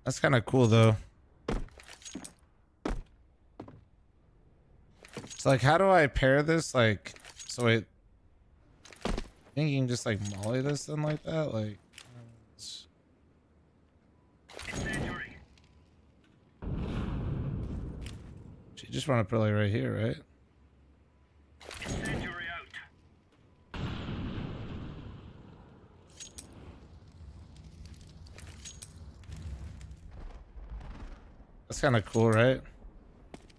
That's kind of cool though. It's like, how do I pair this? Like, so wait, I think you can just like molly this then like that, like. You just want to put it like right here, right? That's kind of cool, right?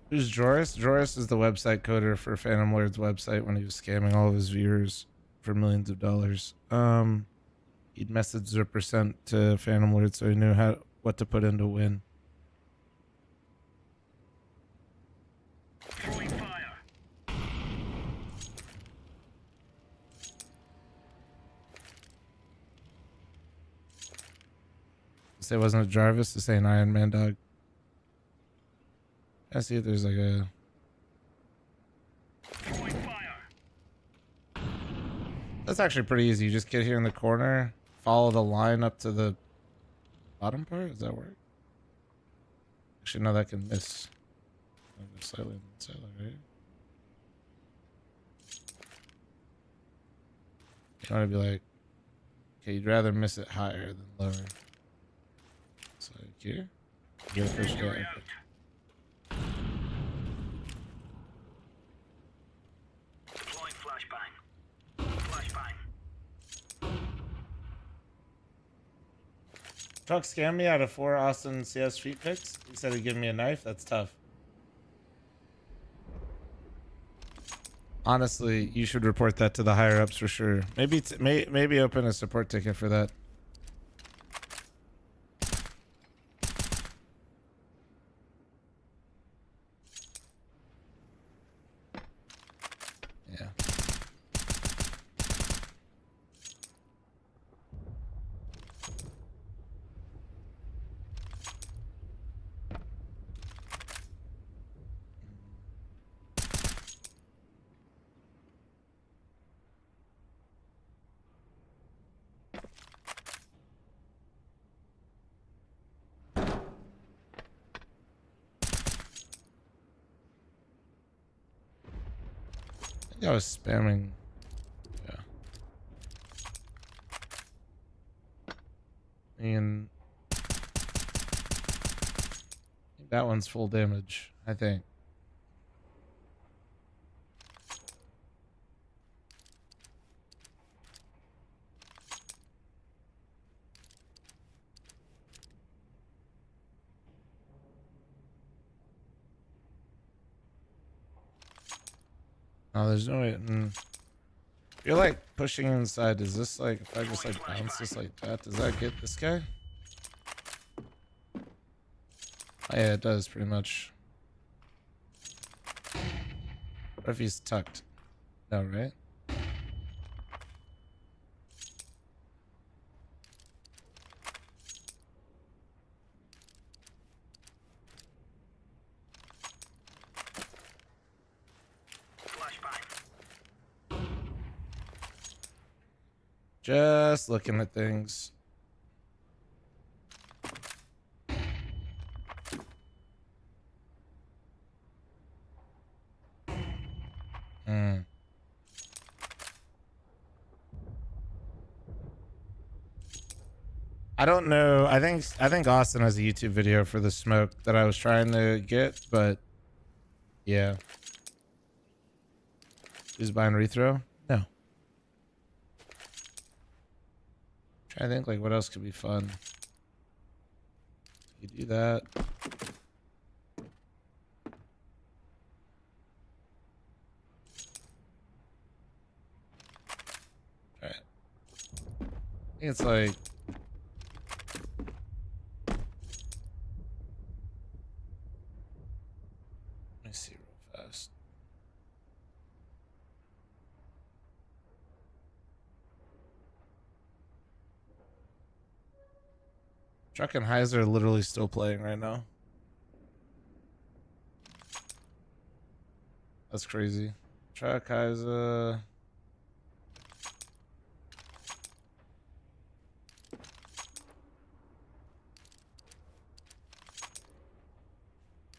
Who's Joris? Joris is the website coder for Phantom Lord's website when he was scamming all of his viewers for millions of dollars. He'd message 0% to Phantom Lord so he knew what to put in to win. Throwing fire. Say wasn't it Jarvis to say an Iron Man dog? I see if there's like a. Throwing fire. That's actually pretty easy. You just get here in the corner, follow the line up to the bottom part. Does that work? Actually, no, that can miss. Slightly inside, right? You want to be like, okay, you'd rather miss it higher than lower. So like here, get a first shot. Deploying flashbang. Flashbang. Truck scammed me out of 4 Austin CS street picks. He said he'd give me a knife. That's tough. Honestly, you should report that to the higher ups for sure. Maybe maybe open a support ticket for that. Yeah. I think I was spamming. Yeah. And I think that one's full damage, I think. Oh, there's no way. You're like pushing inside. Is this like, if I just like bounce this like that, does that get this guy? Oh, yeah, it does pretty much. What if he's tucked? No, right? Just looking at things. I don't know. I think Austin has a YouTube video for the smoke that I was trying to get, but yeah. Who's buying rethrow? No. Trying to think like what else could be fun. You do that. All right. I think it's like. Let me see real fast. Truck and Heiser are literally still playing right now. That's crazy. Truck, Heiser.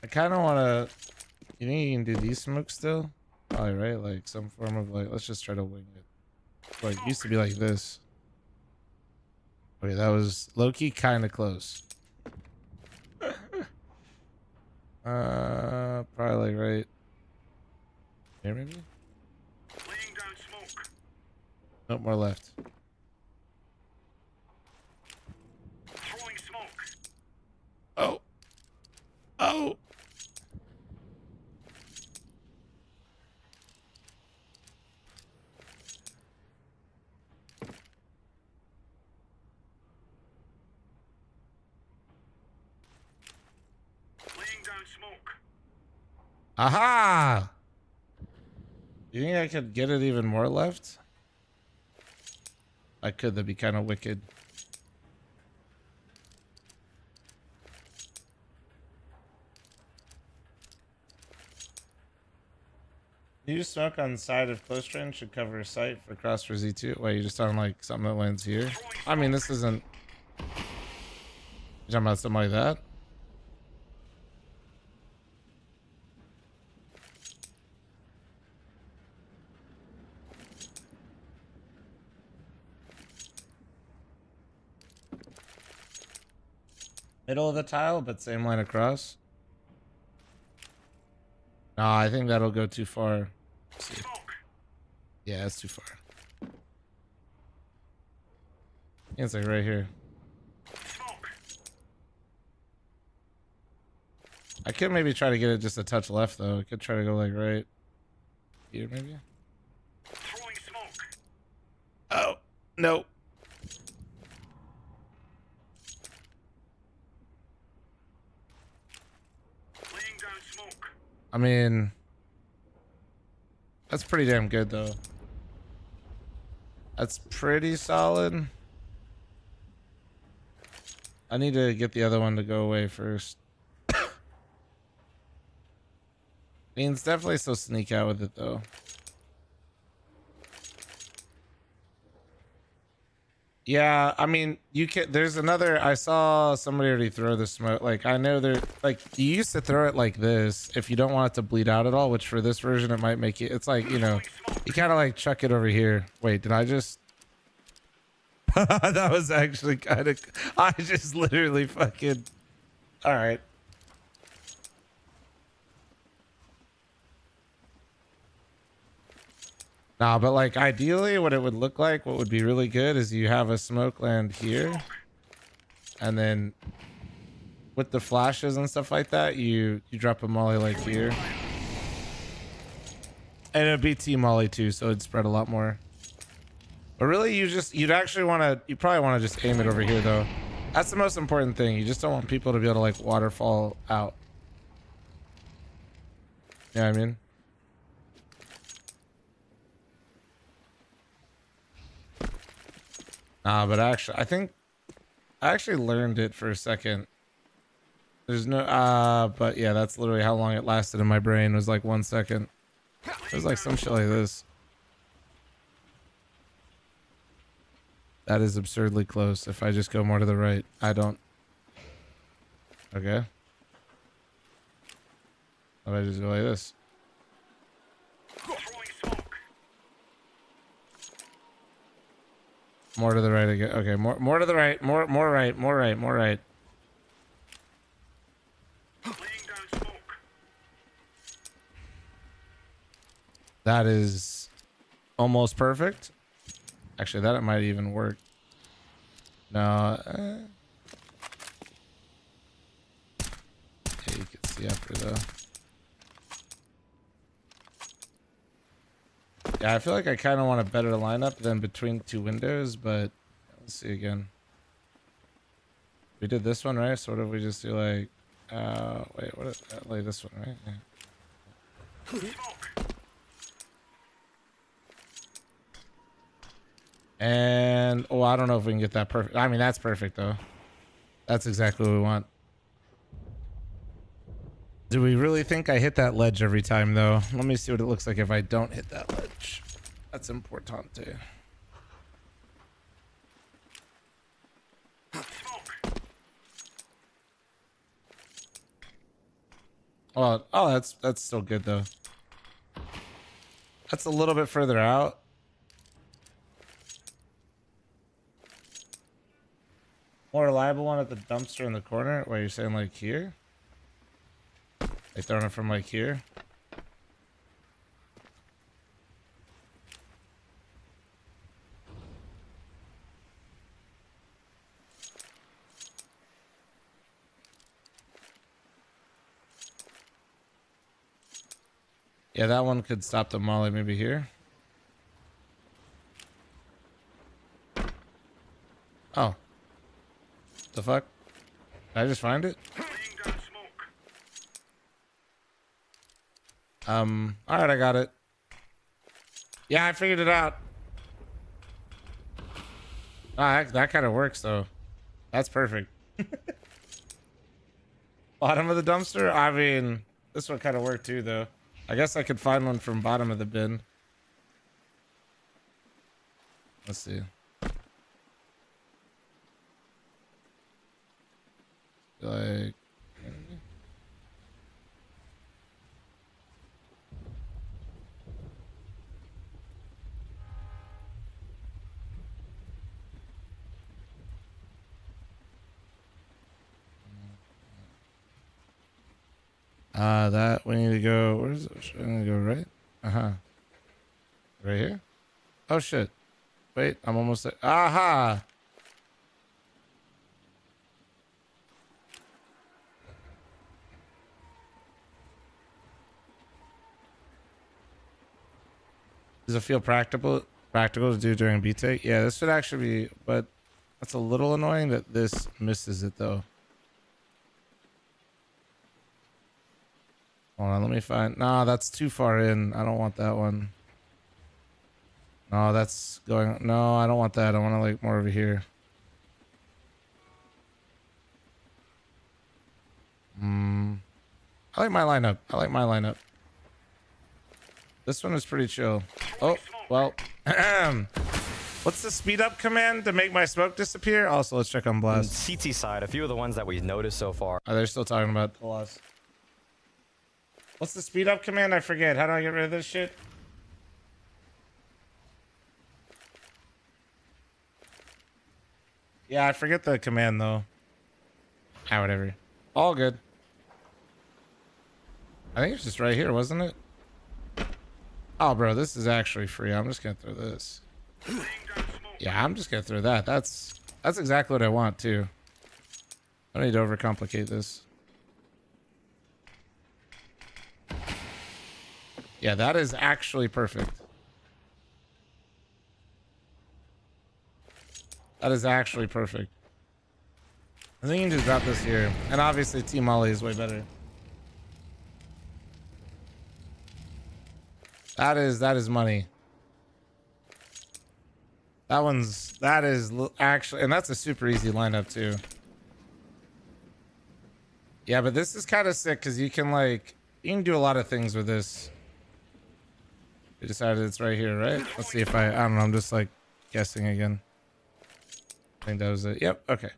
I kind of want to. You think you can do these smokes still? Probably, right? Like some form of like. Let's just try to wing it. Like used to be like this. Okay, that was low-key kind of close. Probably like right here, maybe. Laying down smoke. Nope, more left. Throwing smoke. Oh. Oh. Laying down smoke. Aha! You think I could get it even more left? I could. That'd be kind of wicked. You smoke on the side of close range should cover sight for cross for Z2. Wait, you just on like something that lands here? I mean, this isn't. You talking about something like that? Middle of the tile, but same line across. No, I think that'll go too far. Yeah, that's too far. It's like right here. I could maybe try to get it just a touch left though. I could try to go like right here maybe. Throwing smoke. Oh, no. Laying down smoke. I mean, that's pretty damn good though. That's pretty solid. I need to get the other one to go away first. I mean, it's definitely still sneak out with it though. Yeah, I mean, you can. There's another. I saw somebody already throw the smoke. Like, I know they're like you used to throw it like this if you don't want it to bleed out at all. Which for this version, it might make it. It's like, you know, you kind of like chuck it over here. Wait, did I just? That was actually kind of. I just literally fucking. All right. Nah, but like ideally what it would look like, what would be really good is you have a smoke land here. And then with the flashes and stuff like that, you drop a molly like here. And it'd be T-molly too, so it'd spread a lot more. But really you'd actually want to, you probably want to just aim it over here though. That's the most important thing. You just don't want people to be able to like waterfall out. You know what I mean? But actually, I think I actually learned it for a second. There's no, but yeah, that's literally how long it lasted in my brain was like 1 second. It was like some shit like this. That is absurdly close. If I just go more to the right, I don't. Okay. If I just go like this. More to the right again. Okay, more to the right. More right. That is almost perfect. Actually, that might even work. No. Yeah, you can see after though. Yeah, I feel like I kind of want a better lineup than between two windows, but let's see again. We did this one, right? Sort of. We just do like, wait, what is that? Like this one, right? Yeah. And oh, I don't know if we can get that perfect. I mean, that's perfect though. That's exactly what we want. Do we really think I hit that ledge every time though? Let me see what it looks like if I don't hit that ledge. That's important too. Oh, that's still good though. That's a little bit further out. More reliable one at the dumpster in the corner. What, you're saying like here? Like throwing it from like here? Yeah, that one could stop the molly maybe here. Oh. The fuck? Did I just find it? Alright, I got it. Yeah, I figured it out. Ah, that kind of works though. That's perfect. Bottom of the dumpster? I mean, this one kind of worked too though. I guess I could find one from bottom of the bin. Let's see. Like, that we need to go. Where is it? Should I need to go right? Right here. Oh shit! Wait, I'm almost there. Aha! Does it feel practical to do during B-take? Yeah, this would actually be, but that's a little annoying that this misses it though. Hold on, let me find. No, that's too far in. I don't want that one. No, that's going. No, I don't want that. I want to like more over here. I like my lineup. This one is pretty chill. Oh, well. What's the speed up command to make my smoke disappear? Also, let's check on blast. CT side, a few of the ones that we've noticed so far. Oh, they're still talking about the loss. What's the speed up command? I forget. How do I get rid of this shit? Yeah, I forget the command though. Ah, whatever. All good. I think it's just right here, wasn't it? Oh, bro, this is actually free. I'm just gonna throw this. Yeah, I'm just gonna throw that. That's exactly what I want too. I don't need to overcomplicate this. Yeah, that is actually perfect. That is actually perfect. I think you can just drop this here. And obviously Team Molly is way better. That is money. That is actually, and that's a super easy lineup too. Yeah, but this is kind of sick because you can do a lot of things with this. We decided it's right here, right? Let's see if I don't know, I'm just like guessing again. think that was it. Yep. Okay.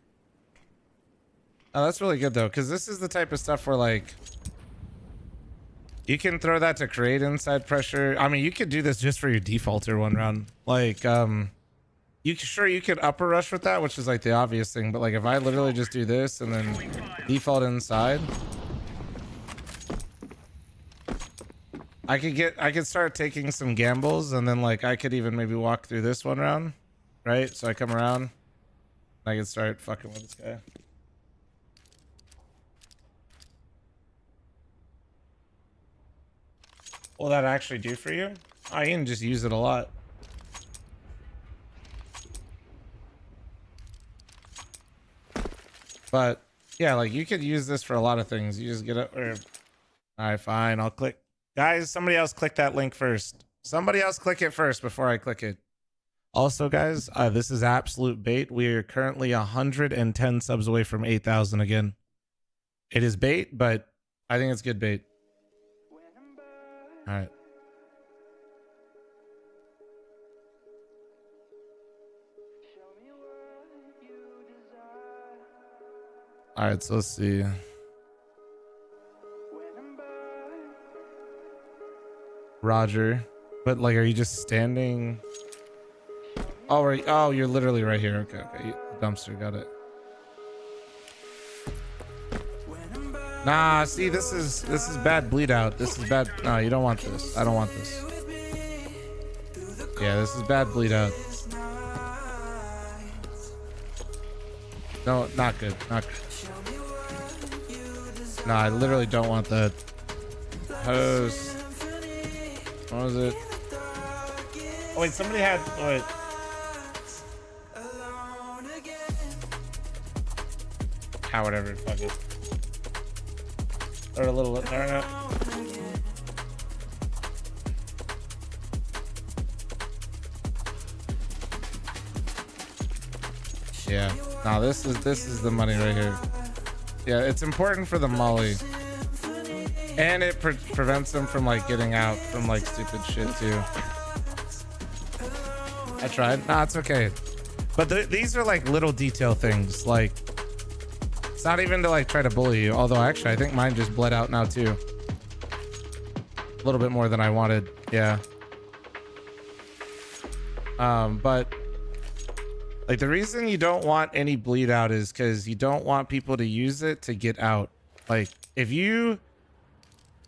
Oh, that's really good though, because this is the type of stuff where like you can throw that to create inside pressure. I mean, you could do this just for your defaulter one round. Like, you could upper rush with that, which is like the obvious thing. But like, if I literally just do this and then default inside, I could start taking some gambles, and then like I could even maybe walk through this one round, right? So I come around, I can start fucking with this guy. What will that actually do for you? I can just use it a lot. But yeah, like you could use this for a lot of things. You just get it. Or, all right, fine. I'll click. Guys, somebody else click that link first. Somebody else click it first before I click it. Also, guys, this is absolute bait. We are currently 110 subs away from 8,000 again. It is bait, but I think it's good bait. All right. All right, so let's see. Roger. But like, are you just standing? Oh, right. Oh, you're literally right here. Okay, okay. Dumpster, got it. Nah, see, this is bad bleed out. This is bad. No, you don't want this. I don't want this. Yeah, this is bad bleed out. No, not good. Not good. No, I literally don't want that. Host. What was it? Oh wait, somebody had. Oh, wait. Ah, whatever. Fuck it. Or a little. No. Yeah. Now this is the money right here. Yeah, it's important for the molly, and it prevents them from like getting out from like stupid shit too. I tried. Nah, it's okay. But these are like little detail things. Like, it's not even to like try to bully you. Although actually, I think mine just bled out now too. A little bit more than I wanted. Yeah. But like the reason you don't want any bleed out is because you don't want people to use it to get out. Like if you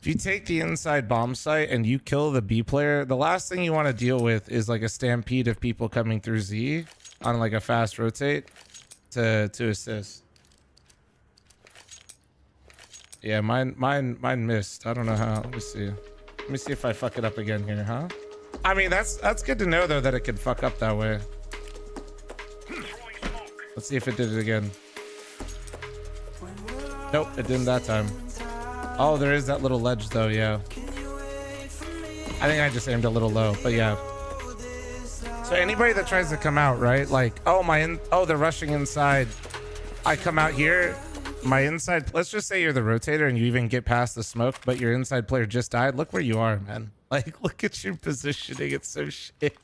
take the inside bomb site and you kill the B player, the last thing you want to deal with is like a stampede of people coming through Z on like a fast rotate to assist. Yeah, mine missed. I don't know how. Let me see. Let me see if I fuck it up again here, huh? I mean, that's good to know though that it could fuck up that way. Let's see if it did it again. Nope, it didn't that time. Oh, there is that little ledge though, yeah. I think I just aimed a little low, but yeah. So anybody that tries to come out, right? Like, oh, they're rushing inside. I come out here, my inside, let's just say you're the rotator and you even get past the smoke, but your inside player just died. Look where you are, man. Like, look at your positioning. It's so shit.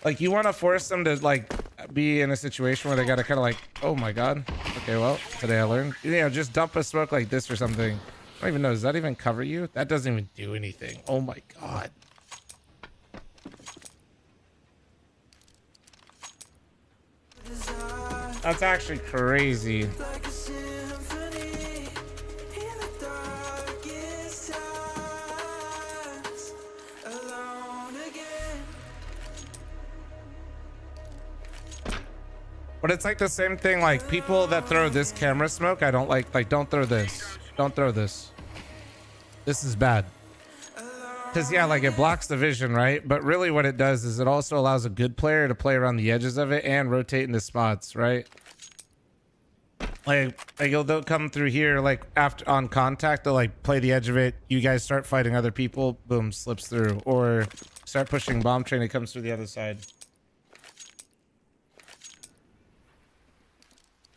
Like, you want to force them to, like, be in a situation where they got to kind of like, oh my God. Okay, well, today I learned. You know, just dump a smoke like this or something. I don't even know. Does that even cover you? That doesn't even do anything. Oh my God. That's actually crazy. But it's like the same thing, like people that throw this camera smoke, I don't like don't throw this. Don't throw this. This is bad. Because yeah, like it blocks the vision, right? But really what it does is it also allows a good player to play around the edges of it and rotate into spots, right? Like they'll come through here, like after on contact, they'll like play the edge of it. You guys start fighting other people, boom, slips through. Or start pushing bomb train, it comes through the other side.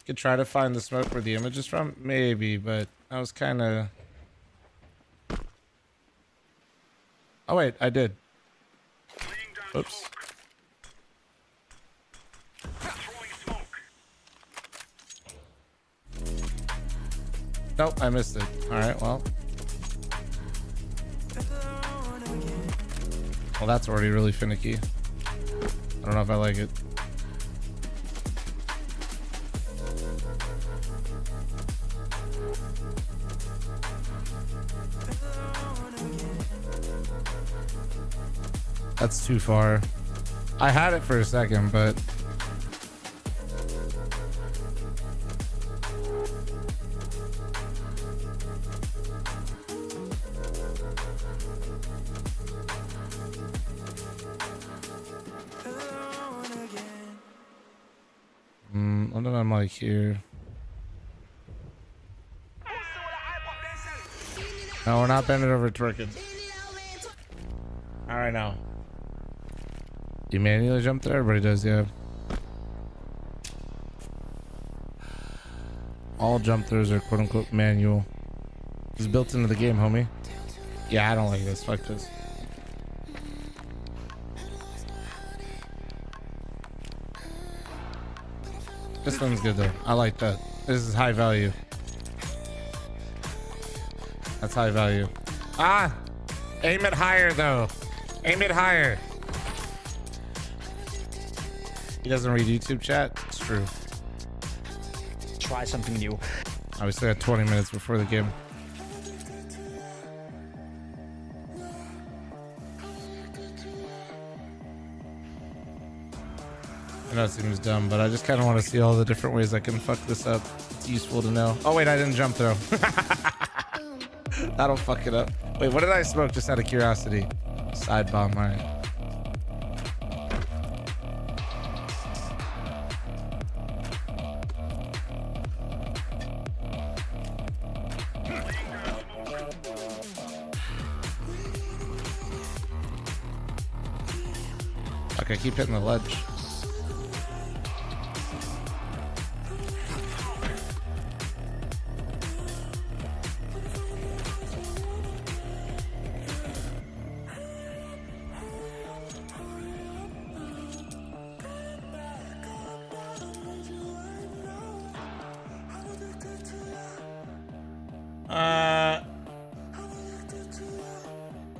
Could try to find the smoke where the image is from, maybe, but I was kind of. Oh wait, I did. Oops. Nope, I missed it. All right, well. Well, that's already really finicky. I don't know if I like it. That's too far. I had it for a second, but what if I'm like here? No, we're not bending over Turkish. All right, now. You manually jump there? Everybody does, yeah. All jump throughs are quote unquote manual. It's built into the game, homie. Yeah, I don't like this. Fuck this. This one's good though. I like that. This is high value. That's high value. Ah! Aim it higher though. Aim it higher. He doesn't read YouTube chat. It's true. Try something new. I was there at 20 minutes before the game. I know it seems dumb, but I just kind of want to see all the different ways I can fuck this up. It's useful to know. Oh wait, I didn't jump throw. That'll fuck it up. Wait, what did I smoke just out of curiosity? Side bomb, all right. Okay, keep hitting the ledge.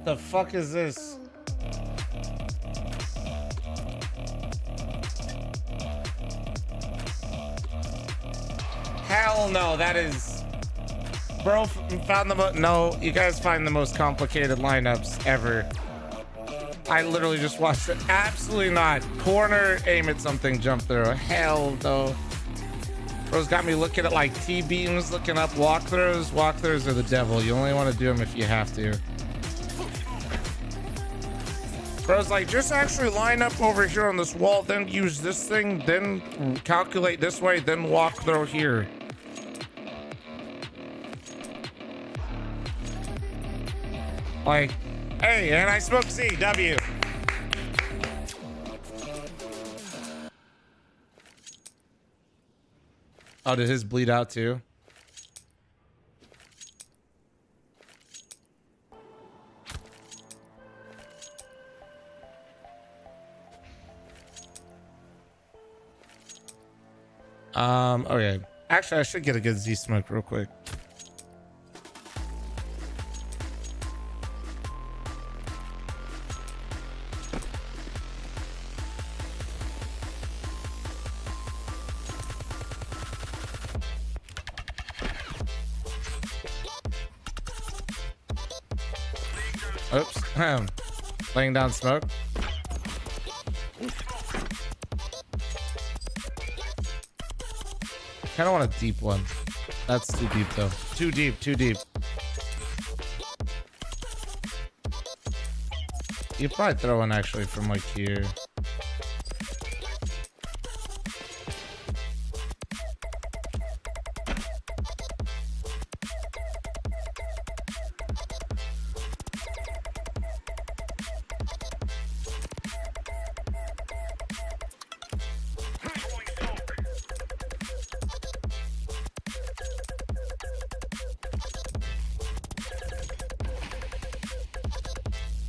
The fuck is this? Hell no, that is... Bro found the no, you guys find the most complicated lineups ever. I literally just watched it. Absolutely not. Corner, aim at something, jump through. Hell no. Bro's got me looking at like T-beams, looking up walkthrows. Walkthrows are the devil. You only want to do them if you have to. Bro's like, just actually line up over here on this wall, then use this thing, then calculate this way, then walk through here. Like, hey, and I smoke C, W. Oh, did his bleed out too? Okay. Actually, I should get a good Z smoke real quick. Oops. Laying down smoke. Kind of want a deep one. That's too deep though. Too deep, too deep. You probably throw one actually from like here.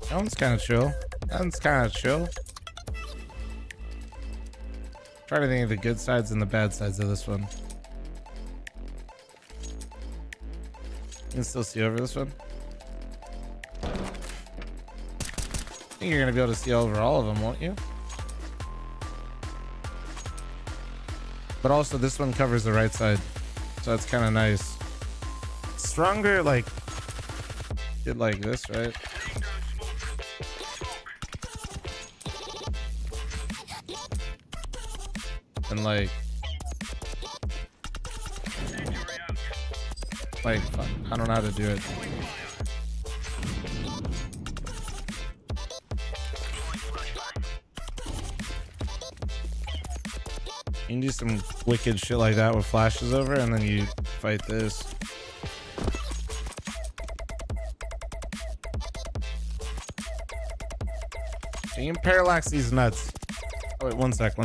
That one's kind of chill. That one's kind of chill. Try to think of the good sides and the bad sides of this one. can still see over this one. I think you're gonna be able to see over all of them, won't you? But also this one covers the right side, so it's kind of nice. Stronger, like, did like this, right? And like, fuck, I don't know how to do it. You can do some wicked shit like that with flashes over, and then you fight this. You can parallax these nuts. Oh, wait, one sec.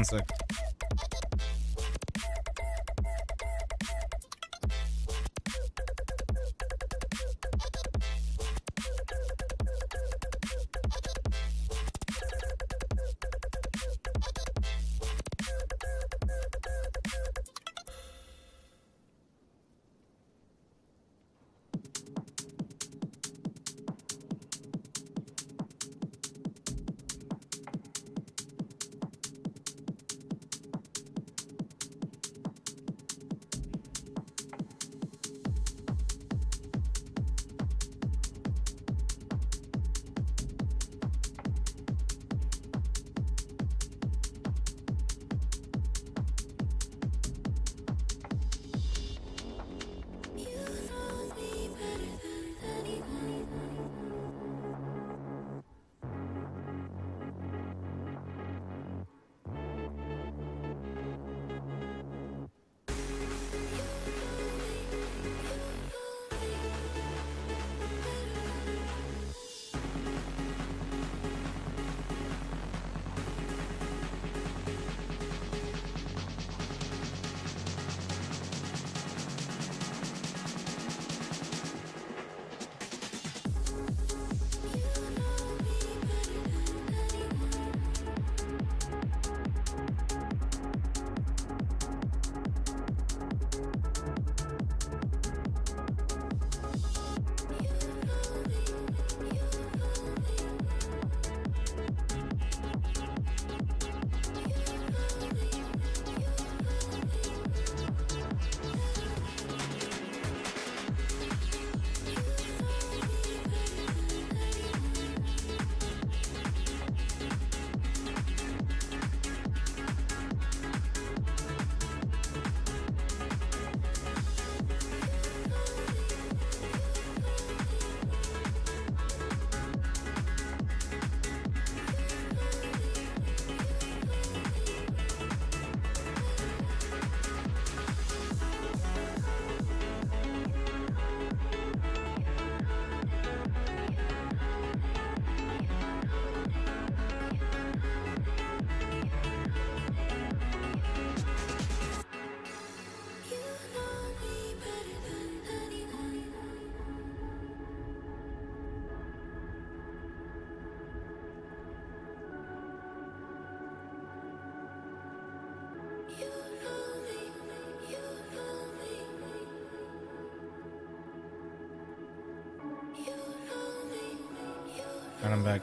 And I'm back.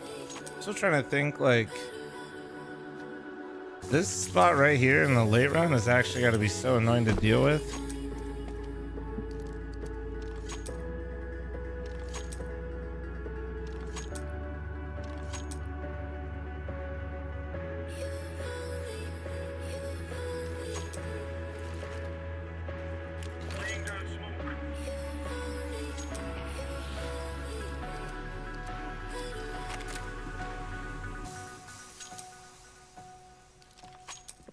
Still trying to think, like, this spot right here in the late round is actually got to be so annoying to deal with.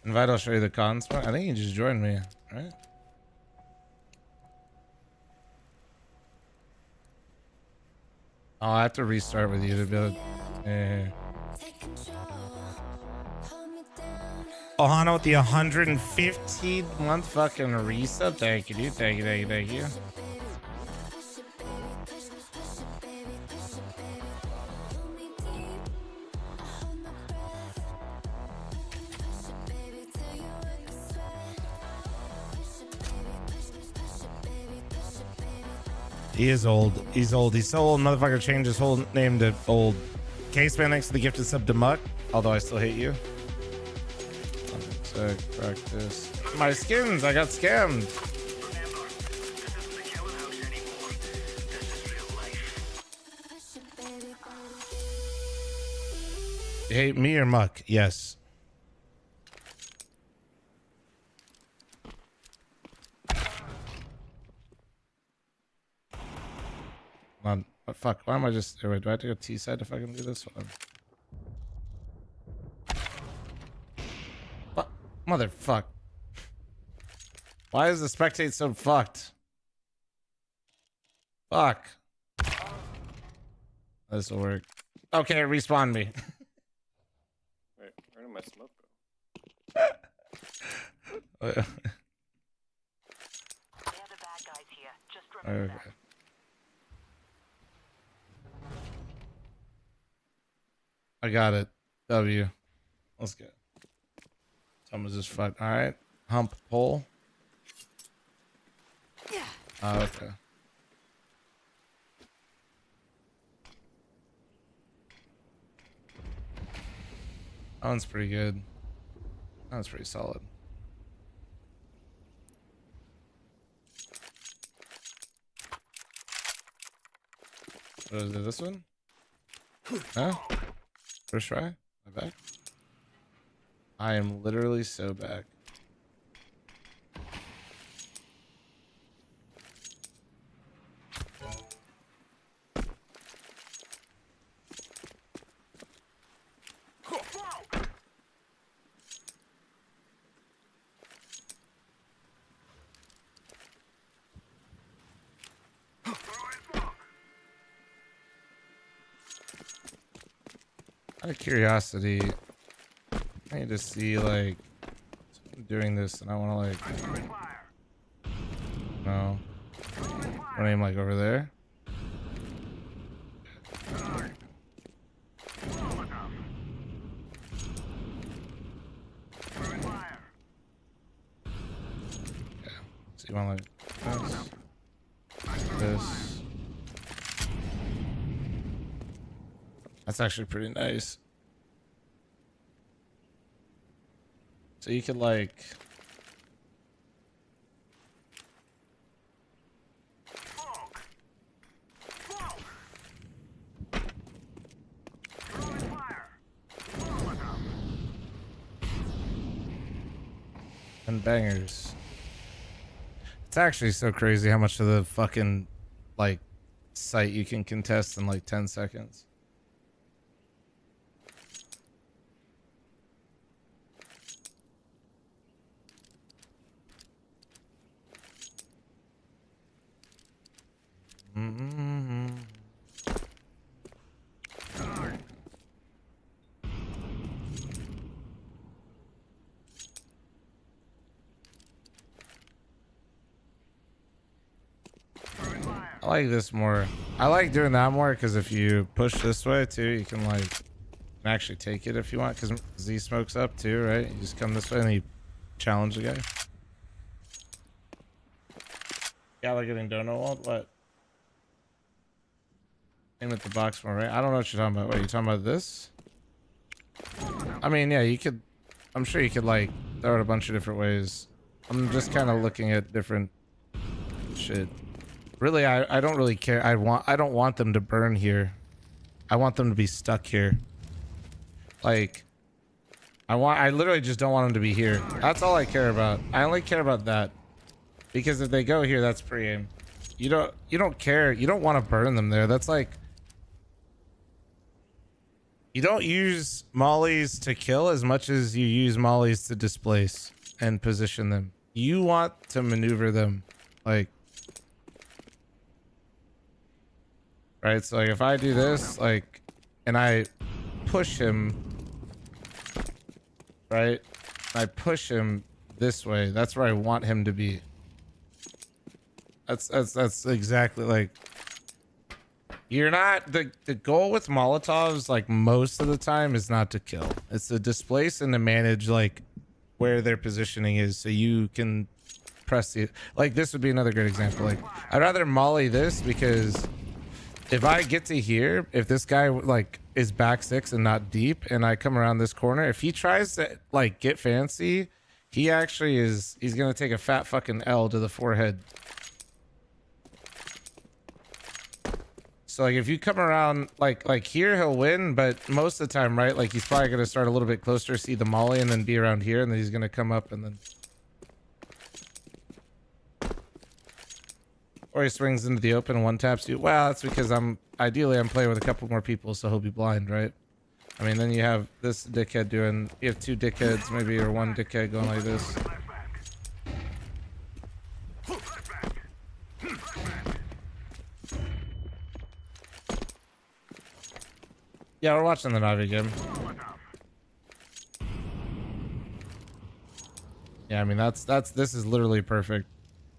Invite, I'll show you the cons. I think you just joined me, right? Oh, I have to restart with you to be able to... Yeah. Oh, Hana with the 115-month fucking resub. Thank you, dude. Thank you. He is old. He's old. He's so old. Motherfucker changed his whole name to old. K-Span, thanks to the gifted sub to Muck. Although I still hate you. Practice. My skins. I got scammed. You hate me or Muck? Yes. On. Oh, fuck. Why am I just... Wait, do I have to go T-side if I can do this one? Fuck. Motherfuck. Why is the spectate so fucked? Fuck. This will work. Okay, respawn me. Wait, where did my smoke go? Okay. I got it. W. Let's go. Someone's just fucked. All right. Hump pole. Yeah. Okay. That one's pretty good. That one's pretty solid. What is it? This one? Huh? First try? Am I back? I am literally so back. Out of curiosity, I need to see like doing this, and I want to like no, I aim like over there. Yeah. So you want like this. That's actually pretty nice. So you could like and bangers. It's actually so crazy how much of the fucking like site you can contest in like 10 seconds. I like this more. I like doing that more because if you push this way too, you can like actually take it if you want, because Z smokes up too, right? You just come this way and you challenge the guy. Gala getting donut walled? What? Aim at the box more, right? I don't know what you're talking about. What, are you talking about this? I mean, yeah, you could... I'm sure you could, like, throw it a bunch of different ways. I'm just kind of looking at different shit. Really, I don't really care. I don't want them to burn here. I want them to be stuck here. Like, I literally just don't want them to be here. That's all I care about. I only care about that. Because if they go here, that's pre-aim. You don't care. You don't want to burn them there. That's like... You don't use mollies to kill as much as you use mollies to displace and position them. You want to maneuver them. Like... Right, so like if I do this, like, and I push him, right? I push him this way. That's where I want him to be. That's exactly like. You're not the goal with Molotovs, like most of the time, is not to kill. It's to displace and to manage like where their positioning is, so you can press the, like this would be another great example. Like I'd rather molly this because if I get to here, if this guy like is back 6 and not deep and I come around this corner, if he tries to like get fancy, he actually is, he's going to take a fat fucking L to the forehead. So like if you come around like here, he'll win, but most of the time, right? Like he's probably going to start a little bit closer, see the molly, and then be around here, and then he's going to come up and then, or he swings into the open and one taps you. Well, that's because ideally I'm playing with a couple more people, so he'll be blind, right? I mean, then you have this dickhead doing, you have 2 dickheads maybe, or 1 dickhead going like this. Yeah, we're watching the Navi game. Yeah, I mean, this is literally perfect.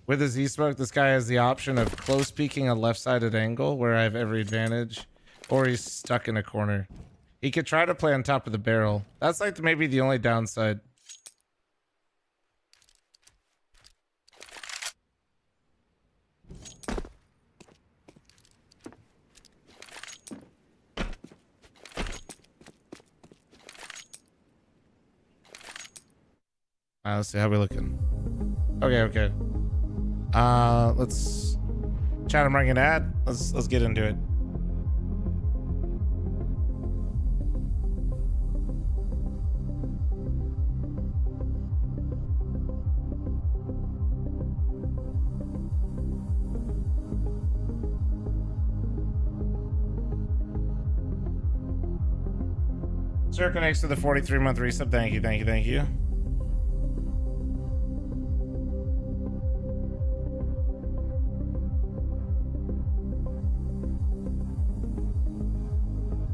With his E-smoke, this guy has the option of close peeking a left-sided angle where I have every advantage, or he's stuck in a corner. He could try to play on top of the barrel. That's like maybe the only downside. Let's see how we looking. Okay. Let's chat. I'm running an ad. Let's get into it. Circa next to the 43-month resub. Thank you.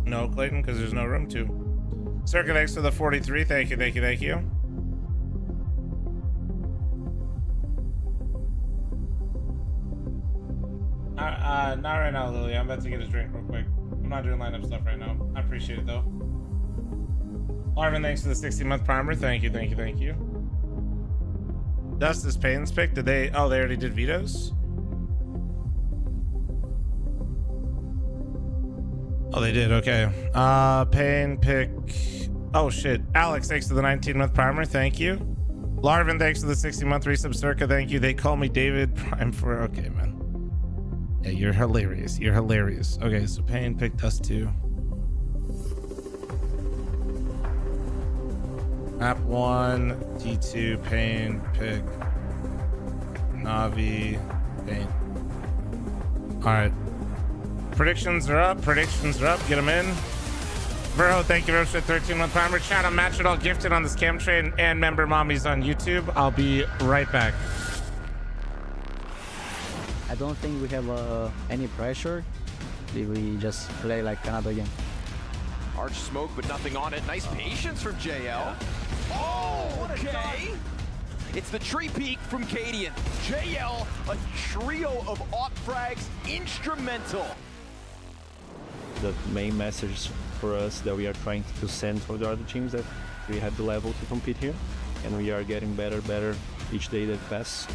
No, Clayton, because there's no room to. Circuit X to the 43. Thank you. Not right now, Lily. I'm about to get a drink real quick. I'm not doing lineup stuff right now. I appreciate it though. Arvin, thanks for the 60-month primer. Thank you. Dust is Payne's pick. Did they? Oh, they already did Vito's. Oh, they did. Okay. Payne pick. Oh shit. Alex, thanks for the 19-month primer. Thank you. Larvin, thanks for the 60-month resub. Circa, thank you. They call me David Prime for. Okay, man. Yeah, you're hilarious. Okay, so Payne picked us too. Map 1, T2, Payne, pick. Navi, Payne. Alright. Predictions are up. Get them in. Verho, thank you very much for the 13-month primer. Chat, I'm Match It All gifted on the Scam Train and Member Mommies on YouTube. I'll be right back. I don't think we have any pressure. We just play like another game. Arch smoke, but nothing on it. Nice patience from JL. Yeah. Oh, okay. It's the tree peek from Cadian. JL, a trio of op frags, instrumental. The main message for us that we are trying to send for the other teams that we have the level to compete here, and we are getting better each day that passes.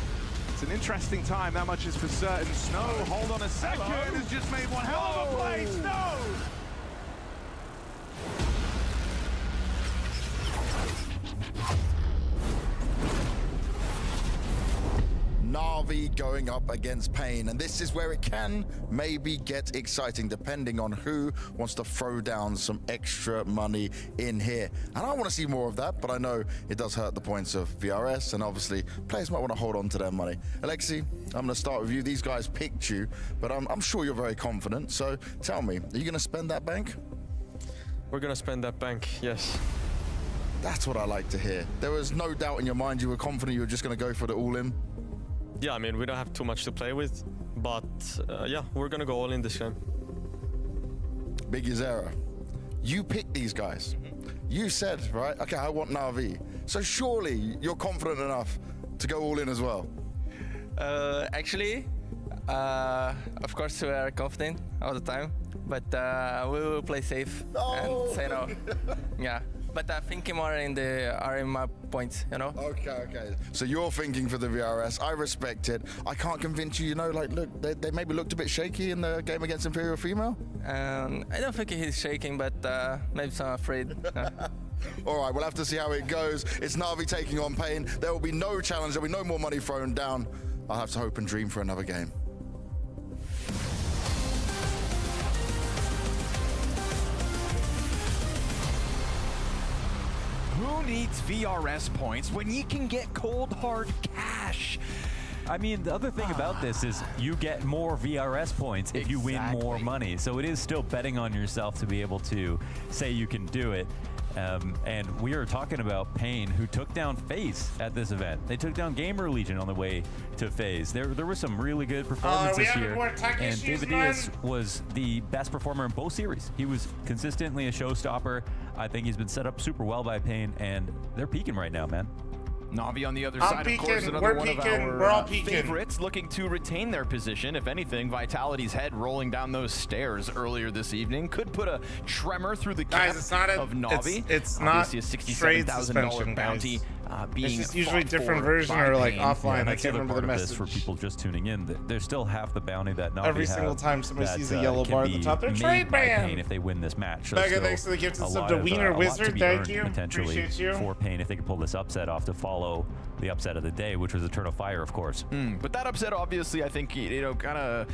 It's an interesting time, that much is for certain. Snow, hold on a second, has just made one hell of a play. Snow! Navi going up against Payne, and this is where it can maybe get exciting depending on who wants to throw down some extra money in here. And I want to see more of that, but I know it does hurt the points of VRS, and obviously players might want to hold on to their money. Alexi, I'm going to start with you. These guys picked you, but I'm sure you're very confident, so tell me, are you going to spend that bank? We're going to spend that bank, yes. That's what I like to hear. There was no doubt in your mind you were confident you were just going to go for the all-in? Yeah, I mean, we don't have too much to play with, but yeah, we're gonna go all in this game. Big Yzera, you picked these guys. You said, right, okay, I want Navi. So surely you're confident enough to go all in as well? Actually, of course we are confident all the time, but we will play safe and say no. Yeah. but I'm thinking more in the RMR points, you know? Okay. So you're thinking for the VRS. I respect it. I can't convince you, you know, like, look, they maybe looked a bit shaky in the game against Imperial Female. I don't think he's shaking, but maybe I'm afraid. All right, we'll have to see how it goes. It's Na'Vi taking on Pain. There will be no challenge. There will be no more money thrown down. I'll have to hope and dream for another game. Who needs VRS points when you can get cold hard cash? I mean, the other thing about this is you get more VRS points if you win more money. So it is still betting on yourself to be able to say you can do it. And we are talking about Pain, who took down FaZe at this event. They took down Gamer Legion on the way to FaZe. There were some really good performances here. And David Diaz was the best performer in both series. He was consistently a showstopper. I think he's been set up super well by Pain, and they're peaking right now, man. Na'Vi on the other side, of course, another one of our favorites looking to retain their position. If anything, Vitality's head rolling down those stairs earlier this evening could put a tremor through the camp of Na'Vi. It's not a $67,000 bounty. Being it's just usually different version or like offline. I can't remember the message. For people just tuning in, there's still half the bounty that Na'Vi every single time somebody sees a yellow bar at the top, they're trade ban. If they win this match, so Becca, thanks for the gift of sub to Wiener Wizard. Thank you. Potentially Appreciate you. For Pain if they can pull this upset off to follow the upset of the day, which was Eternal Fire, of course. But that upset, obviously, I think, you know, kind of.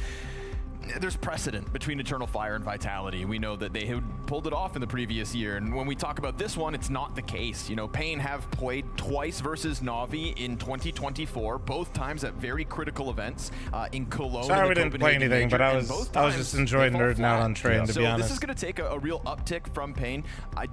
There's precedent between Eternal Fire and Vitality. We know that they had pulled it off in the previous year, and when we talk about this one, it's not the case. You know, Pain have played twice versus Na'Vi in 2024, both times at very critical events in Cologne. Sorry we didn't play anything, but I was just enjoying nerding out on Train, to be honest. This is going to take a real uptick from Pain. I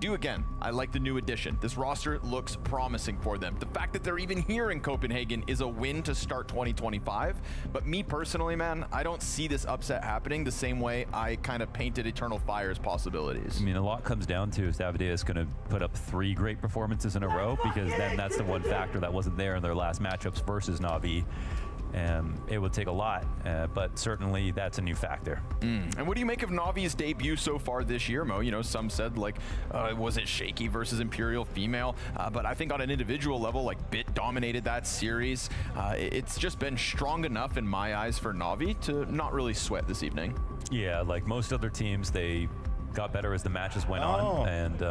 like the new addition. This roster looks promising for them. The fact that they're even here in Copenhagen is a win to start 2025, but me personally, man, I don't see this upset happening the same way I kind of painted Eternal Fire's possibilities. I mean, a lot comes down to Stavridis is going to put up 3 great performances in a row, because then that's the one factor that wasn't there in their last matchups versus Na'Vi. It would take a lot, but certainly that's a new factor. And what do you make of Na'Vi's debut so far this year, Mo? You know, some said, like, was it shaky versus Imperial Female? But I think on an individual level, like, Bit dominated that series. It's just been strong enough in my eyes for Na'Vi to not really sweat this evening. Yeah, like most other teams, they got better as the matches went on, and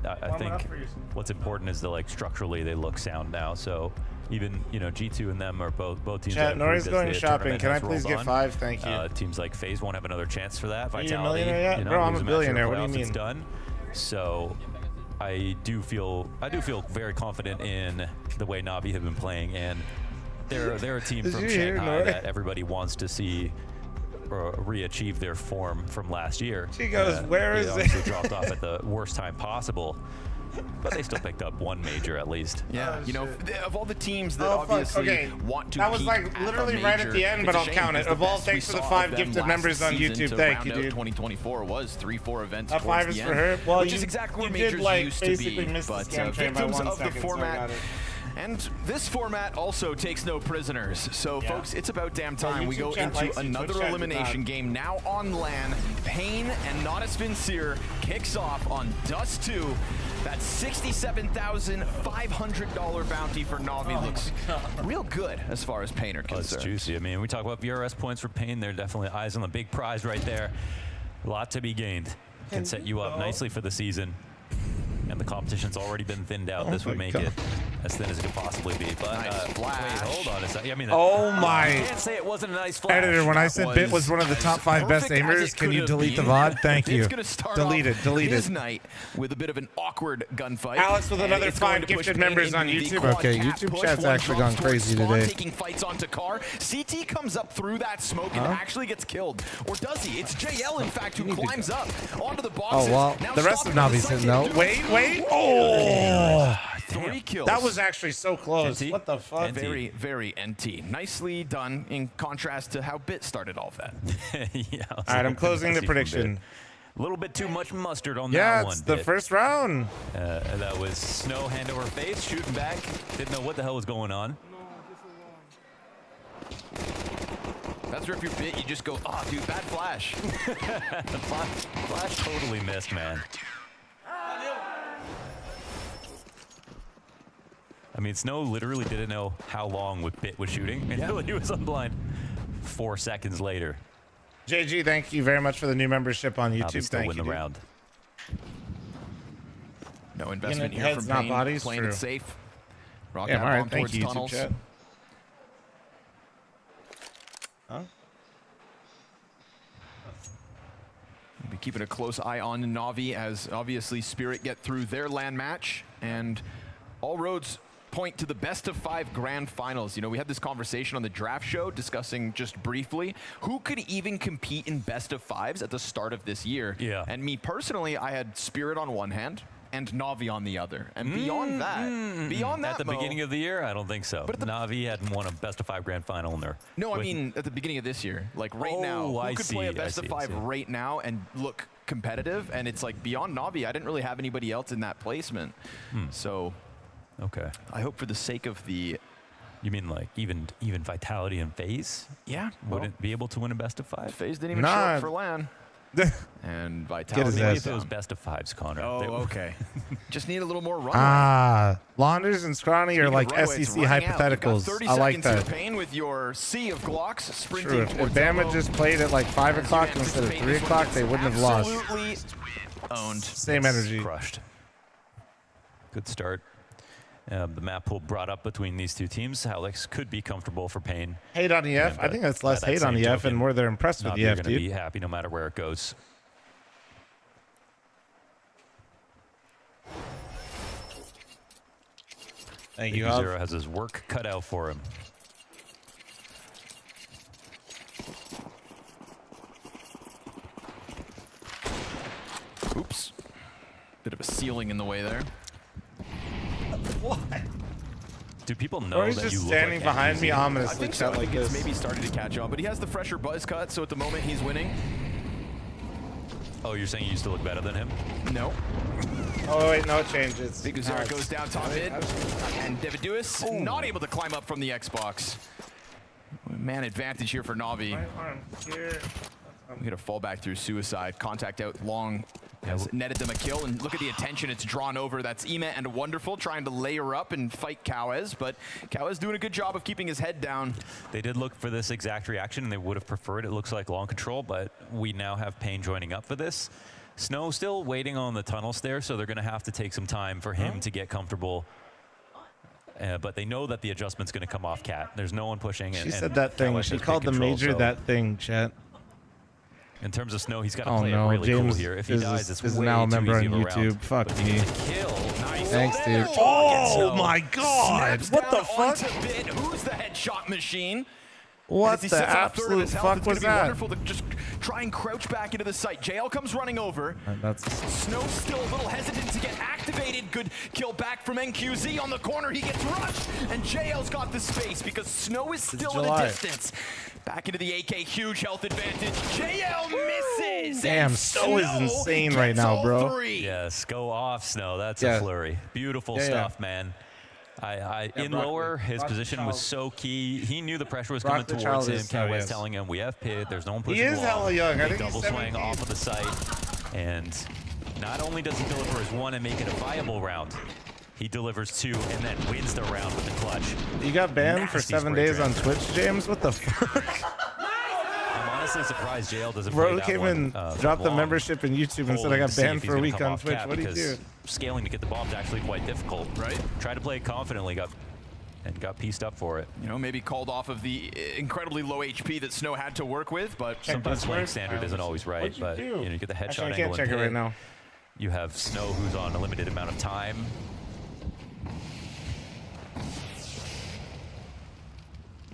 I think what's important is that, like, structurally they look sound now. So even, you know, G2 and them are both teams. Chat, Nori's going shopping. Can I please get 5? Thank you. Teams like FaZe won't have another chance for that. Are you a Vitality, millionaire yet? you know, Bro, I'm a billionaire. What do you mean? It's done. So I do feel very confident in the way Na'Vi have been playing, and they're a team from Shanghai that everybody wants to see re-achieve their form from last year. She goes, where is it? They dropped off at the worst time possible, but they still picked up 1 major at least. Yeah, you know, of all the teams that obviously want to that was like literally right at the end, but I'll count it. Evolve, thanks for the 5 gifted members on YouTube. Thank you, dude. 2024 was 3-4 events. That 5 is for her. Well, which is exactly what majors used to be. But victims of the format. And this format also takes no prisoners. So, folks, it's about damn time we go into another elimination game now on LAN. Pain and Nades Vincere kicks off on Dust 2. That $67,500 bounty for Na'Vi looks real good as far as Pain are concerned. It's juicy. I mean, we talk about VRS points for Pain. They're definitely eyes on the big prize right there. A lot to be gained. Can set you up nicely for the season. And the competition's already been thinned out. This would make it as thin as it could possibly be. But wait, hold on a second. I mean, I can't say it wasn't a nice flash. Editor, when I said Bit was one of the top 5 best aimers, can you delete the VOD? Thank you. Delete it. His night with a bit of an awkward gunfight. Alex with another 5 gifted members on YouTube. Okay, YouTube chat's actually gone crazy today. Taking fights onto Car. CT comes up through that smoke and actually gets killed. Or does he? It's JL, in fact, who climbs up onto the boxes. Oh, well, the rest of Na'Vi's hitting though. Wait. Oh! 3 kills. That was actually so close. NT. What the fuck? Very, very NT. Nicely done in contrast to how Bit started all of that. Yeah. All right, I'm closing the prediction. A little bit too much mustard on that one. Yeah, it's the first round. That was Snow hand over face, shooting back. Didn't know what the hell was going on. That's where if you're Bit, you just go, oh, dude, bad flash. Flash totally missed, man. I mean, Snow literally didn't know how long Bit was shooting until he was unblind 4 seconds later. JG, thank you very much for the new membership on YouTube. Still Thank win you, the dude. round. No investment here Heads, from not Payne, bodies. playing True. it safe. Rock Yeah, that all right. bomb Thank towards you, YouTube tunnels. chat. Huh? We'll be keeping a close eye on Na'Vi as obviously Spirit get through their LAN match, and all roads point to the best of 5 grand finals. You know, we had this conversation on the draft show discussing just briefly who could even compete in best of 5s at the start of this year. Yeah. And me personally, I had Spirit on one hand and Na'Vi on the other. And beyond that, at the beginning of the year, I don't think so. But Na'Vi hadn't won a best of 5 grand final in there. No, I mean at the beginning of this year, like right now, who could play a best of 5 right now and look competitive? And it's like beyond Na'Vi, I didn't really have anybody else in that placement. So. Okay. I hope for the sake of the... You mean like even Vitality and FaZe? Yeah. Wouldn't be able to win a best of 5? FaZe didn't even show up for LAN. And Vitality... Maybe those best of 5s, Connor. Oh, okay. Just need a little more runway. Launders and Scrawny are like SEC hypotheticals. I like that. Pain with your sea of Glocks sprinting True. If Bama just played at like 5 o'clock instead of 3 o'clock, they wouldn't have lost. Absolutely owned. Same energy. Crushed. Good start. The map pool brought up between these two teams. Alex could be comfortable for Payne. Hate on EF. I think that's less hate on EF and more they're impressed with EF, They're going to dude. be happy no matter where it goes. Thank you, Zero has his work cut out for him. Oops. Bit of a ceiling in the way there. What? Do people know or he's that just you look standing like behind me NPC? ominously, I think so. I like think this. it's maybe starting to catch on, but he has the fresher buzz cut, so at the moment he's winning. Oh, you're saying you used to look better than him? No. Oh, wait, no, it changes. Big Zero goes down top mid, and Daviduis not able to climb up from the Xbox. Man advantage here for Na'Vi. We get a fall back through suicide. Contact out long has netted them a kill, and look at the attention it's drawn over. That's Ema and Wonderful trying to layer up and fight Kawez, but Kawez doing a good job of keeping his head down. They did look for this exact reaction, and they would have preferred it looks like long control, but we now have Payne joining up for this. Snow still waiting on the tunnels there, so they're going to have to take some time for him to get comfortable. But they know that the adjustment's going to come off Cat. There's no one pushing. She said that thing. She called the major that thing, chat. In terms of Snow, he's got to play it really James cool here. If he dies, it's is way now a too member easy on of a YouTube. round. Fuck But me. Kill. Nice. Thanks, dude. Oh my God! Snaps What the down fuck? onto Bit. Who's the headshot machine? What As he the sits on a third of absolute his health, fuck it's was gonna be that? Wonderful to just try and crouch back into the site. JL comes running over. Snow still a little hesitant to get activated. Good kill back from NQZ on the corner. He gets rushed, and JL's got the space because Snow is still in the distance. Back into the AK, huge health advantage. JL misses. Damn, Snow is insane right now, bro. Yes, go off, Snow. That's a flurry. Beautiful stuff, man. In lower, his position was so key. He knew the pressure was coming towards him. Cat was telling him, we have pit. There's no one pushing. He is hella young. I think double he's swing off of the site. And not only does he deliver his one and make it a viable round, he delivers 2 and then wins the round with the clutch. You got banned for 7 days on Twitch, James? What the fuck? I'm honestly surprised JL doesn't play Bro that came one, and dropped the long. membership in YouTube and said I got banned for a week on Twitch. What do you do? Scaling to get the bomb's actually quite difficult. Right. Try to play it confidently, got pieced up for it. You know, maybe called off of the incredibly low HP that Snow had to work with, but sometimes playing standard isn't always right. But you know, you get the headshot Actually, I angle. can't check it right now. You have Snow, who's on a limited amount of time.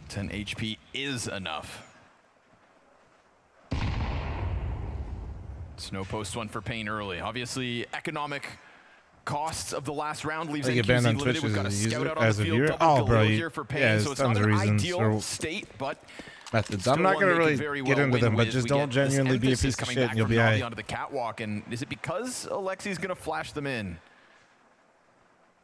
$10 HP is enough. Snow posts one for Payne early. Obviously, economic costs of the last round leaves Get banned on NQZ Twitch limited. We've got a as a scout user, out on as the a field. viewer. Double Oh, bro, here for Payne, yeah, so there's it's not tons of an reasons ideal for state, but methods. still I'm not one gonna they really could very get well into win them, but with. just We don't get this genuinely be a emphasis piece of coming shit back and you'll from be Na'Vi aight. onto the catwalk, and is it because Alexi's gonna flash them in?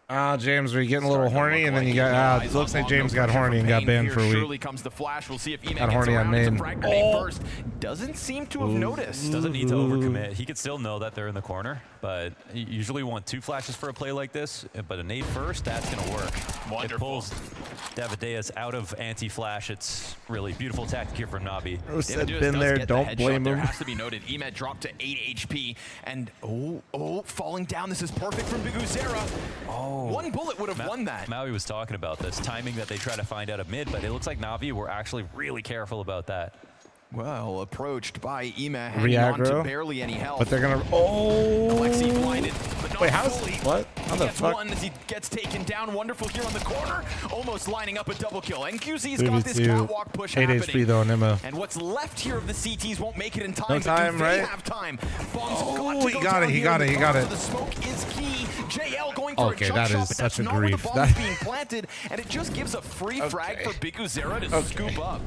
James, were you getting a little horny, and then you got? It looks like James got horny and got banned for a week. Surely comes the flash. We'll see if got horny on main. First. Doesn't seem to have noticed. Doesn't need to overcommit. He could still know that they're in the corner, but you usually want 2 flashes for a play like this. But a nade first, that's gonna work. Wonderful. It pulls Davideus out of anti-flash. It's really beautiful tactic here from Navi. Said been there, don't blame him. Has to be noted. Emet dropped to 8 HP, and falling down. This is perfect from Biguzera. One bullet would have won that. Maui was talking about this timing that they try to find out of mid, but it looks like Navi were actually really careful about that. Well, approached by Emet, hanging on to barely any health. But they're gonna. Alexi blinded, but not Wait, how's fully. what? How the fuck? One as he gets taken down. Wonderful here on the corner, almost lining up a double kill. NQZ's got this catwalk push 8 happening. HP though, Nemo. And what's left here of the CTs won't make it in time. No time, but do they right? have time? Bombs He got it. He got it. He got it. The smoke is key. JL going for Okay, a jump that shot, is but such that's a not where the grief. bomb is being planted, and it just gives a free frag for Biguzera to scoop up.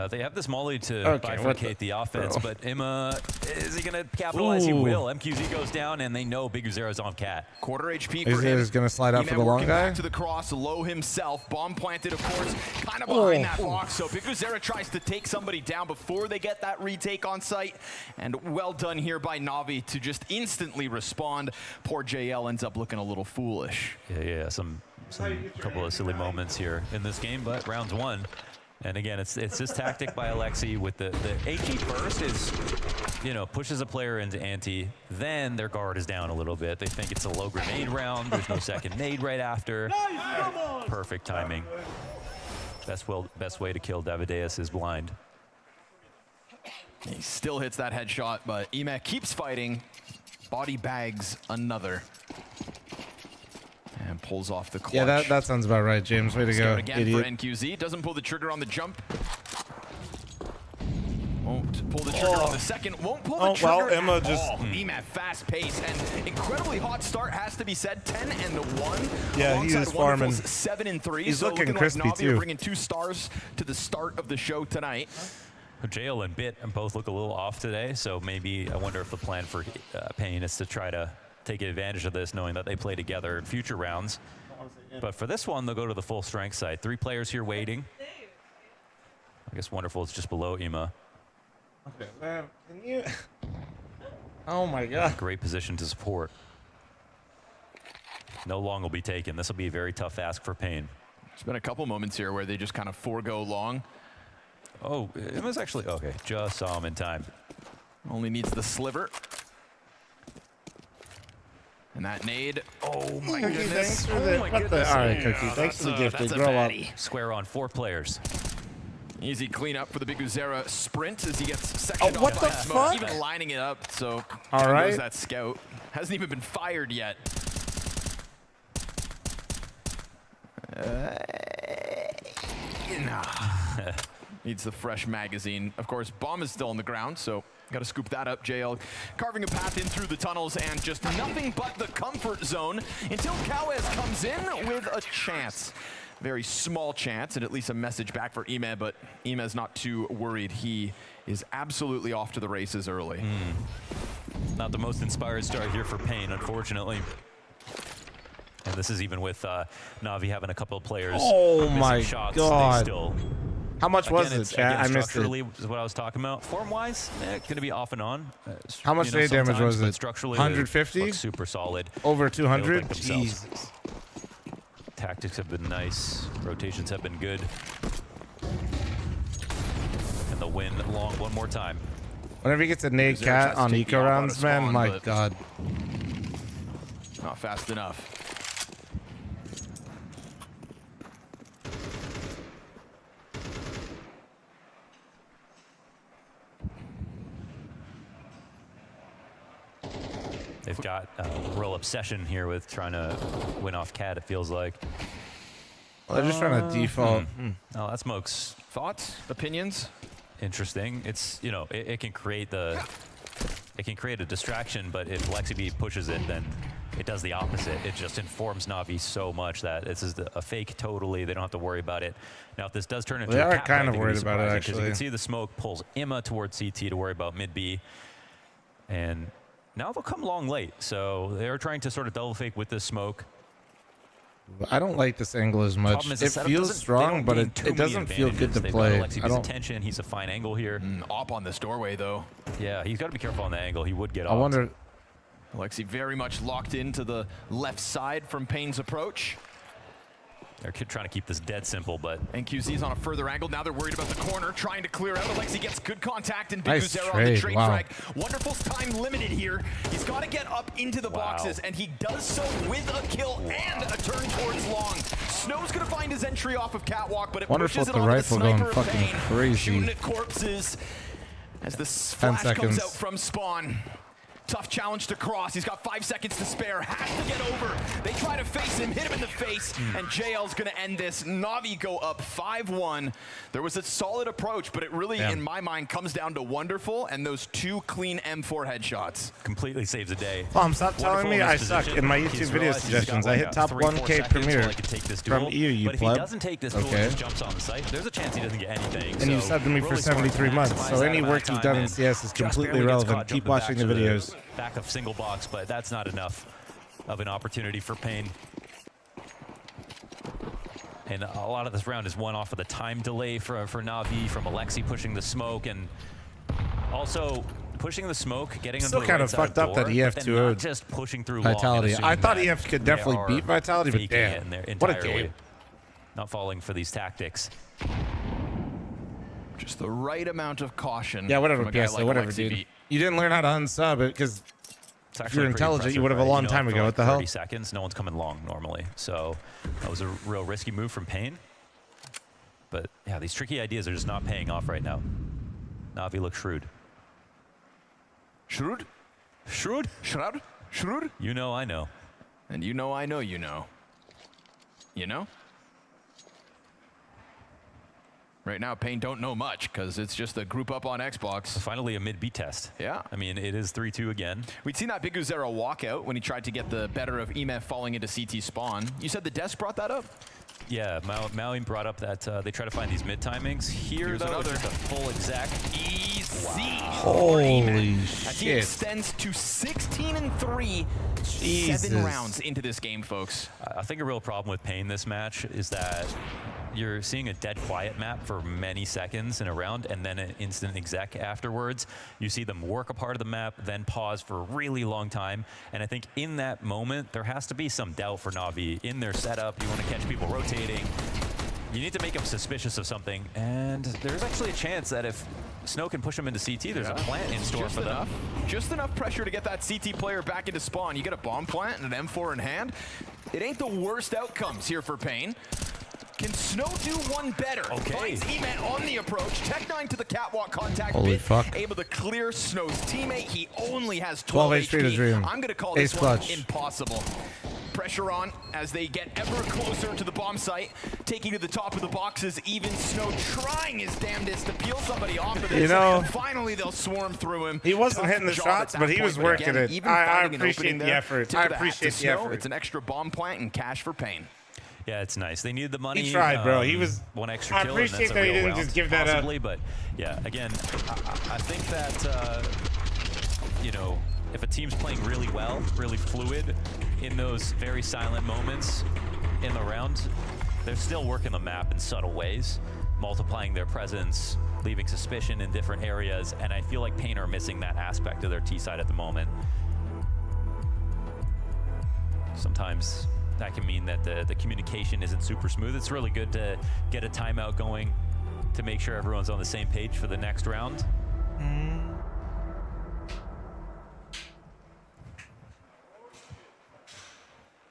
They have this molly to bifurcate the offense, but Emma, is he going to capitalize? He will. MQZ goes down, and they know Biguzera's on cat. Quarter HP for him. He's going to slide out for the long guy. Back to the cross, low himself. Bomb planted, of course, kind of behind that box. So Biguzera tries to take somebody down before they get that retake on site. And well done here by Navi to just instantly respond. Poor JL ends up looking a little foolish. Yeah, some couple of silly moments here in this game, but round's won. And again, it's this tactic by Alexi with the AG burst is, pushes a player into anti, then their guard is down a little bit. They think it's a low grenade round. There's no second nade right after. Perfect timing. Best way to kill Davideus is blind. He still hits that headshot, but Emet keeps fighting. Body bags another. And pulls off the clutch. Yeah, that sounds about right, James. Way to go, again idiot. for NQZ. Doesn't pull the trigger on the jump. Won't pull the trigger on the second. Won't pull the trigger well, Emma at just. all. Emet fast pace and incredibly hot start has to be said. 10-1. Yeah, he was farming. 7-3. He's so looking crispy like Navi too. Bringing 2 stars to the start of the show tonight. JL and Bit both look a little off today, so maybe I wonder if the plan for Payne is to try to take advantage of this, knowing that they play together in future rounds. But for this one, they'll go to the full strength side. 3 players here waiting. I guess Wonderful is just below Ema. Okay, man, can you? Oh my God. Great position to support. No long will be taken. This will be a very tough ask for Payne. There's been a couple moments here where they just kind of forego long. Oh, Ema's actually, okay, just saw him in time. Only needs the sliver. And that nade, oh my Cookie, goodness. thanks for the, Oh my goodness. All right, Cookie, thanks for the gifted. Grow up. Square on 4 players. Easy cleanup for the Biguzera sprint as he gets sectioned what off the by smoke. fuck? Even lining it up, so all there right. goes that scout. Hasn't even been fired yet. Needs the fresh magazine. Of course, bomb is still on the ground, so got to scoop that up. JL carving a path in through the tunnels and just nothing but the comfort zone until Kawes comes in with a chance. Very small chance, and at least a message back for Ime, but Ime's not too worried. He is absolutely off to the races early. Not the most inspired start here for Payne, unfortunately. And this is even with Navi having a couple of players missing shots. God. They still, how much was it, chat? I missed it. Structurally is what I was talking about. Form-wise, going to be off and on. How much nade damage was it? Structurally, 150? Super solid. Over 200? Like Jesus. Tactics have been nice. Rotations have been good. And the win long one more time. Whenever he gets a nade cat on eco rounds, man, my God. Not fast enough. They've got a real obsession here with trying to win off cat, it feels like. Well, they're just trying to default. Oh, that smokes. Thoughts? Opinions? Interesting. It's, you know, it can create a distraction, but if LexiB pushes it, then it does the opposite. It just informs Navi so much that this is a fake totally. They don't have to worry about it. Now, if this does turn into they a are cap kind play, of worried about it, actually. You can see the smoke pulls Emma towards CT to worry about mid B. And now they'll come long late. So they're trying to sort of double fake with this smoke. I don't like this angle as much. It feels strong, but it doesn't feel good to play. I don't. Attention. He's a fine angle here. Op on this doorway, though. Yeah, he's got to be careful on the angle. He would get off. I wonder. Alexi very much locked into the left side from Payne's approach. They're trying to keep this dead simple, but... NQZ's on a further angle. Now they're worried about the corner, trying to clear out. Alexi gets good contact, and Nice Biguzero on the trade wow. frag. Wonderful's time limited here. He's got to get up into the boxes, and he does so with a kill and a turn towards long. Snow's going to find his entry off of Catwalk, but it Wonderful pushes it the onto rifle the going sniper of fucking Payne, crazy. shooting at corpses as the flash comes out from spawn. Tough challenge to cross. He's got 5 seconds to spare. Has to get over. They try to face him, hit him in the face, and JL's going to end this. Na'Vi go up 5-1. There was a solid approach, but it really, in my mind, comes down to Wonderful and those 2 clean M4 headshots. Completely saves the day. Mom, stop telling me I suck in my YouTube video suggestions. I hit top 1K premiere from EU, you But pleb. if he doesn't take this duel and just jumps on the site, there's a chance he doesn't get anything. And you subbed to me for 73 months, so any work you've done in CS is completely irrelevant. Keep watching the videos. Back of single box, but that's not enough of an opportunity for Payne. And a lot of this round is won off of the time delay for Na'Vi, from Alexi pushing the smoke, and also pushing the smoke, getting Still under the kind right of side fucked up door, that EF but then 2 not just pushing through Vitality. long. I thought EF could definitely beat Vitality, but damn, what a game. Not falling for these tactics. Just the right amount of caution. Yeah, whatever, from a guy PSO, like whatever, Alexi dude. V. You didn't learn how to unsub it because It's if you're pretty intelligent, you impressive, would have a right? long You know, time for ago. like What the hell? 30 seconds, no one's coming long normally. So that was a real risky move from Payne. But yeah, these tricky ideas are just not paying off right now. Na'Vi looks shrewd. Shrewd? Shrewd? Shrewd? Shrewd? You know I know. And you know I know you know. You know? Right now, Payne don't know much because it's just a group up on Xbox. Finally, a mid-B test. Yeah. I mean, it is 3-2 again. We'd seen that Biguzero walkout when he tried to get the better of EMF falling into CT spawn. You said the desk brought that up? Yeah, Maui brought up that they try to find these mid timings. Here's though, it's just a full exec. Easy. Holy As he shit. extends to 16-3, 7 rounds into this game, folks. I think a real problem with Payne this match is that you're seeing a dead quiet map for many seconds in a round and then an instant exec afterwards. You see them work a part of the map, then pause for a really long time. And I think in that moment, there has to be some doubt for Na'Vi in their setup. You want to catch people rotating. You need to make them suspicious of something. And there's actually a chance that if Snow can push them into CT, there's a plant in store for them. Just enough pressure to get that CT player back into spawn. You get a bomb plant and an M4 in hand. It ain't the worst outcomes here for Payne. Can Snow do one better? Okay. Finds Emet on the approach. Tech9 to the catwalk contact. Holy bit, fuck. able to clear Snow's teammate. He only has 12 12 HP to HP. Dream. I'm going to call Ace this one clutch. impossible. Pressure on as they get ever closer to the bomb site, taking to the top of the boxes. Even Snow trying his damnedest to peel somebody off of this. You know, and finally, they'll swarm through him. He wasn't Tough hitting the job shots, at but that he was point, but working again, it. even I finding an appreciate opening the there, effort. tip I of the hat to appreciate the Snow. effort. It's an extra bomb plant and cash for Payne. Yeah, it's nice. They needed the money. He tried, bro. He was. One extra I kill, and appreciate that's a that he real didn't round, just give that up. possibly, but yeah, again, I think that you know, if a team's playing really well, really fluid in those very silent moments in the round, they're still working the map in subtle ways, multiplying their presence, leaving suspicion in different areas, and I feel like Payne are missing that aspect of their T side at the moment. Sometimes that can mean that the communication isn't super smooth. It's really good to get a timeout going to make sure everyone's on the same page for the next round.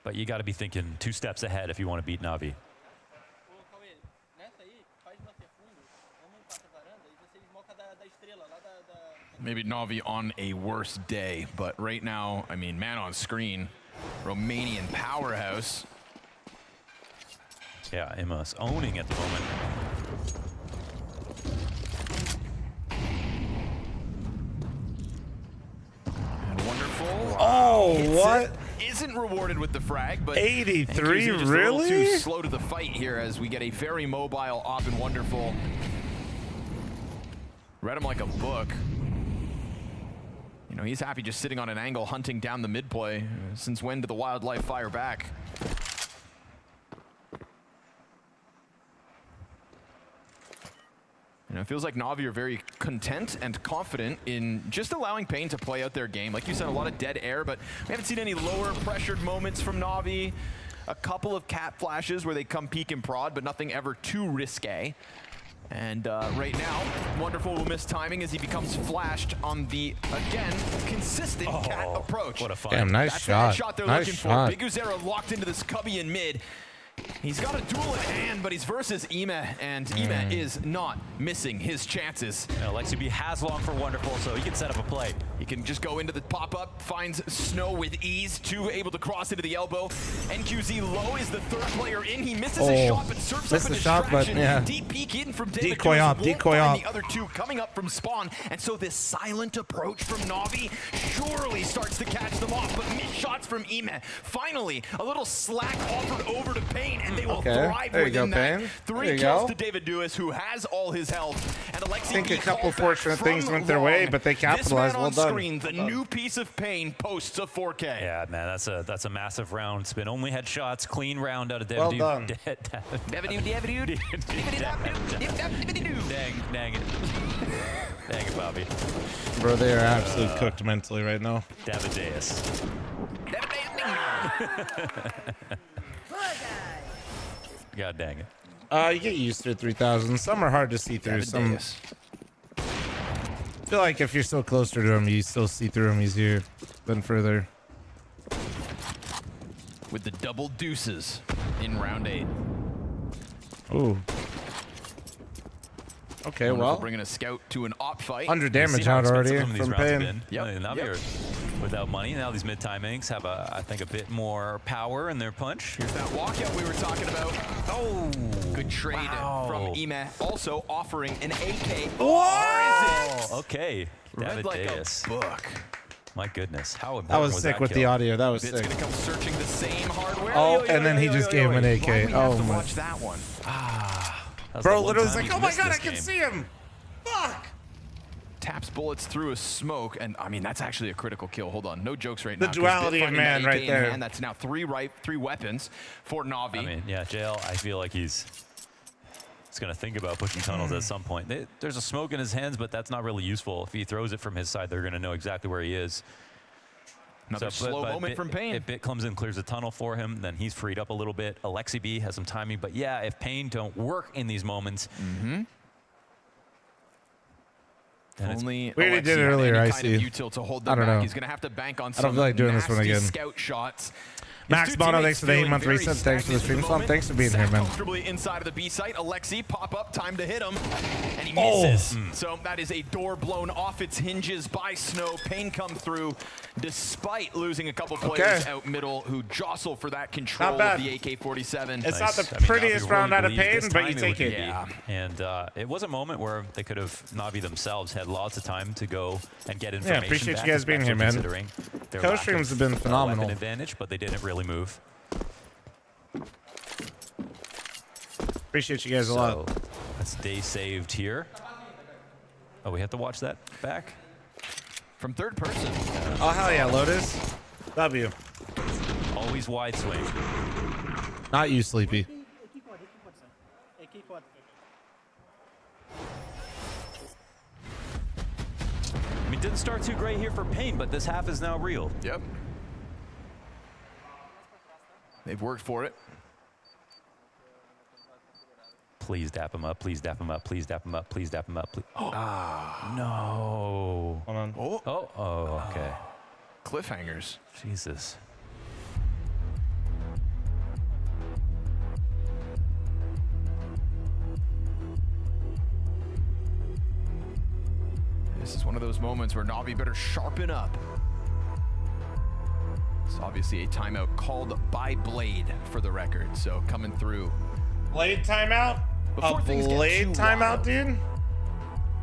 But you got to be thinking 2 steps ahead if you want to beat Na'Vi. Maybe Na'Vi on a worse day, but right now, I mean, man on screen, Romanian powerhouse. Yeah, Imma's owning at the moment. And Wonderful. Oh, hits what? it. Isn't rewarded with the frag, but 83, NQZ just a really? little too slow to the fight here as we get a very mobile Op and Wonderful. Read him like a book. You know, he's happy just sitting on an angle, hunting down the mid play. Since when did the wildlife fire back? And it feels like Na'Vi are very content and confident in just allowing Pain to play out their game. Like you said, a lot of dead air, but we haven't seen any lower pressured moments from Na'Vi. A couple of cat flashes where they come peek and prod, but nothing ever too risque. And right now, Wonderful will miss timing as he becomes flashed on the, again, consistent cat approach. What a fight. Damn, nice shot. The shot they're nice looking shot. for. Big Uzera locked into this cubby in mid. He's got a duel in hand, but he's versus Ime, and Ime is not missing his chances. Alexi B has long for Wonderful, so he can set up a play. He can just go into the pop-up, finds Snow with ease, able to cross into the elbow. NQZ low is the third player in. He misses a shot, but serves up a distraction. Deep peek in from David. Decoy up, decoy up. The other two coming up from spawn, and so this silent approach from Na'Vi surely starts to catch them off, but missed shots from Ime. Finally, a little slack offered over to Pain, and they will thrive within that. 3 kills to David Dewis, who has all his health, and Alexi I think a couple fortunate things went their way, but they capitalized. Well done. Screen, the new piece of Pain posts a 4K. Yeah, man, that's a massive round. Spin only had shots, clean round out of David. Well done. Dang it. Dang it, Bobby. Bro, they are absolutely cooked mentally right now. Davideus. God dang it. You get used to it, 3000. Some are hard to see through. Some. I feel like if you're so closer to them, you still see through them easier than further. With the double deuces in round 8. Ooh. Okay, Wonderful well. Bringing a scout to an op fight. 100 damage out already from Pain. Yep. Without money, now these mid timings have I think a bit more power in their punch. Here's that walkout we were talking about. Oh, good trade from Ime. Also offering an AK. Oh, okay. Read like a book. My goodness, how important that was sick that with kill? the audio. That was It's sick. gonna come searching the same hardware. Oh, and then he just gave him an AK. Why we have to my. watch that one. Bro, literally was like, oh my god, I can see him. Fuck. Taps bullets through a smoke, and I mean that's actually a critical kill. Hold on, no jokes right now. The duality of man right there. That's now three weapons for Na'Vi. I mean, yeah, JL, I feel like he's going to think about pushing tunnels at some point. There's a smoke in his hands, but that's not really useful. If he throws it from his side, they're going to know exactly where he is. Another slow moment from Pain. If Bit comes in, clears the tunnel for him, then he's freed up a little bit. Alexi B has some timing, but yeah, if Pain don't work in these moments. Only we already did it earlier, I see. To hold I don't know. He's going to have to bank on I don't feel like doing this one again. Scout shots. Max Bono, thanks for the 8-month reset. Thanks for the stream slump. Thanks for being here, man. Comfortably inside of the B site. Alexi, pop up, time to hit him. And he misses. So that is a door blown off its hinges by Snow. Pain come through despite losing a couple players out middle who jostle for that control of the AK-47. It's not the prettiest round out of Pain, but you take it. Yeah. And it was a moment where they could have, Na'Vi themselves, had lots of time to go and get information. Yeah, appreciate you guys being here, man. Co-streams have been phenomenal. An advantage, but they didn't really move. Appreciate you guys a lot. That's day saved here. Oh, we have to watch that back? From third person. Oh, hell yeah, Lotus. W. Always wide swing. Not you, Sleepy. I mean, didn't start too great here for Pain, but this half is now real. Yep. They've worked for it. Please dap him up. Please dap him up. Please dap him up. Please dap him up. Please. Oh, no. Hold on. Oh, okay. Cliffhangers. Jesus. This is one of those moments where Na'Vi better sharpen up. It's obviously a timeout called by Blade for the record, so coming through. Blade timeout? A Blade timeout, dude?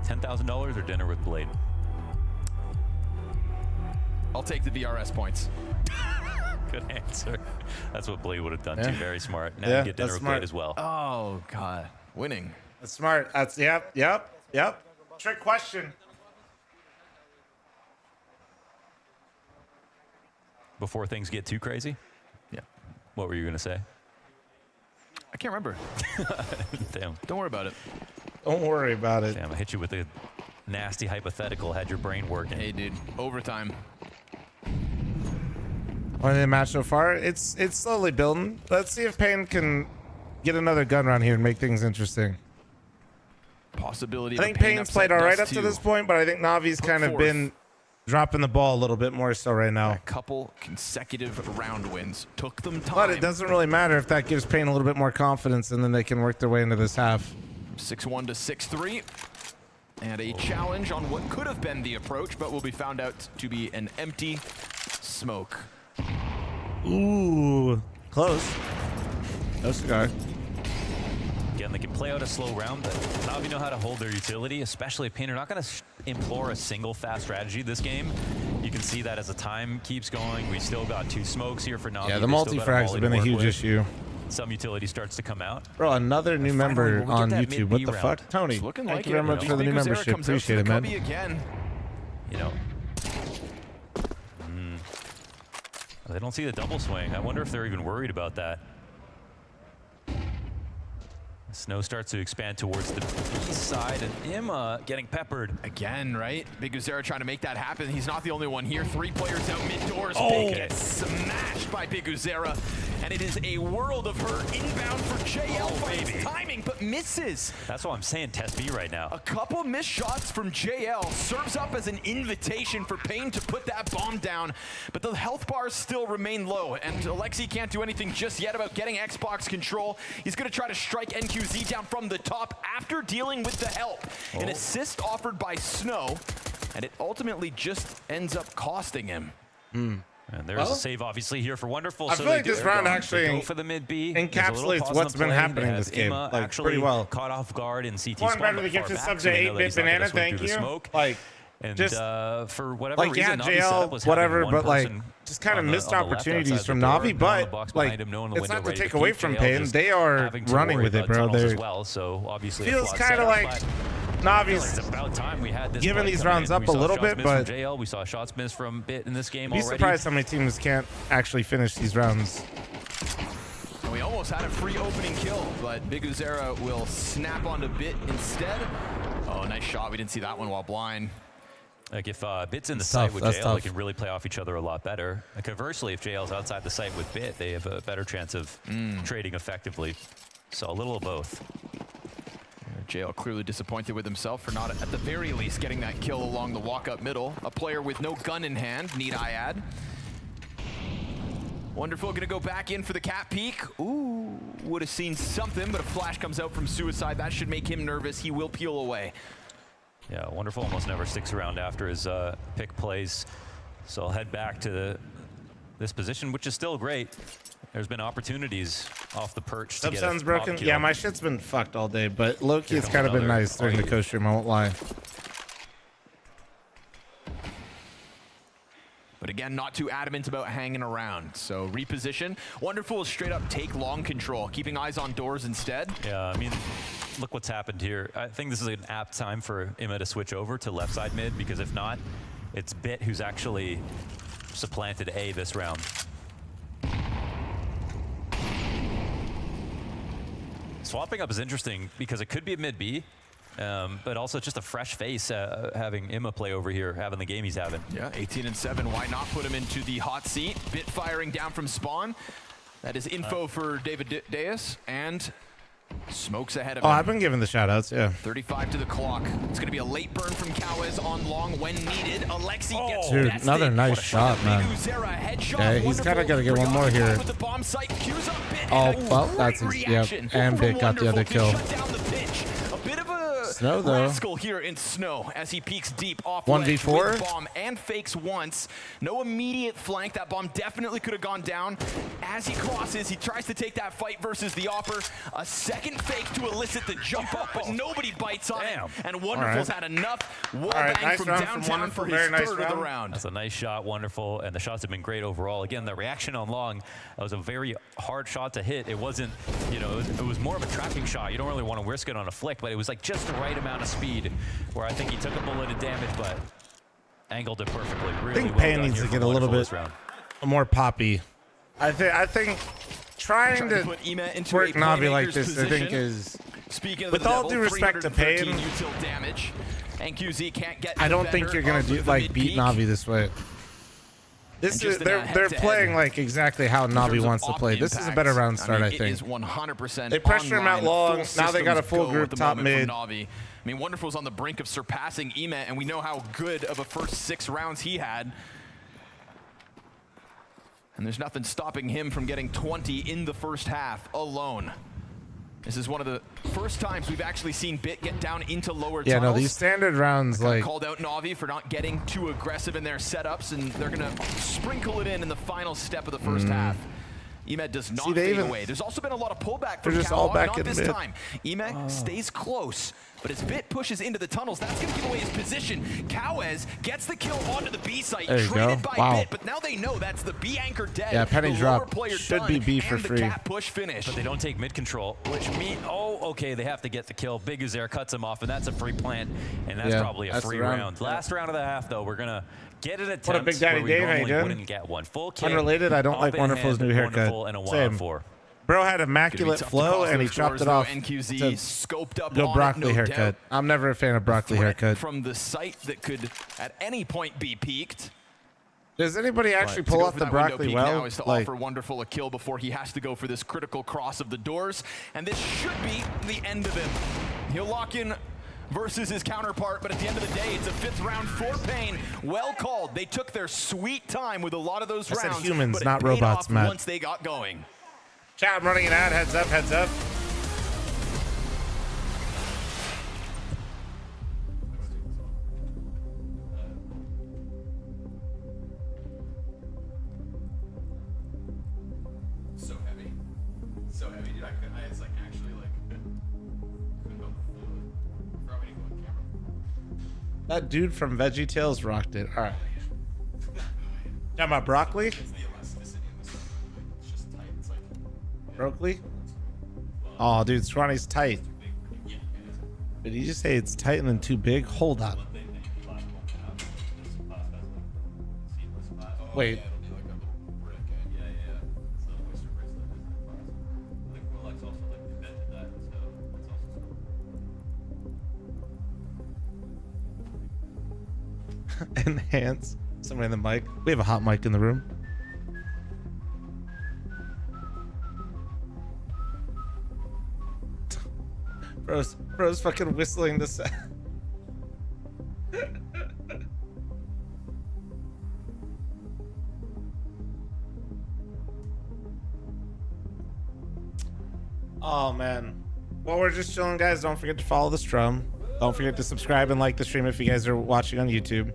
$10,000 or dinner with Blade? I'll take the VRS points. Good answer. That's what Blade would have done too. Very smart. Now you get dinner with Blade as well. Oh, God. Winning. That's smart. That's, yep. Trick question. Before things get too crazy? Yeah. What were you going to say? I can't remember. Damn. Don't worry about it. Don't worry about it. Damn, I hit you with a nasty hypothetical. Had your brain working. Hey, dude. Overtime. One in the match so far. It's slowly building. Let's see if Payne can get another gun round here and make things interesting. Possibility. I think Payne's played all right up to this point, but I think Navi's kind of been dropping the ball a little bit more so right now. A couple consecutive round wins took them time. But it doesn't really matter if that gives Payne a little bit more confidence, and then they can work their way into this half. 6-1 to 6-3. And a challenge on what could have been the approach, but will be found out to be an empty smoke. Ooh, close. No cigar. Again, they can play out a slow round, but Navi know how to hold their utility, especially if Payne are not going to implore a single fast strategy this game. You can see that as the time keeps going. We still got 2 smokes here for Navi. Yeah, the multi-frags have been a huge issue. Some utility starts to come out. Bro, another new member on YouTube. What the fuck? Tony, thank you very much for the new membership. Appreciate it, man. Again. You know. They don't see the double swing. I wonder if they're even worried about that. Snow starts to expand towards the B side, and Imma getting peppered. Again, right? Big Uzera trying to make that happen. He's not the only one here. 3 players out mid-doors. Oh. Big gets smashed by Big Uzera. And it is a world of hurt inbound for JL. Finds timing, but misses. That's why I'm saying test B right now. A couple missed shots from JL serves up as an invitation for Payne to put that bomb down. But the health bars still remain low, and Alexi can't do anything just yet about getting Xbox control. He's going to try to strike NQZ down from the top after dealing with the help. An assist offered by Snow, and it ultimately just ends up costing him. And there's a save, obviously, here for Wonderful. I feel like this round actually go for the mid B. encapsulates what's been happening this game, like pretty well. Caught off guard in CT One spawn. better to give to sub to 8-bit banana, thank you. Like, and just for whatever like reason, JL, whatever, but like just kind of missed opportunities from Navi. But like, it's not to take away from Payne. They are running with it, bro. They're so obviously feels kind of like Navi's giving these rounds up a little bit, but JL, we saw shots missed from Bit in this game be already. surprised how many teams can't actually finish these rounds. And we almost had a free opening kill, but Big Uzera will snap onto Bit instead. Oh, nice shot. We didn't see that one while blind. Like if Bit's in the site with JL, they can really play off each other a lot better. And conversely, if JL's outside the site with Bit, they have a better chance of trading effectively. So a little of both. JL clearly disappointed with himself for not, at the very least, getting that kill along the walk-up middle. A player with no gun in hand, need I add. Wonderful gonna go back in for the cat peek. Ooh, would have seen something, but a flash comes out from Suicide. That should make him nervous. He will peel away. Yeah, Wonderful almost never sticks around after his pick plays. So I'll head back to this position, which is still great. There's been opportunities off the perch to get Subsound's broken. Yeah, my shit's been fucked all day, but low-key it's kind of been nice during the co-stream, I won't lie. But again, not too adamant about hanging around. So reposition. Wonderful will straight up take long control, keeping eyes on doors instead. Yeah, I mean, look what's happened here. I think this is an apt time for Imma to switch over to left side mid, because if not, it's Bit who's actually supplanted A this round. Swapping up is interesting because it could be a mid B, but also just a fresh face having Imma play over here, having the game he's having. Yeah, 18-7. Why not put him into the hot seat? Bit firing down from spawn. That is info for David Deus, and smokes ahead of him. Oh, I've been giving the shout-outs, yeah. 35 to the clock. It's going to be a late burn from Cowes on long when needed. Alexi gets Dude, bested. another nice shot, man. Yeah, he's kind of got to get one more here. Oh, well, that's his, yep. And Bit got the other kill. Snow, though. Rascal here in Snow as he peeks deep off 1v4 with bomb and fakes once. No immediate flank. That bomb definitely could have gone down. As he crosses, he tries to take that fight versus the Opper. A second fake to elicit the jump up, but nobody bites on it. And Wonderful's had enough wall bang from downtown for his third of the round. That's a nice shot, Wonderful, and the shots have been great overall. Again, the reaction on long, that was a very hard shot to hit. It wasn't, you know, it was more of a tracking shot. You don't really want to risk it on a flick, but it was like just the right amount of speed where I think he took a bullet of damage, but angled it perfectly. Really I think well Payne done needs here to get from a little Wonderful bit this round. more poppy. I think trying to put Ema into work a Navi like playmaker's this, I think, position. is Speaking of with the all devil, due respect to Pain, util damage. NQZ can't get I don't think you're gonna do like beat Navi this way. This is they're playing like exactly how Navi wants to play. This is a better round start, I think. It is 100%. They pressure him out long. Now they got a full group top mid. I mean, Wonderful's on the brink of surpassing Emet, and we know how good of a first 6 rounds he had. And there's nothing stopping him from getting 20 in the first half alone. This is one of the first times we've actually seen Bit get down into lower tunnels. Yeah, no, these standard rounds, like... called out Navi for not getting too aggressive in their setups, and they're going to sprinkle it in the final step of the first half. Emet does not fade away. There's also been a lot of pullback from Cal, not this time. Emet stays close, but as Bit pushes into the tunnels, that's going to give away his position. Kawez gets the kill onto the B site, traded by Bit, but now they know that's the B anchor dead. Yeah, penny the drop player should done, be B for and free. The cat push finish. But they don't take mid control, which means, oh, okay, they have to get the kill. Big Uzair cuts him off, and that's a free plant, and that's probably a free round. Last round of the half, though, we're going to get an attempt. What a Big Daddy we Dave, how you normally doing? wouldn't get one. Full kick, Unrelated, I don't like Wonderful's new haircut. And a Same. Bro had immaculate flow, and he chopped it off NQZ scoped up go on broccoli it, no haircut. doubt. I'm never a fan of broccoli haircut. From the site that could at any point be peaked. Does anybody actually pull off the broccoli well? Now is to offer Wonderful a kill before he has to go for this critical cross of the doors, and this should be the end of him. He'll lock in versus his counterpart, but at the end of the day, it's a 5th round for Pain. Well called. They took their sweet time with a lot of those rounds. I said humans, but not it paid robots, off Matt. once they got going. Chat, I'm running an ad. Heads up, heads up. So heavy. So heavy, dude. It's like actually like couldn't help but feel it. Probably need to go on camera. That dude from VeggieTales rocked it. All right. Talking about broccoli? Broccoli? Oh, dude, Scrawny's tight. Did you just say it's tight and then too big? Hold on. Wait. Enhance. Somebody in the mic. We have a hot mic in the room. Bro's fucking whistling this. Oh man. Well, we're just chilling, guys. Don't forget to follow the strum. Don't forget to subscribe and like the stream if you guys are watching on YouTube.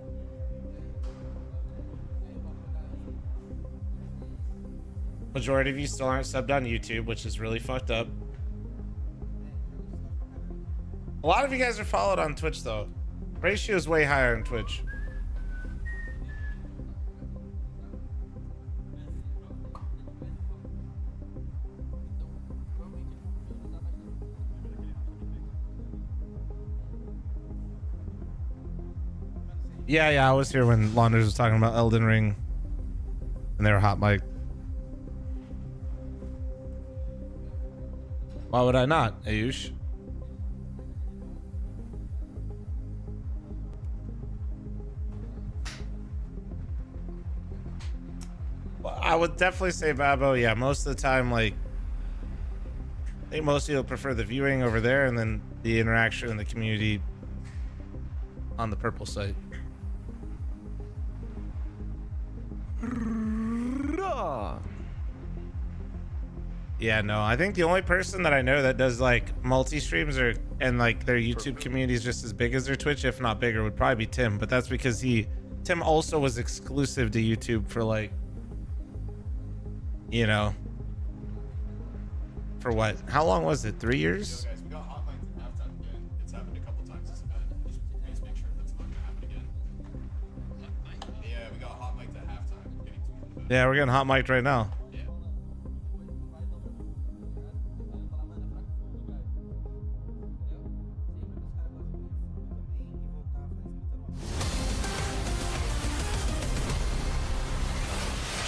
Majority of you still aren't subbed on YouTube, which is really fucked up. A lot of you guys are followed on Twitch, though. Ratio is way higher on Twitch. Yeah, I was here when Launders was talking about Elden Ring, and they were hot mic. Why would I not, Ayush? Well, I would definitely say Babo. Yeah, most of the time, like, I think most people prefer the viewing over there, and then the interaction in the community on the purple site. Yeah, no, I think the only person that I know that does like multi-streams and like their YouTube community is just as big as their Twitch, if not bigger, would probably be Tim. But that's because Tim also was exclusive to YouTube for like, you know, for what? How long was it? 3 years? Yo, guys, we got hot mics at halftime again. It's happened a couple times this event. Just make sure that's not gonna happen again. Yeah, we got hot mics at halftime. Yeah, we're getting hot mic'd right now.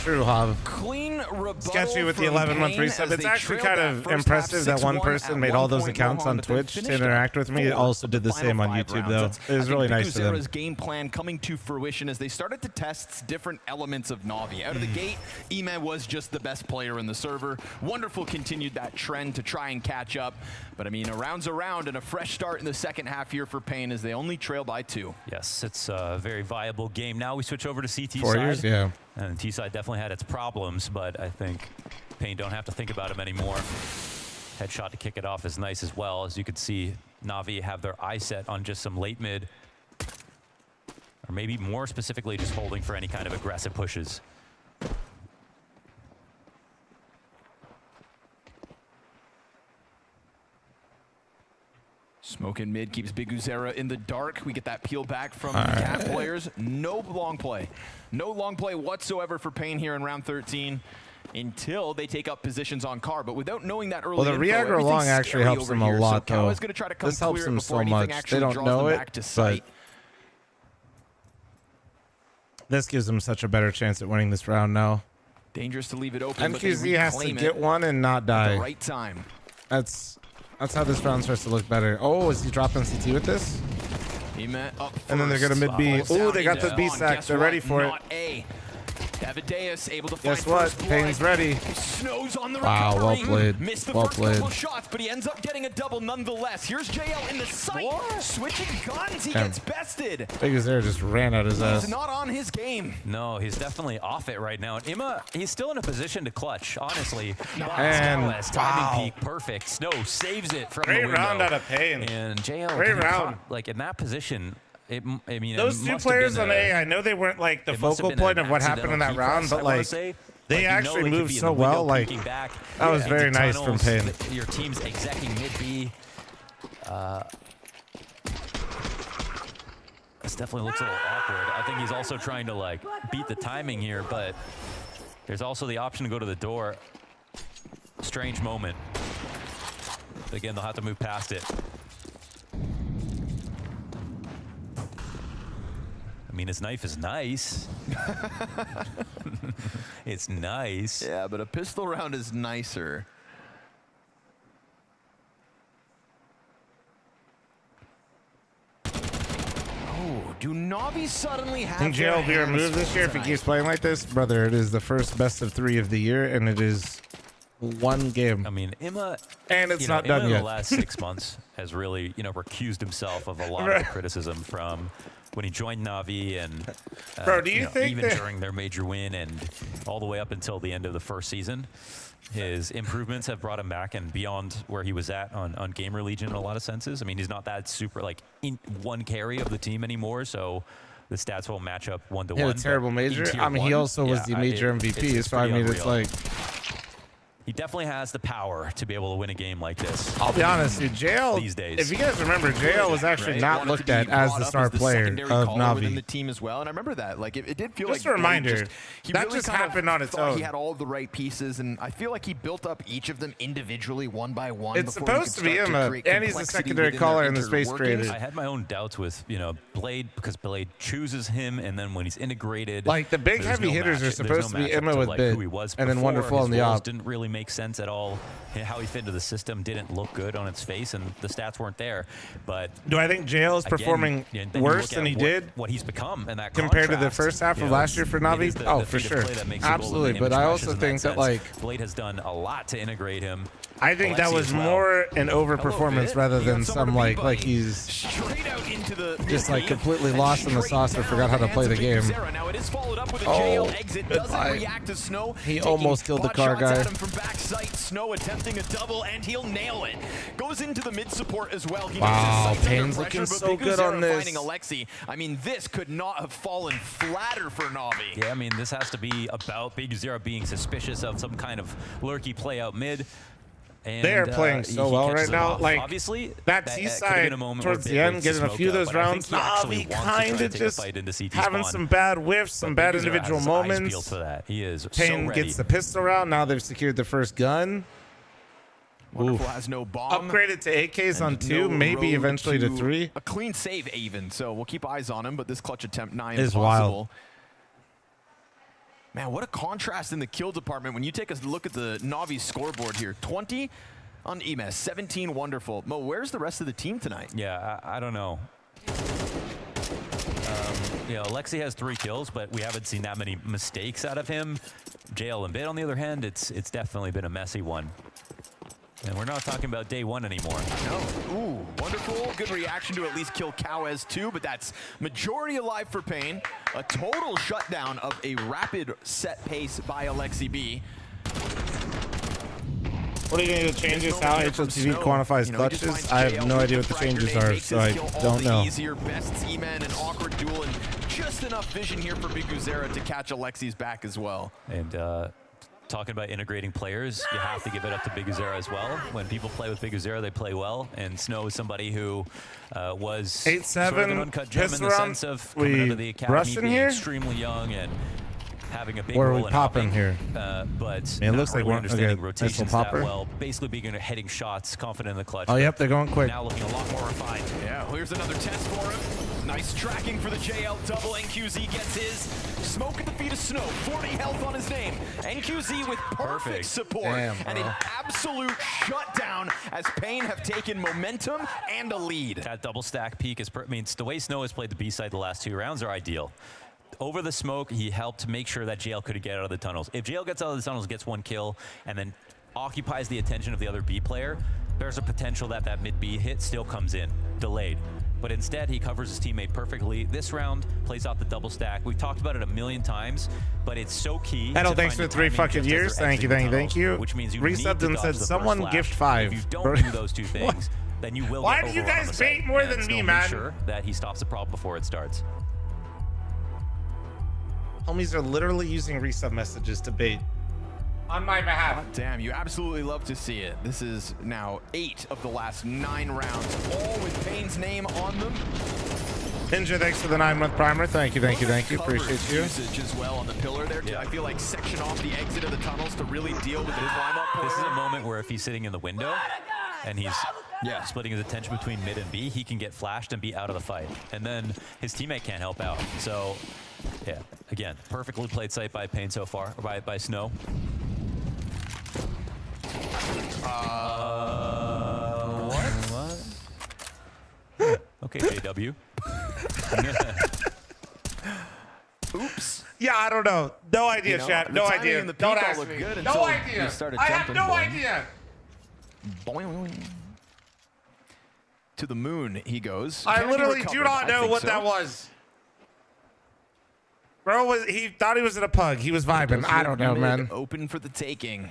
true, Hav. Clean rebuttal. Sketchy with the 11-month resub. It's actually kind of impressive that one person made all those accounts on Twitch to interact with me. It also did the same on YouTube, though. It was really nice of them. Game plan coming to fruition as they started to test different elements of Na'Vi. Out of the gate, Ime was just the best player in the server. Wonderful continued that trend to try and catch up. But I mean, a round's a round and a fresh start in the second half here for Pain as they only trail by 2. Yes, it's a very viable game. Now we switch over to CT 4 side. years, yeah. And T side definitely had its problems, but I think Pain don't have to think about them anymore. Headshot to kick it off is nice as well. As you can see, Na'Vi have their eye set on just some late mid, or maybe more specifically just holding for any kind of aggressive pushes. Smoke in mid keeps Big Uzera in the dark. We get that peel back from the Cat players. No long play. No long play whatsoever for Pain here in round 13 until they take up positions on Car. But without knowing that early well, the reaggro long actually helps them a lot, though. This helps them so much. They don't know it, but this gives them such a better chance at winning this round now. Dangerous to leave it open. MQZ has to get one and not die. At the right time. That's how this round starts to look better. Oh, is he dropping CT with this? He up and then they're going to mid B. Oh, they got the B sack. They're ready for it. Davideus able to Guess what? Pain's ready. Snows on the wow, well played. Missed the well first played. couple shots, but he ends up getting a double nonetheless. Here's JL in the sight. Switching guns, he gets bested. Big Uzera just ran out his ass. He's not on his game. No, he's definitely off it right now. And Imma, he's still in a position to clutch, honestly. And timing peak, perfect. Snow saves it from great the window. round out of Pain. And JL, great round. Like in that position, I mean, those two players on A, I know they weren't like the focal point of what happened in that round, but like they actually moved so well. Like that was very nice from Pain. Your team's execing mid B. This definitely looks a little awkward. I think he's also trying to like beat the timing here, but there's also the option to go to the door. Strange moment. But again, they'll have to move past it. I mean, his knife is nice. It's nice. Yeah, but a pistol round is nicer. Oh, do Na'Vi suddenly have think JL will be removed this year if he keeps playing like this? Brother, it is the first best of 3 of the year, and it is one game. I mean, Imma, and it's not done Imma yet. In the last 6 months has really, recused himself of a lot of the criticism from when he joined Na'Vi and Bro, do you think even during their major win and all the way up until the end of the first season, his improvements have brought him back and beyond where he was at on Gamer Legion in a lot of senses. I mean, he's not that super like in one carry of the team anymore, so the stats won't match up 1-to-1. He had a terrible major. I mean, he also was the major MVP, so I mean, it's like he definitely has the power to be able to win a game like this. I'll be honest, dude. JL, these days. if you guys remember, JL was actually not looked at as the star player of Na'Vi within the team as well, and I remember that. Like it did feel just like a reminder. That really just happened on its own. He had all of the right pieces, and I feel like he built up each of them individually, one by one. It's supposed to be him, and he's a secondary caller in the space creator. I had my own doubts with Blade because Blade chooses him, and then when he's integrated, like the big heavy hitters are supposed to be Emma with Bid, and then Wonderful on the op. Didn't really make sense at all. How he fit into the system didn't look good on its face, and the stats weren't there. But do I think JL is performing worse than he did? What he's become, and that compared to the first half of last year for Na'Vi? Oh, for sure, absolutely. But I also think that like Blade has done a lot to integrate him. I think that was more an overperformance rather than some like he's just like completely lost in the sauce or forgot how to play the game. Oh, he almost killed the car guy. Snow attempting a double, and he'll nail it. Goes into the mid support as well. Wow, Pain's looking so good on this. Alexi. I mean, this could not have fallen flatter for Na'Vi. Yeah, I mean, this has to be about Big Zero being suspicious of some kind of lurky play out mid. And, they are playing so well right now. Like, obviously, that T-side towards the end, getting a few of those rounds. Na'Vi kind of just having some bad whiffs, some bad individual moments. He is Pain gets the pistol round. Now they've secured the first gun. Wonderful has no bomb. Upgraded to AKs on 2, maybe eventually to 3. A clean save even, so we'll keep eyes on him, but this clutch attempt 9 is possible. wild. Man, what a contrast in the kill department when you take a look at the Navi scoreboard here. 20 on EMS, 17 wonderful. Mo, where's the rest of the team tonight? Yeah, I don't know. Alexi has 3 kills, but we haven't seen that many mistakes out of him. JL and Bit, on the other hand, it's definitely been a messy one. And we're not talking about day 1 anymore. No. Ooh, wonderful. Good reaction to at least kill Cowes too, but that's majority alive for Pain. A total shutdown of a rapid set pace by Alexi B. What are you going to changes? How HLTV quantifies clutches? I have no idea what the changes are, so I don't know. Easier, best T-Man, an awkward duel, and just enough vision here for Biguzera to catch Alexi's back as well. And talking about integrating players, you have to give it up to Biguzera as well. When people play with Biguzera, they play well. And Snow is somebody who was 8-7 sort of an uncut gem in the sense of coming out of the academy, being extremely young and having a big Where are role we in popping helping, here? but it looks like really we're understanding okay. rotations Popper. that well. Basically being good at hitting shots, confident in the clutch. Oh, yep, they're going quick. Now looking a lot more refined. Yeah, here's another test for him. Nice tracking for the JL double. NQZ gets his. Smoke at the feet of Snow. 40 health on his name. NQZ with perfect support. Damn, and an absolute shutdown as Pain have taken momentum and a lead. That double stack peak is, the way Snow has played the B side the last 2 rounds are ideal. Over the smoke, he helped make sure that JL could get out of the tunnels. If JL gets out of the tunnels, gets 1 kill, and then occupies the attention of the other B player, there's a potential that that mid B hit still comes in, delayed. But instead, he covers his teammate perfectly. This round, plays off the double stack. We've talked about it a million times, but it's so key. Edel, thanks for 3 fucking years. Thank you. Which means you resubbed and said, someone gift 5. If you don't do those 2 things, then you will Why get do you over on guys the bait site. more And than Snow me, makes man? sure that he stops the problem before it starts. Homies are literally using resub messages to bait on my behalf. God damn, you absolutely love to see it. This is now 8 of the last 9 rounds, all with Pain's name on them. Ninja, thanks for the 9-month primer. Thank you. Appreciate you. Usage as well on the pillar there. I feel like section off the exit of the tunnels to really deal with the climb up. This is a moment where if he's sitting in the window and he's splitting his attention between mid and B, he can get flashed and be out of the fight. And then his teammate can't help out. So, yeah, again, perfectly played sight by Pain so far, or by Snow. What? Okay, JW. Oops. Yeah, I don't know. No idea, chat. No idea. Don't ask me. No idea. I have no idea. Boing. To the moon he goes. I Can he literally recover? do not I know think what so. that was. Bro, he thought he was in a pug. He was vibing. I don't know, man. Open for the taking.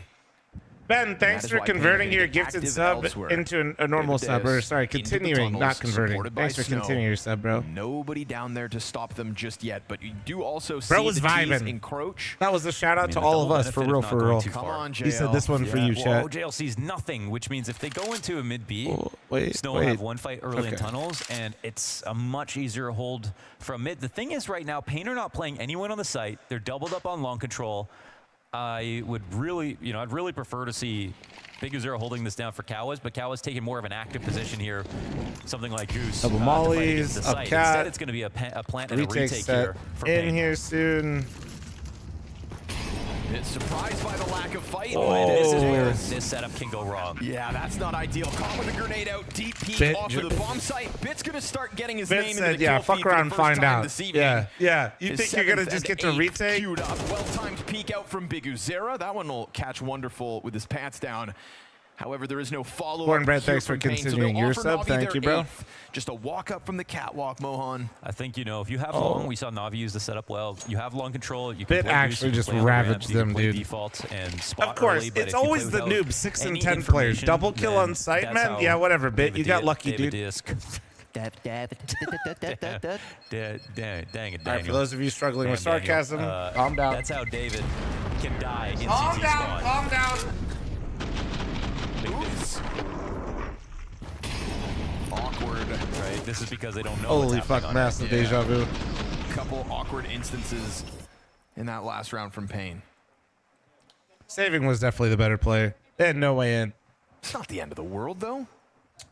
Ben, thanks for converting your gifted sub into a normal sub. Or sorry, continuing, not converting. Thanks for continuing your sub, bro. Nobody down there to stop them just yet, but you do also see Bro was the T's vibing. encroach. That was a shout out to all of us, for real. Come on, JL. He said this one for you, chat. JL sees nothing, which means if they go into a mid B, wait, Snow will have 1 fight early in tunnels, and it's a much easier hold from mid. The thing is, right now, Pain are not playing anyone on the site. They're doubled up on long control. I would really, I'd really prefer to see Biguzera holding this down for Cowes, but Cowes taking more of an active position here, something like Goose. Double mollies, the up site. cat. Instead, it's going to be a plant and a retake here for in Pain. here soon. It's surprised by the lack of fight. And this is where this setup can go wrong. Yeah, that's not ideal. Caught with a grenade out, deep peek Bit, off of the bomb site. Bit's gonna start getting his Bit name said, into the yeah, kill fuck feed around for and the find first time out. this evening. Yeah. You His think you're gonna 7th just get and to 8th retake? queued up. Well-timed peek out from Biguzera. That one will catch wonderful with his pants down. However, there is no follow-up. Cornbread, here thanks for from Pain, so continuing they'll your offer sub. Navi Thank their you, bro. 8th. Just a walk up from the catwalk, Mohan. I think, if you have long, we saw Navi use the setup well. You have long control. You can Bit play actually Goose, just you can play ravaged ramps, you can them, play dude. Default and spot Of course, early, but it's if you always play the without noob, 6 and any 10 players. information, Double kill on then sight, that's man. how Yeah, whatever, Bit. You got David lucky, dude. Diaz- Dang it, Daniel. All right, for those of you struggling with sarcasm, calm down. That's how David can die in Calm CT down, spawn. calm down. Oops. Awkward. Right, this is because they don't know Holy what's fuck, happening on massive it. deja vu. Couple awkward instances in that last round from Pain. Saving was definitely the better play. They had no way in. It's not the end of the world, though.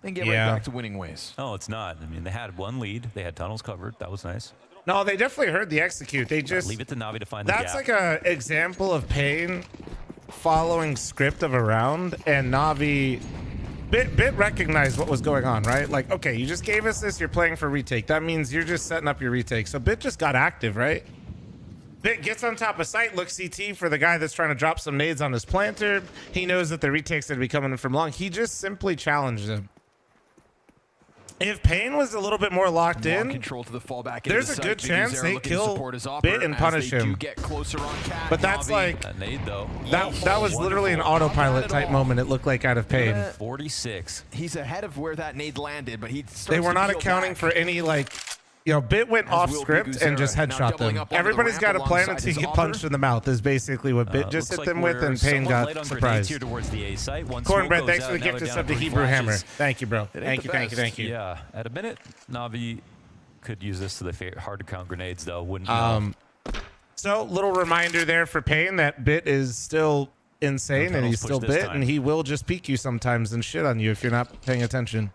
They can get Yeah. right back to winning ways. No, it's not. I mean, they had 1 lead. They had tunnels covered. That was nice. No, they definitely heard the execute. They just leave it to Navi to find the That's gap. like a example of Pain following script of a round, and Navi Bit recognized what was going on, right? Like, okay, you just gave us this, you're playing for retake. That means you're just setting up your retake. So Bit just got active, right? Bit gets on top of site, looks CT for the guy that's trying to drop some nades on his planter. He knows that the retake's going to be coming in from long. He just simply challenged him. If Pain was a little bit more locked in, control to the fallback there's a good chance they kill Bit and punish him. But that's like that nade though. That was literally an autopilot type moment. It looked like out of Pain. 46. He's ahead of where that nade landed, but They were not accounting for any like. You know, Bit went off script and just headshot them. Everybody's got a plan until you get punched in the mouth is basically what Bit just hit them with, and Pain got surprised. Cornbread, thanks for the gift of sub to Hebrew Hammer. Thank you, bro. Thank you. Yeah, at a minute, Navi could use this to the hard to count grenades though. Wouldn't. So little reminder there for Pain that Bit is still insane and he's still Bit, and he will just peek you sometimes and shit on you if you're not paying attention.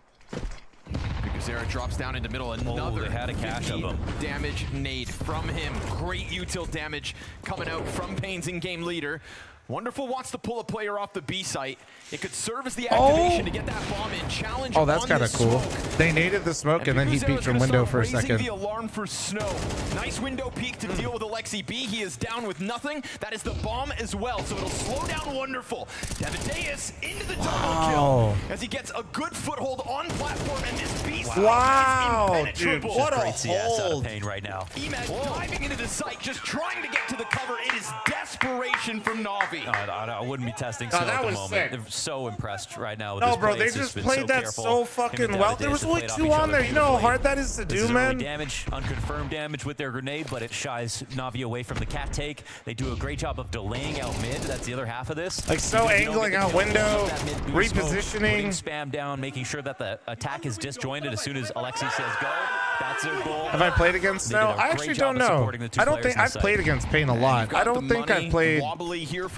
Zera drops down into middle. Another they had a cache of them. Damage nade from him. Great util damage coming out from Pain's in-game leader. Wonderful wants to pull a player off the B site. It could serve as the activation to get that bomb in. Challenge. Oh, that's kind of cool. They naded the smoke and then he peeked from window for a second. The alarm for Snow. Nice window peek to deal with Alexi B. He is down with nothing. That is the bomb as well, so it'll slow down Wonderful. Devadeus into the double kill as he gets a good foothold on platform, and this B site is dude, impenetrable. what a great CS out of hold. Pain right now. Emad diving into the site, just trying to get to the cover. It is desperation from Navi. I wouldn't be testing Snow at the moment. Sick. They're so impressed right now with No, this bro, play. they It's just been played that careful. so fucking well. There was only played off 2 each on other there. You know how beautifully. hard that is to This do, is man? early damage, unconfirmed damage with their grenade, but it shies Navi away from the cat take. They do a great job of delaying out mid. That's the other half of this. Like, so Because you don't angling get the out kill window, of that mid boost smoke, repositioning. putting spam down, making sure that the attack is disjointed as soon as Alexi says go. That's their goal. Have I played against Snow? I actually don't know. I don't think I've played against Pain a lot. I don't think I've played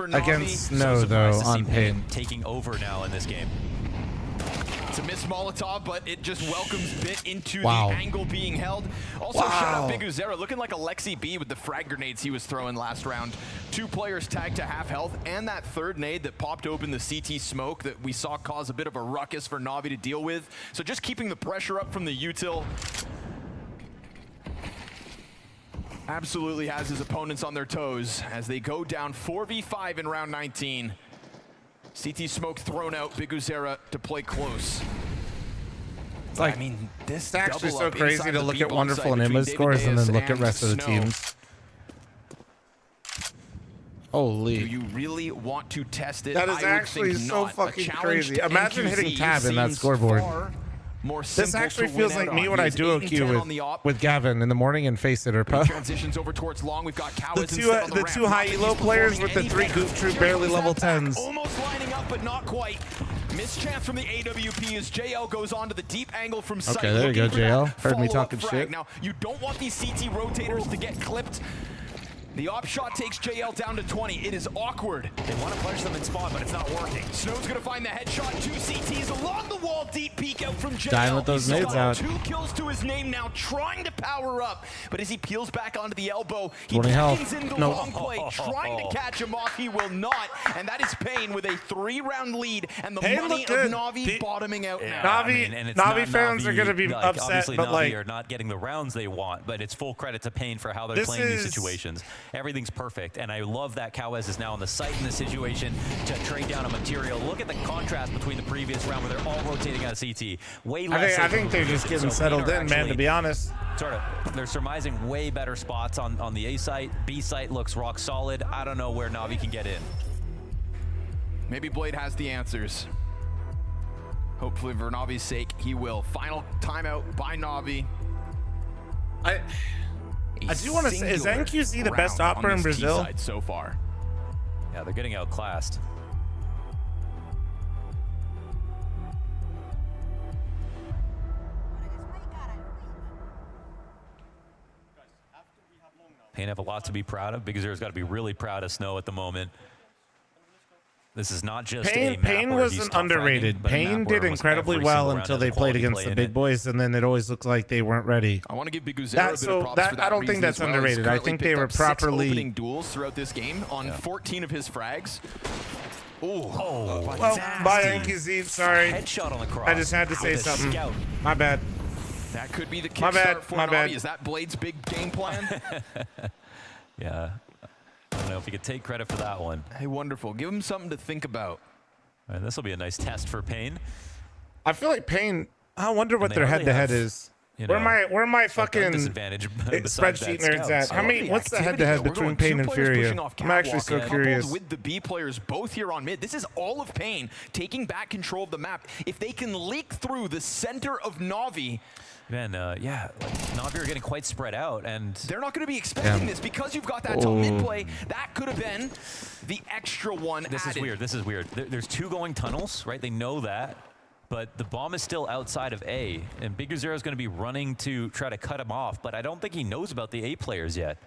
against Snow though on Pain. Taking over now in this game. It's a miss Molotov, but it just welcomes Bit into Wow. the angle being held. Also, Wow. shout out Big Uzera, looking like Alexi B with the frag grenades he was throwing last round. 2 players tagged to half health, and that third nade that popped open the CT smoke that we saw cause a bit of a ruckus for Navi to deal with. So just keeping the pressure up from the util. Absolutely has his opponents on their toes as they go down 4v5 in round 19. CT smoke thrown out, Big Uzera to play close. It's like, I mean, this it's actually double so up crazy inside to the look B at bomb Wonderful site and between Emma's scores and then Devadeus look at and rest of the Snow. teams. Holy. Do you really want to test it? That is I would actually think so not. fucking A challenge crazy. to Imagine hitting NQZ tab in that seems scoreboard. far more This simple actually to feels win like out me on. when I He is duo 8 and queue 10 on the op. with Gavin in the morning and Face Hitter. Puff. Transitions over towards long. We've got Cowards The instead on two ramp. high Not that elo he's players performing with the any 3 better. goof troop Here barely comes level that back. 10s. Almost lining up, but not quite. Mischance from the AWP as JL goes on to the deep angle from sight. Okay, there you go, looking for JL. that Heard me follow-up talking frag. shit. Now, you don't want these CT rotators to get clipped. The op shot takes JL down to 20. It is awkward. They want to punish them in spawn, but it's not working. Snow's gonna find the headshot. 2 CTs along the wall. Deep peek out from JL. Dying with those He's nades got out. 2 kills to his name now, trying to power up. But as he peels back onto the elbow, he 20 health. pins in the No. long play, trying to catch him off. He will not. And that is Pain with a 3-round lead. And the Pain money looked of good. Navi bottoming out now. Navi- and it's Navi not fans are gonna be like, upset, obviously but, Navi like- are not getting the rounds they want, but it's full credit to Pain for how they're This playing these is- situations. Everything's perfect, and I love that Cowes is now on the site in this situation to trade down a material. Look at the contrast between the previous round where they're all rotating out of CT. Way less. I think they're just getting settled in, man, to be honest. Sort of, they're surmising way better spots on the A site. B site looks rock solid. I don't know where Navi can get in. Maybe Blade has the answers. Hopefully for Navi's sake, he will. Final timeout by Navi. I do want to say, is NQZ the best round opera on in this Brazil? T-side so far. Yeah, they're getting outclassed. Pain have a lot to be proud of. Big Zero's got to be really proud of Snow at the moment. This is not just Pain wasn't underrated. Pain did incredibly well until they played against the big boys, and then it always looked like they weren't ready. I want to give Biguzero a bit of props for that I don't think that's underrated. I think they were properly 6 opening duels throughout this game on 14 of his frags. Well, bye, Yankee. Sorry. Headshot on the cross. I just had to say something. Scout. My bad. That could be the My bad. kickstart for My bad. Navi. Is that Blade's big game plan? Yeah. I don't know if you could take credit for that one. Hey, wonderful. Give him something to think about. And this will be a nice test for Pain. I feel like Pain. I wonder what their head-to-head is. Where are my fucking spreadsheet nerds at? How many? What's the head-to-head between Pain and Furia? I'm actually so curious. With the B players both here on mid, this is all of Pain taking back control of the map. If they can leak through the center of Navi. Man, yeah, Navi are getting quite spread out, and they're not going to be expecting this because you've got that top mid play. That could have been the extra one. This is weird. This is weird. There's 2 going tunnels, right? They know that, but the bomb is still outside of A, and Biguzero is going to be running to try to cut him off, but I don't think he knows about the A players yet,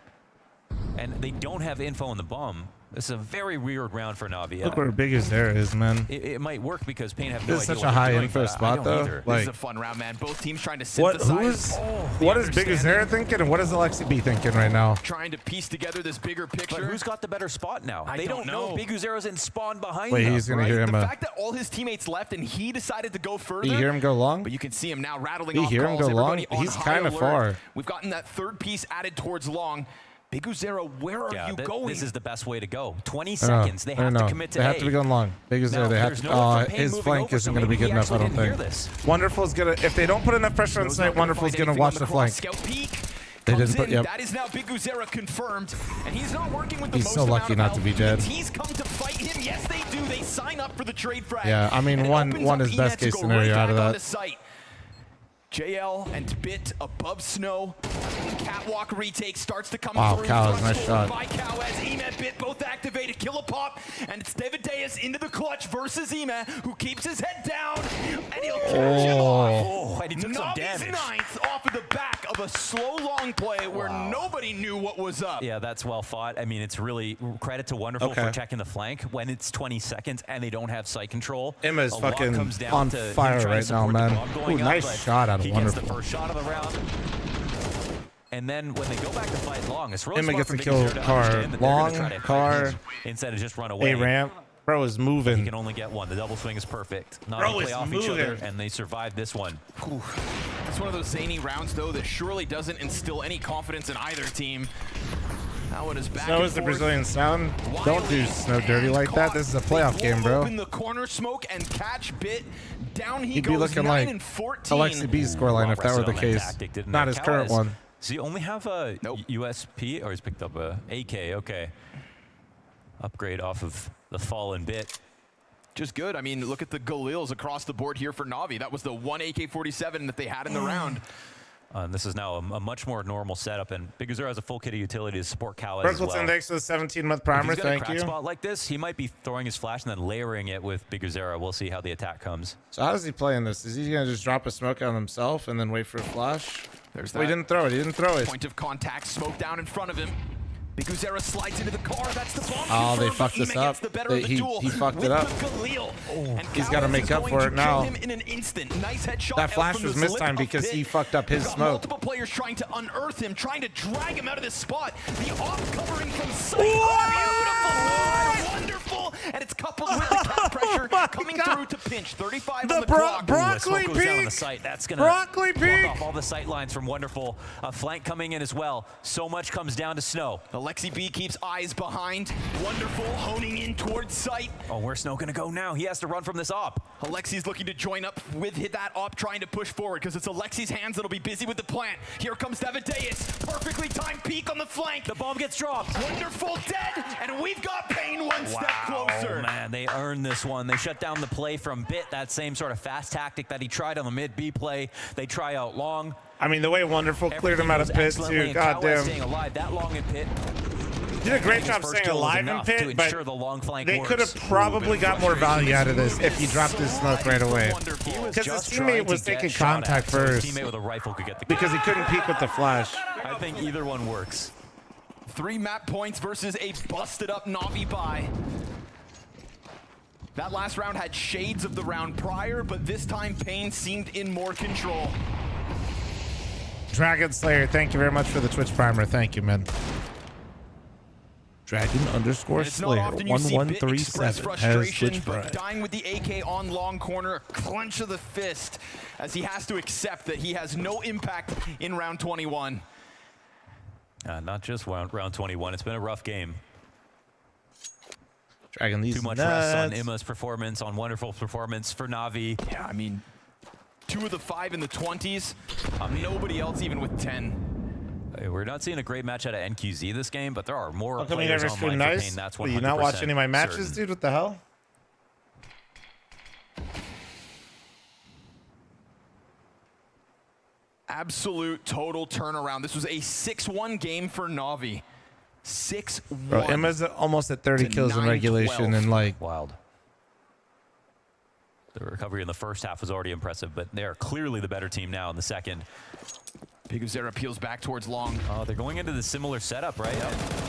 and they don't have info on the bomb. This is a very weird round for Navi. Look where Biguzero is, man. It might work because Pain have no idea. This is such a high info spot, though. This is a fun round, man. Both teams trying to synthesize. What is Biguzero thinking, and what is Alexi B thinking right now? Trying to piece together this bigger picture. But who's got the better spot now? They don't know. Biguzero's in spawn behind Wait, them. he's gonna hear him. The fact that all his teammates left and he decided to go further. You hear him go long? But you can see him now rattling You off hear him calls. go long? Everybody on He's high kind of alert. far. We've gotten that third piece added towards long. Biguzero, where are you going? This is the best way to go. 20 seconds. They have to commit to They have to be going long. Biguzero, they have to. His flank isn't going to be good enough, I don't think. Wonderful's going to. If they don't put enough pressure on site, Wonderful's going to watch the flank. They didn't put. Yep. That is now Biguzero confirmed, and he's not working with the He's most so lucky not to be dead. He's come to fight him. Yes, they do. They sign up for the trade frag. Yeah, I mean, one is best case scenario out of that. JL and Bit above snow. Catwalk retake starts to come through. Cow, nice shot. By Cow as Ema Bit both activated. Kill a pop, and it's Devadeus into the clutch versus Ema, who keeps his head down, and he'll catch him off. And he took some damage. Ninth off of the back of a slow long play where nobody knew what was up. Yeah, that's well fought. I mean, it's really credit to Wonderful for checking the flank when it's 20 seconds and they don't have sight control. Emma's fucking on fire right now, man. Ooh, nice shot out of He Wonderful. gets the first shot of the round. And then when they go back to fight long, it's really Emma smart gets the for kill Biguzero to car. understand that they're Long, gonna try to car. instead of just run away. A ramp. Bro is moving. He can only get one. The double swing is perfect. Not Bro play is off each other, moving. and they survive this one. It's one of those zany rounds, though, that surely doesn't instill any confidence in either team. Now it is back Snow is the Brazilian sound. Don't do Snow dirty like that. This is a playoff game, bro. Open the corner smoke and catch Bit. Down he He'd goes. be looking 9 like and 14. Alexi B's scoreline if that were the case. Not his current one. Does he only have a USP, or he's picked up a AK? Okay. Upgrade off of the fallen Bit. Just good. I mean, look at the Galils across the board here for Navi. That was the one AK-47 that they had in the round. And this is now a much more normal setup, and Biguzero has a full kit of utility to support Kawaz as well. Thanks for the 17-month primer. If he's got Thank a crack you. spot like this, he might be throwing his flash and then layering it with Biguzero. We'll see how the attack comes. So how does he play in this? Is he going to just drop a smoke on himself and then wait for a flash? There's He didn't throw it. He didn't throw it. Point of contact, smoke down in front of him. Biguzero slides into the car. That's the bomb. Oh, they confirmed, fucked but this Ema up. gets the better of the duel He fucked with it up. the Galil. And He's got to Kawaz make is up going for to it now. kill him in an instant. Nice headshot That out flash from was the lip mistimed of because Bit. he fucked up his We've got smoke. Multiple players trying to unearth him, trying to drag him out of this spot. The off covering from sight. Oh, beautiful. Wonderful. And it's coupled with the cap pressure coming through to pinch. 35 on the clock. Broccoli Smoke goes down on the peak. site. That's gonna Broccoli block peak. off all the sight lines from Wonderful. A flank coming in as well. So much comes down to Snow. Alexi B keeps eyes behind. Wonderful honing in towards sight. Oh, where's Snow gonna go now? He has to run from this op. Alexi's looking to join up with that op, trying to push forward because it's Alexi's hands that'll be busy with the plant. Here comes Devadeus. Perfectly timed peek on the flank. The bomb gets dropped. Wonderful dead, and we've got Pain one step closer. Oh man, they earned this one. They shut down the play from Bit, that same sort of fast tactic that he tried on the mid B play. They try out long. I mean, the way Wonderful cleared him out of pit, too. Goddamn. Staying alive that long in pit. Did a great job staying alive in pit, but they could have probably got more value out of this if he dropped his smoke right away. Because his teammate was taking contact first. His teammate with a rifle could get the because he couldn't peek with the flash. I think either one works. 3 map points versus a busted up Navi buy. That last round had shades of the round prior, but this time Pain seemed in more control. Dragon Slayer, thank you very much for the Twitch primer. Thank you, man. Dragon_Slayer 1137 has Twitch Prime. Dying with the AK on long corner, a clench of the fist as he has to accept that he has no impact in round 21. Not just round 21. It's been a rough game. Dragon these Too much rest on Imma's performance, on wonderful performance for Na'Vi. Yeah, I mean, 2 of the 5 in the 20s. Nobody else even with 10. We're not seeing a great match out of NQZ this game, but there are more How come you players never stream online for nice? Pain. That's 100% Do you not watch any of my matches, certain. dude? What the hell? Absolute total turnaround. This was a 6-1 game for Na'Vi. 6-1. Bro, Emma's almost at 30 kills in regulation and like wild. The recovery in the first half was already impressive, but they're clearly the better team now in the second. Biguzera peels back towards long. Oh, they're going into the similar setup, right?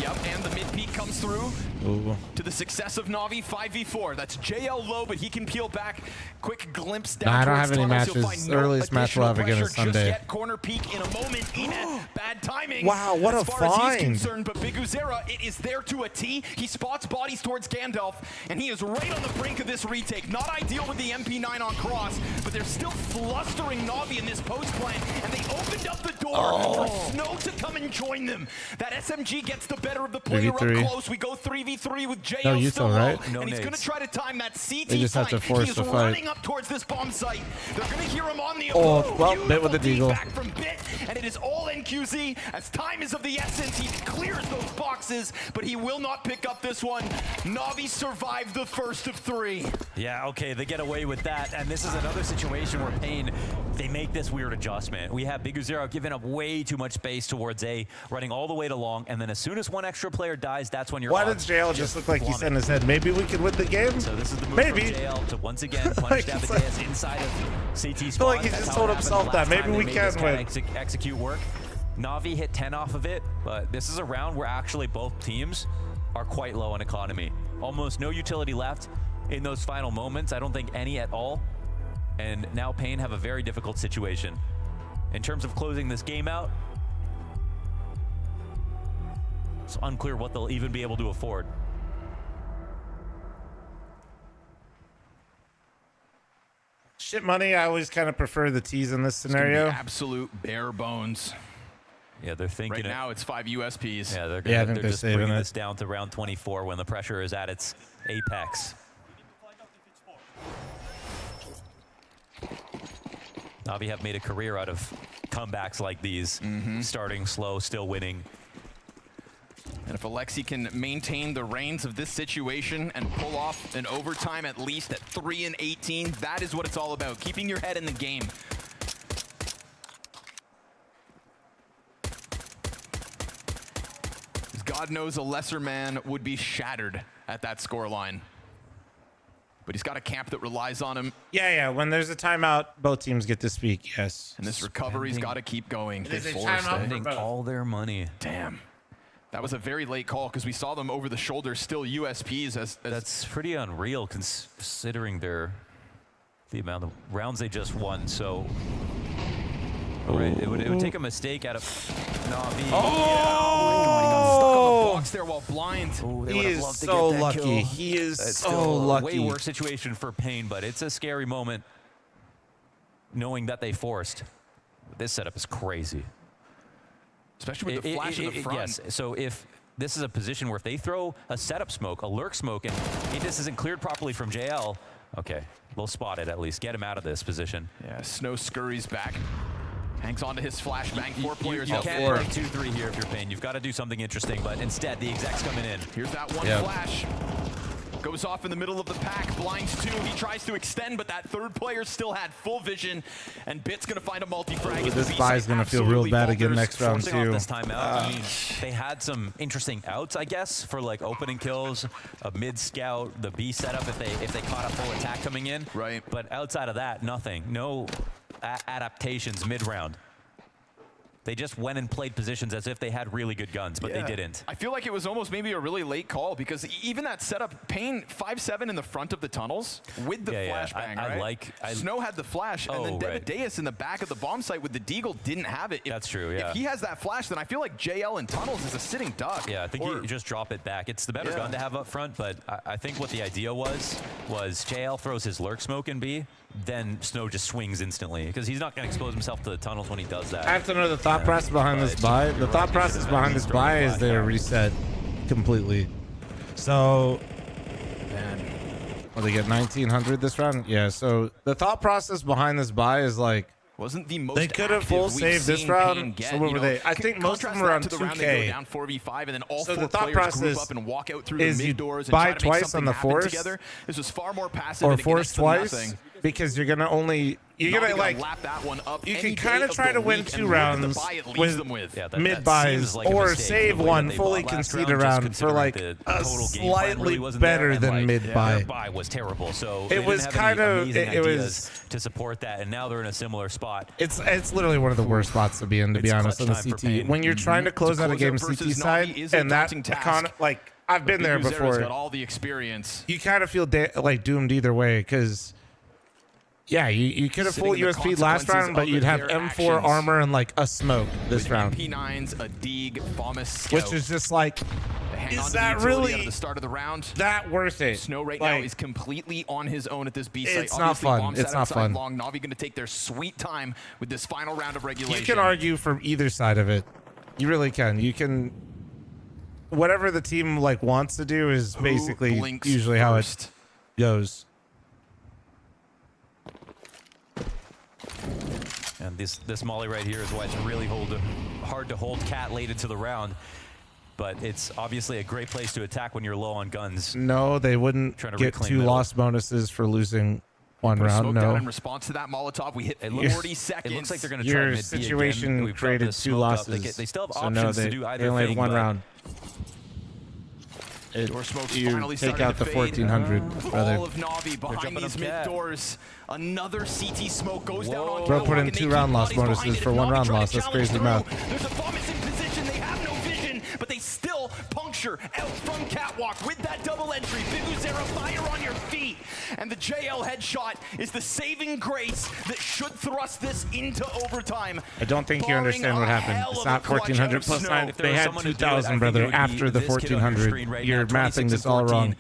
Yep, and the mid-peak comes through. Ooh. To the success of Na'Vi, 5v4. That's JL low, but he can peel back. Quick glimpse down. Nah, I don't towards have any tunnels. You'll matches. find The earliest match we'll have again is just Sunday. yet. Corner peek in a moment. Ina, bad timing. Wow, what as a far as he's find. concerned, but Biguzera, it is there to a T. He spots bodies towards Gandalf, and he is right on the brink of this retake. Not ideal with the MP9 on cross, but they're still flustering Na'Vi in this post plant, and they opened up the door for Snow to come and join them. That SMG gets the better of the player up 3v3. close. We go 3v3 with JL No, still Yuto, low, right? No and he's going to nades. try to time that CT They just have to flank. force He is the fight. running up towards this bomb site. They're going to hear him on the well, Bit with the beautiful deagle. back from Bit, and it is all NQZ as time is of the essence. He clears those boxes, but he will not pick up this one. Na'Vi survived the first of 3. Yeah, okay, they get away with that, and this is another situation where Pain, they make this weird adjustment. We have Biguzera giving up way too much space towards A, running all the way to long, and then as soon as one extra player dies, that's when you're Why did JL just look like he said in his head, maybe we could win the game? So this is the move Maybe. from JL to once again punish Like, down it's the like- DS inside of CT spawn. I feel like he That's just how told it happened himself the that. last Maybe time we they made can this kinda win. execute work. Na'Vi hit 10 off of it, but this is a round where actually both teams are quite low on economy. Almost no utility left in those final moments. I don't think any at all. And now Pain have a very difficult situation. In terms of closing this game out, it's unclear what they'll even be able to afford. Shit money, I always kind of prefer the T's in this scenario. Absolute bare bones. Yeah, they're thinking Right now it's 5 USPs. Yeah, they're, Yeah, I think they're they're just saving bringing it. this down to round 24 when the pressure is at its apex. Na'Vi have made a career out of comebacks like these, starting slow, still winning. And if Alexi can maintain the reins of this situation and pull off an overtime at least at 3 and 18, that is what it's all about, keeping your head in the game. As God knows a lesser man would be shattered at that scoreline. But he's got a camp that relies on him. Yeah, when there's a timeout, both teams get to speak, yes. And this recovery's got to keep going. It is a forced timeout it. for Spending both. all their money. Damn. That was a very late call because we saw them over the shoulder, still USPs as That's pretty unreal considering the amount of rounds they just won. So right, it would take a mistake out of Na'Vi. Oh my God, he got stuck on the box there while blind. They He would have is loved to so get that lucky. kill. He is It's so still lucky. a way worse situation for Pain, but it's a scary moment knowing that they forced. This setup is crazy. Especially with the flash in the front. Yes, so if this is a position where if they throw a setup smoke, a lurk smoke, and this isn't cleared properly from JL, okay, they'll spot it at least. Get him out of this position. Yeah, Snow scurries back. Hangs on to his flashbang. 4 players You out can't there. play 2-3 here if you're Pain. You've got to do something interesting, but instead the exec's coming in. Here's that one flash. Goes off in the middle of the pack, blinds 2. He tries to extend, but that third player still had full vision. And Bit's going to find a multi-frag. This buy's going to feel real bad again next round, Forcing off too. this timeout. I mean, they had some interesting outs, I guess, for like opening kills, a mid scout, the B setup if they caught a full attack coming in. Right. But outside of that, nothing. No adaptations mid round. They just went and played positions as if they had really good guns, but they didn't. I feel like it was almost maybe a really late call because even that setup, Pain 5-7 in the front of the tunnels with the flashbang, right? Snow had the flash, and then Devadeus in the back of the bomb site with the Deagle didn't have it. That's true, If he has that flash, then I feel like JL in tunnels is a sitting duck. Yeah, I think you just drop it back. It's the better gun to have up front, but I think what the idea was JL throws his lurk smoke in B, then Snow just swings instantly because he's not going to expose himself to the tunnels when he does that. I have to know the thought process behind this buy. The thought process behind this buy is they're reset completely. So, well, they get 1900 this round. Yeah. So the thought process behind this buy is like wasn't the most they could have full saved this round. So what were they? I think most of them were around 2K. Down 4v5, and then all so four the thought players group process up and walk out through the mid doors and buy try to make twice on the force together. This was far more passive or and force twice nothing. because you're gonna only like lap that one up. You can kind of try to win 2 rounds with mid buys like or save one fully concede a round for like a slightly better than mid buy. Their buy was terrible, so it was kind of it was to support that, and now they're in a similar spot. It's literally one of the worst spots to be in, to be honest, on the CT. When you're trying to close out a game CT side, and that like I've been there before. Got all the experience. You kind of feel like doomed either way because. Yeah, you could have full USP last round, but you'd have M4 armor and like a smoke this round. MP9s, a Deeg, Bombus, which is just like, is that really at the start of the round that worth it? Snow right now is completely on his own at this B site. It's not fun. It's not fun. Long. Na'Vi going to take their sweet time with this final round of regulation. You can argue from either side of it. You really can. You can. Whatever the team like wants to do is basically usually how it goes. And this molly right here is why it's really hard to hold Cat late into the round. But it's obviously a great place to attack when you're low on guns. No, they wouldn't get 2 loss bonuses for losing one round. No. In response to that Molotov, we hit 40 seconds. It looks like they're going to try Your mid-B situation again. created 2 losses. They still have so options no, to do either they only thing, have 1 round. You take out the 1400, brother. All of Na'Vi behind these mid doors. Another CT smoke goes down on Bro put in 2 round loss bonuses for 1 round loss. That's crazy math. There's a Bombus in position. They have no vision, but they still puncture out from Catwalk with that double entry. Biguzera, fire on your feet. And the JL headshot is the saving grace that should thrust this into overtime. I don't think you understand what happened. It's not 1400 plus 9. They had 2000, brother, after the 1400. You're mathing this all wrong.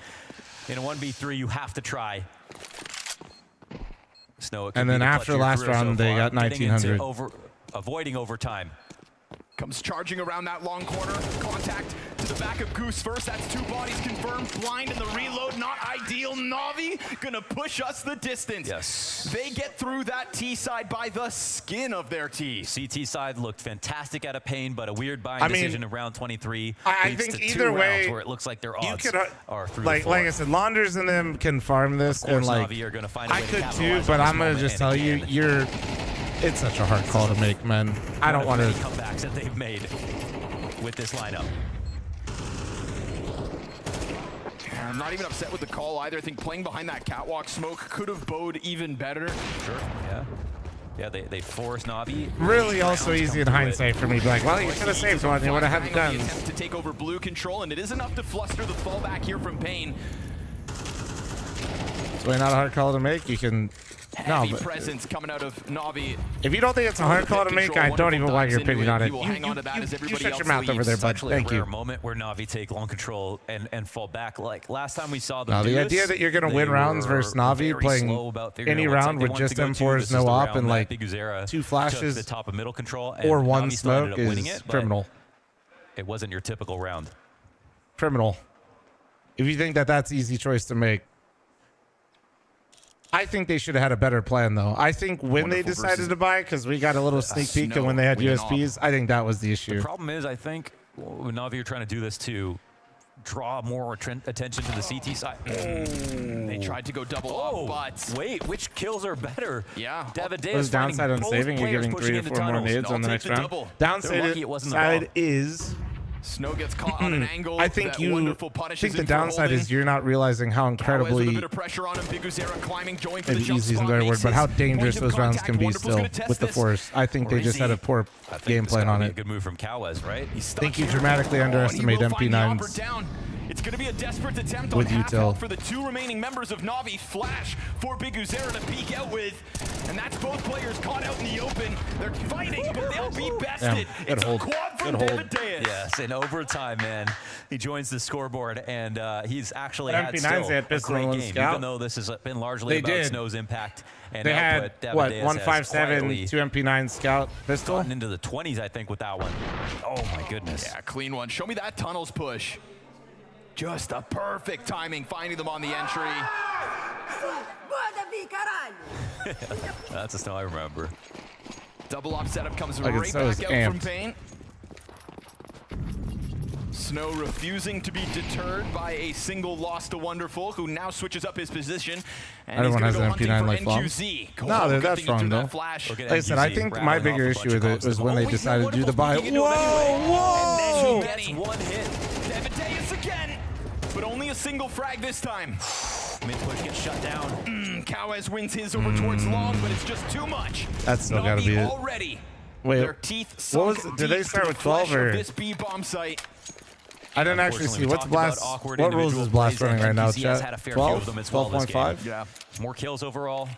In a 1v3, you have to try. Snow, and then after last round, they got 1900. Avoiding overtime. Comes charging around that long corner. Contact to the back of Goose first. That's 2 bodies confirmed. Blind in the reload. Not ideal. Na'Vi gonna push us the distance. Yes. They get through that T side by the skin of their teeth. CT side looked fantastic out of Pain, but a weird buying decision in round 23. I think either way, where it looks like their odds are through like I said, Launders and them can farm this, and like Na'Vi are gonna find a way I could to too, but I'm gonna just tell you, it's such a hard call to make, man. I don't want to comebacks that they've made with this lineup. I'm not even upset with the call either. I think playing behind that Catwalk smoke could have bode even better. Sure, yeah. Yeah, they forced Na'Vi. Really also easy in hindsight for me to be like, well, you should have saved one. You would have had guns. Attempt to take over blue control, and it is enough to fluster the fallback here from Pain. It's really not a hard call to make. You can... Heavy presence coming out of Na'Vi. If you don't think it's a hard call to make, I don't even want your opinion on it. You shut your mouth over there, bud. Thank you. A moment where Na'Vi take long control and fall back. Like last time we saw them. Now, the idea that you're going to win rounds versus Na'Vi playing any round with just M4s, no op, and like 2 flashes the top of middle control or 1 smoke is criminal. It wasn't your typical round. Criminal. If you think that that's easy choice to make. I think they should have had a better plan, though. I think when they decided to buy, because we got a little sneak peek of when they had USPs, I think that was the issue. The problem is, I think, when Na'Vi are trying to do this to draw more attention to the CT side. They tried to go double up, but... Wait, which kills are better? Yeah. Devadeus was downside on saving? You're giving 3 or 4 more nades on the next round? Downside is Snow gets caught on an angle. I think the downside is you're not realizing how incredibly maybe easy isn't the right word, but how dangerous those rounds can be still with the force. I think they just had a poor game plan on it. Good move from Cowes, right? I think you dramatically underestimate MP9's. It's going to be a desperate attempt with on half util health for the two remaining members of Na'Vi. Flash for Big Uzera to peek out with. And that's both players caught out in the open. They're fighting, but they'll be bested. It's a quad from Davideus. Yes, in overtime, man. He joins the scoreboard, and he's actually But had MP9's still had a pistol great and game, scout. even though this has been largely about Snow's impact and they output. had, what, Davideus 157, has 2 MP9 scout pistol? gotten into the 20s, I think, with that one. Oh, my goodness. Yeah, clean one. Show me that tunnels push. Just a perfect timing, finding them on the entry. That's a Snow I remember. Double up setup comes Like right so back out amped. from Pain. Snow refusing to be deterred by a single loss to Wonderful, who now switches up his position. And Everyone has he's an going to go MP9 like hunting bombs. for NQZ. No, they're Good that thing he strong threw though. that flash. Like I said, I think my bigger issue with it was when they decided to do the buy. Whoa! And gets one hit. Davideus again, but only a single frag this time. Mid push gets shut down. Cowes wins his over towards long, but it's just too much. That's still got to Na'Vi be it. already. Wait, Their teeth what was? sunk Did they deep start to with the 12 flesh of or? this B bomb site? I didn't actually see. What's Blast? What rules is Blast running right now, chat? 12? 12.5? Yeah. More kills overall.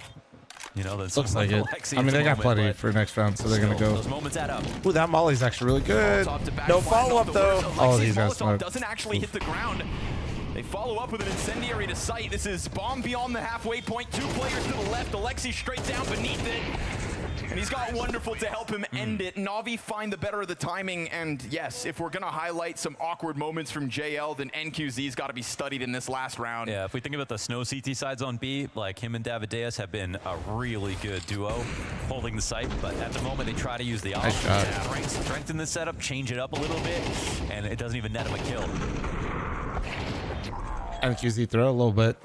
You know, that's Looks like it. Alexi I mean, at they the got moment, plenty but for next round, so they're going to go. Those moments add up. Ooh, that molly's actually really good. No follow-up, though. Oh, he's got smoke. Doesn't actually hit the ground. They follow up with an incendiary to sight. This is bomb beyond the halfway point. Two players to the left. Alexi straight down beneath it. And he's got Wonderful to help him end it. Na'Vi find the better of the timing. And yes, if we're going to highlight some awkward moments from JL, then NQZ's got to be studied in this last round. Yeah, if we think about the Snow CT sides on B, like him and Davideus have been a really good duo holding the site. But at the moment, they try to use the off. Nice shot. Yeah, strengthen the setup, change it up a little bit, and it doesn't even net him a kill. NQZ throw a little bit.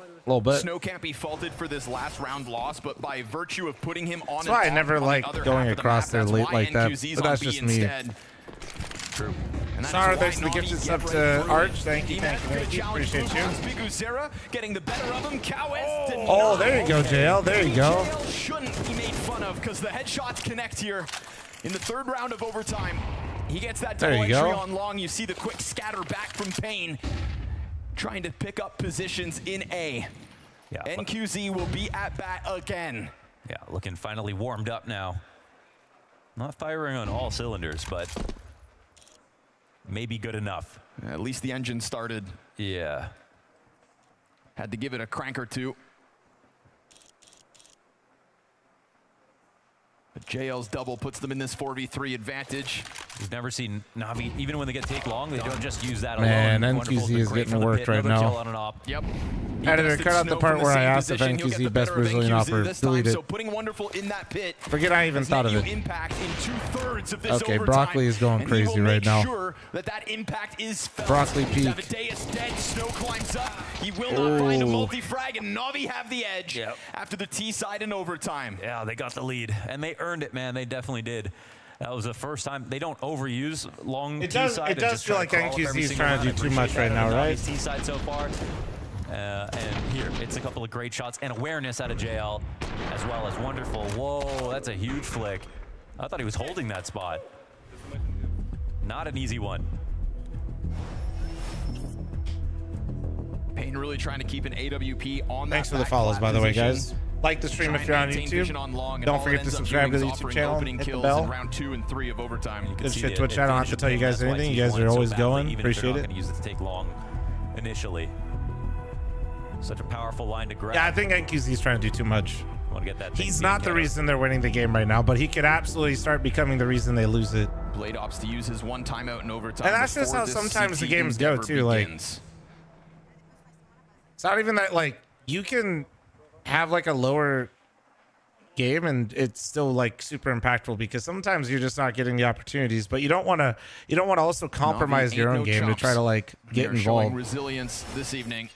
Snow can't be faulted for this last round loss, but by virtue of putting him on That's why I never like going across there late like that. But that's just me. True. Sorry, thanks for the gifted sub to Arch. Thank you, thank you. Appreciate you. Big Uzera getting the better of him. Oh, there you go, JL. There you go. JL shouldn't be made fun of because the headshots connect here in the third round of overtime. He gets that double entry on long. You see the quick scatter back from Pain, trying to pick up positions in A. Yeah, NQZ will be at bat again. Yeah, looking finally warmed up now. Not firing on all cylinders, but maybe good enough. At least the engine started. Yeah. Had to give it a crank or two. But JL's double puts them in this 4v3 advantage. We've never seen Na'Vi, even when they get take long, they don't just use that Man, alone. NQZ is getting worked right now. Yep. Editor, cut out the part where I asked if NQZ best Brazilian offer. Delete it. So putting Wonderful in that pit. Forget I even thought of it. Impact in 2/3 of this Okay, overtime, Broccoli is going and he crazy will right make now. Sure that impact is felt. Broccoli peak. Davideus dead. Snow climbs up. He will not find a multi-frag, and Na'Vi have the edge after the T side in overtime. Yeah, they got the lead, and they earned it, man. They definitely did. That was the first time. They don't overuse long It T does. side. It does feel like NQZ is trying to do too much right now, right? T side so far. And here, it's a couple of great shots and awareness out of JL, as well as Wonderful. Whoa, that's a huge flick. I thought he was holding that spot. Not an easy one. Pain really trying to keep an AWP on that. Thanks for the follows, by the way, guys. Like the stream if you're on YouTube. Don't forget to subscribe to the YouTube channel. Hit the bell. Round 2 and 3 of overtime. Good shit, Twitch. I don't have to tell you guys anything. You guys are always going. Appreciate it. Use it to take long initially. Such a powerful line to grab. Yeah, I think NQZ's trying to do too much. Want to get that He's not the reason they're winning the game right now, but he could absolutely start becoming the reason they lose it. Blade Ops to use his one timeout in overtime. And that's just how sometimes the games go too. Like, it's not even that. Like, you can have like a lower game and it's still like super impactful because sometimes you're just not getting the opportunities. But you don't want to. You don't want to also compromise your own game to try to like get They're showing involved. resilience this evening.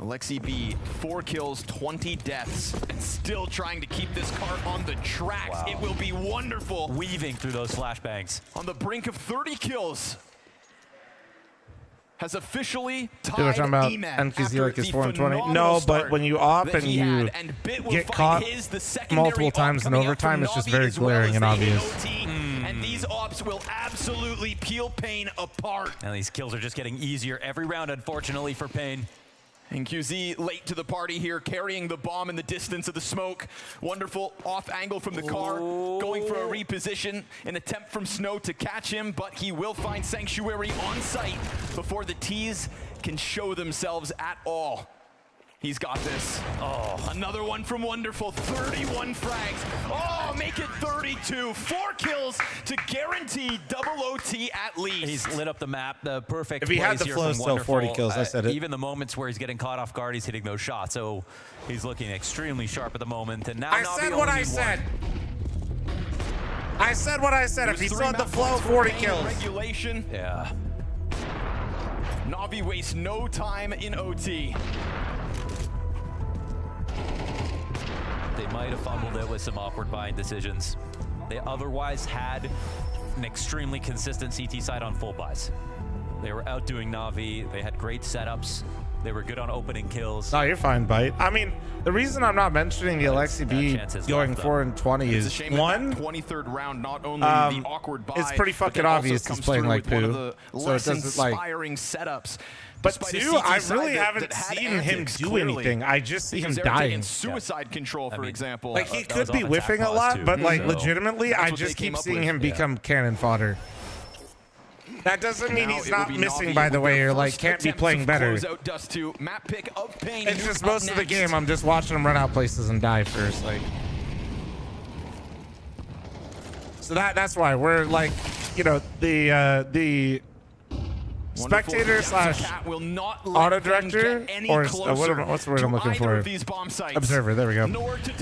Alexi B, 4 kills, 20 deaths, and still trying to keep this cart on the tracks. Wow. It will be wonderful. Weaving through those flashbangs. On the brink of 30 kills. Has officially tied We're talking about NQZ like his 4 and 20. No, but when you op and you get caught multiple times in overtime, it's just very glaring and obvious. And these ops will absolutely peel Pain apart. And these kills are just getting easier every round, unfortunately, for Pain. And QZ late to the party here, carrying the bomb in the distance of the smoke. Wonderful off angle from the car, going for a reposition, an attempt from Snow to catch him, but he will find Sanctuary on site before the T's can show themselves at all. He's got this. Oh, another one from Wonderful, 31 frags. Oh, make it 32, 4 kills to guarantee double OT at least. He's lit up the map, the perfect If he had the flow, still 40 kills, I said it. Even the moments where he's getting caught off guard, he's hitting those shots. So he's looking extremely sharp at the moment. And now I said what I said. I said what I said. If he still had the flow, 40 kills. Regulation. Yeah. Na'Vi wastes no time in OT. They might have fumbled it with some awkward buying decisions. They otherwise had an extremely consistent CT side on full buys. They were outdoing Na'Vi. They had great setups. They were good on opening kills. No, you're fine, Bite. I mean, the reason I'm not mentioning the Alexi B going 4 and 20 is, one, 23rd round, not only the awkward buy, it's pretty fucking obvious he's playing like poo. So it doesn't like setups. But two, I really haven't seen him do anything. I just see him dying. Suicide control, for example. Like, he could be whiffing a lot, but like legitimately, I just keep seeing him become cannon fodder. That doesn't mean he's not missing, by the way, or like can't be playing better. It's just most of the game I'm just watching him run out places and die first. Like, so that's why we're like, you know, the spectator slash auto director, or what's the word I'm looking for? Observer. There we go.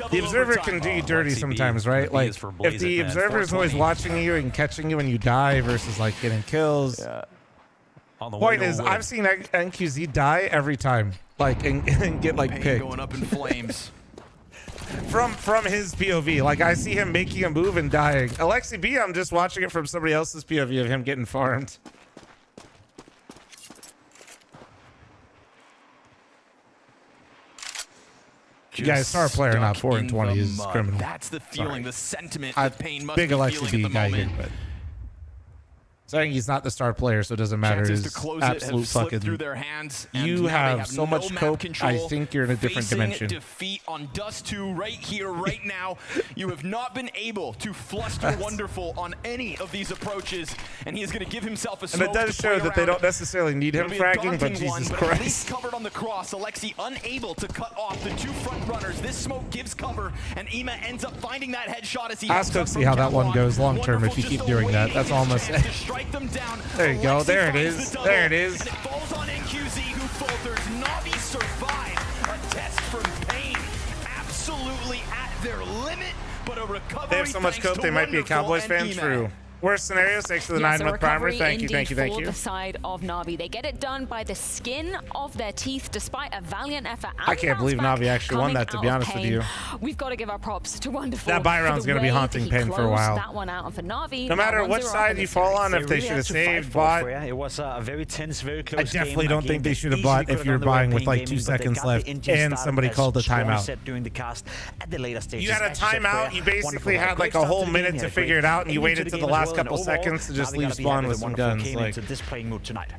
The observer can do you dirty sometimes, right? Like, if the observer is always watching you and catching you when you die versus like getting kills. Yeah. Point is, I've seen NQZ die every time, like and get like picked. Going up in flames. From his POV, like I see him making a move and dying. Alexi B, I'm just watching it from somebody else's POV of him getting farmed. You guys, star player, not 4 and 20 is criminal. That's the feeling, the sentiment that Pain must big be Alexi feeling B at the guy moment. here, but saying he's not the star player, so it doesn't matter. Chances Is to close absolute it have fucking. through their hands, and You now they have so no much map cope. control, I think you're in a different facing dimension. Defeat on Dust 2 right here, right now. You have not been able to fluster Wonderful on any of these approaches, and he is going to give himself a smoke. And it does to show play that they around. don't necessarily need him It'll be a fragging, but daunting one, Jesus but at least Christ. covered on the cross. Alexi unable to cut off the 2 front runners. This smoke gives cover, and Ima ends up finding that headshot as he Ask Cook see how that one goes long term if you keep doing that. That's all I'm gonna say. There you go. There it is. There it is. And it falls on NQZ, who falters. Na'Vi survive a test from Pain. Absolutely at their limit, but a recovery. They have so much cope, they might be a Cowboys fan. True. Worst scenario, thanks to the 9-month primer. Thank you, thank you, thank you. The side of Na'Vi. They get it done by the skin of their teeth, despite a valiant effort. I can't believe Na'Vi actually won that, to be honest with you. We've got to give our props to Wonderful. That buy round's going to be haunting Pain for a while. That one out, and for Na'Vi, no matter what side you fall on, if they should have saved bot. It was a very tense, very close I definitely don't think they should have bought if you're buying with like 2 seconds left and somebody called a timeout. You had a timeout, you basically had like a whole minute to figure it out, and you waited till the last couple seconds to just leave spawn with some guns. Like, this playing mode tonight.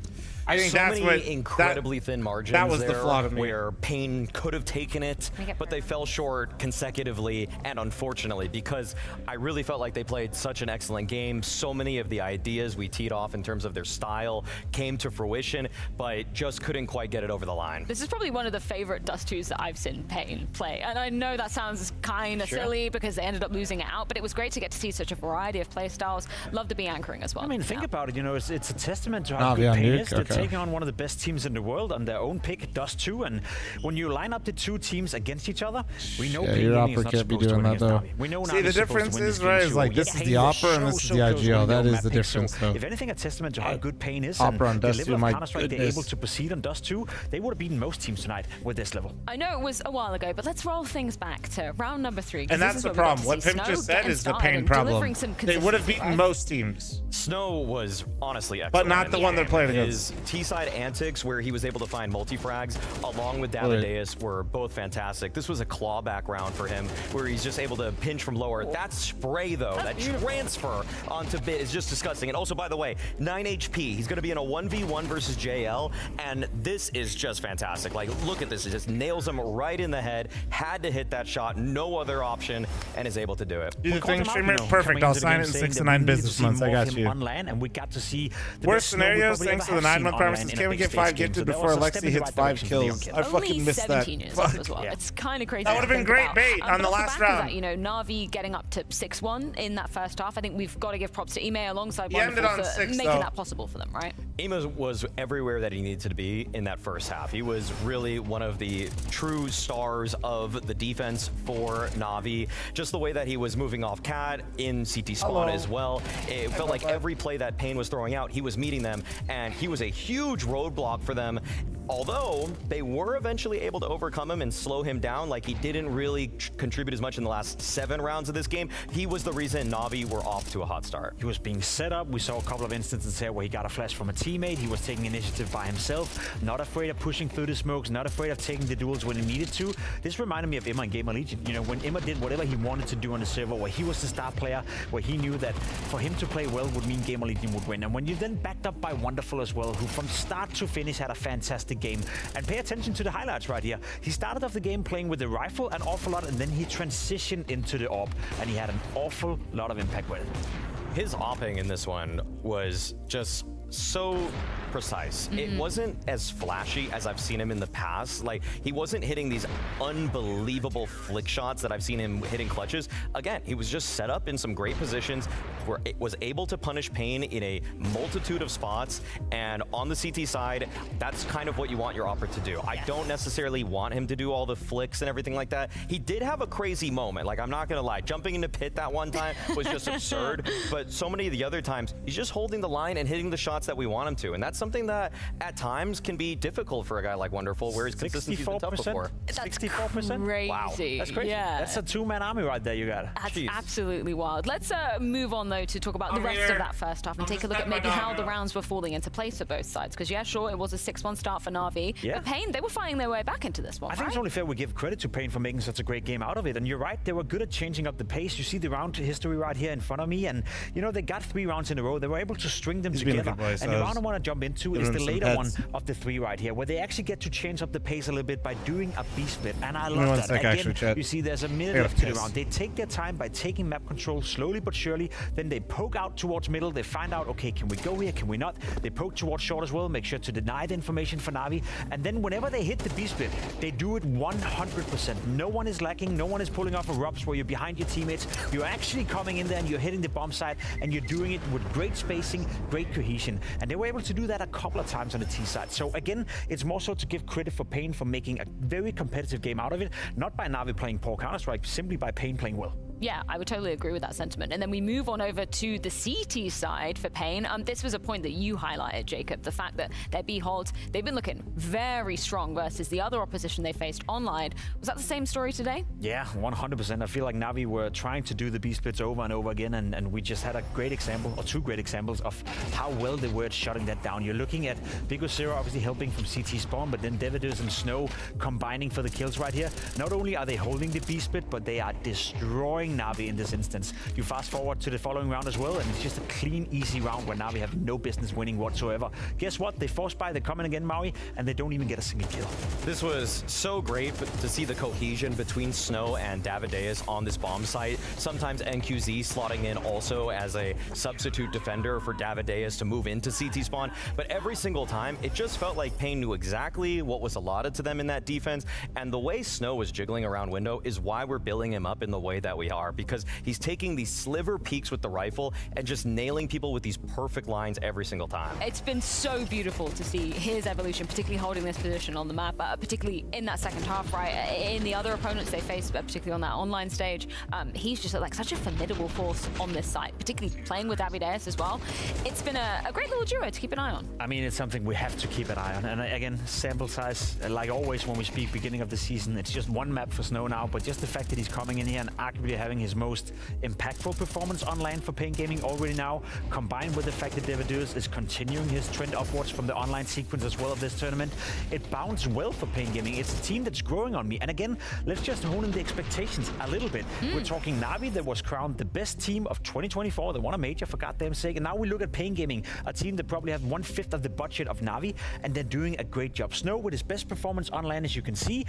I think so that's many what incredibly thin margins that was there the flaw to me. where Pain could have taken it, but they fell short consecutively and unfortunately, because I really felt like they played such an excellent game. So many of the ideas we teed off in terms of their style came to fruition, but just couldn't quite get it over the line. This is probably one of the favorite Dust 2s that I've seen Pain play. And I know that sounds kind of silly because they ended up losing it out, but it was great to get to see such a variety of play styles. Love to be anchoring as well. I mean, think about it, you know, it's a testament to how good Pain is. taking on one of the best teams in the world on their own pick, Dust 2. And when you line up the two teams against each other, we know your Opera can't be doing that though. We know see, the difference is, right, is like this is the Opera and this is the IGL. That is the difference though. If anything, a testament to how good Pain is. Opera and on Dust 2, my Counter-Strike, they're able to proceed on Dust 2. They would have beaten most teams tonight with this level. I know it was a while ago, but let's roll things back to round number 3. And that's the problem. What Pimp just said is the Pain problem. They would have beaten most teams. Snow was honestly excellent. But not the one they're playing against. His T-side antics, where he was able to find multi-frags, along with Davideus, were both fantastic. This was a clawback round for him, where he's just able to pinch from lower. That spray, though, that transfer onto Bit is just disgusting. And also, by the way, 9 HP. He's going to be in a 1v1 versus JL, and this is just fantastic. Like, look at this. It just nails him right in the head. Had to hit that shot. No other option, and is able to do it. Do the thing, streamer. Perfect. I'll sign it in 6 to 9 business months. I got you. On land, and we got to see the worst scenarios. Thanks to the 9-month promises. Can we get 5 gifted before Alexi hits 5 kills? I fucking missed that. 17 years old as well. It's kind of crazy. That would have been great bait on the last round. You know, Na'Vi getting up to 6-1 in that first half. I think we've got to give props to Ime alongside Wonderful for making that possible for them, right? Ime was everywhere that he needed to be in that first half. He was really one of the true stars of the defense for Na'Vi. Just the way that he was moving off Cat in CT spawn as well. It felt like every play that Pain was throwing out, he was meeting them, and he was a huge roadblock for them. Although they were eventually able to overcome him and slow him down, like he didn't really contribute as much in the last 7 rounds of this game. He was the reason Na'Vi were off to a hot start. He was being set up. We saw a couple of instances here where he got a flash from a teammate. He was taking initiative by himself, not afraid of pushing through the smokes, not afraid of taking the duels when he needed to. This reminded me of Emma in Gamer Legion. You know, when Emma did whatever he wanted to do on the server, where he was the star player, where he knew that for him to play well would mean Gamer Legion would win. And when you then backed up by Wonderful as well, who from start to finish had a fantastic game. And pay attention to the highlights right here. He started off the game playing with the rifle an awful lot, and then he transitioned into the AWP, and he had an awful lot of impact with it. His opping in this one was just so precise. It wasn't as flashy as I've seen him in the past. Like, he wasn't hitting these unbelievable flick shots that I've seen him hitting clutches. Again, he was just set up in some great positions where it was able to punish Pain in a multitude of spots. And on the CT side, that's kind of what you want your Opera to do. I don't necessarily want him to do all the flicks and everything like that. He did have a crazy moment. Like, I'm not gonna lie, jumping into pit that one time was just absurd. But so many of the other times, he's just holding the line and hitting the shots that we want him to. And that's something that at times can be difficult for a guy like Wonderful, where his consistency's been tough before. 64%? Crazy. Wow. That's crazy. Yeah. That's a 2-man army right there you got. That's absolutely wild. Let's move on, though, to talk about the rest of that first half and take a look at maybe how the rounds were falling into place for both sides. Because, yeah, sure, it was a 6-1 start for Na'Vi, but Pain, they were fighting their way back into this one, I think it's only fair we give credit to Pain for making such a great game out of it. And you're right, they were good at changing up the pace. You see the round history right here in front of me. And, you know, they got 3 rounds in a row. They were able to string them together. And the round I want to jump into is the later one of the 3 right here, where they actually get to change up the pace a little bit by doing a B-split. And I love that. Again, you see there's a minute left to the round. They take their time by taking map control slowly but surely. Then they poke out towards middle. They find out, okay, can we go here? Can we not? They poke towards short as well. Make sure to deny the information for Na'Vi. And then whenever they hit the B-split, they do it 100%. No one is lacking. No one is pulling off a ropz where you're behind your teammates. You're actually coming in there and you're hitting the bomb site, and you're doing it with great spacing, great cohesion. And they were able to do that a couple of times on the T side. So again, it's more so to give credit for Pain for making a very competitive game out of it, not by Na'Vi playing poor Counter-Strike, simply by Pain playing well. Yeah, I would totally agree with that sentiment. And then we move on over to the CT side for Pain. This was a point that you highlighted, Jacob, the fact that their B-holds, they've been looking very strong versus the other opposition they faced online. Was that the same story today? Yeah, 100%. I feel like Na'Vi were trying to do the B-splits over and over again, and we just had a great example, or 2 great examples of how well they were at shutting that down. You're looking at Big Zero obviously helping from CT spawn, but then Davideus and Snow combining for the kills right here. Not only are they holding the B-split, but they are destroying Na'Vi in this instance. You fast forward to the following round as well, and it's just a clean, easy round where Na'Vi have no business winning whatsoever. Guess what? They force by, they come in again, Maui, and they don't even get a single kill. This was so great to see the cohesion between Snow and Davideus on this bomb site. Sometimes NQZ slotting in also as a substitute defender for Davideus to move into CT spawn, but every single time, it just felt like Pain knew exactly what was allotted to them in that defense, and the way Snow was jiggling around window is why we're billing him up in the way that we are, because he's taking these sliver peaks with the rifle and just nailing people with these perfect lines every single time. It's been so beautiful to see his evolution, particularly holding this position on the map, particularly in that second half, right? In the other opponents they faced, particularly on that online stage, he's just like such a formidable force on this site, particularly playing with Davideus as well. It's been a great little duo to keep an eye on. I mean, it's something we have to keep an eye on. And again, sample size, like always when we speak beginning of the season, it's just one map for Snow now, but just the fact that he's coming in here and arguably having his most impactful performance on LAN for Pain Gaming already now, combined with the fact that Davideus is continuing his trend upwards from the online sequence as well of this tournament, it bounds well for Pain Gaming. It's a team that's growing on me. And again, let's just hone in the expectations a little bit. We're talking Na'Vi that was crowned the best team of 2024. They won a major for goddamn sake. And now we look at Pain Gaming, a team that probably have 1/5 of the budget of Na'Vi, and they're doing a great job. Snow with his best performance on LAN, as you can see,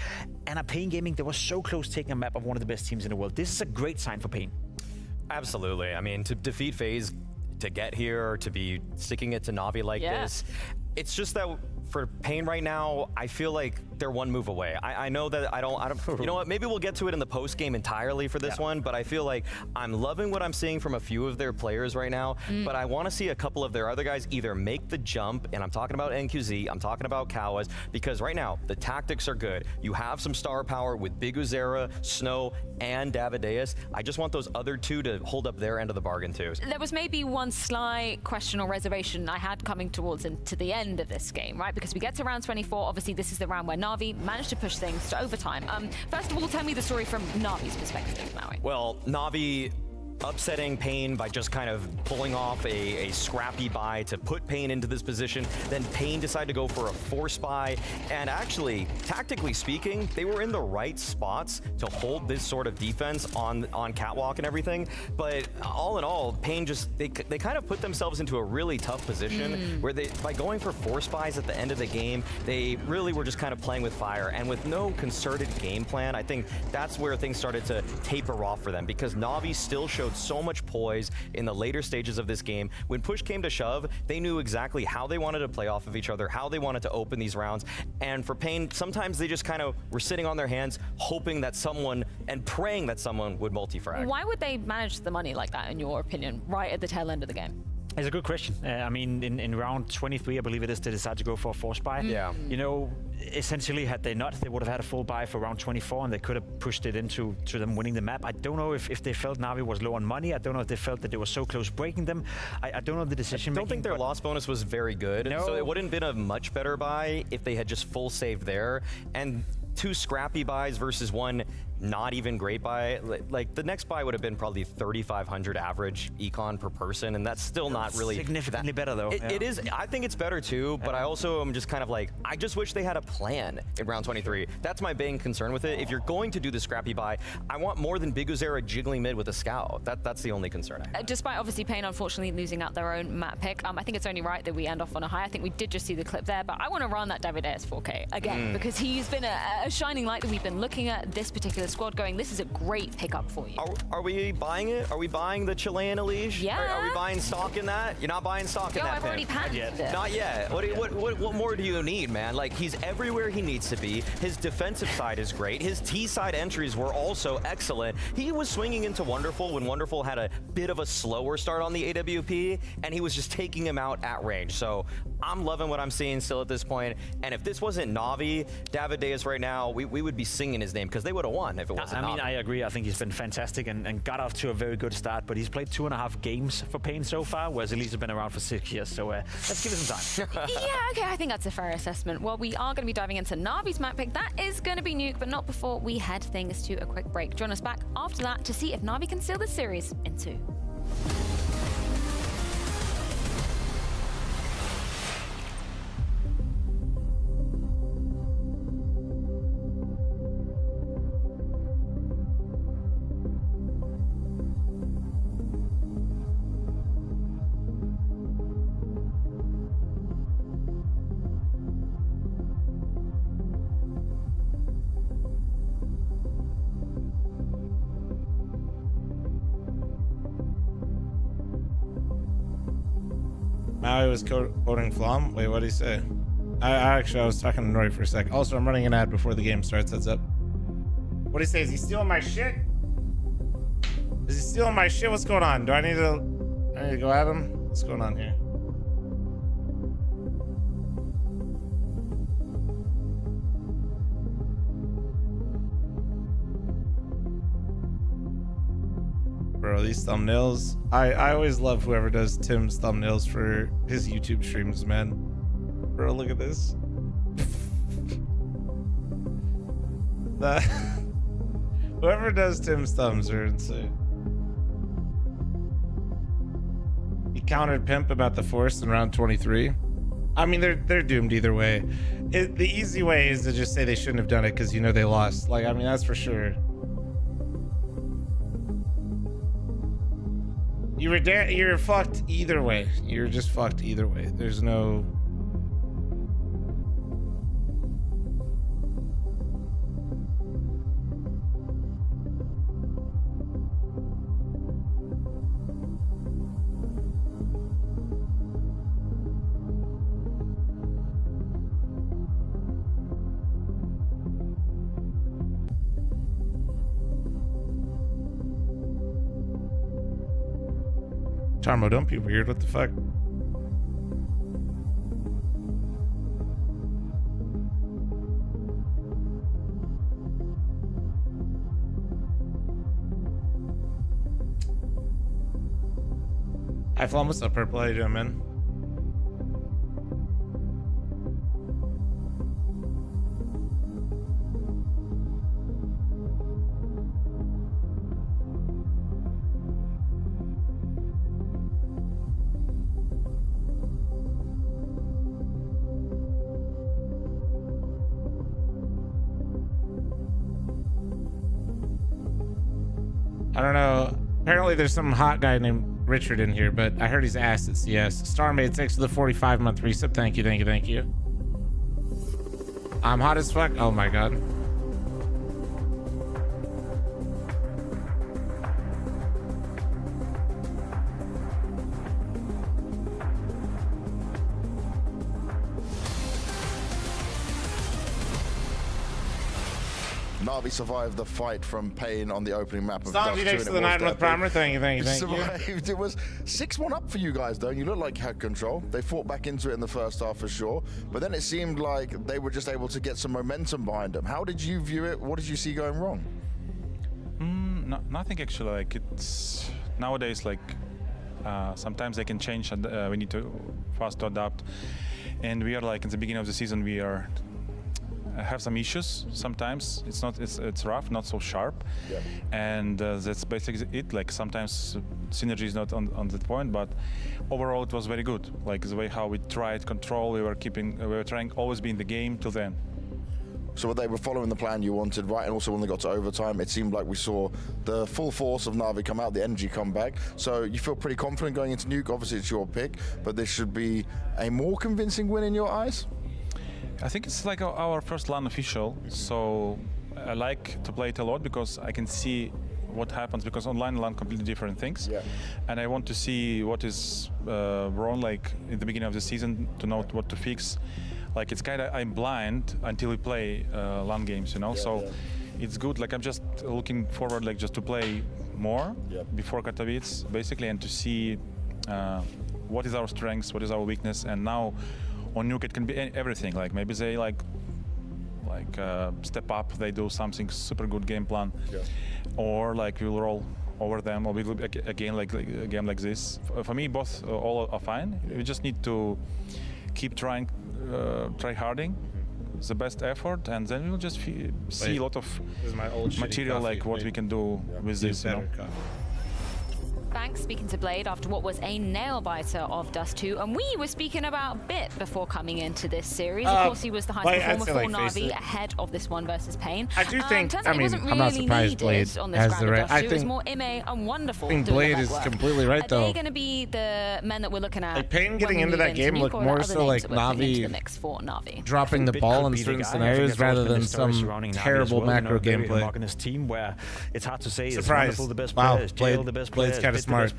and a Pain Gaming that was so close taking a map of one of the best teams in the world. This is a great sign for Pain. Absolutely. I mean, to defeat FaZe, to get here, to be sticking it to Na'Vi like this, it's just that for Pain right now, I feel like they're one move away. I know that I don't, you know what, maybe we'll get to it in the post game entirely for this one, but I feel like I'm loving what I'm seeing from a few of their players right now, but I want to see a couple of their other guys either make the jump, and I'm talking about NQZ, I'm talking about Kawas, because right now, the tactics are good. You have some star power with Big Uzera, Snow, and Davideus. I just want those other two to hold up their end of the bargain too. There was maybe one slight question or reservation I had coming towards into the end of this game, right? Because we get to round 24, obviously this is the round where Na'Vi managed to push things to overtime. First of all, tell me the story from Na'Vi's perspective, Maui. Well, Na'Vi upsetting Pain by just kind of pulling off a scrappy buy to put Pain into this position. Then Pain decided to go for a force buy. And actually, tactically speaking, they were in the right spots to hold this sort of defense on Catwalk and everything. But all in all, Pain just, they kind of put themselves into a really tough position where they, by going for force buys at the end of the game, they really were just kind of playing with fire. And with no concerted game plan, I think that's where things started to taper off for them, because Na'Vi still showed so much poise in the later stages of this game. When push came to shove, they knew exactly how they wanted to play off of each other, how they wanted to open these rounds. And for Pain, sometimes they just kind of were sitting on their hands, hoping that someone and praying that someone would multi-frag. Why would they manage the money like that, in your opinion, right at the tail end of the game? It's a good question. I mean, in round 23, I believe it is, they decided to go for a force buy. Yeah. You know, essentially, had they not, they would have had a full buy for round 24, and they could have pushed it into them winning the map. I don't know if they felt Na'Vi was low on money. I don't know if they felt that they were so close breaking them. I don't know the decision making. I don't think their loss bonus was very good. No. So it wouldn't have been a much better buy if they had just full save there. And 2 scrappy buys versus 1 not even great buy. Like the next buy would have been probably 3,500 average econ per person, and that's still not really significantly better though. It is. I think it's better too, but I also am just kind of like, I just wish they had a plan in round 23. That's my main concern with it. If you're going to do the scrappy buy, I want more than Big Uzera jiggling mid with a scout. That's the only concern I have. Despite obviously Pain unfortunately losing out their own map pick, I think it's only right that we end off on a high. I think we did just see the clip there, but I want to run that Davideus 4K again because he's been a shining light that we've been looking at this particular squad going, this is a great pickup for you. Are we buying it? Are we buying the Chilean Elige? Yeah. Are we buying stock in that? You're not buying stock in that, I've already patented it. Not yet. What more do you need, man? Like, he's everywhere he needs to be. His defensive side is great. His T-side entries were also excellent. He was swinging into Wonderful when Wonderful had a bit of a slower start on the AWP, and he was just taking him out at range. So I'm loving what I'm seeing still at this point. And if this wasn't Na'Vi, Davideus right now, we would be singing his name because they would have won if it wasn't Na'Vi. I mean, I agree. I think he's been fantastic and got off to a very good start, but he's played 2.5 games for Pain so far, whereas Elise has been around for 6 years. So let's give it some time. Yeah, okay, I think that's a fair assessment. Well, we are going to be diving into Na'Vi's map pick. That is going to be Nuke, but not before we head things to a quick break. Join us back after that to see if Na'Vi can seal this series in 2. I was quoting Flom. Wait, what did he say? I was talking to Nori for a sec. Also, I'm running an ad before the game starts. Heads up. What did he say? Is he stealing my shit? Is he stealing my shit? What's going on? Do I need to go at him? What's going on here? Bro, these thumbnails. I always love whoever does Tim's thumbnails for his YouTube streams, man. Bro, look at this. Whoever does Tim's thumbs are insane. He countered Pimp about the Force in round 23. I mean, they're doomed either way. The easy way is to just say they shouldn't have done it because you know they lost. Like, I mean, that's for sure. You're fucked either way. You're just fucked either way. There's no... Tarmo, don't be weird. What the fuck? Hi, Flom. What's up, Purple? How you doing, man? I don't know. Apparently there's some hot guy named Richard in here, but I heard he's ass at CS. Starmade, thanks for the 45-month resub. Thank you, thank you, thank you. I'm hot as fuck. Oh my god. Na'Vi survived the fight from Pain on the opening map of Dust 2. Thanks for the 9-month primer. Thank you, thank you, thank you. It was 6-1 up for you guys, though, and you looked like you had control. They fought back into it in the first half for sure, but then it seemed like they were just able to get some momentum behind them. How did you view it? What did you see going wrong? Nothing actually. Like, it's nowadays, like, sometimes they can change and we need to fast to adapt. And we are like in the beginning of the season, we are have some issues sometimes. It's rough, not so sharp. Yeah. And that's basically it. Like sometimes synergy is not on that point, but overall it was very good. Like the way how we tried control, we were trying always be in the game till then. So they were following the plan you wanted, right? And also when they got to overtime, it seemed like we saw the full force of Na'Vi come out, the energy come back. So you feel pretty confident going into Nuke. Obviously it's your pick, but this should be a more convincing win in your eyes? I think it's like our first LAN official, so I like to play it a lot because I can see what happens, because online LAN completely different things. Yeah. And I want to see what is wrong, like in the beginning of the season, to know what to fix. Like it's kind of, I'm blind until we play LAN games, you know, it's good. Like I'm just looking forward, like just to play more before Katowice, basically, and to see what is our strengths, what is our weakness, and now on Nuke it can be everything. Like maybe they like step up, they do something super good game plan, or like we'll roll over them, or we do again like a game like this. For me, both all are fine. We just need to keep trying, try harding, the best effort, and then we'll just see a lot of material like what we can do with this. You know? Thanks, speaking to Blade after what was a nail-biter of Dust 2, and we were speaking about Bit before coming into this series. Of course, he was the highest performer for Na'Vi ahead of this one versus Pain. I do think, turns out I mean, it wasn't I'm not really surprised Blade needed on this has round the of right. Dust 2. I It was think, more Ime and Wonderful. I think doing Blade the is legwork. completely right, though. Are they going to be the men that we're looking at? Like Pain when getting we into move that game Nuke, looked or more other so names like that we're putting into the Na'Vi mix for Na'Vi? dropping the ball in certain scenarios rather than some terrible macro gameplay. Team where it's hard to say. Surprise! The best Wow, players, Jail, the best players, Blade's kind of smart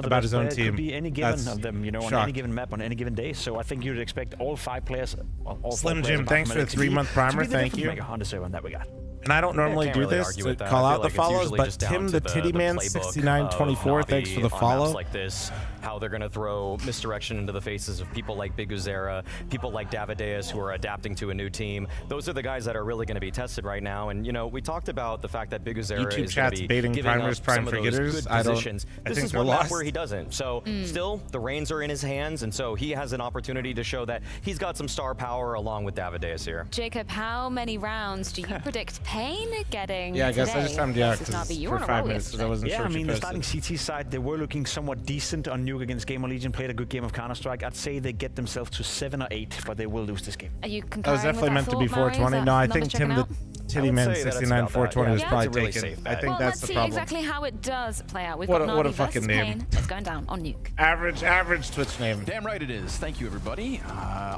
about his own team. Could be any given That's of them, you know, on any given map on any given day. So I think you'd expect all 5 players. All Slim 4 Jim, players thanks for the 3-month primer. Thank you. Mega Honda on that we got. And I don't normally do this to call out the follows, but Tim the Titty Man 6924, thanks for the follow. Like this, how they're going to throw misdirection into the faces of people like Big Uzera, people like Davideus who are adapting to a new team. Those are the guys that are really going to be tested right now. And you know, we talked about the fact that Big Uzera YouTube is going to chat's be baiting giving primers, up prime some of those forgetters. good I positions. think This is they're one map lost. where he doesn't. So still, the reins are in his hands, and so he has an opportunity to show that he's got some star power along with Davideus here. Jacob, how many rounds do you predict Pain getting? Yeah, I guess I just timed you out for 5 minutes because I wasn't sure I if mean, you the posted. starting CT side, they were looking somewhat decent on Nuke against Gamer Legion, played a good game of Counter-Strike. I'd say they get themselves to 7 or 8, but they will lose this game. Are you That was concurring definitely with meant that to be thought, Murray? 420. Is No, I that think numbers Tim checking the out? Titty Man say that's 69 about 420 that, was yeah. probably It's a really taken. safe I bet. think Well, that's let's the see problem. exactly how it does play out. We've What got a Navi fucking versus name. Pain. It's going down on Nuke. Average Twitch name. Damn right it is. Thank you, everybody.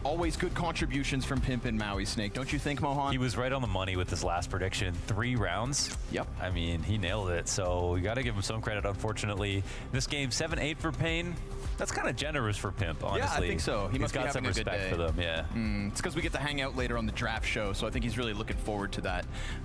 Always good contributions from Pimp and Maui Snake, don't you think, Mohan? He was right on the money with this last prediction. 3 rounds. Yep. I mean, he nailed it. So we got to give him some credit. Unfortunately, this game 7-8 for Pain. That's kind of generous for Pimp, honestly. Yeah, I think so. He must got be some having a good respect day. for them. Yeah. It's because we get to hang out later on the draft show, so I think he's really looking forward to that.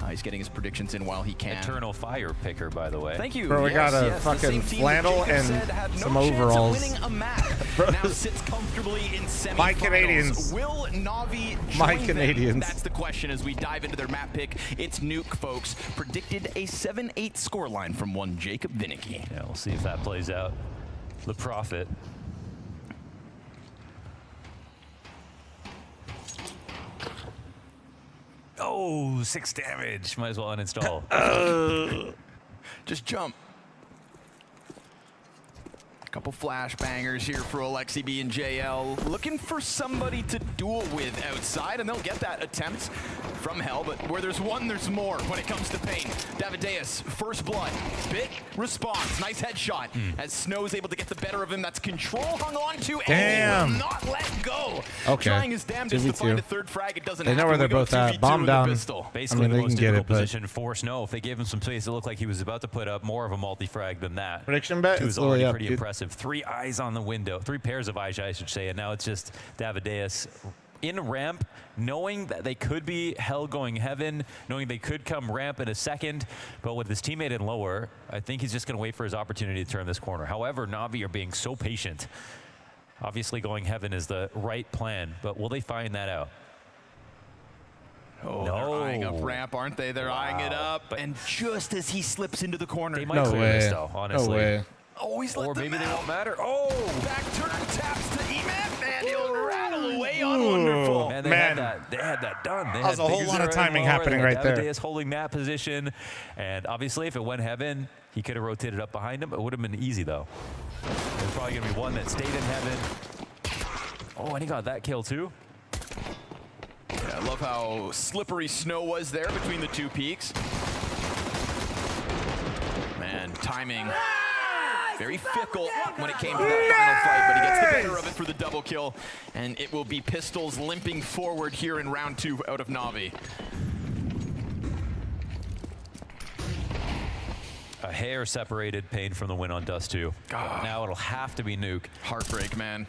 He's getting his predictions in while he can. Eternal fire picker, by the way. Thank you. Bro, we got a fucking flannel and some overalls. Now sits comfortably in semifinals. My Canadians. Will Navi join My them? Canadians. That's the question as we dive into their map pick. It's Nuke, folks. Predicted a 7-8 scoreline from one Jacob Vinicky. Yeah, we'll see if that plays out. The Prophet. Oh, 6 damage. Might as well uninstall. Just jump. Couple flashbangers here for Alexi B and JL. Looking for somebody to duel with outside, and they'll get that attempt from hell, but where there's one, there's more when it comes to Pain. Davideus, first blood. Bit, response. Nice headshot. As Snow's able to get the better of him. That's control hung on to. Damn. And will not let go. Okay. Trying his damnedest to 2v2. find a third frag. It doesn't They know happen. where they're We go both at. 2v2 Bomb with the down. pistol. Basically, I mean, the they most can get difficult it, but- position for Snow. If they gave him some space, it looked like he was about to put up more of a multi-frag than that. Prediction bet? It was It's literally already up, pretty dude. impressive. 3 eyes on the window. 3 pairs of eyes, I should say. And now it's just Davideus in ramp, knowing that they could be hell going heaven, knowing they could come ramp in a second. But with his teammate in lower, I think he's just going to wait for his opportunity to turn this corner. However, Navi are being so patient. Obviously, going heaven is the right plan, but will they find that out? Oh, they're eyeing up ramp, aren't they? They're eyeing it up. And just as he slips into the corner. They might clear this, though, honestly. No way. Always let Or them maybe they out. won't matter. Oh! Back turn taps to Eman, and he'll rattle away on Wonderful. Man, they had that done. They That was had a whole Big lot of Uzera timing lower, happening they had right there. Davideus holding that position. And obviously, if it went heaven, he could have rotated up behind him. It would have been easy, though. There's probably going to be one that stayed in heaven. Oh, and he got that kill, too. Yeah, I love how slippery Snow was there between the 2 peaks. Man, timing. Very fickle when it came to that final fight, but he gets the better of it for the double kill. And it will be Pistols limping forward here in round 2 out of Navi. A hair separated Pain from the win on Dust 2. Now it'll have to be Nuke. Heartbreak, man.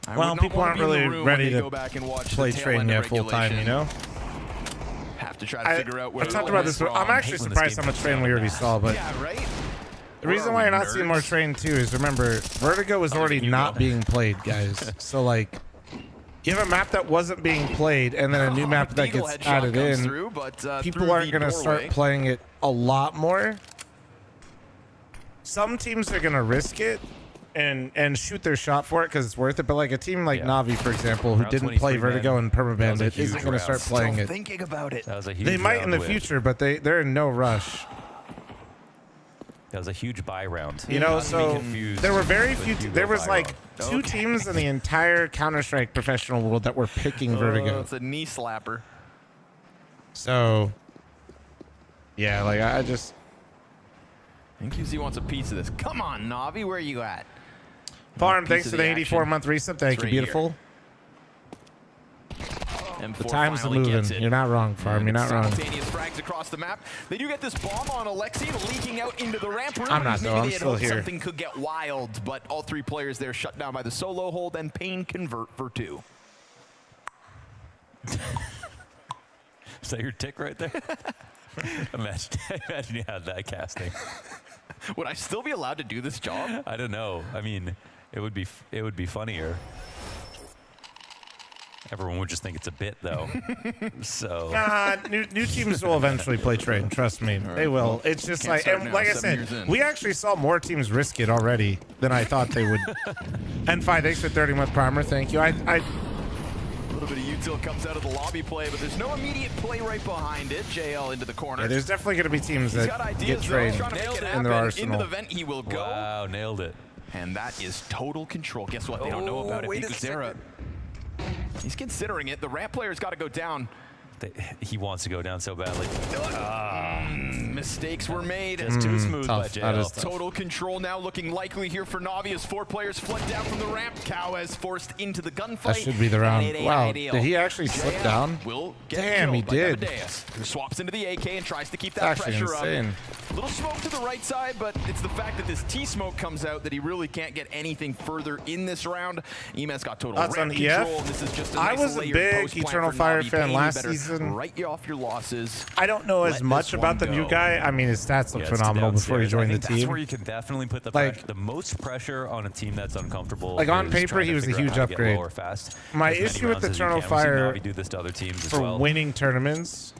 I Well, would not people wanna aren't be in the really room when ready they to go back and watch play the tail train end of yet full time, you regulation. know? Have to try to figure out where I've talked it about went this. I'm wrong. actually surprised how much train we already saw, but Yeah, right? the reason why you're not seeing more train too is remember, Vertigo was already not being played, guys. So like, you have a map that wasn't being played, and then a new map that Eagle gets headshot added comes in. through, but, People through aren't the going to start doorway. playing it a lot more. Some teams are going to risk it and shoot their shot for it because it's worth it. But like a team like Navi, for example, who Round didn't play 23, Vertigo man. and That was a Permabandit, huge isn't going to start round. playing Still it. thinking about it. That was a huge They might in round the win. future, but they're in no rush. That was a huge buy round. You know, Not to be so confused there were very with few. Hugo There was buy like round. 2 teams in the entire Counter-Strike professional world that were picking Vertigo. It's a knee slapper. So, yeah, like I just. I think QZ wants a piece of this. Come on, Navi, where are you at? Farm, Piece thanks of for the the 84-month resub. Thank It's you, right beautiful. M4 The time's finally gets moving. it. You're not wrong, Farm. You're not wrong. Simultaneous frags across the map. They do get this bomb on Alexi, leaking out into the ramp room. I'm not, Maybe though. I'm they had still hoped here. Something could get wild, but all 3 players there shut down by the solo hold, and Pain convert for 2. Is that your tick right there? Imagine you had that casting. Would I still be allowed to do this job? I don't know. I mean, it would be funnier. Everyone would just think it's a bit, though. So nah, new teams will eventually play train. Trust me, they will. It's just like, and like I said, we actually saw more teams risk it already than I thought they would. And 5X for 30-month primer. Thank you. A little bit of util comes out of the lobby play, but there's no immediate play right behind it. JL into the corner. Yeah, there's definitely going to be teams that get trained in their arsenal. Into the vent he will go. Wow, nailed it. And that is total control. Guess what? They don't know about it. Viguzera. He's considering it. The ramp player's got to go down. He wants to go down so badly. Mistakes were made. Just too smooth by JL. Total control now looking likely here for Navi as 4 players flood down from the ramp. Cow is forced into the gunfight. That should be the round. Wow, did he actually slip down? Damn, he did. Who swaps into the AK and tries to keep that pressure up. A little smoke to the right side, but it's the fact that this T-smoke comes out that he really can't get anything further in this round. EMS got total ramp control. This is just a nice I was a big Eternal Fire fan last season. Write you off your losses. I don't know as much about the new guy. I mean, his stats look phenomenal before he joined the team. That's where you can definitely put the most pressure on a team that's uncomfortable. Like on paper, he was a huge upgrade. My issue with Eternal Fire for winning tournaments,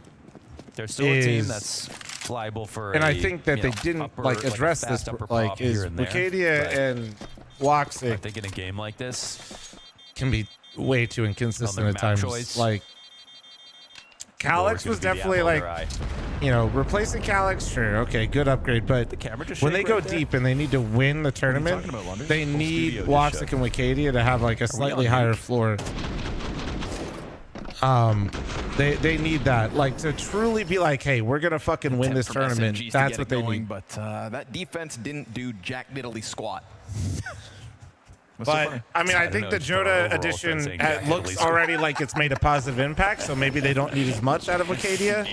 there's still a team that's liable for. And I think that they didn't address this. Like, is Lucadia and Woxic, I think in a game like this can be way too inconsistent at times. Like, Calyx was definitely like, you know, replacing Calyx, sure, okay, good upgrade, but when they go deep and they need to win the tournament, they need Woxic and Wicadia to have like a slightly higher floor. They need that, like, to truly be like, hey, we're gonna fucking win this tournament. That's what they need. But that defense didn't do jack diddly squat. But I mean, I think the Joda edition looks already like it's made a positive impact, so maybe they don't need as much out of Wicadia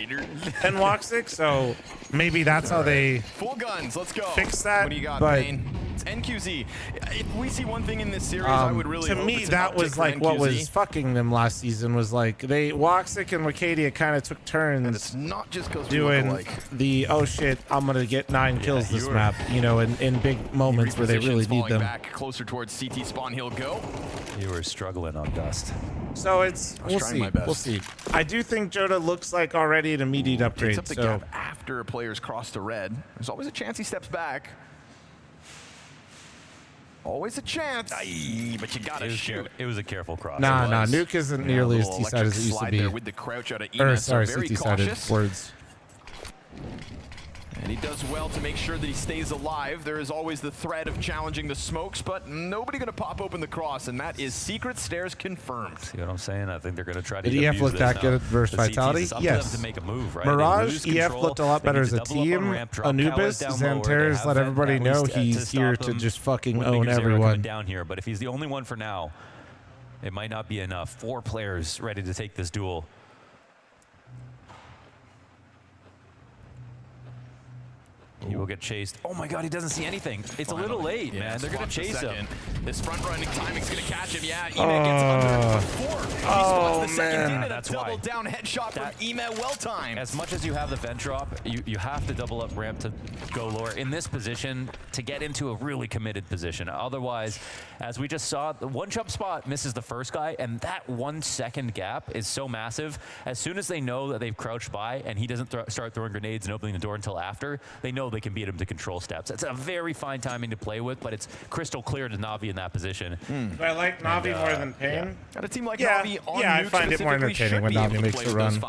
and Woxic, so maybe that's how they full guns. Let's go. Fix that. What do you got, but Payne? It's NQZ. If we see one thing in this series, I would really to hope me it's that was like what was fucking them last season was like Woxic and Wicadia kind of took turns. And it's not just because doing the oh shit, I'm gonna get 9 kills this map, you know, in big moments where they really need them. Back closer towards CT spawn, he'll go. You were struggling on Dust. So it's we'll see. We'll see. I do think Joda looks like already an immediate upgrade. Takes up the gap after a player's crossed to red. There's always a chance he steps back. Always a chance. Aye, but you gotta shoot. It was a careful cross. Nah, Nuke isn't nearly as T-sided as it used to be. With the crouch out of or sorry, CT-sided words. And he does well to make sure that he stays alive. There is always the threat of challenging the smokes, but nobody going to pop open the cross, and that is secret stairs confirmed. See what I'm saying? I think they're going to try to Did EF look that good versus Vitality? Yes. To make a move, right? Mirage, EF looked a lot better as a team. Anubis, Zantares let everybody know he's here to just fucking own everyone. Down here, but if he's the only one for now, it might not be enough. 4 players ready to take this duel. He will get chased. Oh my god, he doesn't see anything. It's a little late, man. They're going to chase him. This front running timing's going to catch him. Yeah, Ema gets under before. He spots the second unit. That's a double down headshot from Ema, well timed. As much as you have the vent drop, you have to double up ramp to go lower in this position to get into a really committed position. Otherwise, as we just saw, the one jump spot misses the first guy, and that 1 second gap is so massive. As soon as they know that they've crouched by and he doesn't start throwing grenades and opening the door until after, they know they can beat him to control steps. It's a very fine timing to play with, but it's crystal clear to Navi in that position. Do I like Navi more than Pain? Got a team like Navi on yeah, I find it more entertaining when Navi makes a run.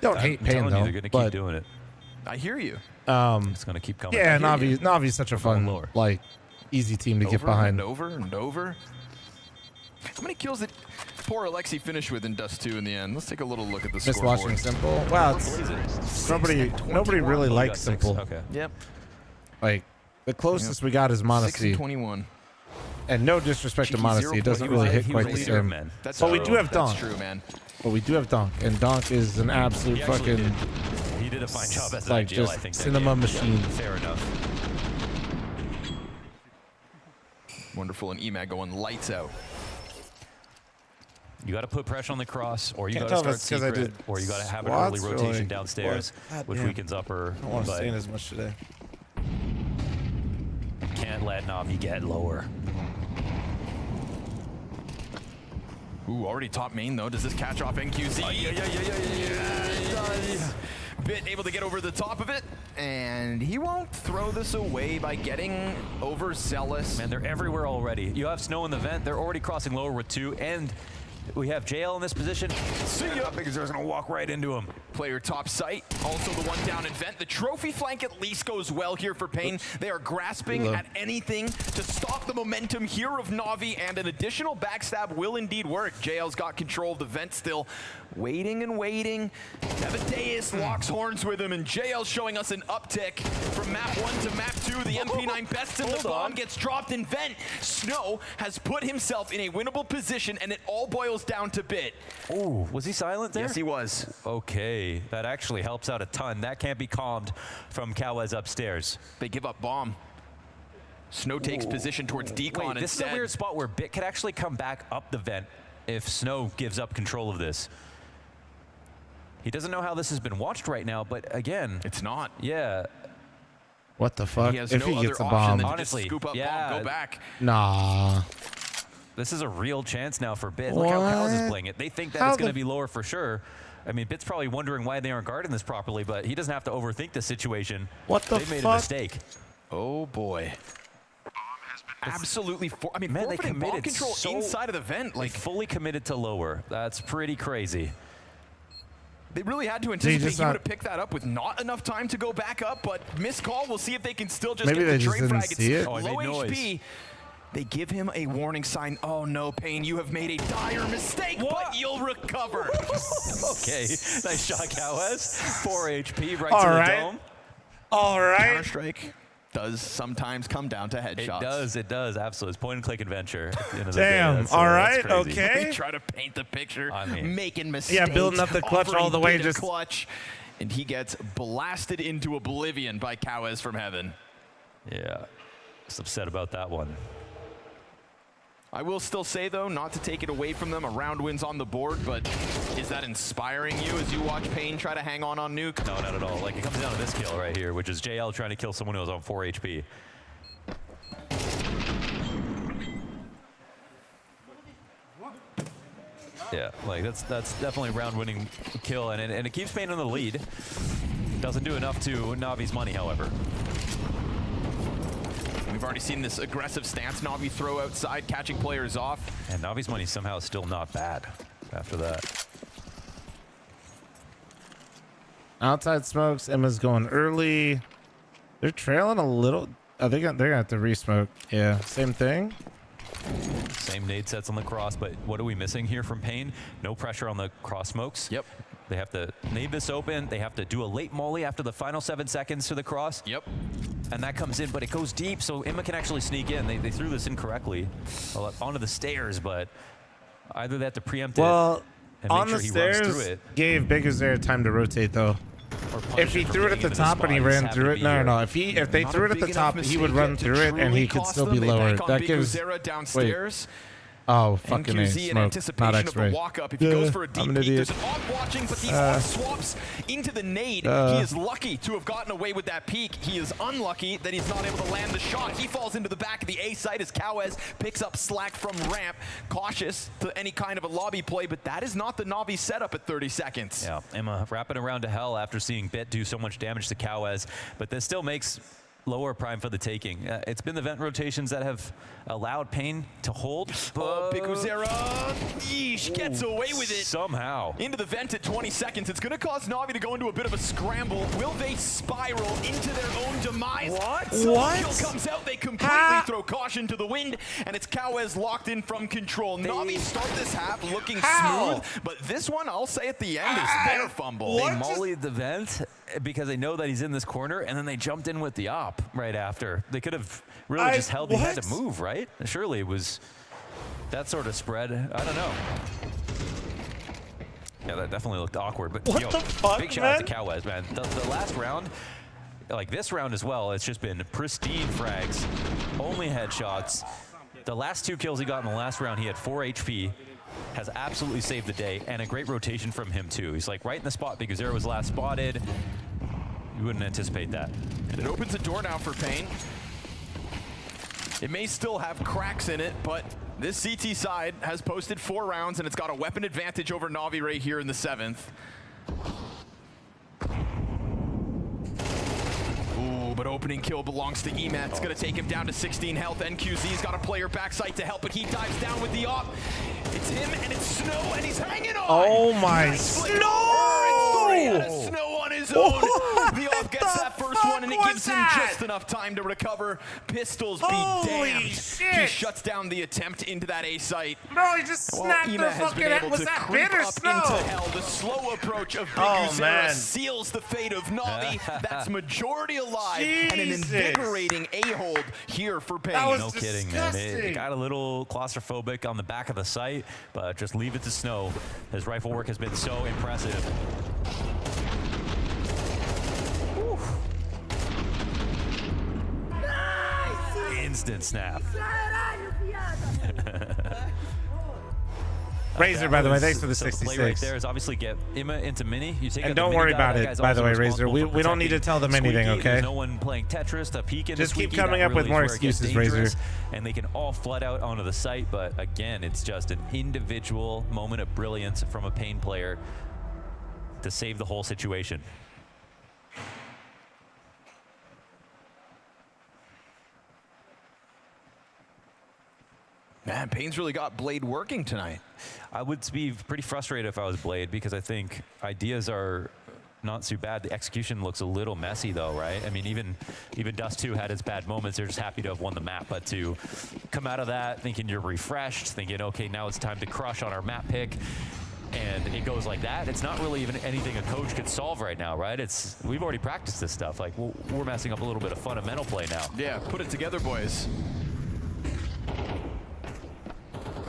Don't hate Pain though, they're gonna keep doing it. I hear you. It's gonna keep coming. Yeah, Navi's such a fun, like, easy team to get behind. Over and over. How many kills did poor Alexi finish with in Dust 2 in the end? Let's take a little look at the scoreboard. Just watching Simple. Wow, it's nobody really likes Simple. Okay. Yep. Like, the closest we got is Modesty. 6-21. And no disrespect to Modesty, it doesn't really hit quite the same. But we do have Donk. That's true, man. But we do have Donk, and Donk is an absolute fucking. He did a fine job as like IGL, just I think. cinema machine. Fair enough. Wonderful, and EMAG going lights out. You got to put pressure on the cross, or you got to start secret, or you got to have an early rotation downstairs, which weakens upper. I don't want to stay in as much today. Can't let Navi get lower. Ooh, already top main though. Does this catch off NQZ? Yeah, it does. Bit able to get over the top of it, and he won't throw this away by getting overzealous. Man, they're everywhere already. You have Snow in the vent. They're already crossing lower with 2, and we have JL in this position. See ya. Bigazera's gonna walk right into him. Player top site, also the one down in vent. The trophy flank at least goes well here for Pain. They are grasping at anything to stop the momentum here of Na'Vi, and an additional backstab will indeed work. JL's got control of the vent still. Waiting and waiting. Devadeus locks horns with him, and JL showing us an uptick from map 1 to map 2. The MP9 bests him, the bomb gets dropped in vent. Snow has put himself in a winnable position, and it all boils down to Bit. Ooh, was he silent there? Yes, he was. Okay, that actually helps out a ton. That can't be calmed from Cowes upstairs. They give up bomb. Snow takes position towards Decon Wait, this is a weird spot where Bit could actually come back up the vent if Snow gives up control of this. He doesn't know how this has been watched right now, but again, it's not. Yeah. What the fuck? He has if no he gets a other bomb, option than honestly, to just scoop up bomb, go back. Nah. This is a real chance now for Bit. Look how Cowes is playing it. They think that it's going to be lower for sure. I mean, Bit's probably wondering why they aren't guarding this properly, but he doesn't have to overthink the situation. What the They made a mistake. Oh boy. Absolutely. I mean, man, they forfeiting bomb committed control inside of the vent. Like fully committed to lower. That's pretty crazy. They really had to anticipate he would have picked that up with not enough time to go back up, but missed call. We'll see if they can still just Maybe get the they just trade didn't frag. see It's it. low HP. They give him a warning sign. Oh no, Pain, you have made a dire mistake, but you'll recover. Okay, nice shot, Cowes. 4 HP right to the dome. All right. Counter-Strike does sometimes come down to headshots. It does, absolutely. It's point and click adventure. At the end of Damn, the day. all right, that's crazy. okay. They try to paint the picture, I mean, making mistakes. Yeah, building up the clutch all the way, just clutch, and he gets blasted into oblivion by Cowes from heaven. Yeah, just upset about that one. I will still say, though, not to take it away from them, a round wins on the board, but is that inspiring you as you watch Pain try to hang on Nuke? No, not at all. Like, it comes down to this kill right here, which is JL trying to kill someone who was on 4 HP. Yeah, like, that's definitely a round-winning kill, and it keeps Pain in the lead. Doesn't do enough to Navi's money, however. We've already seen this aggressive stance Na'Vi throw outside, catching players off. And Navi's money somehow is still not bad after that. Outside smokes. Emma's going early. They're trailing a little. Oh, they're gonna have to resmoke. Yeah, same thing. Same nade sets on the cross, but what are we missing here from Pain? No pressure on the cross smokes. Yep. They have to nade this open. They have to do a late molly after the final 7 seconds to the cross. Yep. And that comes in, but it goes deep, so Emma can actually sneak in. They threw this incorrectly onto the stairs, but either they have to preempt it and make on sure the he runs through stairs it. gave Bigazera time to rotate though. If he threw it at the top and he ran through it, no. If they threw it at the top, he would run through it and he could still be lower. That gives. Downstairs. Oh, fucking A. NQZ in Smoke, anticipation not of the X-ray. walk-up. If he goes for a deep peek, there's an off watching, but the off swaps into the nade. He is lucky to have gotten away with that peek. He is unlucky that he's not able to land the shot. He falls into the back of the A site as Cowes picks up slack from ramp. Cautious to any kind of a lobby play, but that is not the Na'Vi setup at 30 seconds. Yeah, Emma wrapping around to hell after seeing Bit do so much damage to Cowes, but this still makes lower prime for the taking. It's been the vent rotations that have allowed Pain to hold. Bigazera, yeesh, gets away with it. Somehow. Into the vent at 20 seconds. It's going to cause Na'Vi to go into a bit of a scramble. Will they spiral into their own demise? What? Kill comes out. They completely throw caution to the wind, and it's Cowes locked in from control. Na'Vi start this half looking smooth, but this one, I'll say at the end, is their fumble. They mollied the vent because they know that he's in this corner, and then they jumped in with the op right after. They could have really just held. They had to move, right? Surely it was that sort of spread. I don't know. Yeah, that definitely looked awkward. But what the fuck, big shout out to Cowes, man. The last round, like this round as well, it's just been pristine frags, only headshots. The last 2 kills he got in the last round, he had 4 HP. has absolutely saved the day, and a great rotation from him too. He's like right in the spot because Zero was last spotted. You wouldn't anticipate that. It opens a door now for Pain. It may still have cracks in it, but this CT side has posted 4 rounds, and it's got a weapon advantage over Na'Vi right here in the 7th. Ooh, but opening kill belongs to Emet. It's going to take him down to 16 health. NQZ's got a player backside to help, but he dives down with the op. It's him, and it's Snow, and he's hanging on. Oh my, nice Snow! Snow on his own. The op gets that first one, and it gives him just enough time to recover. Pistols be damned. Shit. He shuts down the attempt into that A site. Bro, he just snapped the fucking head. Was that creep bitter up Snow? into hell. The slow approach of Big Uzera seals the fate of Na'Vi. That's majority alive and an invigorating A-hold here for Pain. No kidding, man. It got a little claustrophobic on the back of the site, but just leave it to Snow. His rifle work has been so impressive. Instant snap. Razor, by the way, thanks for the so 66. The play right there is obviously get Imma into mini. You take and out don't the worry mini guy, about that it, guy's by the also way, Razor. responsible We for don't need to tell them anything, Squeaky. okay? There's no one playing Tetris to peek into Just keep Squeaky. coming That up with really more is where it gets excuses, Razor. dangerous, and they can all flood out onto the site, but again, it's just an individual moment of brilliance from a Pain player to save the whole situation. Man, Pain's really got Blade working tonight. I would be pretty frustrated if I was Blade because I think ideas are not too bad. The execution looks a little messy though, right? I mean, even Dust 2 had its bad moments. They're just happy to have won the map, but to come out of that thinking you're refreshed, thinking, okay, now it's time to crush on our map pick, and it goes like that, it's not really even anything a coach could solve right now, right? We've already practiced this stuff. Like, we're messing up a little bit of fundamental play now. Yeah, put it together, boys.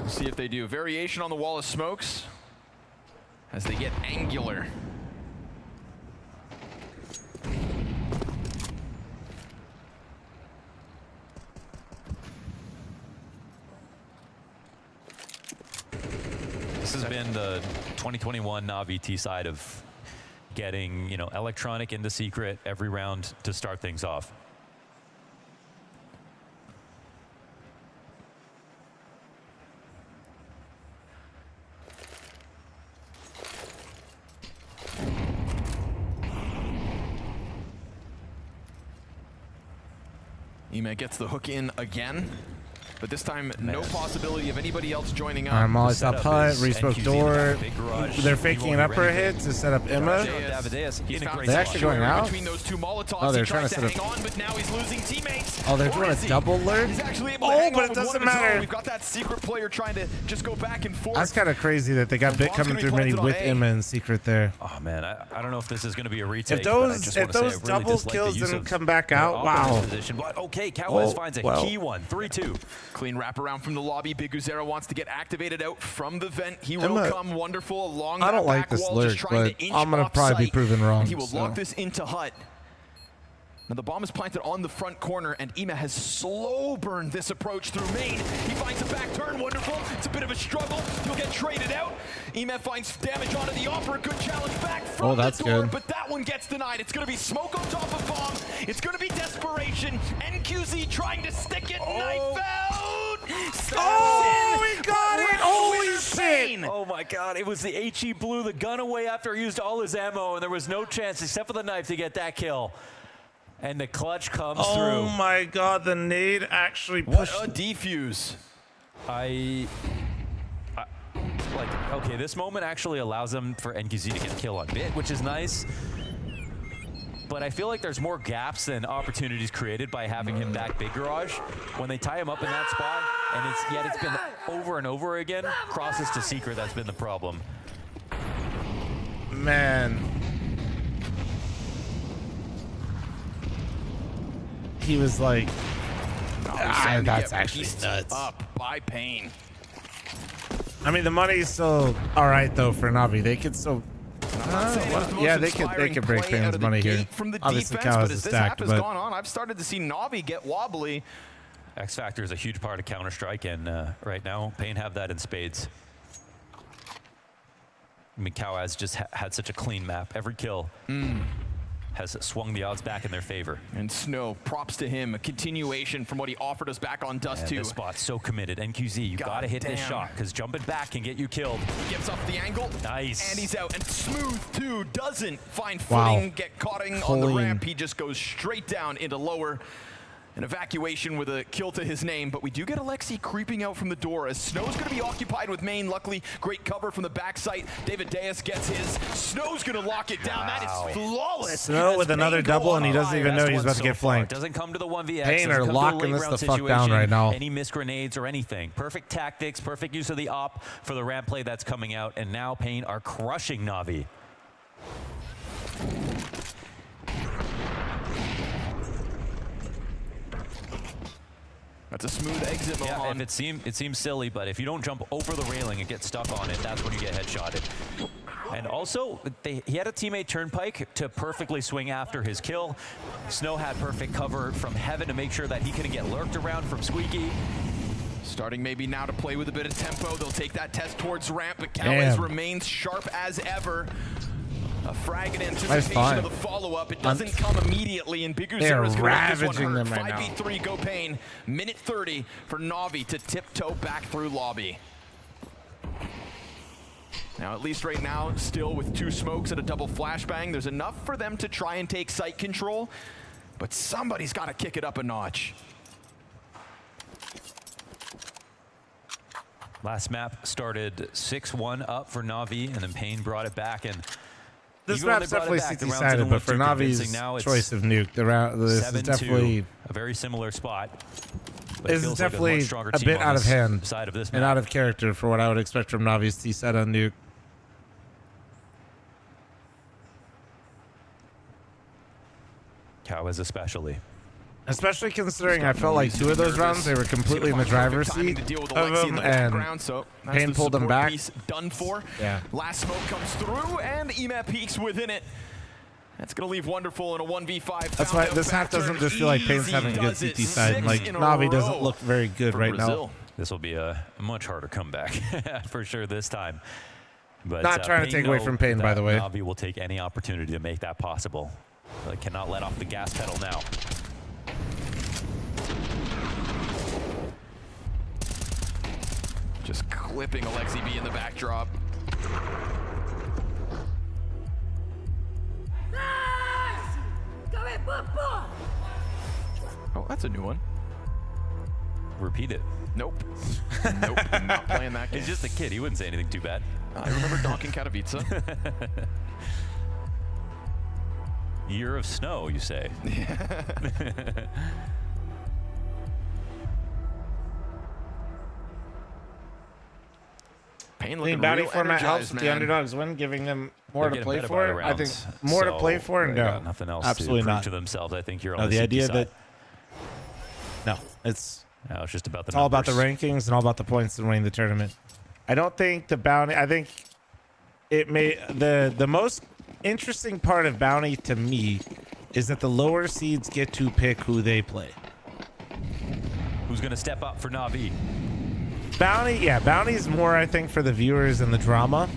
See if they do. Variation on the wall of smokes as they get angular. This has been the 2021 Na'Vi T side of getting, electronic into secret every round to start things off. Emet gets the hook in again, but this time no possibility of anybody else joining up. I'm always up hut, respoke door. They're faking an upper hit to set up Emma. They're actually going out? Oh, they're trying to set up. On, but now he's losing teammates. Oh, they're doing a double lurk? He's actually able to hang but on it with doesn't one of his own. matter. We've got that secret player trying to just go back and forth. That's kind of crazy that they got Bit coming through mini with Emma in secret there. Oh man, I don't know if this is going to be a retake. If those double kills didn't come back out, wow. Position, but okay, Cowboys finds a key one, 3-2. Clean wraparound from the lobby. Big Uzera wants to get activated out from the vent. He will come wonderful along I don't that like back this wall, lurk, just trying but to inch I'm going to off probably be sight. proven wrong. And he will lock this into hut. Now the bomb is planted on the front corner, and Emet has slow burned this approach through main. He finds a back turn, wonderful. It's a bit of a struggle. He'll get traded out. Emet finds damage onto the offer. A good challenge back from that's the door, good. but that one gets denied. It's going to be smoke on top of bomb. It's going to be desperation. NQZ trying to stick it. Knife out. We got it! Holy shit! Oh my god, it was the HE blew the gun away after he used all his ammo, and there was no chance except for the knife to get that kill. And the clutch comes through. Oh my god, the nade actually pushed. What a defuse. Okay, this moment actually allows them for NQZ to get a kill on Bit, which is nice. But I feel like there's more gaps than opportunities created by having him back Big Garage. When they tie him up in that spot, and it's been over and over again, crosses to secret, that's been the problem. Man. He was like, that's actually nuts. Up by Pain. I mean, the money's still all right though for Na'Vi. They could still. Yeah, they could break Pain's money here. Obviously, Cow has a stack, but gone on, I've started to see Na'Vi get wobbly. X Factor is a huge part of Counter-Strike, and right now, Pain have that in spades. Mikau has just had such a clean map. Every kill has swung the odds back in their favor. And Snow, props to him. A continuation from what he offered us back on Dust 2. This spot's so committed. NQZ, you gotta hit this shot, because jumping back can get you killed. He gets off the angle. Nice. And he's out. And Smooth, too, doesn't find footing, get caught on the ramp. He just goes straight down into lower. An evacuation with a kill to his name, but we do get Alexi creeping out from the door as Snow's going to be occupied with main. Luckily, great cover from the backside. David Deus gets his. Snow's going to lock it down. That is flawless. Snow with another double, and he doesn't even know he's about to get flanked. Doesn't come to the 1vx. Pain are locking this the fuck down right now. Any missed grenades or anything. Perfect tactics, perfect use of the op for the ramp play that's coming out, and now Pain are crushing Na'Vi. That's a smooth exit, Mohan. Yeah, it seems silly, but if you don't jump over the railing and get stuck on it, that's when you get headshotted. And also, he had a teammate Turnpike to perfectly swing after his kill. Snow had perfect cover from heaven to make sure that he couldn't get lurked around from Squeaky. Starting maybe now to play with a bit of tempo. They'll take that test towards ramp, but Cowes remains sharp as ever. A frag in anticipation of the follow-up. It doesn't come immediately, and Big They're Uzera's going to get this one ravaging hurt. them right now. 5v3, go Pain. Minute 30 for Na'Vi to tiptoe back through lobby. Now, at least right now, still with 2 smokes and a double flashbang, there's enough for them to try and take site control, but somebody's got to kick it up a notch. Last map started 6-1 up for Na'Vi, and then Pain brought it back. And this map's definitely CT-sided, but for Navi's choice of nuke, this is definitely a very similar spot. This is definitely a bit out of hand and out of character for what I would expect from Navi's T-set on nuke. Cowes especially. Especially considering I felt like 2 of those rounds, they were completely in the driver's seat of them, and Pain pulled them back. Done for. Yeah. Last smoke comes through, and EMAP peeks within it. That's going to leave Wonderful in a 1v5. That's why this half doesn't just feel like Pain's having a good CT side. Like, Na'Vi doesn't look very good right now. This will be a much harder comeback for sure this time. But not trying to take away from Pain, by the way. Na'Vi will take any opportunity to make that possible. They cannot let off the gas pedal now. Just clipping Alexi B in the backdrop. Oh, that's a new one. Repeat it. Nope. Nope, not playing that game. He's just a kid. He wouldn't say anything too bad. I remember Donkin Katowice. Year of snow, you say? Pain looking bounty real format helps energized, the underdogs win, giving them more to play for. Rounds, I think more to play for, and no, nothing else absolutely to not. To themselves. I think you're no, on the CT idea side. that no, it's just about the it's all about the rankings and all about the points and winning the tournament. I don't think the bounty. I think it may the most interesting part of bounty to me is that the lower seeds get to pick who they play. Who's going to step up for Na'Vi? Bounty, yeah, bounty's more, I think, for the viewers and the drama.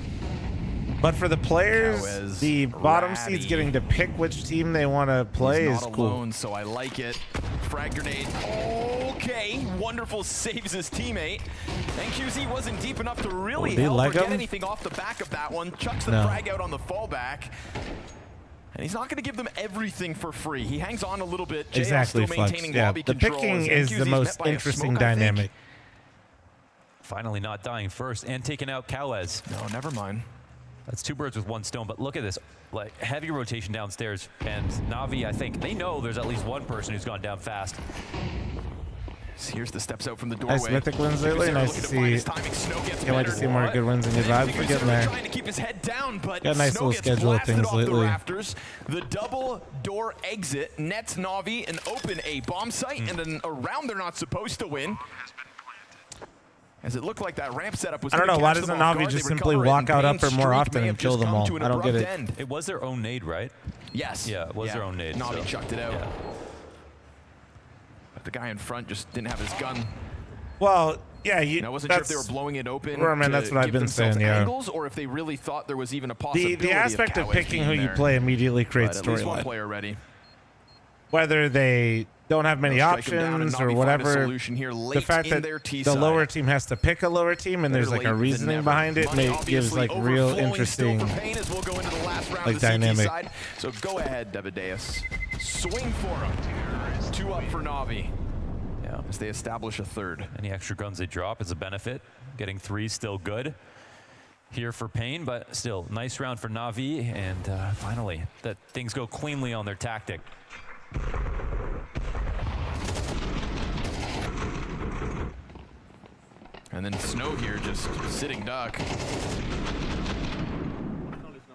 But for the players, the bottom seeds getting to pick which team they want to play is cool. Alone, so I like it. Frag grenade. Okay, Wonderful saves his teammate. NQZ wasn't deep enough to really help or get anything off the back of that one. Chucks the frag out on the fallback. And he's not going to give them everything for free. He hangs on a little bit. Exactly, still maintaining yeah. lobby The control. picking is the most interesting dynamic. Finally not dying first and taking out Cowes. No, never mind. That's 2 birds with 1 stone, but look at this. Like, heavy rotation downstairs, and Na'Vi, I think, they know there's at least one person who's gone down fast. So here's the steps out from the doorway. Nice mythic wins lately. Nice to see. Can't wait to see more good wins and good vibes. We're getting there. Trying to keep his head down, but got a nice little schedule of things lately. The double door exit nets Na'Vi and open a bomb site, and then a round they're not supposed to win. As it looked like that ramp setup was. I don't know, why doesn't Na'Vi just simply walk out upper more often and kill them all? I don't get it. It was their own nade, right? Yes. Yeah, it was their own nade. Na'Vi chucked it out. Yeah. But the guy in front just didn't have his gun. Well, Yeah, I wasn't sure if they were blowing it open. Roman, that's what I've been saying. Yeah. Angles, or if they really thought there was even a possibility. The aspect of picking who you play immediately creates storyline. At least one storyline. player ready. Whether they don't have many options or whatever, the fact that the lower team has to pick a lower team and there's like a reasoning behind it gives like real interesting like dynamic. So go ahead, Devadeus. Swing for him. 2 up for Na'Vi. Yeah. As they establish a third. Any extra guns they drop is a benefit. Getting 3 still good here for Pain, but still nice round for Na'Vi, and finally that things go cleanly on their tactic. And then Snow here just sitting duck.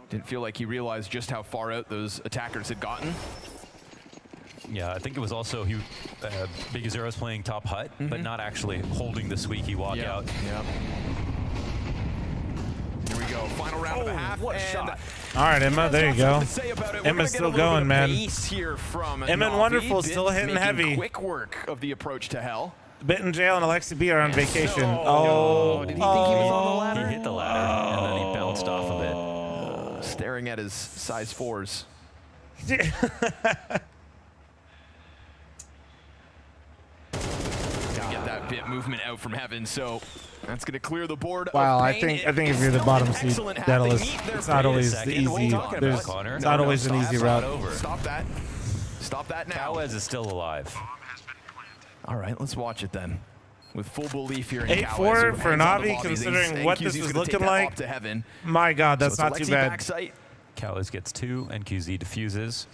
Didn't feel like he realized just how far out those attackers had gotten. Yeah, I think it was also Big Azero's playing top hut, but not actually holding the squeaky walkout. Yep. Here we go, final round of a half. What a shot. All right, Emma, there you go. Emma's still going, man. Emma and Wonderful still hitting heavy. Quick work of the approach to hell. Bit and Jail and Alexi B are on vacation. Did he think he was on the ladder? He hit the ladder, and then he bounced off of it. Staring at his size 4s. Get that bit movement out from heaven, so that's going to clear the board. Wow, I think if you're the bottom seed, Daedalus, it's not always the easy. It's not always an easy route. Stop that. Stop that now. Kawez is still alive. All right, let's watch it then. With full belief here in 8-4 for Na'Vi, considering what this is looking like. My God, that's not too bad. Kawez gets 2, and QZ defuses.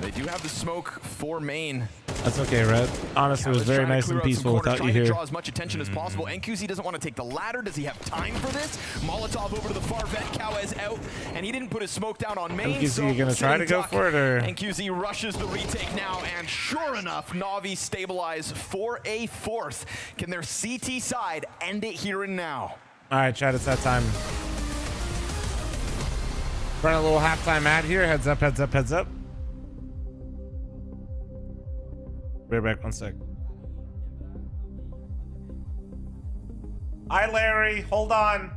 They do have the smoke for main. That's okay, Red. Honestly, it was very nice and peaceful without you here. Draw as much attention as possible. NQZ doesn't want to take the ladder. Does he have time for this? Molotov over to the far vet. Kawez out, and he didn't put his smoke down on main. NQZ, you gonna try to go for it, or? NQZ rushes the retake now, and sure enough, Na'Vi stabilize for a 4th. Can their CT side end it here and now? All right, Chad, it's that time. Run a little halftime ad here. Heads up, heads up, heads up. Be right back, 1 sec. Hi, Larry. Hold on.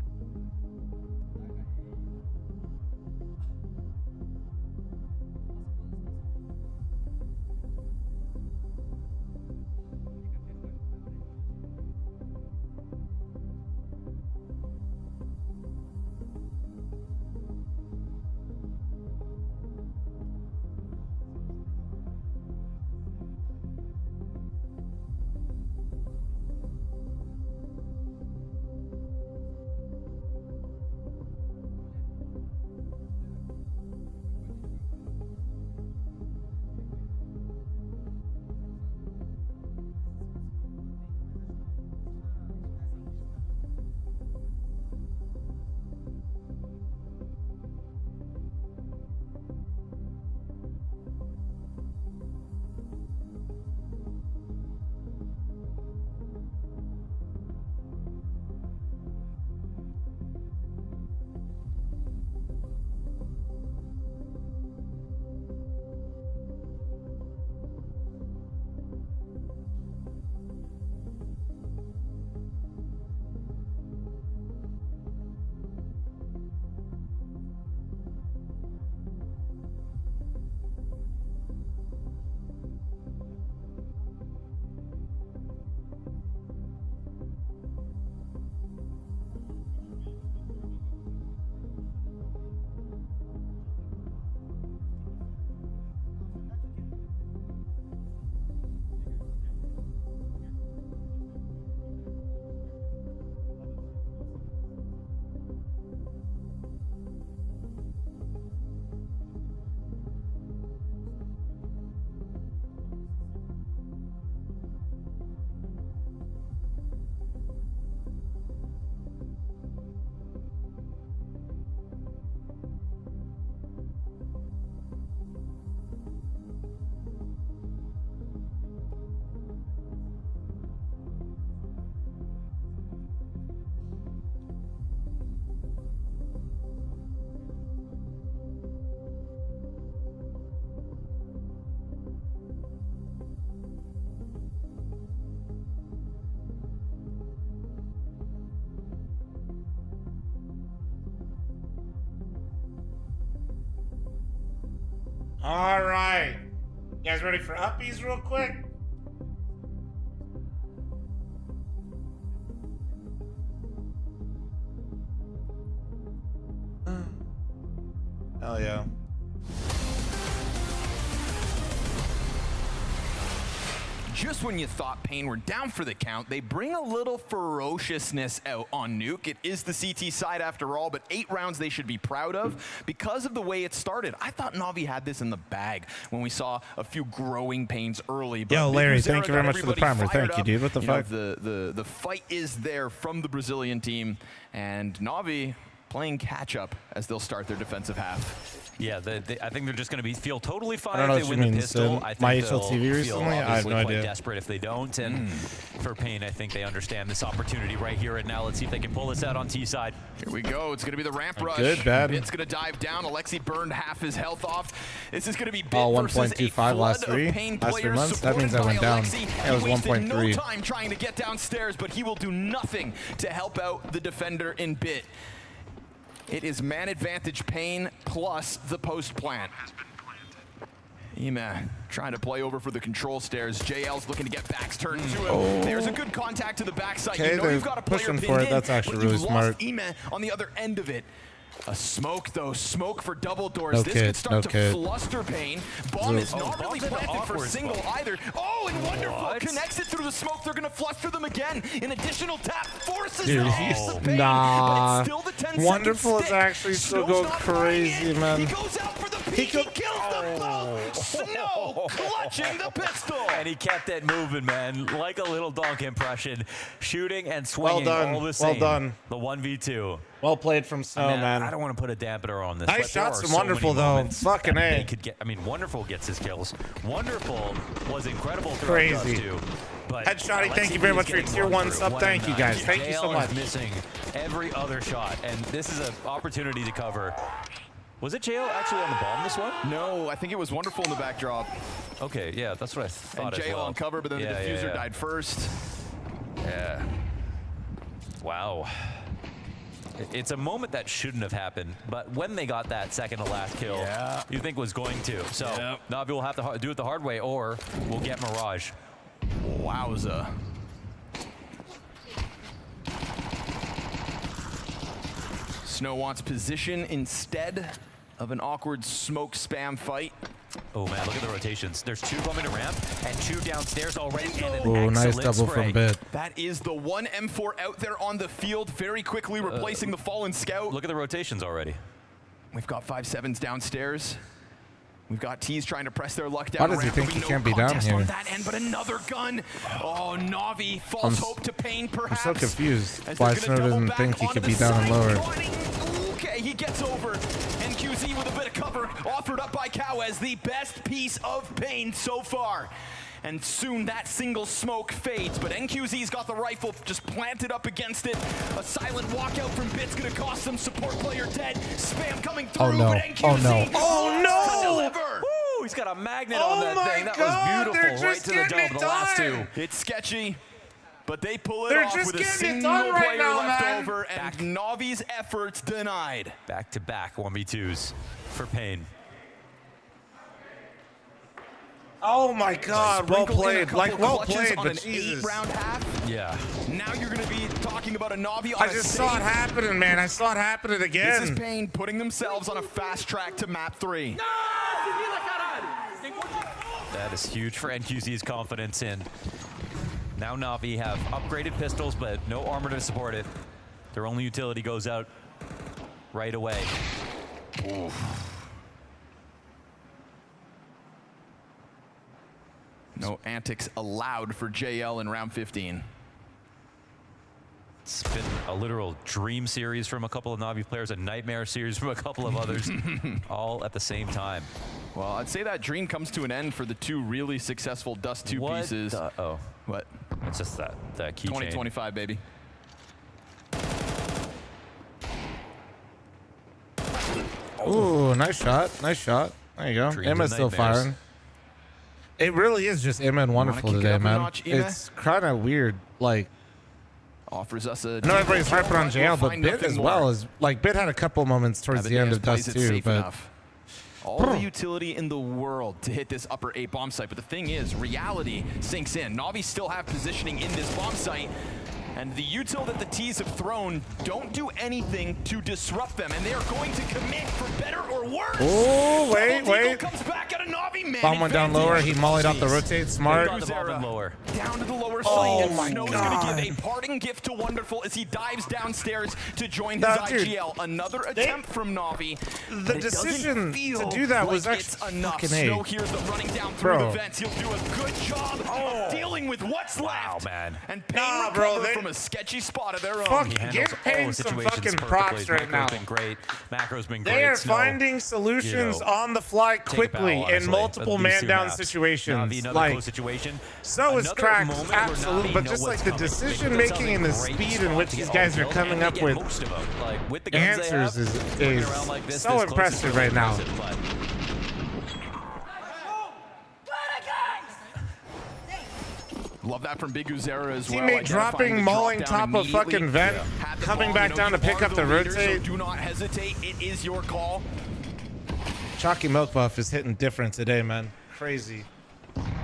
All right. You guys ready for uppies real quick? Hell yeah. Just when you thought Pain were down for the count, they bring a little ferociousness out on Nuke. It is the CT side after all, but 8 rounds they should be proud of because of the way it started. I thought Na'Vi had this in the bag when we saw a few growing Pains early. But yo, Larry, thank you very much for the primer. Thank you, dude. What the fuck? The fight is there from the Brazilian team, and Na'Vi playing catch up as they'll start their defensive half. Yeah, I think they're just going to feel totally fine I don't know if they what win you the mean, pistol. I think my they'll HLTV feel recently? I have obviously no quite idea. desperate if they don't. And for Pain, I think they understand this opportunity right here and now. Let's see if they can pull this out on T side. Here we go. It's going to be the ramp rush. Good, bad. It's going to dive down. Alexi burned half his health off. This is going to be big versus 1.25 last 3 months. That means I went down. It was 1.3. No time trying to get downstairs, but he will do nothing to help out the defender in Bit. It is man advantage Pain plus the post plant. Ema trying to play over for the control stairs. JL's looking to get backs turned to him. There's a good contact to the backside. Okay, you know you've got a player pushing pinned for it. in, That's actually but really you've smart. lost Ema on the other end of it. A smoke though, smoke for double doors. No This kid, could start to kid. fluster Pain. Bomb is not really planted for single either. Oh, and Wonderful connects it through the smoke. They're gonna fluster them again. An additional tap forces Dude, them he's off the Pain, nah. but it's still the 10 Wonderful is stick. actually still Snow's go not crazy, buying it. man. He goes out for the peek. He kills them both. Snow clutching the pistol. And he kept it moving, man, like a little donk impression, shooting and swinging done. all the same. Well done. The 1v2. Well played from Snow, man. I don't want to put a dampener on this. Nice but there shots are from so Wonderful, many though. moments Fucking that A. they could get. I mean, Wonderful gets his kills. Wonderful was incredible throughout Crazy. Dust too. But Headshotty, thank Alexi you very is much for your getting tier run 1 through. sub. What a Thank you, night. guys. Thank you so JL much. is missing every other shot, and this is an opportunity to cover. Was it JL actually on the bomb this one? No, I think it was Wonderful in the backdrop. Okay, yeah, that's what I thought And as JL well. on cover, but then the diffuser died first. Yeah. Wow. It's a moment that shouldn't have happened, but when they got that second to last kill, you think was going to. So Na'Vi will have to do it the hard way, or we'll get Mirage. Wowza. Snow wants position instead of an awkward smoke spam fight. Oh man, look at the rotations. There's 2 coming to ramp and 2 downstairs already. And an Ooh, nice excellent double spray. from Bit. That is the one M4 out there on the field, very quickly replacing the fallen scout. Look at the rotations already. We've got 5-7s downstairs. We've got T's trying to press their luck down. Why does he think he no can't be down contest here? on that end, but another gun. Oh, Na'Vi, false hope to Pain, I'm perhaps. so confused as why they're Snow gonna double doesn't back think he onto could the be down and side. lower. Okay, he gets over. NQZ with a bit of cover, offered up by Cow as the best piece of Pain so far. And soon that single smoke fades, but NQZ's got the rifle just planted up against it. A silent walkout from Bit's gonna cost them. Support player dead. Spam coming through, Oh no! but NQZ Oh no! Oh no! deliver. Woo, he's got a magnet on that thing. That was beautiful. Right to the dome, the last 2. It's sketchy, but they pull it They're off just with a getting it single done right player now, left man. over, and Na'Vi's efforts denied. Back-to-back 1v2s for Pain. Oh my God! Well Sprinkle in a played. couple Like well clutches played, on but an Jesus. 8-round half. Yeah. Now you're going to be talking about a Na'Vi on I just saw it happening, man. I saw it happening again. This is Pain putting themselves on a fast track to map 3. That is huge for NQZ's confidence in. Now Na'Vi have upgraded pistols, but no armor to support it. Their only utility goes out right away. Oof. No antics allowed for JL in round 15. It's been a literal dream series from a couple of Na'Vi players, a nightmare series from a couple of others, all at the same time. Well, I'd say that dream comes to an end for the 2 really successful Dust 2 pieces. Oh. What? It's just that keychain. 2025, baby. Ooh, nice shot. Nice shot. There you go. Dreams Emma's and still nightmares. firing. It really is just Emma and Wonderful kick it today, up a man. notch, Emma? It's kind of weird. Like, Offers us a. I know everybody's harping on JL, but find Bit nothing as more. well as like Bit had a couple moments towards Yeah, the end Nades of plays Dust it too, safe but enough. All the utility in the world to hit this upper A bomb site, but the thing is, reality sinks in. Na'Vi still have positioning in this bomb site, and the util that the T's have thrown don't do anything to disrupt them, and they are going to commit for better or worse. Oh, wait. Comes back at a Na'Vi man. Bomb went down lower. He mollied off the rotate. Smart. Down to the lower side. Oh and my Snow's God. going to give a parting gift to Wonderful as he dives downstairs to join his IGL. Another attempt from Na'Vi. The decision to do that was actually fucking A. Snow hears them running down through the vents. He'll do a good job of dealing with what's left. Man. And Pain recover from a sketchy spot of their own. Fuck, give Pain some fucking props right now. Been great. Macro's been great. They are Snow, finding solutions on the fly quickly in multiple man-down situations. Like, situation. So is Cracks, absolutely, but just like the decision-making and the speed in which these guys are coming up with answers is so impressive right now. Love that from Big Uzera as well. Teammate dropping, mauling top of fucking vent, coming back down to pick up the rotate. Do not hesitate. It is your call. Chalky Milk Buff is hitting different today, man. Crazy.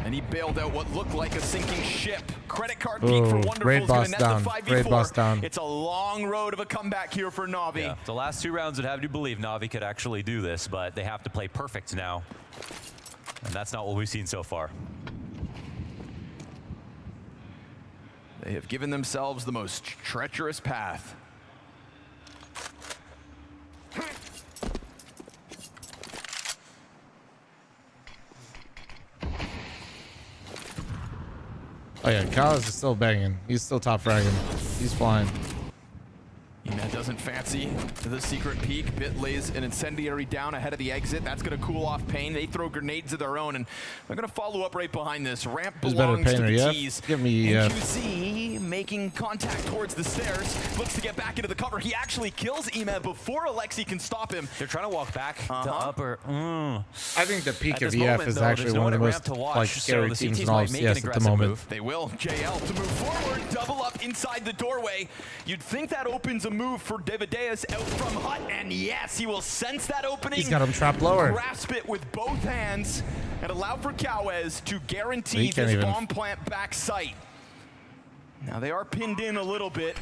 And he bailed out what looked like a sinking ship. Credit card peak for Wonderful. Raid boss down. Raid boss down. It's a long road of a comeback here for Na'Vi. Yeah, the last 2 rounds would have you believe Na'Vi could actually do this, but they have to play perfect now. And that's not what we've seen so far. They have given themselves the most treacherous path. Oh yeah, Kalas is still banging. He's still top fragging. He's flying. Eman doesn't fancy the secret peek. Bit lays an incendiary down ahead of the exit. That's going to cool off Pain. They throw grenades of their own, and they're going to follow up right behind this. Ramp belongs to the T's. Give me QZ making contact towards the stairs. Looks to get back into the cover. He actually kills Eman before Alexi can stop him. They're trying to walk back to upper. I think the peak of EF is actually one of the most like scary teams in all of CS at the moment. They will. JL to move forward. Double up inside the doorway. You'd think that opens a move for Devadeus out from Hut, and yes, he will sense that opening. He's got him trapped lower. Grasp it with both hands and allow for Cowes to guarantee this bomb plant back site. Now they are pinned in a little bit.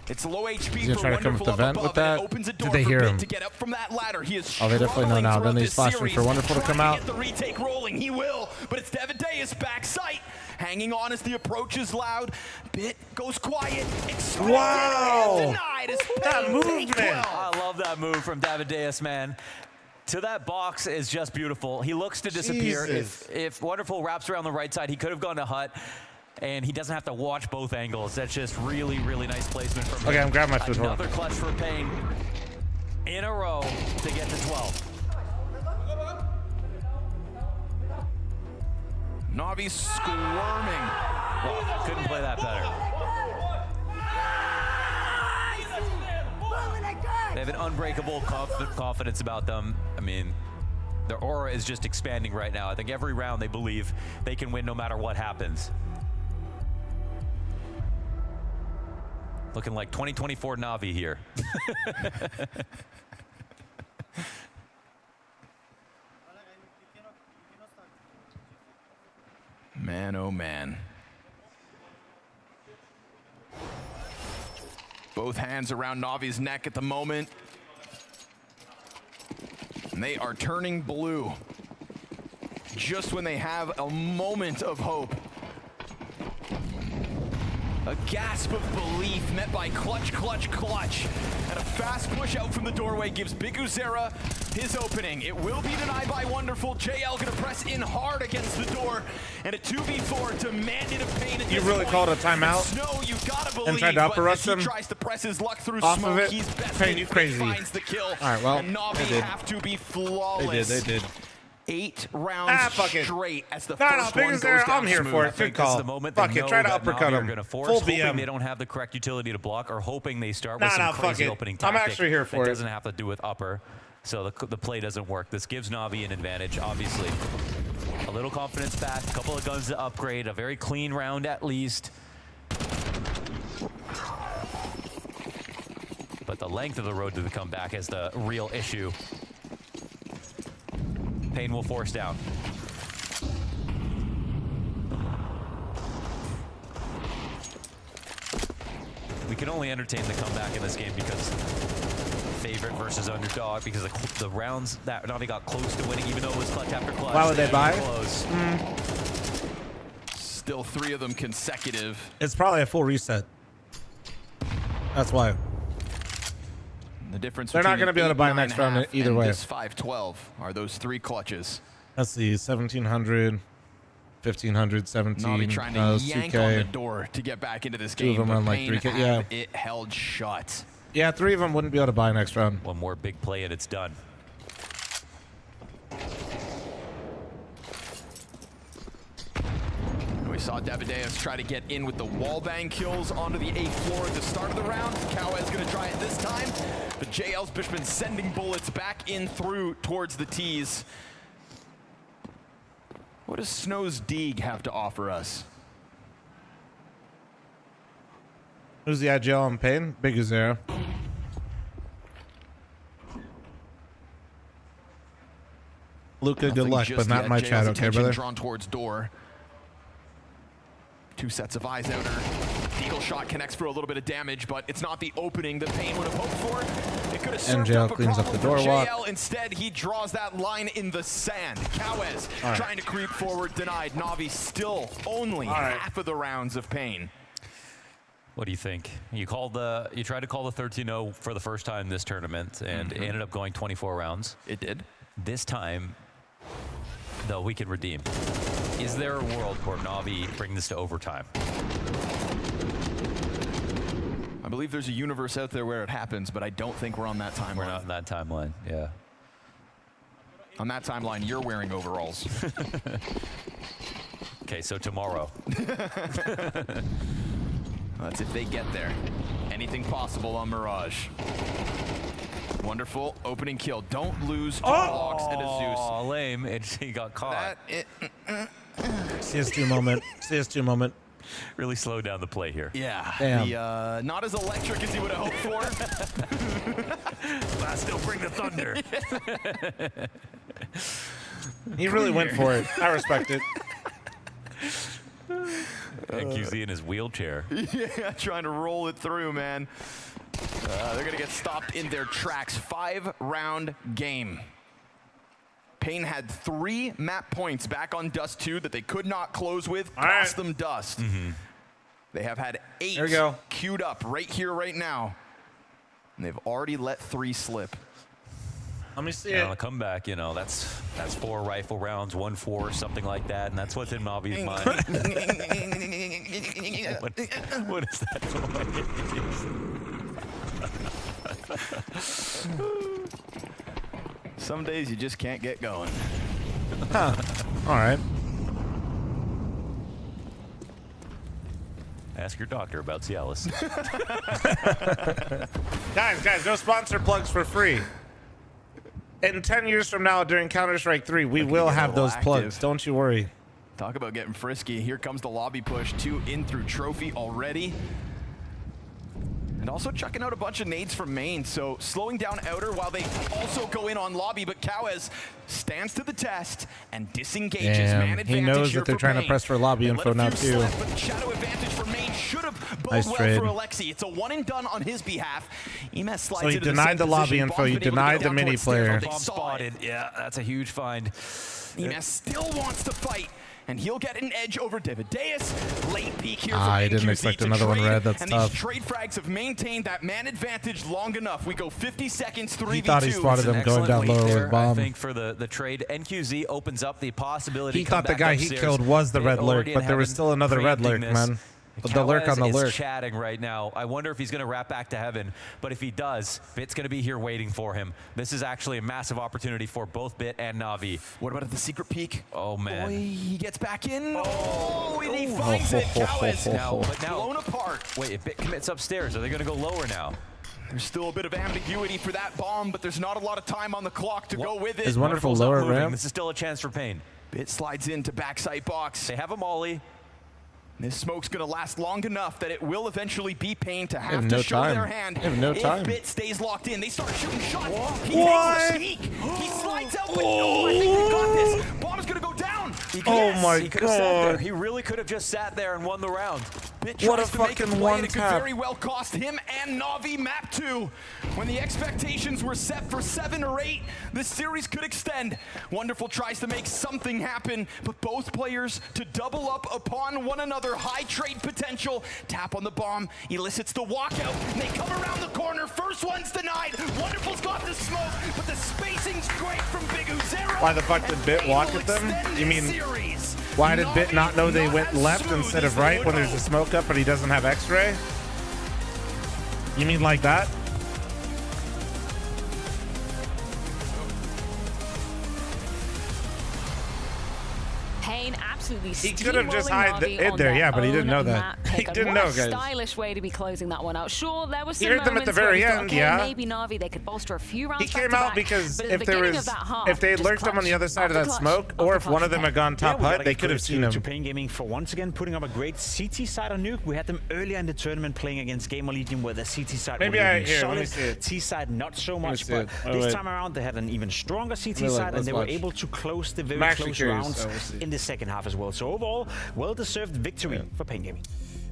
It's low HP for Wonderful up above. It opens a door for Bit to get up from that ladder. He is they definitely know now. Then he's flashing for Wonderful to come out. Get the retake rolling. He will, but it's Devadeus back site. Hanging on as the approach is loud. Bit goes quiet. Wow! That movement! I love that move from Davideus, man. To that box is just beautiful. He looks to disappear. If Wonderful wraps around the right side, he could have gone to Hut, and he doesn't have to watch both angles. That's just really, really nice placement from him. Okay, I'm grabbing my foot. Another clutch for Pain in a row to get to 12. Na'Vi squirming. Well, couldn't play that better. They have an unbreakable confidence about them. I mean, their aura is just expanding right now. I think every round they believe they can win no matter what happens. Looking like 2024 Na'Vi here. Man, oh man. Both hands around Na'Vi's neck at the moment. And they are turning blue. Just when they have a moment of hope. A gasp of belief met by clutch, clutch, clutch. And a fast push out from the doorway gives Big Uzera his opening. It will be denied by Wonderful. JL gonna press in hard against the door. And a 2v4 demanded of Pain at You this really point. call it a timeout? Snow, you gotta believe, and tried to upper rush but as him he tries to press his luck through off smoke, of it. he's best Pain, you crazy. finds the kill. All right, well, and Na'Vi they did. have to be flawless. They did. 8 rounds fuck it. straight as the No, first Big one goes Uzera, down I'm here smooth. for I it. think Good call. The moment Fuck they it, try to know that uppercut Na'Vi are him. gonna force, Full hoping BM. they don't have the correct utility to block, or hoping they start with Nah, some fuck crazy it. opening I'm tactic actually here for that it. doesn't have to do with upper. So the play doesn't work. This gives Na'Vi an advantage, obviously. A little confidence back, a couple of guns to upgrade, a very clean round at least. But the length of the road to the comeback is the real issue. Pain will force down. We can only entertain the comeback in this game because favorite versus underdog, because the rounds that Navi got close to winning, even though it was clutch after clutch. Why would they buy? Close. Still 3 of them consecutive. It's probably a full reset. That's why. The difference. They're not going to be able to buy next round either way. This 5-12 are those 3 clutches. That's the 1700, 1500, 17. Navi trying to yank 2K. on the door to get back into this game. 2 of them run like Pain 3K. have Yeah. it held shut. Yeah, 3 of them wouldn't be able to buy next round. One more big play and it's done. We saw Davideus try to get in with the wallbang kills onto the A floor at the start of the round. Kawez going to try it this time. But JL's been sending bullets back in through towards the T's. What does Snow's Deeg have to offer us? Who's the IGL on Pain? Big Azera. Luca, good luck, but not my chat, okay, brother? Drawn towards door. 2 sets of eyes outer. Deagle shot connects for a little bit of damage, but it's not the opening that Pain would have hoped for. It could have served MJL up a cleans up the problem for door walk. JL. Instead, he draws that line in the sand. Kawez trying to creep forward, denied. Navi still only half of the rounds of Pain. What do you think? You tried to call the 13-0 for the first time this tournament, and it ended up going 24 rounds. It did. This time, though, we can redeem. Is there a world where Navi bring this to overtime? I believe there's a universe out there where it happens, but I don't think we're on that timeline. We're not in that timeline, yeah. On that timeline, you're wearing overalls. Okay, so tomorrow. That's if they get there. Anything possible on Mirage. Wonderful opening kill. Don't lose Logs and a Zeus. Oh, lame. He got caught. CS2 moment. CS2 moment. Really slowed down the play here. Yeah. Damn. Not as electric as you would have hoped for. I still bring the thunder. He really went for it. I respect it. NQZ in his wheelchair. Yeah, trying to roll it through, man. They're going to get stopped in their tracks. 5-round game. Pain had 3 map points back on Dust 2 that they could not close with. Cost them Dust. They have had 8 queued up right here, right now. And they've already let 3 slip. Let me see it. On a comeback, you know, that's 4 rifle rounds, 1-4, something like that, and that's what's in Navi's mind. What is that noise? Some days you just can't get going. Huh. All right. Ask your doctor about Cialis. Guys, no sponsor plugs for free. In 10 years from now, during Counter-Strike 3, we will have those plugs. Don't you worry. Talk about getting frisky. Here comes the lobby push. 2 in through Trophy already. And also chucking out a bunch of nades from main, so slowing down outer while they also go in on lobby, but Kawez stands to the test and disengages. Man he knows that they're trying to press for lobby info now too. But shadow advantage for main should have bode Nice well trade. for Alexi. It's a one and done on his behalf. Emes slides So he into denied the lobby info, you denied the mini player. Bomb spotted. Yeah, that's a huge find. Emes still wants to fight. And he'll get an edge over Davideus. Late peek here from I NQZ didn't expect to another one trade, red. That's and tough. these trade frags have maintained that man advantage long enough. We go 50 seconds, 3v2. He thought he spotted him going down lower with bomb. I think for the trade, NQZ opens up the possibility. He thought the guy he killed was the red lurk, but there was still another red lurk, man. The lurk on the is lurk. Chatting right now. I wonder if he's going to wrap back to heaven. But if he does, Bit's going to be here waiting for him. This is actually a massive opportunity for both Bit and Navi. What about at the secret peek? Oh, man. Boy, he gets back in. Oh, and he finds it. Kawez now blown apart. Wait, if Bit commits upstairs, are they going to go lower now? There's still a bit of ambiguity for that bomb, but there's not a lot of time on the clock to go with it. Is Wonderful lower ramp? This is still a chance for Pain. Bit slides into backside box. They have a molly. This smoke's going to last long enough that it will eventually be Pain to have no to show time. their hand. They have no time. If Bit stays locked in, they start shooting shots. He takes the sneak. He slides out, but no, I think they got Oh my he could have sat there. god. He really could have just sat there and won the round. Bit What a tries to make fucking play, and one it could tap. very well cost him and Na'Vi map 2. When the expectations were set for 7 or 8, this series could extend. Wonderful tries to make something happen, but both players to double up upon one another. High trade potential. Tap on the bomb, elicits the walkout, and they come around the corner. First one's denied. Wonderful's got the smoke, but the spacing's great from Big Uzero. Why the fuck did Bit walk at them? You mean, why did Bit not know they went left instead of right when there's a smoke up but he doesn't have X-ray? You mean like that? Pain absolutely He could have just steamrolling hid Na'Vi on there, their yeah, but he didn't own know that. map He pickup. didn't What know, a guys. stylish way to be closing that one out. Sure, there was He some heard them at the moments where very we thought, end, okay, yeah. maybe Na'Vi, they could bolster a few rounds He came out because but at if the there beginning was, of that half, if they just lurked him on the other side of that smoke, or if one of them had gone top hut, they could have seen him. To Pain Gaming for once again putting up a great CT side on Nuke. We had them earlier in the tournament playing against Gamer Legion where the CT side Maybe were I looking here, let me solid. see it. T side not so Let me much, see but it. Oh, this wait. time around they had an even stronger CT Really? side and Let's they were watch. able to close the very I'm actually close curious, rounds so we'll see. in the second half as well. So overall, well-deserved victory for Pain Gaming.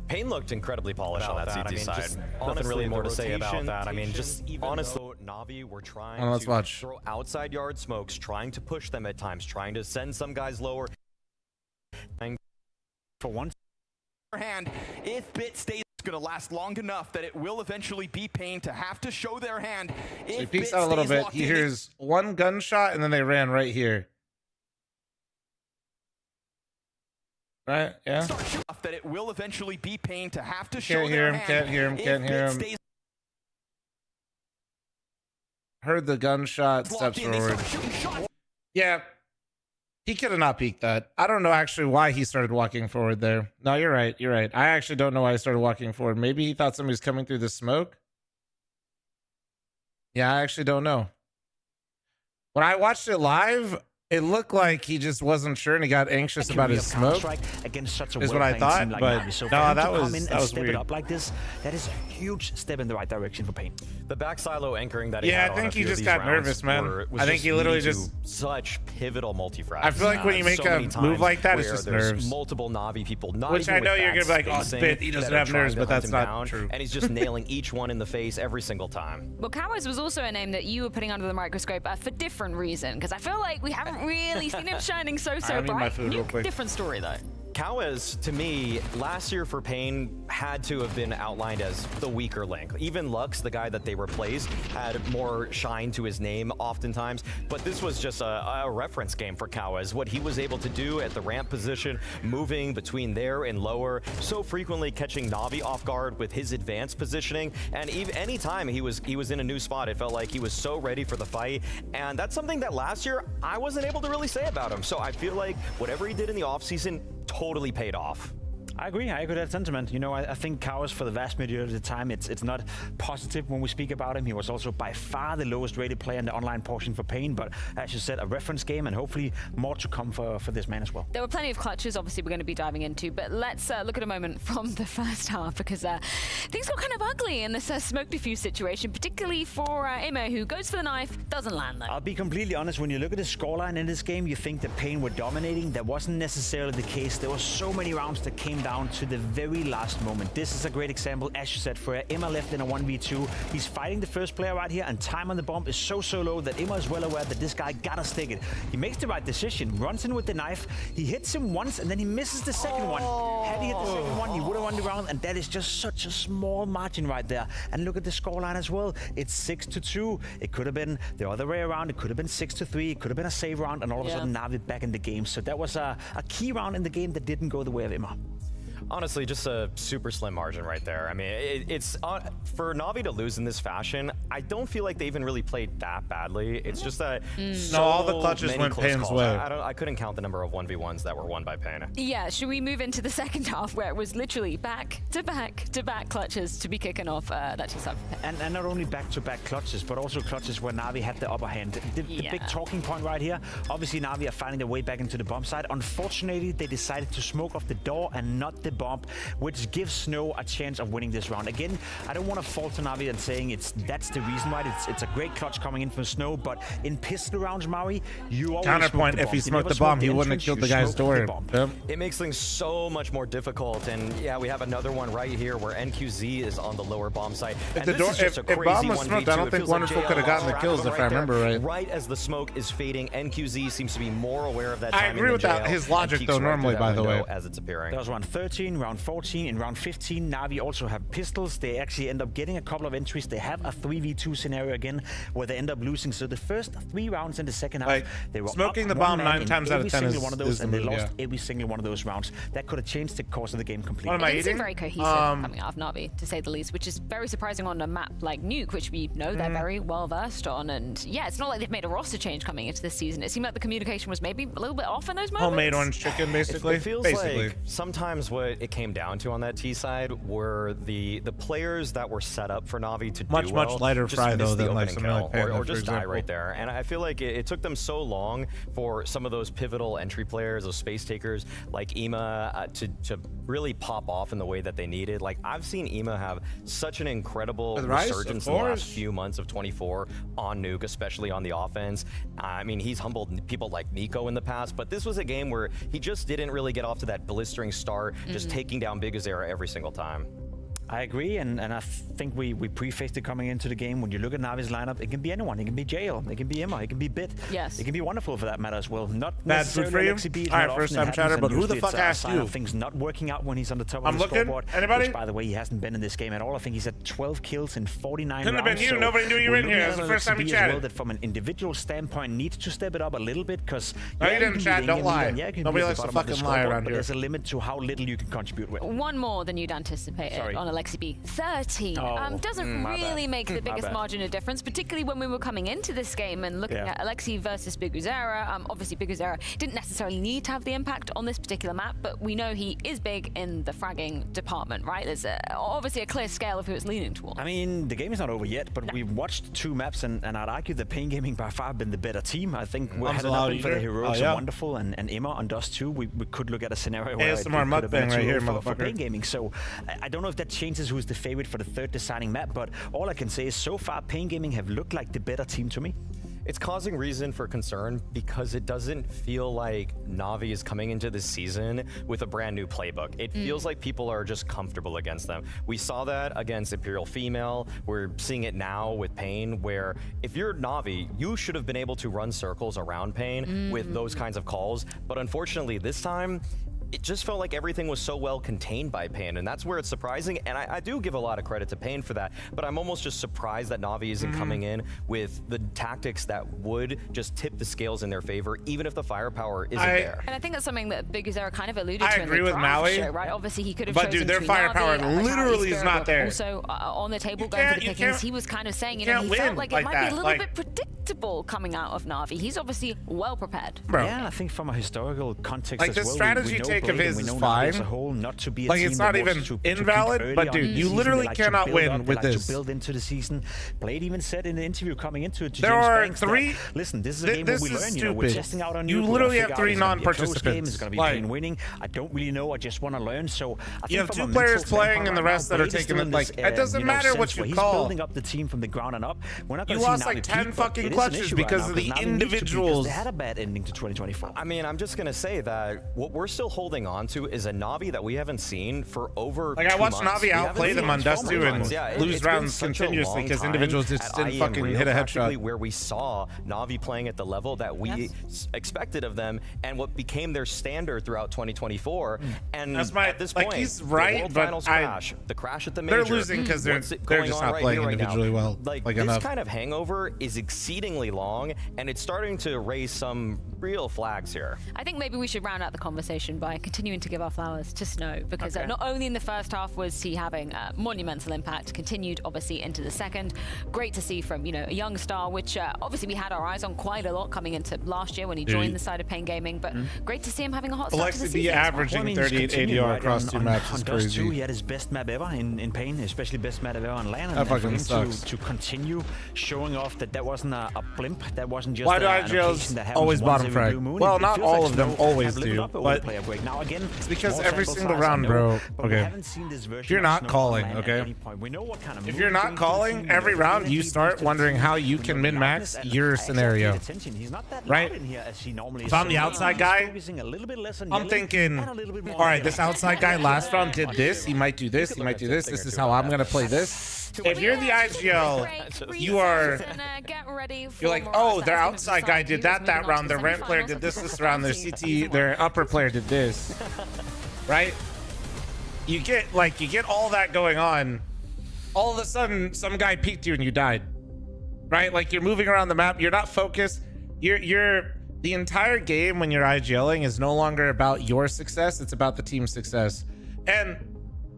Pain looked incredibly polished on that CT side. Just Nothing really more to say about rotation, that. I mean, just honestly, Na'Vi were trying let's to watch. throw outside yard smokes, trying to push them at times, trying to send some guys lower. For once. Hand, if Bit stays, it's going to last long enough that it will eventually be Pain to have to show their hand. So he If peeks Bit out a little stays bit. locked He in, hears one gunshot and then they ran right here. Right? Yeah? that it will eventually be Pain to have to Can't show hear their him, hand. can't hear him, If can't hear Bit him. stays Heard the gunshot, locked steps in, they forward. start shooting shots. Yeah. He could have not peeked that. I don't know actually why he started walking forward there. No, you're right. You're right. I actually don't know why he started walking forward. Maybe he thought somebody was coming through the smoke. Yeah, I actually don't know. When I watched it live, it looked like he just wasn't sure and he got anxious about his smoke. Against such a Is what I well-playing thought, team like but Na'Vi. So no, for him that to was come in that and was step weird. it up like this, that is a huge step in the right direction for Pain. The back silo anchoring that he Yeah, had I on a think he few of just these got rounds nervous, man. was I think he literally leading just- to such pivotal multi-frags. I feel like when you make so a many move times like that, it's where just there's nerves. multiple Na'Vi people, not Which even I know with you're bad gonna be like, oh, spacing, Bit, he doesn't that are have trying nerves, to but hunt that's him not down, true. And he's just nailing each one in the face every single time. Well, Kawaz was also a name that you were putting under the microscope for different reason, because I feel like we haven't really seen him shining so I need my bright. food real quick. Different story though. Kawaz, to me, last year for Pain had to have been outlined as the weaker link. Even Lux, the guy that they replaced, had more shine to his name oftentimes, but this was just a reference game for Kawaz. What he was able to do at the ramp position, moving between there and lower, so frequently catching Na'Vi off guard with his advanced positioning, and even any time he was in a new spot, it felt like he was so ready for the fight, and that's something that last year I wasn't able to really say about him. So I feel like whatever he did in the offseason totally paid off. I agree with that sentiment. You know, I think Kawaz for the vast majority of the time, it's not positive when we speak about him. He was also by far the lowest rated player in the online portion for Pain, but as you said, a reference game and hopefully more to come for this man as well. There were plenty of clutches, obviously, we're going to be diving into, but let's look at a moment from the first half because things got kind of ugly in this smoke diffuse situation, particularly for Imo, who goes for the knife, doesn't land though. I'll be completely honest, when you look at the scoreline in this game, you think that Pain were dominating. That wasn't necessarily the case. There were so many rounds that came down to the very last moment. This is a great example, as you said, for Emma left in a 1v2. He's fighting the first player right here, and time on the bomb is so low that Emma is well aware that this guy gotta stick it. He makes the right decision, runs in with the knife, he hits him once, and then he misses the second one. Had he hit the second one, he would have won the round, and that is just such a small margin right there. And look at the scoreline as well. It's 6-2. It could have been the other way around. It could have been 6-3. It could have been a save round, and all of a sudden Na'Vi back in the game. So that was a key round in the game that didn't go the way of Emma. Honestly, just a super slim margin right there. I mean, it's for Na'Vi to lose in this fashion, I don't feel like they even really played that badly. It's just that No, all the clutches many went close Pain's calls. way. I couldn't count the number of 1v1s that were won by Pain. Yeah, should we move into the second half where it was literally back-to-back clutches to be kicking off that team side? And not only back-to-back clutches, but also clutches where Na'Vi had the upper hand. The big talking point right here, obviously Na'Vi are finding their way back into the bomb side. Unfortunately, they decided to smoke off the door and not the bomb, which gives Snow a chance of winning this round. Again, I don't want to fault to Na'Vi and saying that's the reason why. It's a great clutch coming in from Snow, but in pistol rounds, Maui, you always counterpoint. If he smoked the bomb, he wouldn't have killed the guy's door. Yep. It makes things so much more difficult, and yeah, we have another one right here where NQZ is on the lower bomb site. If the door, if bomb was smoked, I don't think Wonderful could have gotten the kills if I remember right. Right as the smoke is fading, NQZ seems to be more aware of that. I agree with that. His logic, though, normally, by the way, as it's appearing. That was round 13, round 14, in round 15. Navi also have pistols. They actually end up getting a couple of entries. They have a 3v2 scenario again where they end up losing. So the first 3 rounds in the second half, they were smoking the bomb 9 times out of 10 one of those, and they lost every single one of those rounds. That could have changed the course of the game completely. It didn't seem very cohesive coming out of Navi, to say the least, which is very surprising on a map like Nuke, which we know they're very well versed on. And yeah, it's not like they've made a roster change coming into this season. It seemed like the communication was maybe a little bit off in those moments. Homemade orange chicken, basically. It feels like sometimes what it came down to on that T side were the players that were set up for Navi to do well. Much lighter fry though than like something like Panda, or just die right there. And I feel like it took them so long for some of those pivotal entry players, those space takers like Ema, to really pop off in the way that they needed. Like, I've seen Ema have such an incredible resurgence in the last few months of 24 on Nuke, especially on the offense. I mean, he's humbled people like Nico in the past, but this was a game where he just didn't really get off to that blistering start, just taking down Big Azera every single time. I agree, and I think we prefaced it coming into the game. When you look at Navi's lineup, it can be anyone. It can be Jail, it can be Emma, it can be Bit. Yes. It can be Wonderful for that matter as well. Not bad food for you? Alright, first time chatter, but who the fuck asked you? Things not working out when he's on the top of the scoreboard. Anybody? Which, by the way, he hasn't been in this game at all. I think he's had 12 kills in 49 Couldn't rounds. have been you. Nobody knew you were in here. That's the first time you chatted. Well, that from an individual standpoint needs to step it up a little bit, because no, you didn't chat. Don't lie. Nobody likes to fucking lie around here. There's a limit to how little you can contribute with. One more than you'd anticipated on Alexi B. 13. Doesn't really make the biggest margin of difference, particularly when we were coming into this game and looking at Alexi versus Big Azera. Obviously, Big Azera didn't necessarily need to have the impact on this particular map, but we know he is big in the fragging department, right? There's obviously a clear scale of who it's leaning towards. I mean, the game is not over yet, but we've watched 2 maps, and I'd argue that Pain Gaming by far have been the better team. I think we had enough for the Heroes and Wonderful and Emma on Dust 2. We could look at a scenario where it could have been right here, for Pain Gaming. So I don't know if that changes who's the favorite for the third deciding map, but all I can say is so far Pain Gaming have looked like the better team to me. It's causing reason for concern because it doesn't feel like Navi is coming into this season with a brand new playbook. It feels like people are just comfortable against them. We saw that against Imperial Female. We're seeing it now with Pain, where if you're Navi, you should have been able to run circles around Pain with those kinds of calls. But unfortunately, this time, it just felt like everything was so well contained by Pain, and that's where it's surprising. And I do give a lot of credit to Pain for that, but I'm almost just surprised that Navi isn't coming in with the tactics that would just tip the scales in their favor, even if the firepower isn't there. And I think that's something that Big Azera kind of alluded to. I agree with Maui. Show, right? Obviously, he could have chosen dude, their firepower Navi, literally is not there. Also, on the table going for the pickings, he was kind of saying, you know, he felt like it might be a little bit predictable coming out of Navi. He's obviously well prepared. Bro. Yeah, I think from a historical context like as the well, strategy take of his is fine. As a whole, not to be a like team it's not even invalid, but dude, you literally cannot win with this. To build into the season. Blade even said in the interview coming into it to there James are Banks 3. That, listen, this is a game where we learn. You know, we're testing out on you literally have 3 non-participants. It's going to be Pain winning. I don't really know. I just want to learn. So I you have 2 players playing, and the rest that are taking it. Like it doesn't matter what you call. He's building up the team from the ground and up. We're not going to see lost like 10 fucking clutches because of the individuals. They had a bad ending to 2024. I mean, I'm just going to say that what we're still holding on to is a Navi that we haven't seen for over 2 months. I watched months. Navi outplay them on Dust 2 and lose rounds continuously because individuals just didn't fucking hit a headshot. Where we saw Navi playing at the level that we expected of them and what became their standard throughout 2024. And at this point, he's right, the World Finals crash, the crash at the major. They're losing because they're just not playing individually well. Like this kind of hangover is exceedingly long, and it's starting to raise some real flags here. I think maybe we should round out the conversation by continuing to give our flowers to Snow, because not only in the first half was he having a monumental impact, continued obviously into the second. Great to see from, you know, a young star, which obviously we had our eyes on quite a lot coming into last year when he joined the side of Pain Gaming, but great to see him having a hot start to the season. Averaging 38 ADR across 2 maps is crazy. Dust 2, he had his best map ever in Pain, especially best map ever on LAN. That fucking sucks. To continue showing off that wasn't a blimp, that wasn't just Why do IGLs always bottom frag? Well, not all of them always do, but Now again, it's because every single round, bro. Okay. If you're not calling, okay. If you're not calling every round, you start wondering how you can min-max your scenario, right? If I'm the outside guy, I'm thinking, all right, this outside guy last round did this. He might do this. He might do this. This is how I'm gonna play this. If you're the IGL, you're like, oh, their outside guy did that round. Their ramp player did this round. Their CT, their upper player did this, right? You get all that going on. All of a sudden, some guy peeked you and you died, right? Like you're moving around the map. You're not focused. The entire game when you're IGLing is no longer about your success. It's about the team's success. And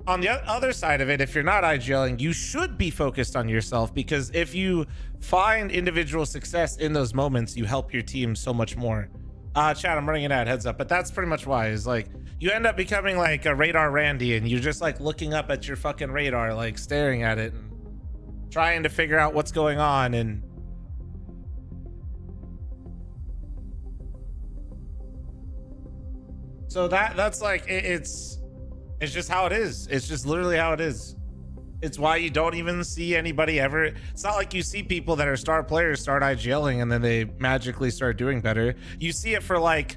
on the other side of it, if you're not IGLing, you should be focused on yourself, because if you find individual success in those moments, you help your team so much more. Chat, I'm running an ad, heads up. But that's pretty much why, is like you end up becoming like a radar Randy, and you're just like looking up at your fucking radar, like staring at it and trying to figure out what's going on. And so that's like it's just how it is. It's just literally how it is. It's why you don't even see anybody ever. It's not like you see people that are star players start IGLing and then they magically start doing better. You see it for like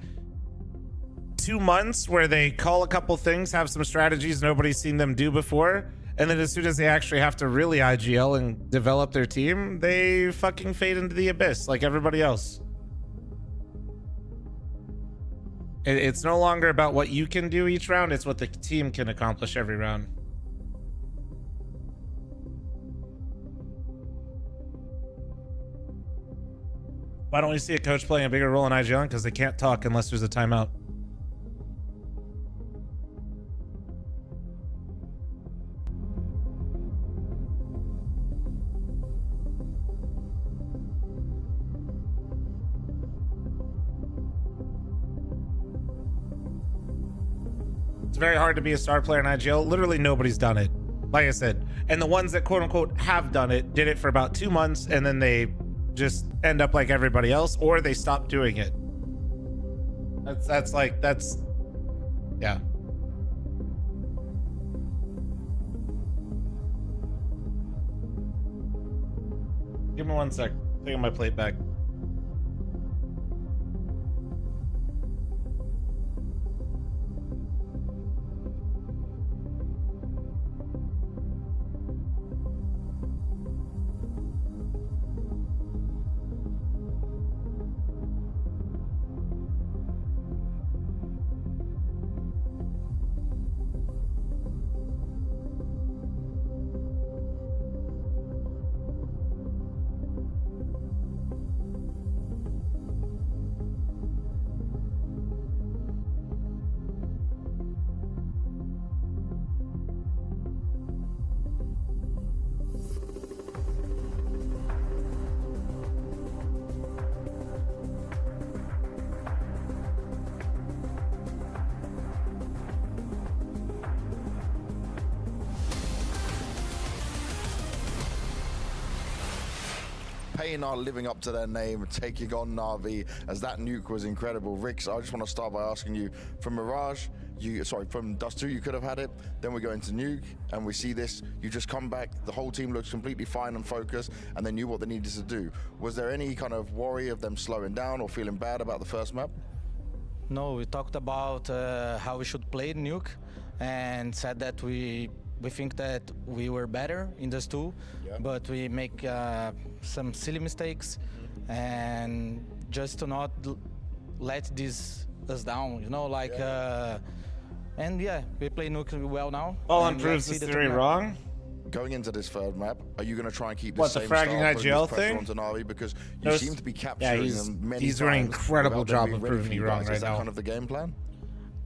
2 months where they call a couple things, have some strategies nobody's seen them do before, and then as soon as they actually have to really IGL and develop their team, they fucking fade into the abyss like everybody else. It's no longer about what you can do each round, it's what the team can accomplish every round. Why don't we see a coach playing a bigger role in IGL? Because they can't talk unless there's a timeout. It's very hard to be a star player in IGL. Literally nobody's done it, like I said. And the ones that quote unquote have done it did it for about 2 months, and then they just end up like everybody else, or they stop doing it. That's yeah. Give me 1 sec. Taking my plate back. Pain are living up to their name, taking on Na'Vi, as that nuke was incredible. Rix, I just want to start by asking you, from Mirage, from Dust 2, you could have had it, then we go into nuke, and we see this, you just come back, the whole team looks completely fine and focused, and they knew what they needed to do. Was there any kind of worry of them slowing down or feeling bad about the first map? No, we talked about how we should play nuke, and said that we think that we were better in Dust 2, but we make some silly mistakes, and just to not let us down, you know, like, and yeah, we play nuke well now. All proves this theory wrong. Going into this third map, are you going to try and keep the same fragging IGL thing? Onto Na'Vi, because you seem to be capturing them many he's doing an incredible job of proving me wrong right now. Is that kind of the game plan?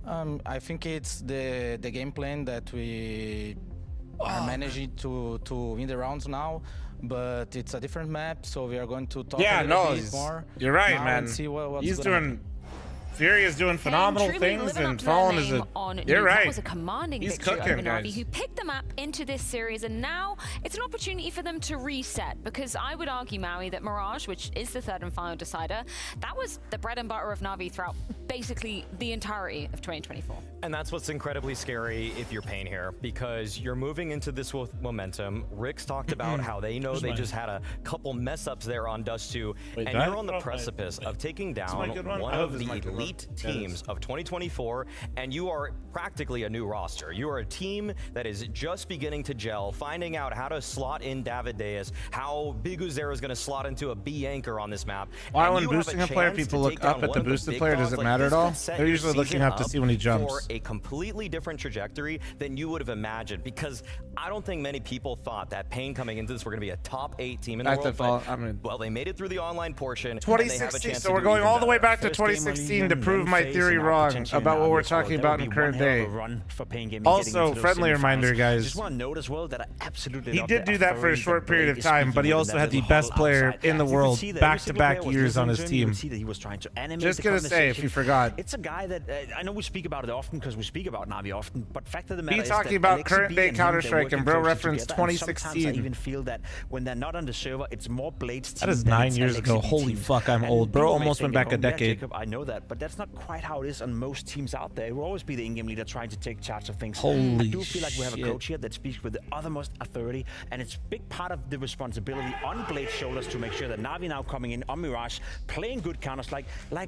I think it's the game plan that we are managing to win the rounds now, but it's a different map, so we are going to talk a little bit more. You're right, man. And see what's he's doing Fury is doing phenomenal things, and Fallen is a. You're right. That was a commanding He's victory cooking, over Na'Vi, guys. who picked the map into this series, and now it's an opportunity for them to reset. Because I would argue, Maui, that Mirage, which is the third and final decider, that was the bread and butter of Na'Vi throughout basically the entirety of 2024. And that's what's incredibly scary if you're Pain here, because you're moving into this with momentum. Rick's talked about how they know they just had a couple mess ups there on Dust 2, and you're on the precipice of taking down one of the elite teams of 2024, and you are practically a new roster. You are a team that is just beginning to gel, finding out how to slot in David Deas, how Bigu Zero is going to slot into a B anchor on this map. Why when boosting a player, people look up at the boosted player? Does it matter at all? They're usually looking up to see when he jumps. For a completely different trajectory than you would have imagined, because I don't think many people thought that Pain coming into this were going to be a top 8 team in the world. But, well, they made it through the online portion. 2016, so we're going all the way back to 2016 to prove my theory wrong about what we're talking about in current day. Also, friendly reminder, guys, just want to note as well that I absolutely he did do that for a short period of time, but he also had the best player in the world back-to-back years on his team. Just gonna say, if you forgot. It's a guy that, I know we speak about it often because we speak about Na'Vi often, but fact of the matter He is talking that about current day Counter-Strike, and bro referenced together, and 2016. sometimes I even feel that when they're not on the server, it's more Blades team. That is than 9 it's years ago. LXB Holy team. fuck, I'm And old. Bro people may almost think, went back a "Oh, yeah, decade." Jacob, I know that, but that's not quite how it is on most teams out there. It will always be the in-game leader trying to take charge of things. Holy I do feel like we have a shit. coach here that speaks with the uttermost authority, and it's a big part of the responsibility on Blade's shoulders to make sure that Na'Vi now coming in on Mirage, playing good counters like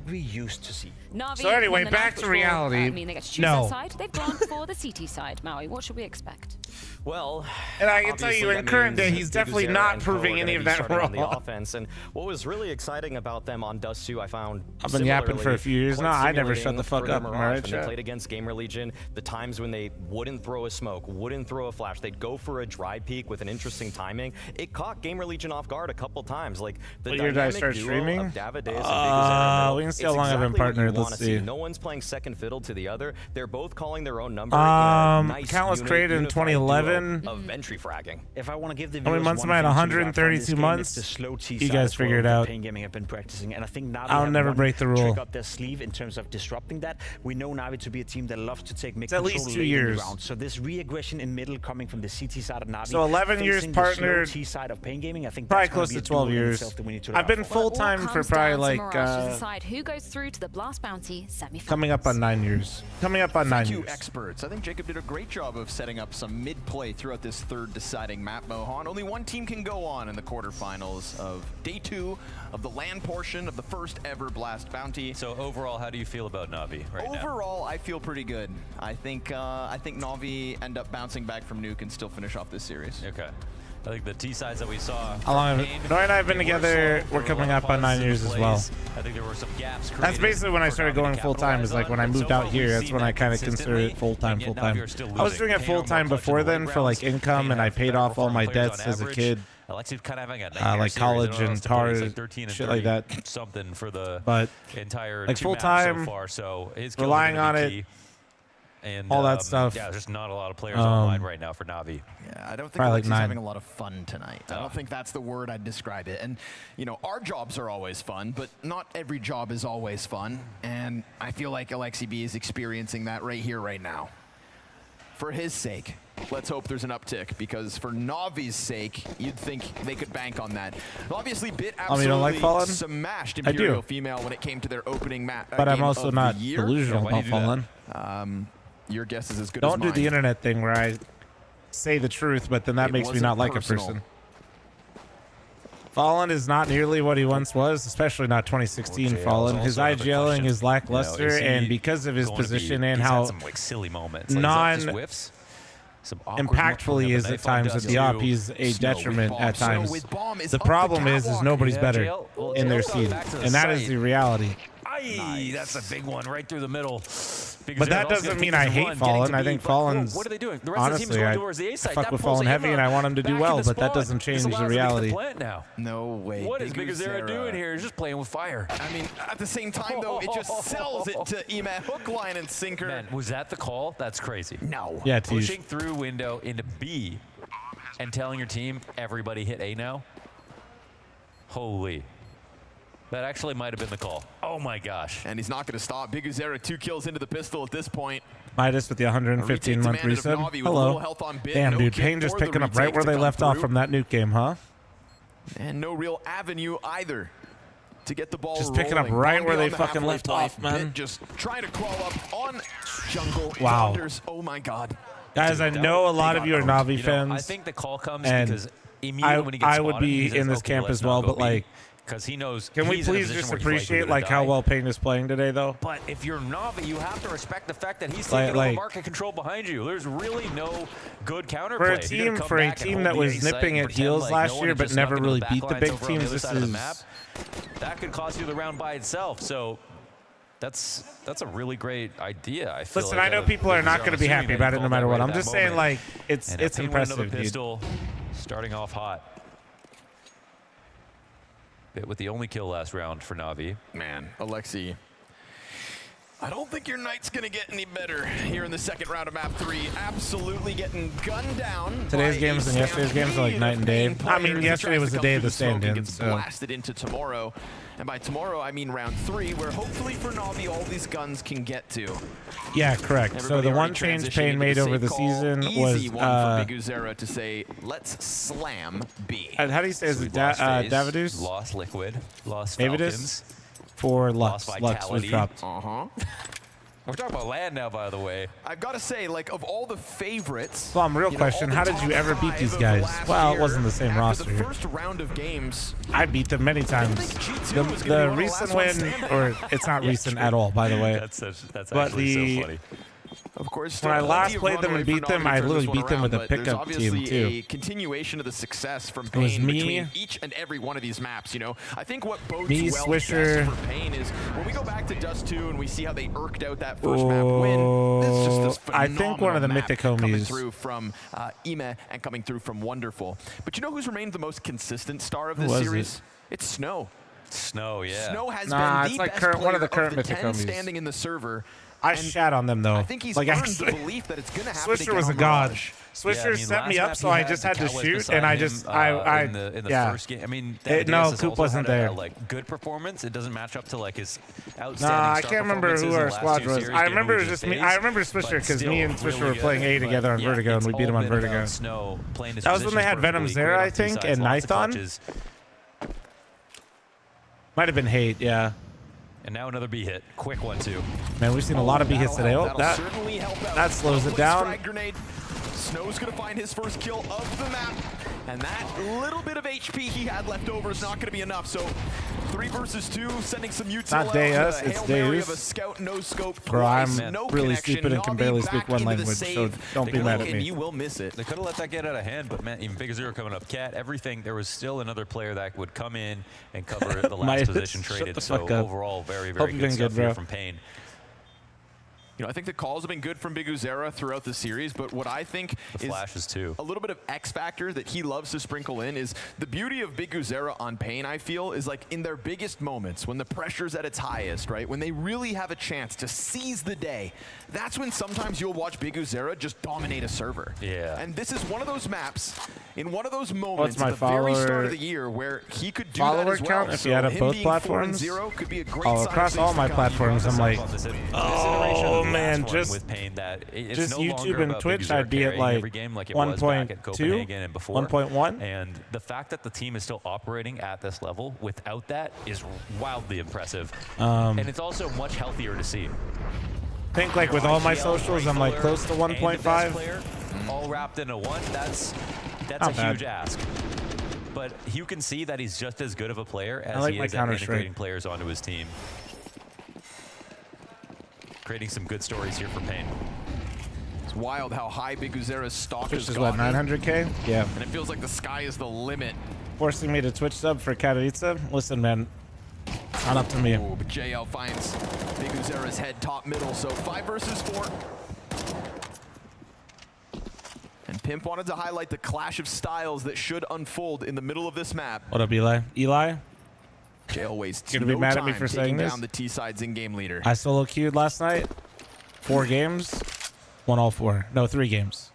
we used to see. Na'Vi, So anyway, in the back night to before, reality. I mean, they get to choose No. their side. They've gone for the CT side. Maui, what should we expect? Well, and I can tell you, in current day, he's definitely not proving any of that on the wrong. offense. And what was really exciting about them on Dust 2, I found I've been yapping for a few years quite now. I never shut stimulating the fuck for up. Mirage. Am I right, When they chat? played against Gamer Legion, the times when they wouldn't throw a smoke, wouldn't throw a flash, they'd go for a dry peek with an interesting timing. It caught Gamer Legion off guard a couple times. Like the Will your guys dynamic start duo streaming? of David Deas and Big We can see how long I've been partnered. Let's see. No one's playing second fiddle to the other. They're both calling their own number. Nice Countless created in unified 2011. duo of entry fragging. If I want to give the How many viewers months am one I at? thing to 132 do, I find this months? game is the slow T You side guys as figure well it that out. Pain Gaming have been practicing, and I think Na'Vi I'll have never one break the rule. trick up their sleeve in terms of disrupting that. We know Na'Vi to be a team that loves to take mid It's at control least 2 late in the years. round. So this re-aggression in middle coming from the CT side of Na'Vi. So 11 years facing the slow partnered. T side of Pain Gaming, I think Probably that's gonna close be to a 12 duel in years. itself that we need to I've look been out for. full time for probably like Decide who goes through to the Blast Bounty semi-finals. coming up on 9 years. Coming up on 9 Thank you, years. experts. I think Jacob did a great job of setting up some mid-play throughout this third deciding map, Mohan. Only one team can go on in the quarterfinals of day 2 of the LAN portion of the first ever Blast Bounty. So overall, how do you feel about Na'Vi right now? Overall, I feel pretty good. I think Na'Vi end up bouncing back from Nuke and still finish off this series. Okay. I think the T sides that we saw. How long have Noy and I have been together? We're coming up on 9 years as well. I think there were some gaps. That's basically when I started going full time. Is like when I moved out here. That's when I kind of considered it full time. Full time. I was doing it full time before then for like income, and I paid off all my debts as a kid. Alexi kind of having a Like college and cars, shit like that. Something for the But entire like two full maps time, so far. So his kills are relying gonna on be it. key. And all that stuff. Yeah, there's just not a lot of players online right now for Na'Vi. Yeah, I don't think Probably like Alexi's 9. having a lot of fun tonight. I don't think that's the word I'd describe it. And, you know, our jobs are always fun, but not every job is always fun. And I feel like Alexi B is experiencing that right here, right now. For his sake, let's hope there's an uptick, because for Navi's sake, you'd think they could bank on that. Obviously, Bit absolutely you don't like Fallen? smashed I do. Imperial Female when it came to their opening match. But I'm also not delusional about Fallen. Your guess is as good Don't as do mine. the internet thing where I say the truth, but then that It makes me wasn't not like personal. a person. Fallen is not nearly what he once was, especially not 2016 Fallen. His IGLing is lackluster, and because of his position and how some like silly moments, like, impactful he is at times at the op, he's a detriment at times. The problem is nobody's better in their scene, and that is the reality. Nice. That's a big one right through the middle. But that doesn't mean I hate Fallen. I think Fallen's, what are they doing? The rest of the team's honestly, going I towards the A side. fuck That with pulls Fallen heavy, and I want him to do back well, in the but that spawn. doesn't change This the allows him to get reality. plant now. No way. What is Big Azera doing here? He's just playing with fire. I mean, at the same time, though, it just sells it to Emat hook, line, and sinker. Man, was that the call? That's crazy. No. Yeah, Teej. Pushing through window into B and telling your team, everybody hit A now? Holy. That actually might have been the call. Oh my gosh. And he's not going to stop. Biguzera 2 kills into the pistol at this point. Midas with the 115-month reset. Hello. Damn, dude. Pain just picking up right where they left off from that nuke game, huh? And no real avenue either to get the ball just picking up right where they fucking left off, man. Just trying to crawl up on jungle. Wow. Wonders. Oh my god. Guys, I know a lot of you are Na'Vi fans. I think the call comes because immediately when he gets I would be in this camp as well, but like, because he knows. Can we please just appreciate like how well Pain is playing today, though? But if you're Na'Vi, you have to respect the fact that he's taking over market control behind you. There's really no good counterplay. For a team that was nipping at heels last year but never really beat the big teams, this is that could cost you the round by itself. So that's a really great idea. I feel. Listen, I know people are not going to be happy about it no matter what. I'm just saying, like, it's impressive. Pistol starting off hot. With the only kill last round for Na'Vi. Man, Alexi, I don't think your night's gonna get any better here in the second round of map 3. Absolutely getting gunned down. Today's games and yesterday's games are like night and day. I mean, yesterday was the day of the stand-in. So blasted into tomorrow, and by tomorrow I mean round 3, where hopefully for Na'Vi all these guns can get to. Yeah, correct. So the one change Pain made over the season was for Biguzera to say, let's slam B. How do you say is it Davidus? Lost Liquid, lost Davidus for Lux. Lux was dropped. We're talking about land now, by the way. I've got to say, like, of all the favorites... Plum, real question, how did you ever beat these guys? Well, it wasn't the same roster. The first round of games, I beat them many times. The recent win, or it's not recent at all, by the way. That's actually so funny. Of course, when I last played them and beat them, I literally beat them with a pickup team too. A continuation of the success from Pain between each and every one of these maps. You know, I think what bodes well Swisher for Pain is when we go back to Dust 2 and we see how they irked out that first map win. It's just this phenomenal I think one of the mythic homies coming through from Ime and coming through from Wonderful. But you know who's remained the most consistent star of this series? It's Snow. Snow, yeah. Snow has been the best player one of the current of the mythic 10 homies. standing in the server. I shat on them though. I think he's like earned actually, the belief that it's going to happen. Swisher was a god. Swisher set me up, so I just had to shoot, and I just in the first game. I mean, no, Coop wasn't there. Like good performance. It doesn't match up to like his outstanding. Nah, I can't remember who our squad was. I remember it was just me. I remember Swisher because me and Swisher were playing A together on Vertigo, and we beat him on Vertigo. That was when they had Venom Zera, I think, and Nithon. Might have been Hate, yeah. And now another B hit. Quick one, too. Man, we've seen a lot of B hits today. Oh, that slows it down. Snow's going to find his first kill of the map. And that little bit of HP he had left over is not going to be enough. So 3 versus 2, sending some util out. Not Deus, it's Deus. A scout, no scope. Bro, I'm really stupid and can barely speak one language, so don't be mad at me. You will miss it. They could have let that get out of hand, but man, even Biguzera coming up, Cat, everything. There was still another player that would come in and cover the last position traded. So overall, very, very good stuff here from Pain. You know, I think the calls have been good from Biguzera throughout the series, but what I think is too. A little bit of X factor that he loves to sprinkle in is the beauty of Biguzera on Pain, I feel, is like in their biggest moments, when the pressure's at its highest, right? When they really have a chance to seize the day, that's when sometimes you'll watch Biguzera just dominate a server. Yeah. And this is one of those maps, in one of those moments at the very start of the year where he could do that as well. Count if you had it both platforms? Could be a great across all my platforms, I'm like, oh man, just with Pain that just YouTube and Twitch, I'd be at like 1.2, 1.1. And the fact that the team is still operating at this level without that is wildly impressive. And it's also much healthier to see. I think like with all my socials, I'm like close to 1.5. All wrapped into one. That's a huge ask. But you can see that he's just as good of a player as he is at integrating players onto his team. Creating some good stories here for Pain. It's wild how high Biguzera's stock Twitch is what, 900K? Yeah. And it feels like the sky is the limit. Forcing me to Twitch sub for Katowice? Listen, man. It's not up to me. Ooh, but JL finds Biguzera's head top middle, so 5 versus 4. And Pimp wanted to highlight the clash of styles that should unfold in the middle of this map. What up, Eli? Eli? JL wastes You're gonna be mad at me for saying this? Down the T-side's in-game leader. I solo queued last night. 4 games. Won all 4. No, 3 games.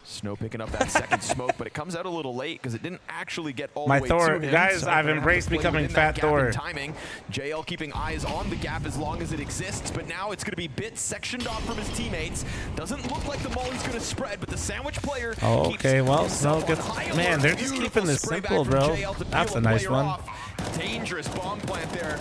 Snow picking up that second smoke, but it comes out a little late because it didn't actually get all My the way Thor, to him. guys, So I've they're gonna have embraced to play becoming within Fat that gap Thor. in timing. JL keeping eyes on the gap as long as it exists, but now it's going to be bit sectioned off from his teammates. Doesn't look like the molly's going to spread, but the sandwich player Oh, keeps okay, well, himself Snow gets... on high Man, alert. they're just Beautiful keeping this spray back simple, from bro. JL to That's peel a the nice player one. off. Dangerous bomb plant there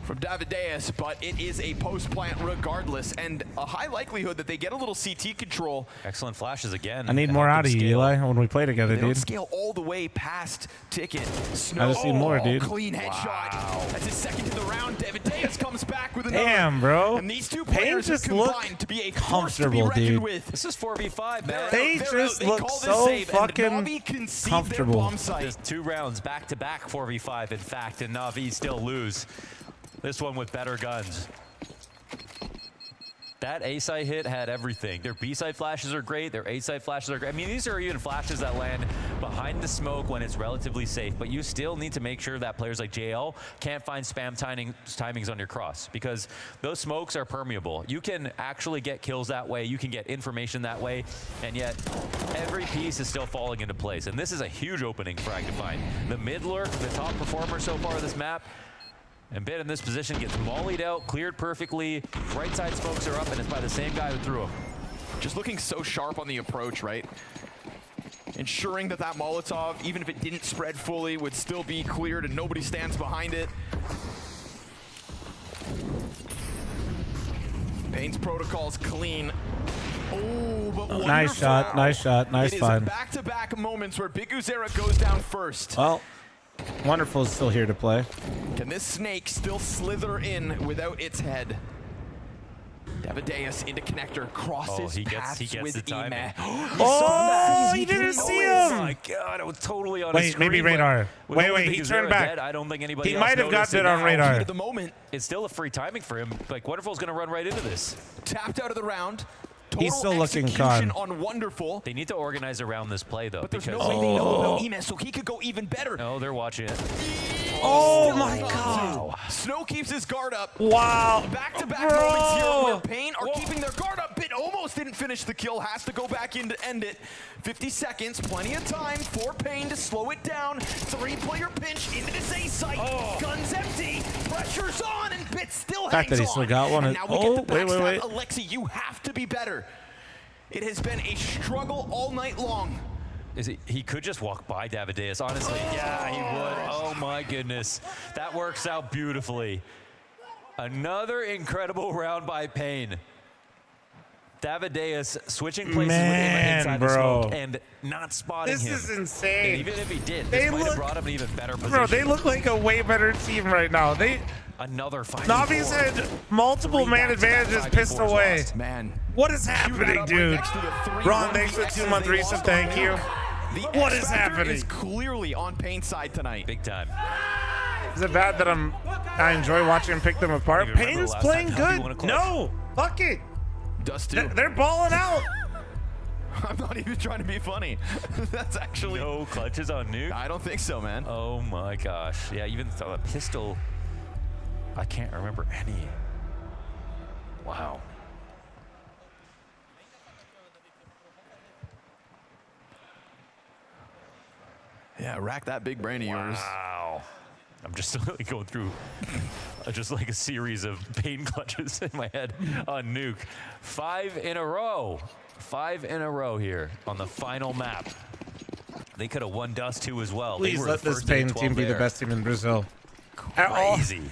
from Davideus, but it is a post plant regardless, and a high likelihood that they get a little CT control. Excellent flashes again. I need more out of you, Eli, when we play together, They don't dude. scale all the way past Ticket. Snow, I just need more, dude. Clean headshot. That's his second in the round. Davideus comes back with another. Damn, bro. And these two Pain players just have look combined to be a comfortable, dude. with. This is 4v5, man. They just look so fucking comfortable. Just 2 rounds back to back 4v5, in fact, and Na'Vi still lose. This one with better guns. That A-side hit had everything. Their B-side flashes are great. Their A-side flashes are great. I mean, these are even flashes that land behind the smoke when it's relatively safe, but you still need to make sure that players like JL can't find spam timings on your cross, because those smokes are permeable. You can actually get kills that way. You can get information that way, and yet every piece is still falling into place. And this is a huge opening for Ag to find. The mid lurk, the top performer so far of this map, and Bit in this position gets mollied out, cleared perfectly. Right side smokes are up, and it's by the same guy who threw him. Just looking so sharp on the approach, right? Ensuring that that Molotov, even if it didn't spread fully, would still be cleared and nobody stands behind it. Pain's protocol's clean. Oh, but Nice shot, nice shot, nice find. It is back-to-back moments where Big Uzera goes down first. Well, Wonderful is still here to play. Can this snake still slither in without its head? Davideus into connector, crosses he paths gets with the timing. Ime. Oh, you didn't see him! Oh my god, I was totally on Wait, his screen. maybe radar. Wait, he turned back. Dead. I don't think anybody He else might have noticed gotten it on radar. At the moment, it's still a free timing for him. Like, Wonderful's going to run right into this. Tapped out of the round. He's still looking execution con. on Wonderful. They need to organize around this play, though. But there's because no way they know about Ime, so he could go even better. No, they're watching it. Oh my god. Snow keeps his guard up. Wow. Back-to-back moments here where Pain are keeping their guard up. Bit almost didn't finish the kill. Has to go back in to end it. 50 seconds, plenty of time for Pain to slow it down. 3-player pinch into this A site. Guns empty. Pressure's on, and Bit still Fact hangs that he still got one. And now we get the wait. backstab. Alexi, you have to be better. It has been a struggle all night long. He could just walk by Davideus, honestly. Yeah, he would. Oh my goodness. That works out beautifully. Another incredible round by Pain. Davideus switching places with him inside the smoke and not spotting him. This is insane. And even if he did, this might have brought him an even better position. Bro, they look like a way better team right now. Another fight. Navi's had multiple man advantages pissed away. Man. What is happening, dude? Ron, thanks for 2-month resub. Thank you. What is happening? Is clearly on Pain's side tonight. Big time. Is it bad that I enjoy watching him pick them apart? Pain's playing good. No, fuck it. Dust too. They're balling out. I'm not even trying to be funny. That's actually no clutches on Nuke. I don't think so, man. Oh my gosh. Yeah, even the pistol. I can't remember any. Wow. Yeah, rack that big brain of yours. Wow. I'm just going through just like a series of pain clutches in my head on Nuke. 5 in a row. 5 in a row here on the final map. They could have won Dust 2 as well. Please let this Pain team be the best team in Brazil. Crazy.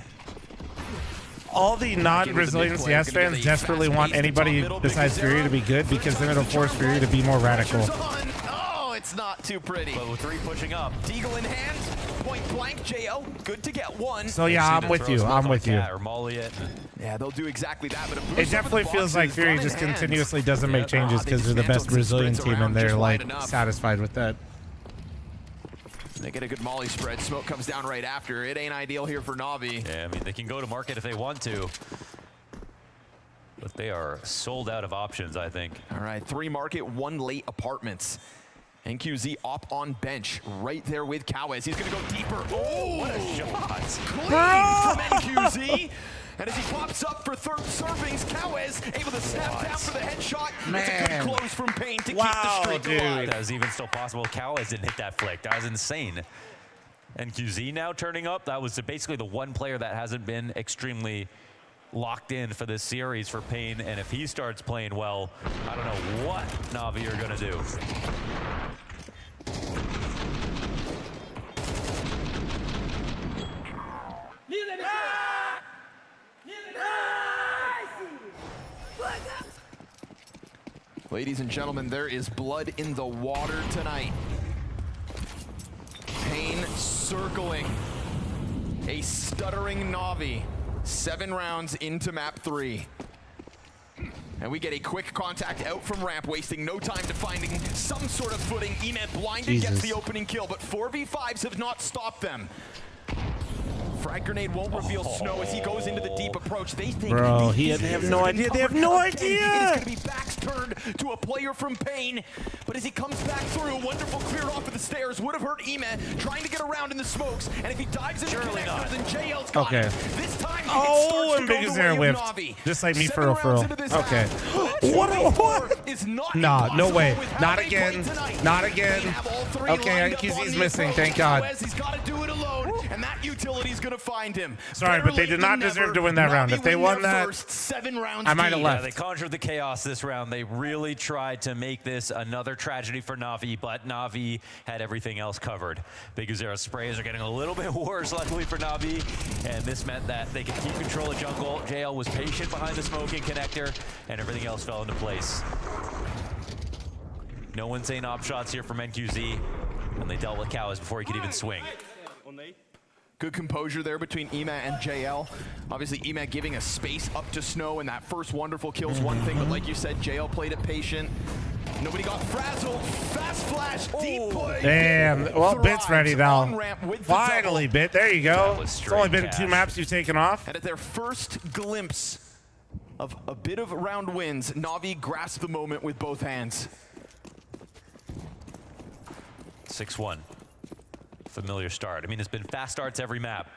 All the non-Brazilian CS fans desperately want anybody besides Fury to be good because then it'll force Fury to be more radical. Oh, it's not too pretty. But with 3 pushing up. Deagle in hand, point blank, JL, good to get one. So yeah, I'm with you. I'm with you. Or molly it. Yeah, they'll do exactly that. But it definitely feels like Fury just continuously doesn't make changes because they're the best Brazilian team and they're like satisfied with that. They get a good molly spread. Smoke comes down right after. It ain't ideal here for Na'Vi. Yeah, I mean, they can go to market if they want to. But they are sold out of options, I think. All right, 3 market, 1 late apartments. NQZ up on bench right there with Cowes. He's going to go deeper. Oh, what a shot. Clean from NQZ. And as he pops up for third servings, Kawes able to snap down for the headshot. It's a good close from Payne to keep the streak alive. That was even still possible. Kawes didn't hit that flick. That was insane. And QZ now turning up. That was basically the one player that hasn't been extremely locked in for this series for Payne. And if he starts playing well, I don't know what Na'Vi are going to do. Ladies and gentlemen, there is blood in the water tonight. Payne circling a stuttering Na'Vi. 7 rounds into map 3. And we get a quick contact out from ramp, wasting no time to finding some sort of footing. Emed blinded, gets the opening kill, but 4v5s have not stopped them. Frag grenade won't reveal Snow as he goes into the deep approach. They think they have no idea. They have no idea. It is going to be backs turned to a player from Payne, but as he comes back through, wonderful clear off of the stairs would have hurt Emed trying to get around in the smokes. And if he dives into the connector, then JL's got it. This time, and Big Azera whiffed. Just like me for real. Okay. What? Nah, no way. Not again. Not again. Okay, QZ's missing. Thank God. He's got to do it alone, and that utility's going to find him. Sorry, but they did not deserve to win that round. If they won that, I might have left. They conjured the chaos this round. They really tried to make this another tragedy for Na'Vi, but Na'Vi had everything else covered. Big Azera sprays are getting a little bit worse, luckily for Na'Vi, and this meant that they could keep control of jungle. JL was patient behind the smoking connector, and everything else fell into place. No insane op shots here from NQZ, and they dealt with Kawes before he could even swing. Good composure there between Emed and JL. Obviously, Emed giving a space up to Snow, and that first wonderful kill's one thing, but like you said, JL played it patient. Nobody got frazzled. Fast flash, deep push. Damn. Well, Bit's ready now. Finally, Bit. There you go. It's only been 2 maps you've taken off. And at their first glimpse of a bit of round wins, Na'Vi grasped the moment with both hands. 6-1. Familiar start. I mean, there's been fast starts every map.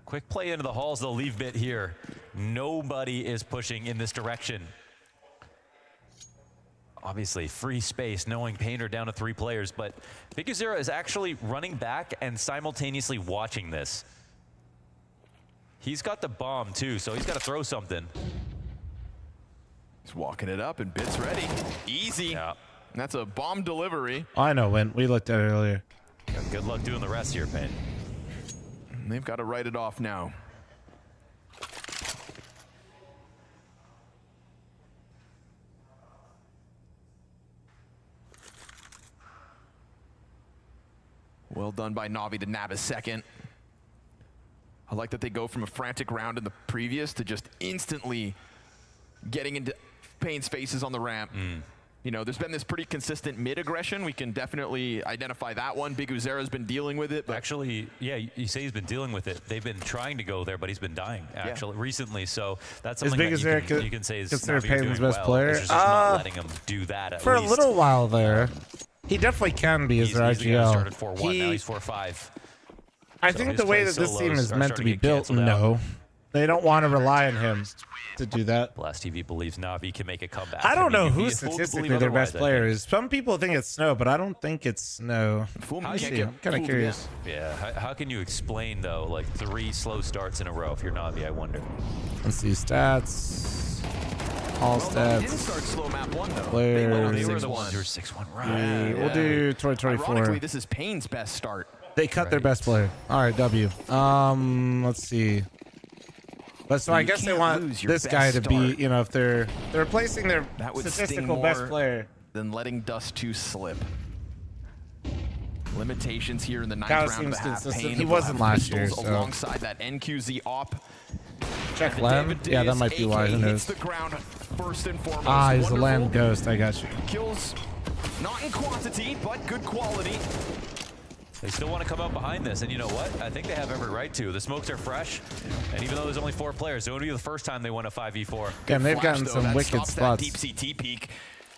Quick play into the halls. They'll leave Bit here. Nobody is pushing in this direction. Obviously, free space, knowing Payne are down to 3 players, but Big Azera is actually running back and simultaneously watching this. He's got the bomb, too, so he's got to throw something. He's walking it up, and Bit's ready. Easy. Yeah. And that's a bomb delivery. I know, when we looked at it earlier. Yeah, good luck doing the rest here, Payne. And they've got to write it off now. Well done by Na'Vi to nab a second. I like that they go from a frantic round in the previous to just instantly getting into Payne's faces on the ramp. You know, there's been this pretty consistent mid-aggression. We can definitely identify that one. Big Azera's been dealing with it. But actually, yeah, you say he's been dealing with it. They've been trying to go there, but he's been dying, actually, recently. So that's something that you can say is considered Payne's doing best well. player. Just not letting him do that at for least. a little while there. He definitely can be as their IGL. Started 4-1, now he's 4-5. I think the way that this team is meant to be built, no. They don't want to rely on him to do that. Blast TV believes Na'Vi can make a comeback. I don't know who statistically their best player is. Some people think it's Snow, but I don't think it's Snow. I'm kind of curious. Yeah, how can you explain, though, like 3 slow starts in a row if you're Na'Vi, I wonder. Let's see stats. All stats. They didn't start slow map 1, though. Players. They were the ones who were 6-1. Right. We'll do 2024. Ironically, this is Payne's best start. They cut their best player. All right, W. Let's see. But so I guess they want this guy to be, you know, if they're replacing their statistical best player. Than letting Dust 2 slip. Limitations here in the 9th round of the half. Payne he wasn't last year, so. Alongside that NQZ op. Check land? Yeah, that might be why. Who knows? The ground first and foremost. Ah, he's a land ghost. I got you. Kills not in quantity, but good quality. They still want to come out behind this, and you know what? I think they have every right to. The smokes are fresh, and even though there's only 4 players, it would be the first time they won a 5v4. Yeah, and they've gotten some wicked spots. Deep CT peak.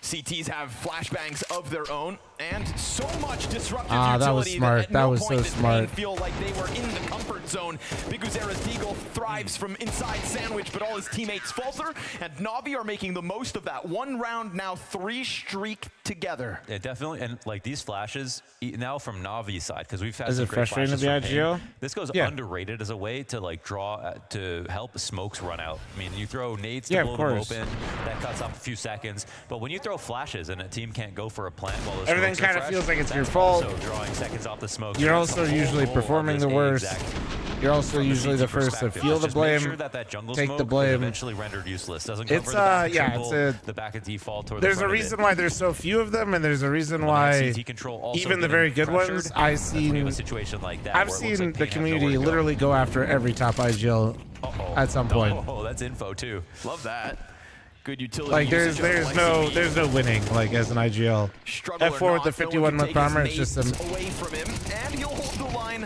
CTs have flashbangs of their own and so much disruptive that was utility smart. at That no was point so did smart. Pain feel like they were in the comfort zone. Biguzera's Deagle thrives from inside sandwich, but all his teammates falter, and Na'Vi are making the most of that. 1 round, now 3 streak together. Yeah, definitely. And like these flashes now from Navi's side, because we've had Is some it great frustrating flashes to be from IGL? Pain. This goes Yeah. underrated as a way to like draw to help smokes run out. I mean, you throw nades to Yeah, blow of them course. open, that cuts off a few seconds. But when you throw flashes and a team can't go for a plant while the Everything smokes are kinda fresh, feels like it's your that's fault. Also drawing seconds off the smoke. You're That's also the whole usually goal of performing this the worst. exact- You're also from the usually the CT first to perspective. feel the Just make blame, sure that that jungle take smoke the is blame. eventually rendered useless. Doesn't It's cover the back yeah, triple, it's the back of default. Or the there's a front of it. reason why there's so few of them, and there's a reason When why CT control also even the getting very good pressured, ones, that's when you have a situation like that I've where it looks seen like the Pain has nowhere community to go. literally go after every top IGL at some point. Oh, that's info too. Love that. Good utility. Like usage there's of no LCB. there's no winning like as an IGL. Struggle or F4 with not, the no 51 one month can take armor, his it's just nades away from him, and he'll hold the line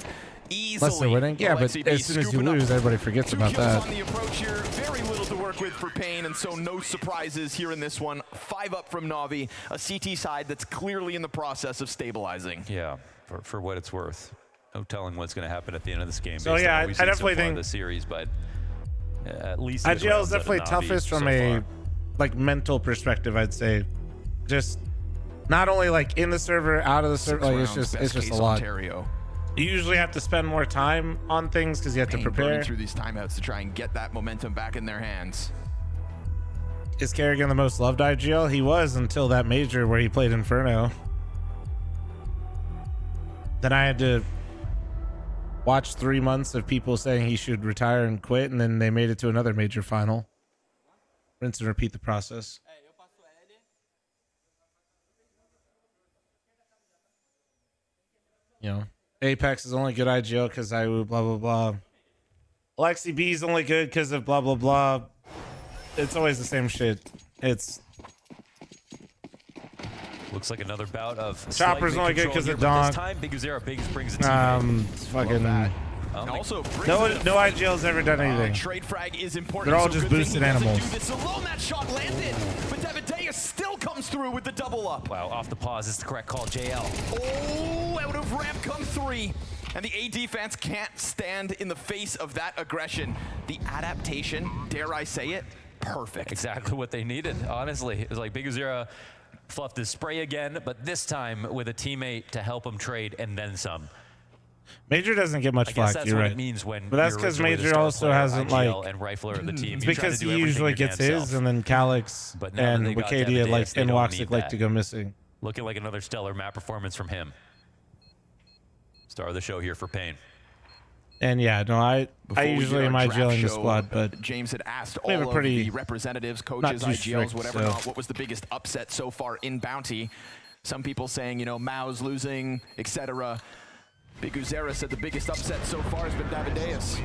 easily. unless they're winning. Yeah, but LCB as soon as you scooping up lose, everybody forgets 2 about kills that. on the approach here. Very little to work with for Pain, and so no surprises here in this one. 5 up from Na'Vi, a CT side that's clearly in the process of stabilizing. Yeah, for what it's worth. No telling what's going to happen at the end of this game. So based on yeah, what I we've seen definitely so far in think the series, but at least IGL is definitely toughest from a far. like mental perspective, I'd say. Just not only like in the server, out of the server, like it's just a lot. Ontario. You usually have to spend more time on things because you have to Pain prepare. burning through these timeouts to try and get that momentum back in their hands. Is Kerrigan the most loved IGL? He was until that major where he played Inferno. Then I had to watch 3 months of people saying he should retire and quit, and then they made it to another major final. Rinse and repeat the process. You know, Apex is only good IGL because I blah blah blah. Alexi B is only good because of blah blah blah. It's always the same shit. It's Looks like another bout of Chopper's slight only good mid-control 'cause here, of but Donk. This time, Biguzera brings a teammate. fucking. And also, No IGL's ever done anything. trade frag is important. They're all so just good thing boosted he doesn't animals. do this alone. That shot landed, but Davideus still comes through with the double up. Wow, off the pause. It's the correct call, JL. Oh, out of ramp come 3. And the A defense can't stand in the face of that aggression. The adaptation, dare I say it, perfect. Exactly what they needed, honestly. It was like Biguzera fluffed his spray again, but this time with a teammate to help him trade and then some. Major doesn't get much I guess flack. that's You're what right. it means when but that's you're because originally the Major star also player, hasn't IGL like. and rifler of the team. It's You try to because do he everything usually your gets damn his, self. and then Calyx But now that and they got Wicadia Davideus, they and don't Woxic need like that. to go missing. Looking like another stellar map performance from him. Star of the show here for Pain. And yeah, no, I Before we usually did am our draft IGLing the show, squad, but James had asked we have all a pretty of the representatives, not coaches, too IGLs, strict, whatever so. not, what was the biggest upset so far in Bounty. Some people saying, you know, Mao's losing, etc. Biguzera said the biggest upset so far has been Davideus.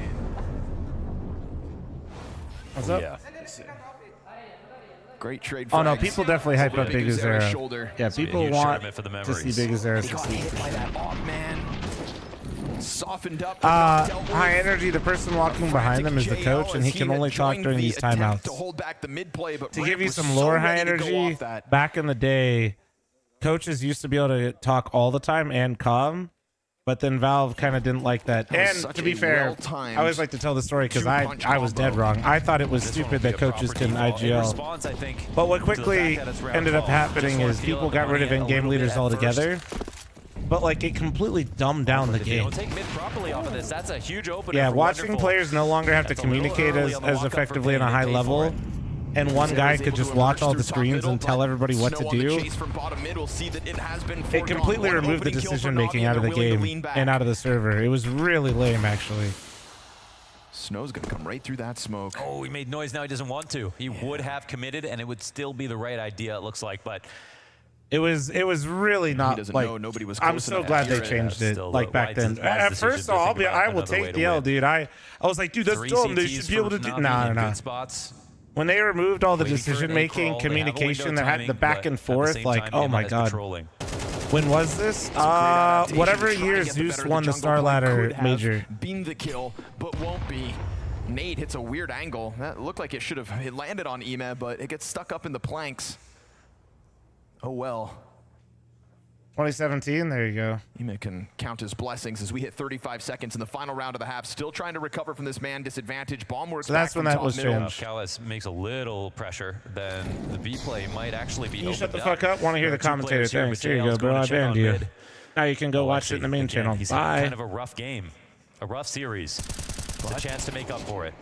What's up? Yeah. Great trade. Oh no, frags. people definitely hype up Biguzera's Biguzera. shoulder. Yeah, people huge want tournament for the to see memories. Biguzera He got succeed. hit by that off man. Softened up. but not dealt with. High energy. The person walking behind them is the coach, and he can only talk during these timeouts. To hold back the mid play, but To Ramp give you was some so lore, high ready to go energy. off that. Back in the day, coaches used to be able to talk all the time and calm, but then Valve kind of didn't like that. That was And such to be a fair, well-timed I always like to tell the story because two-punch I was dead combo. wrong. I thought it was This one stupid will that be a coaches proper couldn't default. In IGL. response, I think, But what to the quickly fact that it's round ended up 12, happening just wanna is feel people the got rid of money a in-game little bit leaders at altogether. But like it completely dumbed down the If you game. don't take mid properly off of this, that's a huge opener. Yeah, for watching Wonderful. players no longer have to That's a little communicate early as, on the as walk-up for effectively Pain on a to high pay for level. it. And one Biguzera's guy able could to just emerge watch all through the top screens middle, and tell but everybody what to Snow on the do. chase from bottom mid will see that it has been It foregone. completely One removed the opening kill for decision Na'Vi, making out of the and they're willing to game lean back. and out of the server. It was really lame, actually. Snow's gonna come right through that smoke. Oh, he made noise. Now he doesn't want to. He would have committed, and it would still be the right idea, it looks like. But It was really not doesn't like. know. Nobody was I'm close so enough glad to they hear it. changed it Still, like back wise then. decision At to first, think I'll be. about I will another way take to the L, win. dude. I was like, dude, that's 3 dumb. They CTs should be able to for do. Na'Vi Nah, in nah. good spots. When they removed all the Waiting for an decision making, A-crawl. They have a communication window that had timing, the back but and at the forth, same like, time, oh my Emma is god. patrolling. When was this? adaptation Whatever to try year and get the Zeus better won the jungle Star play Ladder could have major. Been the kill, but won't be. Nade hits a weird angle. That looked like it should have landed on Ema, but it gets stuck up in the planks. Oh well. 2017, there you go. Ema can count his blessings as we hit 35 seconds in the final round of the half. Still trying to recover from this man disadvantage. Bomb works so that's back when from that was middle. changed. Callis makes a little pressure, then the B play might actually be. Can you shut the fuck up? Want to hear the commentator? Thanks. Here you go, bro. I banned you. Now you can go watch it in the main channel. He's Bye. kind of a rough game, a rough series. It's a chance to make up for it.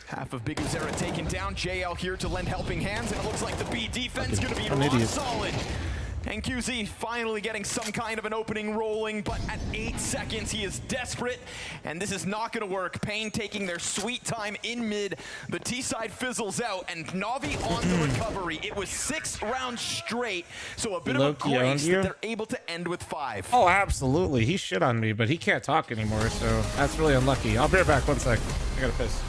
Half of Big Uzera taken down. JL here to lend helping hands, and it looks like the B defense is going to be rock solid. And QZ finally getting some kind of an opening rolling, but at 8 seconds, he is desperate, and this is not going to work. Pain taking their sweet time in mid. The T-side fizzles out, and Na'Vi on the recovery. It was 6 rounds straight, so a bit of a grace that they're able to end with 5. Oh, absolutely. He shit on me, but he can't talk anymore, so that's really unlucky. I'll be right back. 1 sec. I gotta piss.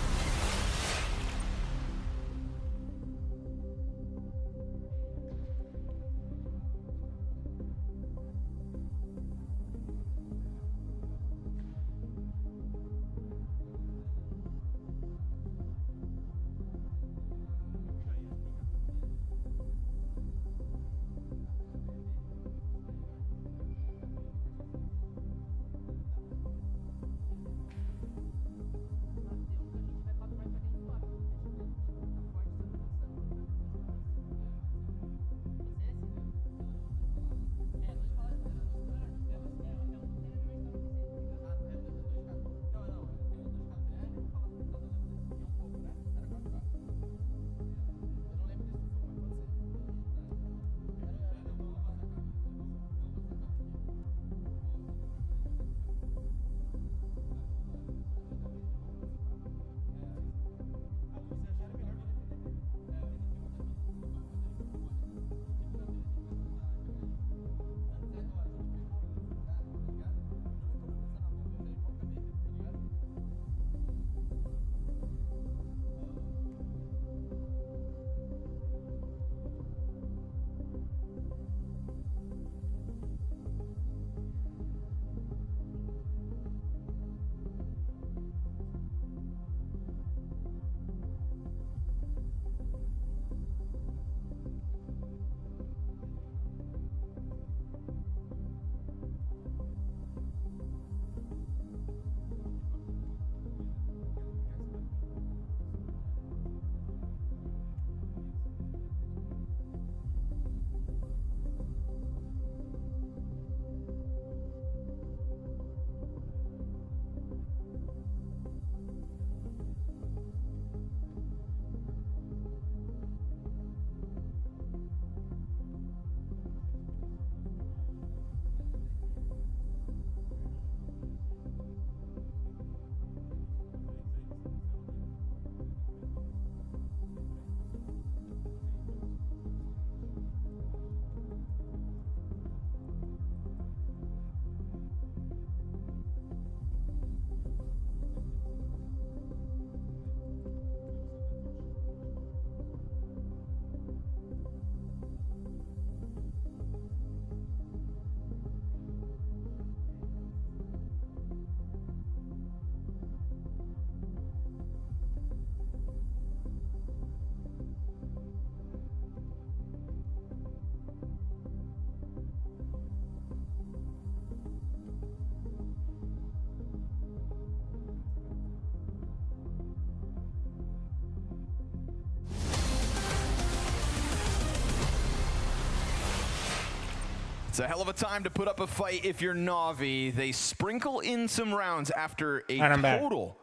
It's a hell of a time to put up a fight if you're Na'Vi. They sprinkle in some rounds after a total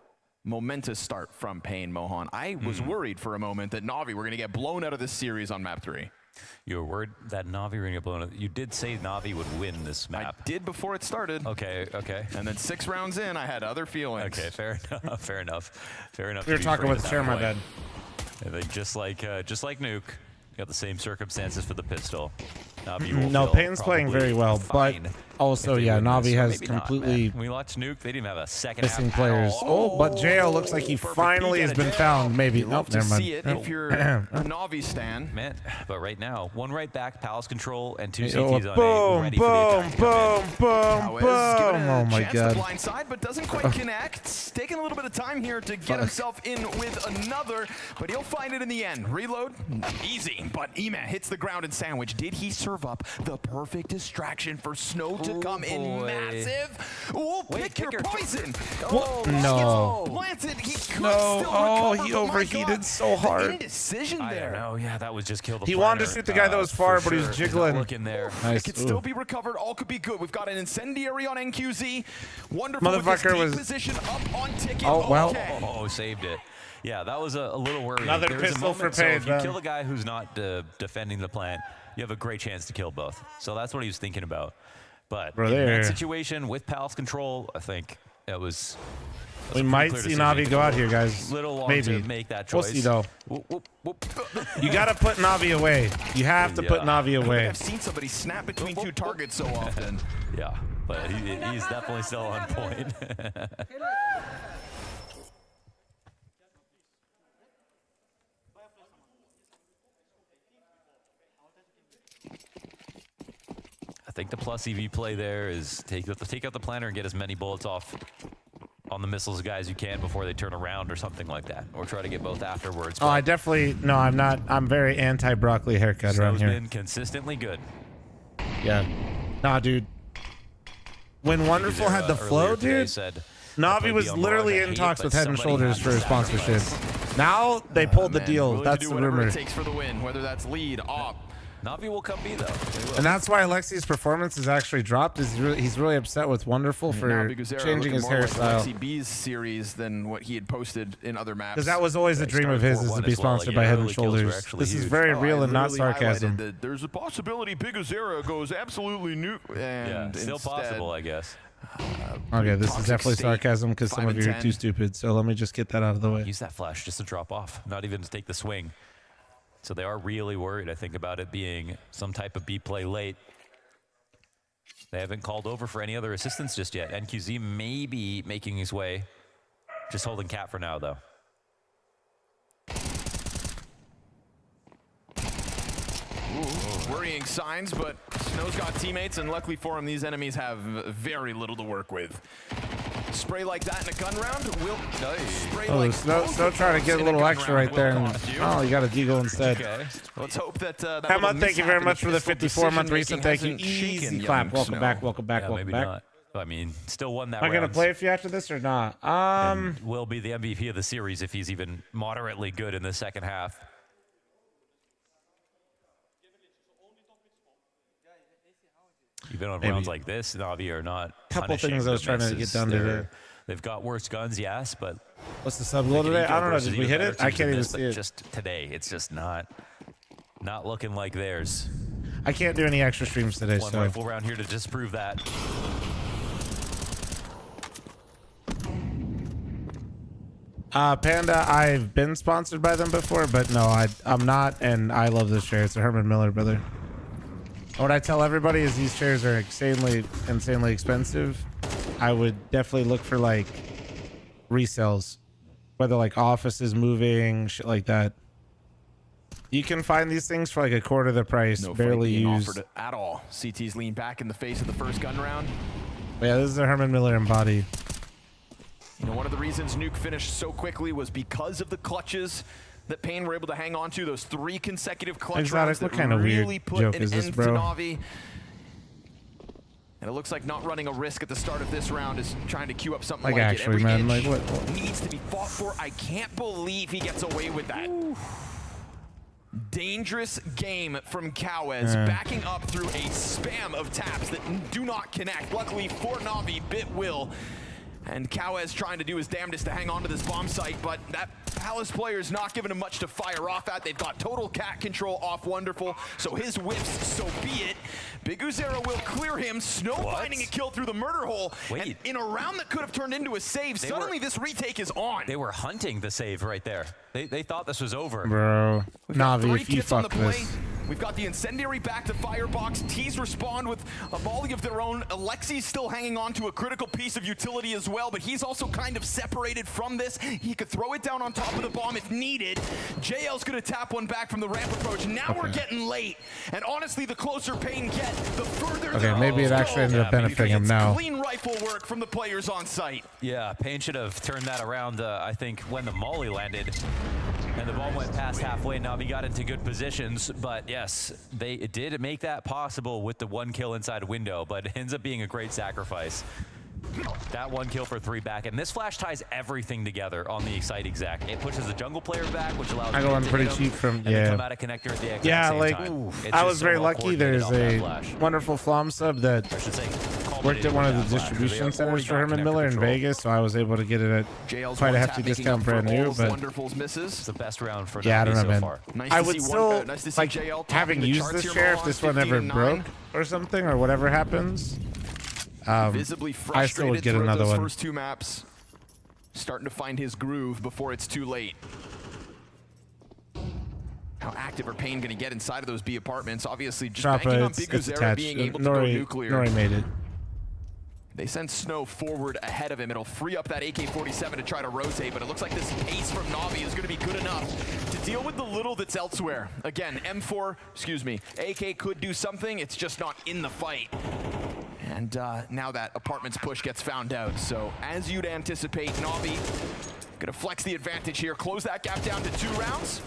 momentous start from Pain, Mohan. I was worried for a moment that Na'Vi were going to get blown out of this series on map 3. You were worried that Na'Vi were going to get blown out. You did say Na'Vi would win this map. I did before it started. Okay, okay. And then 6 rounds in, I had other feelings. Okay, fair enough, fair enough. Fair enough. We were talking with the chair, my bad. Just like Nuke, got the same circumstances for the pistol. No, Pain's playing very well, but Also, yeah, Navi has completely we watched Nuke. They didn't have a second missing half players. Oh, but JL looks like he finally has been found. Maybe. Nope, never mind. See it if you're a Navi stan. Man, but right now, one right back, Palace control, and two Oh, CTs on boom, A, ready for the attack. boom. Oh my god. Blind side, but doesn't quite connect. Taking a little bit of time here to get himself in with another, but he'll find it in the end. Reload, easy, but Ema hits the ground and sandwich. Did he serve up the perfect distraction for Snow to come in massive? Oh, pick your poison. Oh, no. Planted. He could No. still Oh, recover, he but my overheated God, so hard. The indecision I there. don't know. Yeah, that was just kill the He wanted to shoot the guy that was far, but he was jiggling. Looking there. Nice. It could still be recovered. All could be good. We've got an incendiary on NQZ. Wonderful Motherfucker with his was position up on ticket. Oh, well. Okay. Oh, saved it. Yeah, that was a little worrying. Another There was a pistol for moment, so paid, if you then. kill the guy who's not defending the plant, you have a great chance to kill both. So that's what he was thinking about. But in that situation with Palace control, I think it was. We might see Navi go out here, guys. Little long Maybe. to make that choice. We'll see, though. You got to put Navi away. You have to put Navi away. I've seen somebody snap between two targets so often. Yeah, but he's definitely still on point. I think the plus EV play there is take out the planner and get as many bullets off on the missiles guys as you can before they turn around or something like that, or try to get both afterwards. Oh, I definitely no. I'm not. I'm very anti-broccoli haircut around here. Been consistently good. Yeah. Nah, dude. When Wonderful had the flow, dude, Navi was literally in talks with Head and Shoulders for sponsorship. Now they pulled the deal. That's the rumor. It takes for the win, whether that's lead, op. Navi will come B though. And that's why Alexi's performance has actually dropped. He's really upset with Wonderful for changing his hairstyle. Like B's series than what he had posted in other maps. Because that was always a dream of his, is to be sponsored by Head and Shoulders. This is very real and not sarcasm. There's a possibility Big Azera goes absolutely new. Yeah, still possible, I guess. Okay, this is definitely sarcasm because some of you are too stupid. So let me just get that out of the way. Use that flash just to drop off, not even to take the swing. So they are really worried, I think, about it being some type of B play late. They haven't called over for any other assistance just yet. NQZ may be making his way. Just holding cap for now, though. Worrying signs, but Snow's got teammates, and luckily for him, these enemies have very little to work with. Spray like that in a gun round will spray like Snow trying to get a little extra right there. And, oh, you got a deagle instead. Okay. Let's hope that. Emma, thank you very much for the 54-month recent. Thank you. Easy clap. Welcome back. Welcome back. Welcome back. Not. I mean, still won that Am I going to play for you after this or not? And will be the MVP of the series if he's even moderately good in the second half. Even on rounds like this, Navi are not. Couple things I was trying to get done today. They've got worse guns, yes, but what's the sub goal today? I don't know. Did we hit it? I can't even see it. Just today, it's just not looking like theirs. I can't do any extra streams today. One rifle round here to disprove that. Panda, I've been sponsored by them before, but no, I'm not, and I love this chair. It's a Herman Miller, brother. What I tell everybody is these chairs are insanely expensive. I would definitely look for like resales, whether like offices moving, shit like that. You can find these things for like a quarter of the price, barely used. Offered at all. CT's lean back in the face of the first gun round. But yeah, this is a Herman Miller embody. You know, one of the reasons Nuke finished so quickly was because of the clutches that Pain were able to hang on to, those 3 consecutive clutch rounds that really put an end to Navi. And it looks like not running a risk at the start of this round is trying to queue up something like actually, it. man, Every like inch what? needs to be fought for. I can't believe he gets away with that. Ooh. Dangerous game from Cowes, backing up through a spam of taps that do not connect. Luckily for Navi, Bit will. And Cowes trying to do his damnedest to hang on to this bomb site, but that Palace player is not giving him much to fire off at. They've got total cat control off Wonderful, so his whiffs, so be it. Big Uzera will clear him. Snow finding a kill through the murder hole. Wait. And in a round that could have turned into a save, suddenly this retake is on. They were hunting the save right there. They thought this was over. Bro, Navi, if you fuck this. We've got the incendiary back to Firebox. T's respond with a volley of their own. Alexi's still hanging on to a critical piece of utility as well, but he's also kind of separated from this. He could throw it down on top of the bomb if needed. JL's gonna tap one back from the ramp approach. Now we're getting late. And honestly, the closer Pain get, the further Okay, maybe it actually ended up benefiting him now. Clean rifle work from the players on site. Yeah, Pain should have turned that around, I think, when the molly landed. And the ball went past halfway. Navi got into good positions, but yes, they did make that possible with the 1 kill inside window, but it ends up being a great sacrifice. That 1 kill for 3 back, and this flash ties everything together on the site exact. It pushes the jungle player back, which allows I go on pretty cheap from come out of connector at the exact same like time. I was very lucky. There's a wonderful Flom sub that worked at one of the distribution centers for Herman Miller in Vegas, so I was able to get it at quite a hefty discount brand new. But it's the best round for yeah, I don't know, so man. far. I would still like having used this share if this one ever broke or something or whatever happens. Visibly I still would get another one. First 2 maps, starting to find his groove before it's too late. How active are Pain going to get inside of those B apartments? Obviously, just banking on Big Uzera being able to go nuclear. Nori made it. They send Snow forward ahead of him. It'll free up that AK-47 to try to rotate, but it looks like this pace from Navi is going to be good enough to deal with the little that's elsewhere. Again, AK could do something. It's just not in the fight. And now that apartments push gets found out. So as you'd anticipate, Navi gonna flex the advantage here, close that gap down to 2 rounds,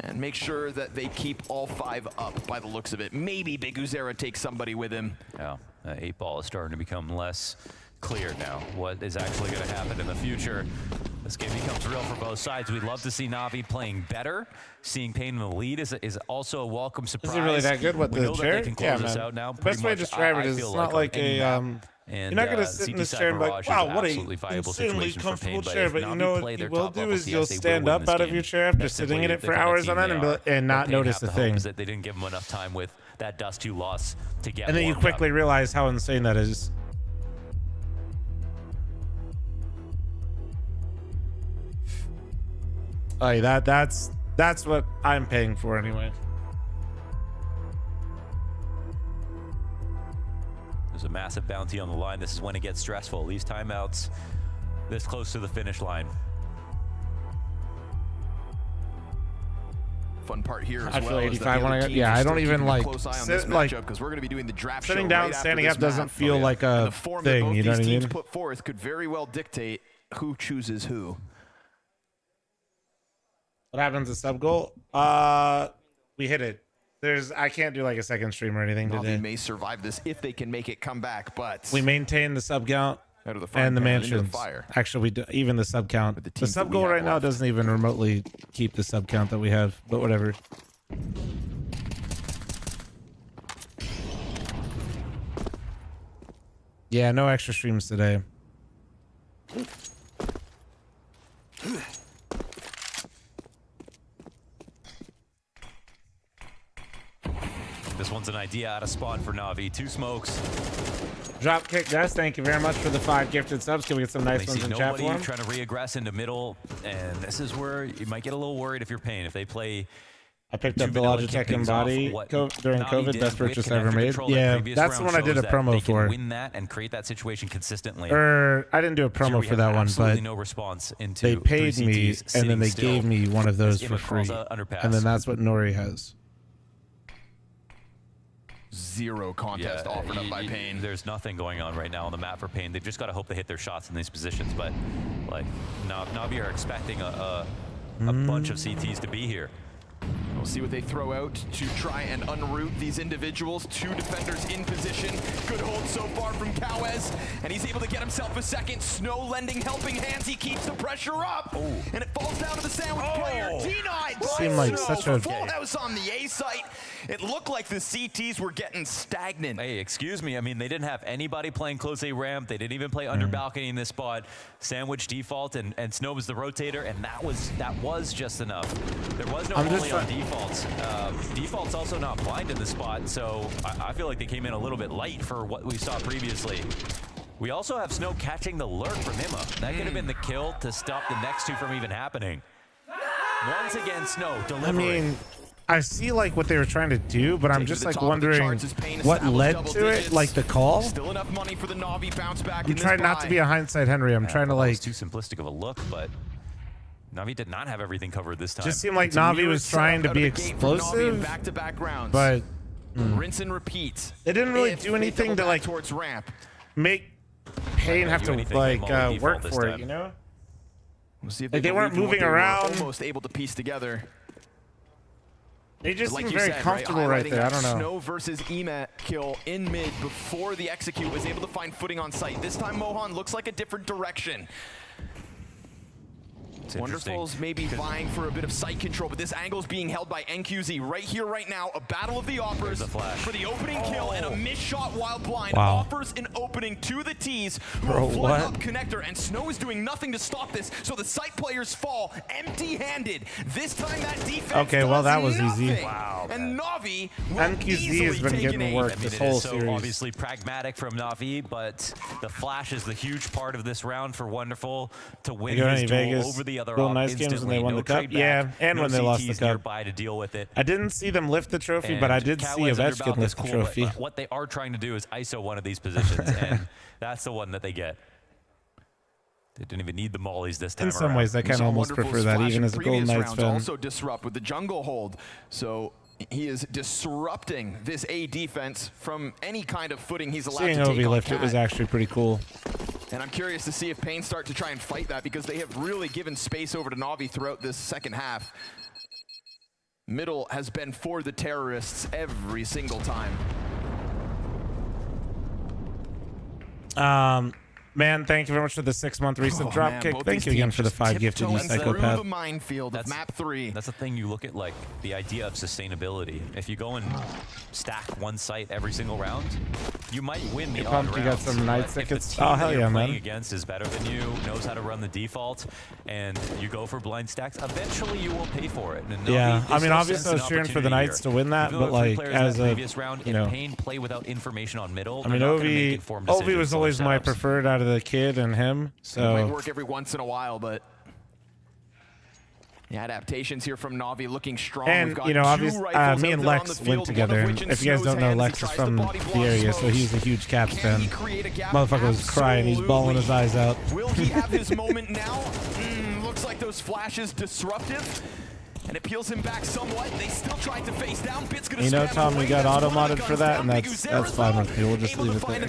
and make sure that they keep all 5 up by the looks of it. Maybe Big Uzera takes somebody with him. Yeah, 8 ball is starting to become less clear now. What is actually going to happen in the future? This game becomes real for both sides. We'd love to see Navi playing better. Seeing Pain in the lead is also a welcome surprise. Is it really that good? What, the chair? They can close this out now. The best way to describe it is it's not like a you're not going to sit in this chair and be like, wow, what a insanely comfortable chair. But you know what you will do is you'll stand up out of your chair after sitting in it for hours on end and not notice a thing. That they didn't give them enough time with that Dust 2 loss to get. And then you quickly realize how insane that is. Oh, that's what I'm paying for anyway. There's a massive bounty on the line. This is when it gets stressful. These timeouts this close to the finish line. Fun part here as I feel well 85 when I got, yeah, I don't even like sit, like because we're going to be doing the draft sitting show down, right standing up doesn't feel like a thing. You know what I mean? Put forth could very well dictate who chooses who. What happens to sub goal? We hit it. I can't do like a second stream or anything today. Navi may survive this if they can make it come back, but we maintain the sub count out of the and the mansions. Fire. Actually, we do, even the sub count. The sub goal right now doesn't even remotely keep the sub count that we have, but whatever. Yeah, no extra streams today. This one's an idea out of spawn for Navi. 2 smokes. Dropkick Gus, thank you very much for the 5 gifted subs. Can we get some nice ones in chat for him? Trying to re-aggress into middle, and this is where you might get a little worried if you're Pain. If they play... I picked up the Logitech Embody during COVID, best purchase I ever made. Yeah, that's the one I did a promo for. Win that and create that situation consistently. I didn't do a promo for that one, but no response into they paid me, and then they gave me one of those for free. And then that's what Nori has. Zero contest offered up by Pain. There's nothing going on right now on the map for Pain. They've just got to hope they hit their shots in these positions. But like Navi are expecting a bunch of CTs to be here. We'll see what they throw out to try and unroot these individuals. 2 defenders in position. Good hold so far from Cowes, and he's able to get himself a second. Snow lending helping hands. He keeps the pressure up, and it falls down to the sandwich player. Denied. Seemed like such a full house on the A site. It looked like the CTs were getting stagnant. Hey, excuse me. I mean, they didn't have anybody playing close A ramp. They didn't even play under balcony in this spot. Sandwich default, and Snow was the rotator, and that was just enough. There was no only on defaults. Default's also not blind in the spot, so I feel like they came in a little bit light for what we saw previously. We also have Snow catching the lurk from Imma. That could have been the kill to stop the next 2 from even happening. Once again, Snow delivering. I mean, I see like what they were trying to do, but I'm just like wondering what led to it, like the call. Still enough money for the Na'Vi bounce back. I'm trying not to be a hindsight Henry. I'm trying to like. Too simplistic of a look, but Na'Vi did not have everything covered this time. Just seemed like Na'Vi was trying to be explosive, back-to-back rounds. but rinse and repeat. They didn't really do anything to like towards ramp. Make Pain have to like work for it, you know? We'll see if like they weren't moving around. Almost able to piece together. They just like seem very said, comfortable right there. I don't know. Snow versus Ema kill in mid before the execute was able to find footing on site. This time Mohan looks like a different direction. Wonderful's maybe vying for a bit of sight control, but this angle is being held by NQZ right here, right now. A battle of the offers for the opening kill and a missed shot while blind. Offers an opening to the T's who are flood up connector, and Snow is doing nothing to stop this, so the site players fall empty-handed. This time that defense well, that was nothing. easy. Wow. And Na'Vi NQZ has been getting work this whole series. Obviously pragmatic from Na'Vi, but the flash is the huge part of this round for Wonderful to win his duel over the other Real nice games when they won the cup. Yeah, and when they lost the cup. To deal with it. I didn't see them lift the trophy, but I did see Ovechkin lift the trophy. But what they are trying to do is ISO one of these positions, and that's the one that they get. They didn't even need the mollies this time. In some ways, I kind of almost prefer that, even as a Golden Knights fan. Also disrupt with the jungle hold, so he is disrupting this A defense from any kind of footing he's allowed Seeing to take Ovi on lift it was actually pretty cool. And I'm curious to see if Pain start to try and fight that, because they have really given space over to Na'Vi throughout this second half. Middle has been for the terrorists every single time. Man, thank you very much for the 6-month recent dropkick. Thank you again for the 5 gifted, you psychopath. The minefield of map 3. That's the thing. You look at like the idea of sustainability. If you go and stack one site every single round, you might win the odd rounds. You got some Knights tickets. Oh hell yeah, man! Against is better than you, knows how to run the default, and you go for blind stacks. Eventually, you will pay for it. And yeah, I mean, obviously, I was cheering for the Knights to win that, but like as a Pain play without information on middle. I mean, Ovi was always my preferred out of the kid and him, so it might work every once in a while, but the adaptations here from Na'Vi looking strong. And you know, obviously, me and Lex went together. And if you guys don't know, Lex is from the area, so he's a huge Caps fan. Motherfucker was crying. He's bawling his eyes out. Will he have his moment now? Looks like those flashes disruptive. And it peels him back somewhat. They still tried to face down. Bit's gonna Tom, we got auto-modded for that, and that's fine with me. We'll just leave it there.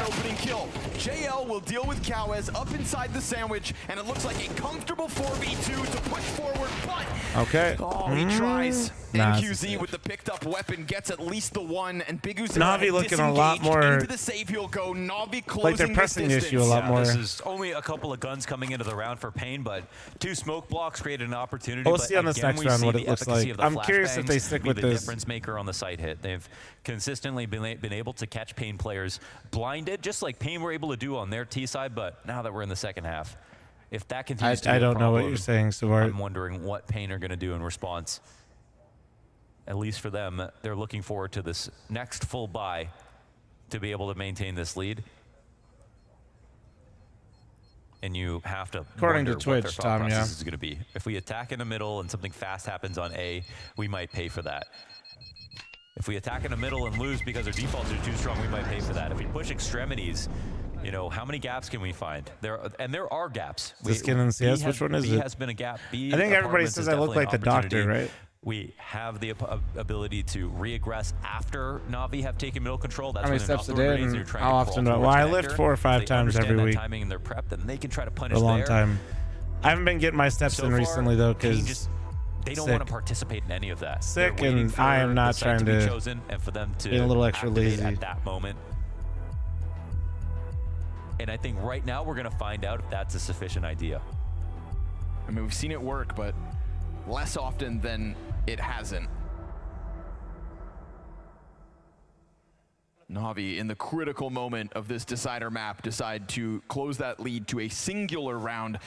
JL will deal with Cowes up inside the sandwich, and it looks like a comfortable 4v2 to push forward, but okay. He tries. NQZ with the picked up weapon gets at least the one, and Bigu's Na'Vi looking a lot more into the save. He'll go. Na'Vi closing like they're pressing the issue a lot more. This is only a couple of guns coming into the round for Pain, but 2 smoke blocks created an opportunity. We'll see on this next round what it looks like. I'm curious if they stick with this. Difference maker on the site hit. They've consistently been able to catch Pain players blinded, just like Pain were able to do on their T side. But now that we're in the second half, if that continues to be I don't know what you're saying, Savart. I'm wondering what Pain are going to do in response. At least for them, they're looking forward to this next full buy to be able to maintain this lead. And you have to according wonder to Twitch, what their Tom, process is going to be. If we attack in the middle and something fast happens on A, we might pay for that. If we attack in the middle and lose because our defaults are too strong, we might pay for that. If we push extremities, you know, how many gaps can we find? There are gaps. The skin and CS, which one is B it? has been a gap. B I think everybody says I look like the doctor, right? We have the ability to re-aggress after Na'Vi have taken middle control. That's how many when steps a day and how often? Well, I lift 4 or 5 times every week. Timing and they're prepped, and they can try to punish for a long time. I haven't been getting my steps in recently though, because they don't want to participate in any of that. Sick, and I am not trying to chosen and for them to be a little extra lazy at that moment. And I think right now we're going to find out if that's a sufficient idea. I mean, we've seen it work, but less often than it hasn't. Na'Vi, in the critical moment of this decider map, decide to close that lead to a singular round.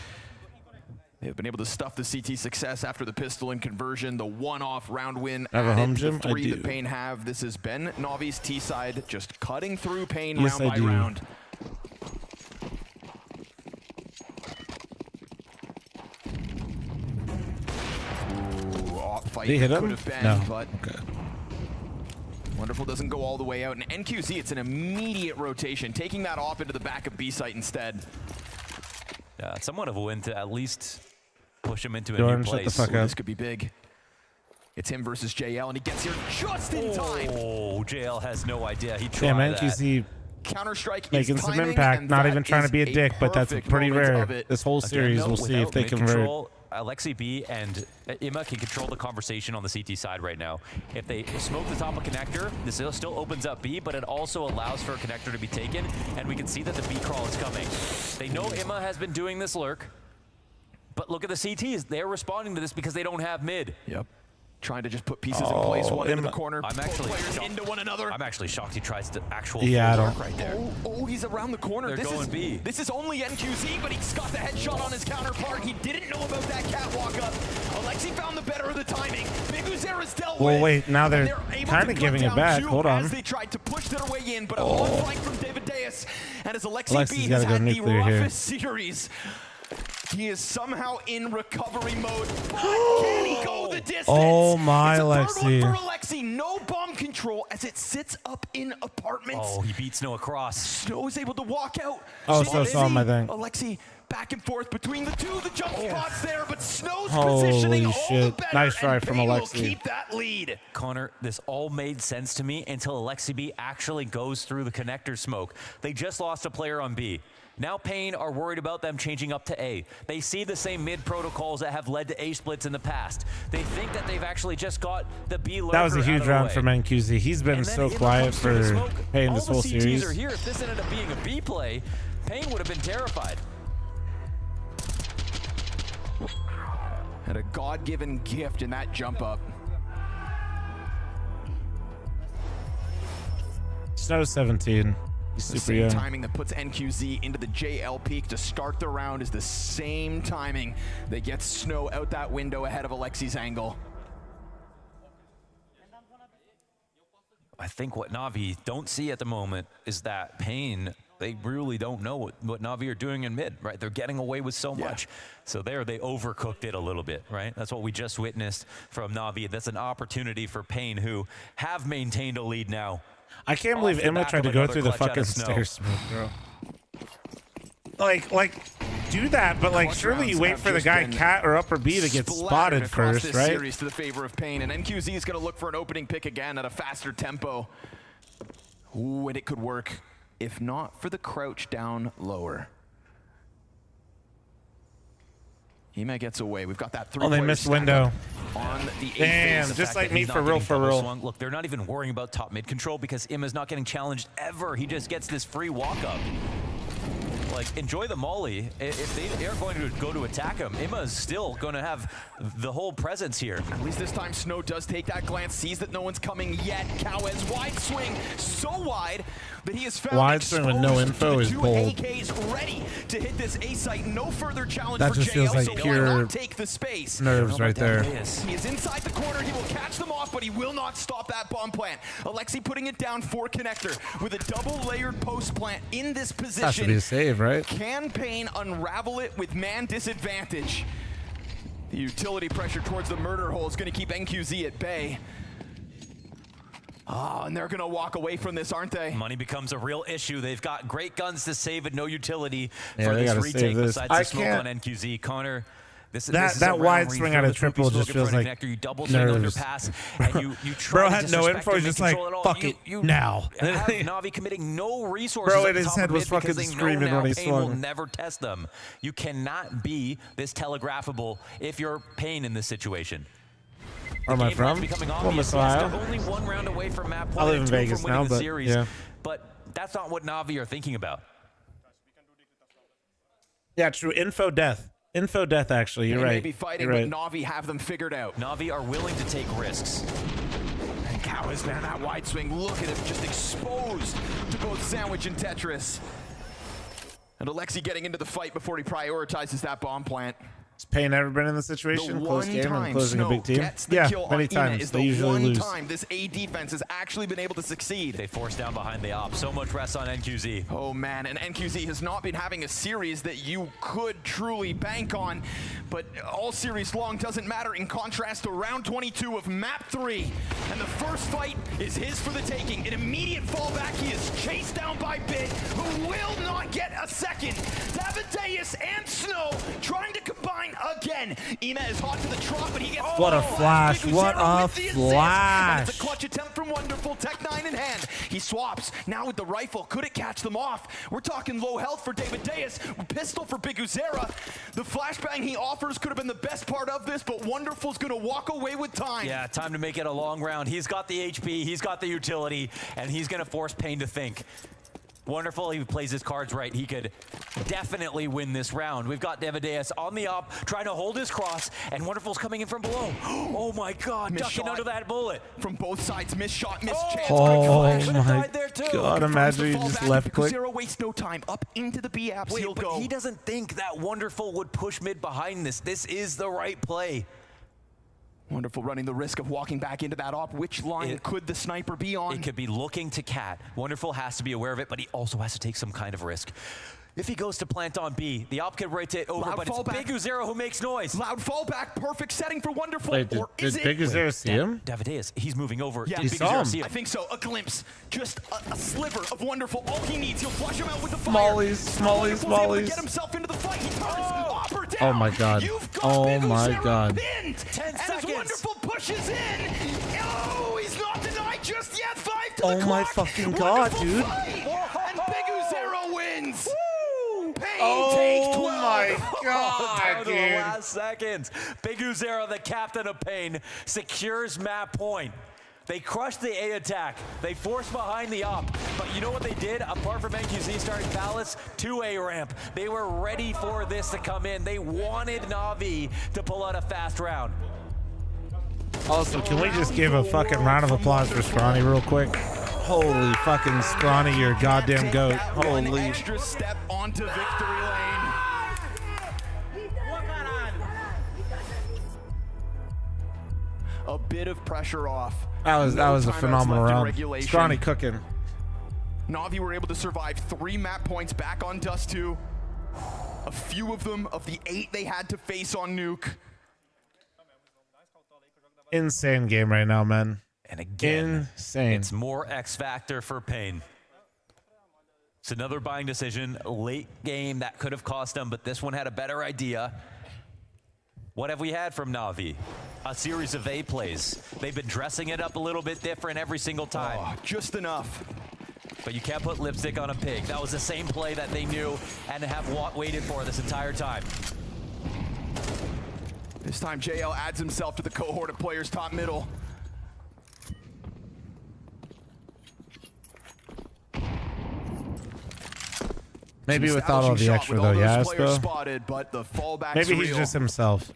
They've been able to stuff the CT success after the pistol in conversion, the one-off round win. I have a home gym? The 3 that Pain have. This has been Na'Vi's T side, just cutting through Pain round by round. fight Did he hit could him? have been, No. but Okay. Wonderful doesn't go all the way out. And NQZ, it's an immediate rotation, taking that off into the back of B site instead. Yeah, somewhat of a win to at least push him into a Jordan, new shut the place. fuck up. This could be big. It's him versus JL, and he gets here just in time. Oh, JL has no idea. He tried Damn, that. NQZ Counter-Strike making is some timing, impact. and Not that even trying to is be a dick, but that's perfect pretty moment rare. of it. This whole series, Again, we'll see if they without convert. mid-control, Alexi B and Imma can control the conversation on the CT side right now. If they smoke the top of connector, this still opens up B, but it also allows for a connector to be taken, and we can see that the B crawl is coming. They know Imma has been doing this lurk, but look at the CTs. They're responding to this because they don't have mid. Yep. Trying to just put pieces in place, one into the corner, I'm actually players shocked. into one another. I'm actually shocked he tries to actual Yeah, full I work don't- right there. Oh, he's around the corner. They're This going is B. This is only NQZ, but he's got the headshot on his counterpart. He didn't know about that catwalk up. Alexi found the better of the timing. Big Uzera's dealt Well, with. wait, now and they're able kinda to cut giving it down back. two Hold on. As they tried to push their way in, but a hard flank from David Deus. And as Alexi Alexi's B gotta has go had the nuclear here. roughest series, he is somehow in recovery mode. But can he go the distance? Oh my, It's a third one Alexi. for Alexi. No bomb control as it sits up in apartments. Oh, he beat Snow across. Snow is able to walk out. Oh, Spot so is saw he? my thing. Alexi back and forth between the two. The jump spot's there, but Snow's Holy positioning all the shit. better. Nice try and from Payne will Alexi. keep that lead. Connor, this all made sense to me until Alexi B actually goes through the connector smoke. They just lost a player on B. Now Payne are worried about them changing up to A. They see the same mid protocols that have led to A splits in the past. They think that they've actually just got the B lurker That was a out huge of the round way. from NQZ. He's been And then so Imma quiet comes through the for smoke. Payne All this the whole CTs series. are here. If this ended up being a B play, Payne would have been terrified. And a God-given gift in that jump up. Snow's 17. He's The super same young. timing that puts NQZ into the JL peak to start the round is the same timing that gets Snow out that window ahead of Alexi's angle. I think what Na'Vi don't see at the moment is that Payne, they really don't know what Na'Vi are doing in mid, right? They're getting away with so much. So there, they overcooked it a little bit, right? That's what we just witnessed from Na'Vi. That's an opportunity for Payne, who have maintained a lead now. I can't Off believe the Emma back tried to of go another through the clutch out fucking of Snow. stairs smoke, bro. Like, do that, but like, Clutch surely you rounds wait have for the just guy been cat or upper B to get splattered spotted across first, this right? series to the favor of Payne, and NQZ is going to look for an opening pick again at a faster tempo. Ooh, and it could work if not for the crouch down lower. Hema gets away. We've got that three. Oh, they missed window. On the Damn, just like me for real, for real. Look, they're not even worrying about top mid control because Imma's not getting challenged ever. He just gets this free walk up. Like, enjoy the molly. If they are going to go to attack him, Imma's still going to have the whole presence here. At least this time, Snow does take that glance, sees that no one's coming yet. Cowes wide swing, so wide that he is found Wide swing with no exposed info to the is two bold. AKs ready to hit this A site. No further challenge That for just JL, feels like so why pure not take the space? nerves right there. He is inside the corner. He will catch them off, but he will not stop that bomb plant. Alexi putting it down for connector with a double-layered post plant in this position. Has to be a save, right? Can Payne unravel it with man disadvantage? The utility pressure towards the murder hole is going to keep NQZ at bay. Oh, and they're going to walk away from this, aren't they? Money becomes a real issue. They've got great guns to save and no utility Yeah, for they this gotta retake save this. besides I the smoke can't- on NQZ. Connor, this is That a round wide where you swing throw out of the triple trophies, just look in feels front of like connector, you double swing under nerves. pass, and you try Bro to had no disrespect info, them, he's they just like, control it all. fuck You- it, you now. have Na'Vi committing no resources Bro, at in the his top head of was mid because fucking they know screaming now when he Payne will swung. never test them. You cannot be this telegraphable if you're Payne in this situation. Where am I Game plan's from? becoming Columbus, obvious. Yes, Ohio. they're only one round away from map I point live and in two Vegas from winning now, the but series. yeah. But that's not what Na'Vi are thinking about. Yeah, true. Info death. Info death, actually. You're They right. may be fighting, You're right. but Na'Vi have them figured out. Na'Vi are willing to take risks. And Cowes, man, that wide swing, look at him, just exposed to both Sandwich and Tetris. And Alexi getting into the fight before he prioritizes that bomb plant. Has Pain ever been in this situation? Close game and closing a big team? Yeah, many times. They usually lose. Time this A defense has actually been able to succeed. They force down behind the op. So much rest on NQZ. Oh man, and NQZ has not been having a series that you could truly bank on, but all series long doesn't matter in contrast to round 22 of map 3. And the first fight is his for the taking. An immediate fallback. He is chased down by Bit, who will not get a second. Zantares and Snow trying to combine again. Ema is hot to the trough, but he gets what a flash! What a flash! And it's a clutch attempt from Wonderful. Tech 9 in hand. He swaps now with the rifle. Could it catch them off? We're talking low health for Zantares. Pistol for Biguzera. The flashbang he offers could have been the best part of this, but Wonderful's going to walk away with time. Yeah, time to make it a long round. He's got the HP, he's got the utility, and he's going to force Pain to think. Wonderful, he plays his cards right. He could definitely win this round. We've got Zantares on the op, trying to hold his cross, and Wonderful's coming in from below. Oh my God, ducking under that bullet. From both sides, miss shot, miss chance. Oh my God, imagine you just left click. Zero wastes no time, up into the B apps, he'll go. He doesn't think that Wonderful would push mid behind this. This is the right play. Wonderful running the risk of walking back into that op. Which line could the sniper be on? It could be looking to Cat. Wonderful has to be aware of it, but he also has to take some kind of risk. If he goes to plant on B, the op could rotate over, but it's Biguzera who makes noise. Loud fallback, perfect setting for Wonderful. Wait, did Biguzera see him? Zantares, he's moving over. Yeah, did Biguzera see him? I think so. A glimpse, just a sliver of Wonderful. All he needs, he'll flush him out with the fire. Smallies. Get himself into the fight. He turns, offer down. Oh my God. Oh my God. 10 seconds. As Wonderful pushes in. Oh, he's not denied just yet. 5 to the clock. Oh my fucking God, dude. And Biguzera wins. Oh my God, down to dude. the last seconds. Biguzera, the captain of Pain, secures map point. They crushed the A attack. They forced behind the op. But you know what they did? Apart from NQZ starting Palace to A ramp, they were ready for this to come in. They wanted Na'Vi to pull out a fast round. Also, can we just give a fucking round of applause for Scrawny real quick? Holy fucking Scrawny, you're a goddamn goat. Holy. Extra step onto victory lane. A bit of pressure off. That was a phenomenal round. Scrawny cooking. Na'Vi were able to survive 3 map points back on Dust 2. A few of them, of the 8 they had to face on Nuke. Insane game right now, man. And again, insane. It's more X Factor for Pain. It's another buying decision, late game that could have cost them, but this one had a better idea. What have we had from Na'Vi? A series of A plays. They've been dressing it up a little bit different every single time. Oh, just enough. But you can't put lipstick on a pig. That was the same play that they knew and have waited for this entire time. This time JL adds himself to the cohort of players top middle. Maybe without all the extra though, yeah, spotted, but the maybe he's just himself.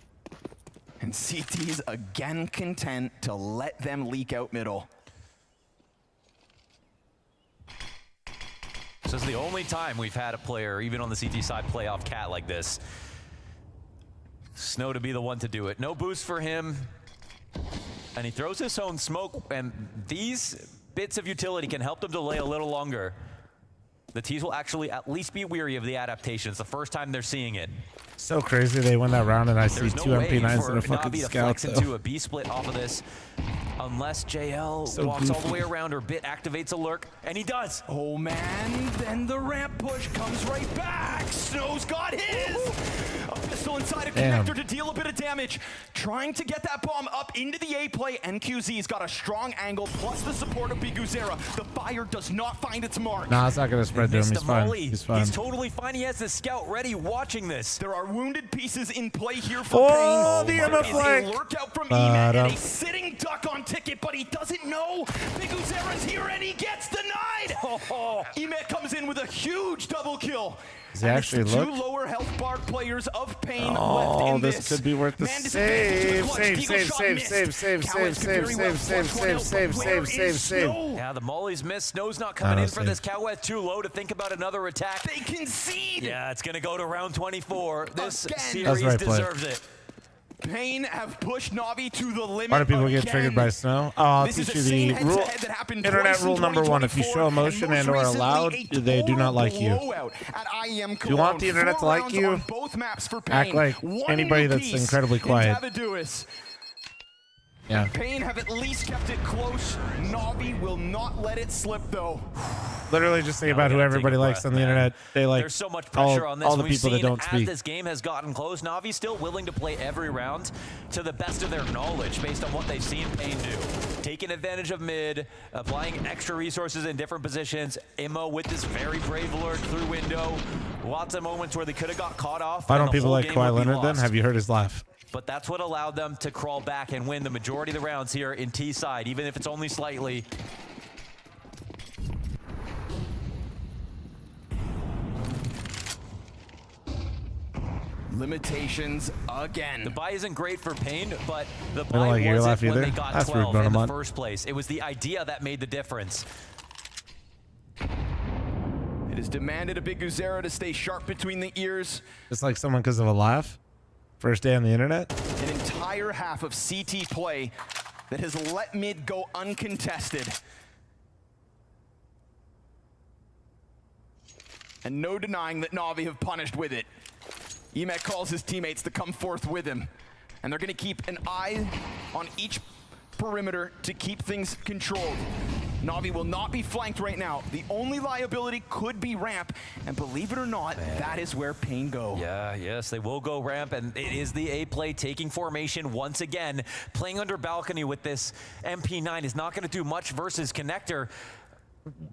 And CT's again content to let them leak out middle. This is the only time we've had a player, even on the CT side, play off Cat like this. Snow to be the one to do it. No boost for him. And he throws his own smoke, and these bits of utility can help them delay a little longer. The T's will actually at least be weary of the adaptation. It's the first time they're seeing it. So crazy they win that round, and I see 2 MP9s and a fucking Na'Vi scout. To flex into a B split off of this, unless JL walks all the way around or Bit activates a lurk, and he does. Oh man, then the ramp push comes right back. Snow's got his. A pistol inside a connector to deal a bit of damage. Trying to get that bomb up into the A play. NQZ's got a strong angle, plus the support of Biguzera. The fire does not find its mark. Nah, it's not gonna spread to him. He's fine. He's fine. He's totally fine. He has the scout ready watching this. There are wounded pieces in play here for Pain. The Emma flank. A lurk out from Ema and a sitting duck on ticket, but he doesn't know Biguzera's here and he gets denied. Ema comes in with a huge double kill. Does he actually look? Two lower health bar players of Pain left Oh, in this could be worth the save. Save. Yeah, the molly's missed. Snow's not coming in for this. Cowweth too low to think about another attack. They concede. Yeah, it's going to go to round 24. This Again. series deserves it. Pain have pushed Navi to the limit. Why do people get triggered by snow? Oh, I'll teach you the rule. Internet rule number 1. If you show emotion and or are loud, they do not like you. If you want the internet to like you, act like anybody that's incredibly quiet. Yeah. Pain have at least kept it close. Navi will not let it slip, though. Literally just think about who everybody likes on the internet. They like There's so much pressure on this. all the We've people that seen don't as speak. this game has gotten close, Navi's still willing to play every round to the best of their knowledge based on what they've seen Pain do. Taking advantage of mid, applying extra resources in different positions. Immo with this very brave lurk through window. Lots of moments where they could have got caught off. Why don't people like Kawhi Leonard then? Have you heard his laugh? But that's what allowed them to crawl back and win the majority of the rounds here in T side, even if it's only slightly. Limitations again. The buy isn't great for Pain, but the I don't buy like your laugh wasn't when either. they got That's 12 rude, in the Bonamont. first place. It was the idea that made the difference. It has demanded a big Guzera to stay sharp between the ears. Just like someone because of a laugh? First day on the internet? An entire half of CT play that has let mid go uncontested. And no denying that Navi have punished with it. Emet calls his teammates to come forth with him. And they're going to keep an eye on each perimeter to keep things controlled. Navi will not be flanked right now. The only liability could be ramp, and believe it or not, that is where Pain go. Yeah, yes, they will go ramp, and it is the A play taking formation once again. Playing under balcony with this MP9 is not going to do much versus Connector.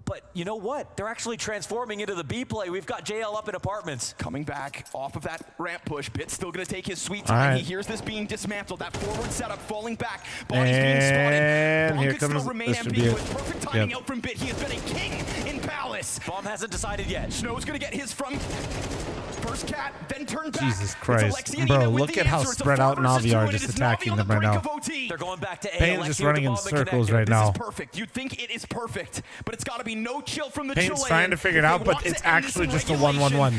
But you know what? They're actually transforming into the B play. We've got JL up in apartments. Coming back off of that ramp push. Bit's still going to take his sweet time. Right. He hears this being dismantled. That forward setup falling back. Body's being spotted. Bomb here could still comes, remain this should empty be it. with perfect timing out from Bit. He has been a king in Palace. Bomb hasn't decided yet. Snow's going to get his from first cat, then turn back. Jesus Christ. Bro, look at how spread out Navi are just attacking them right now. They're going back to A. Pain's just running in circles right now. This is perfect. You'd think it is perfect, but it's got to be no chill from the Pain's Chilean. trying to figure it out, but it's actually just a 1-1-1.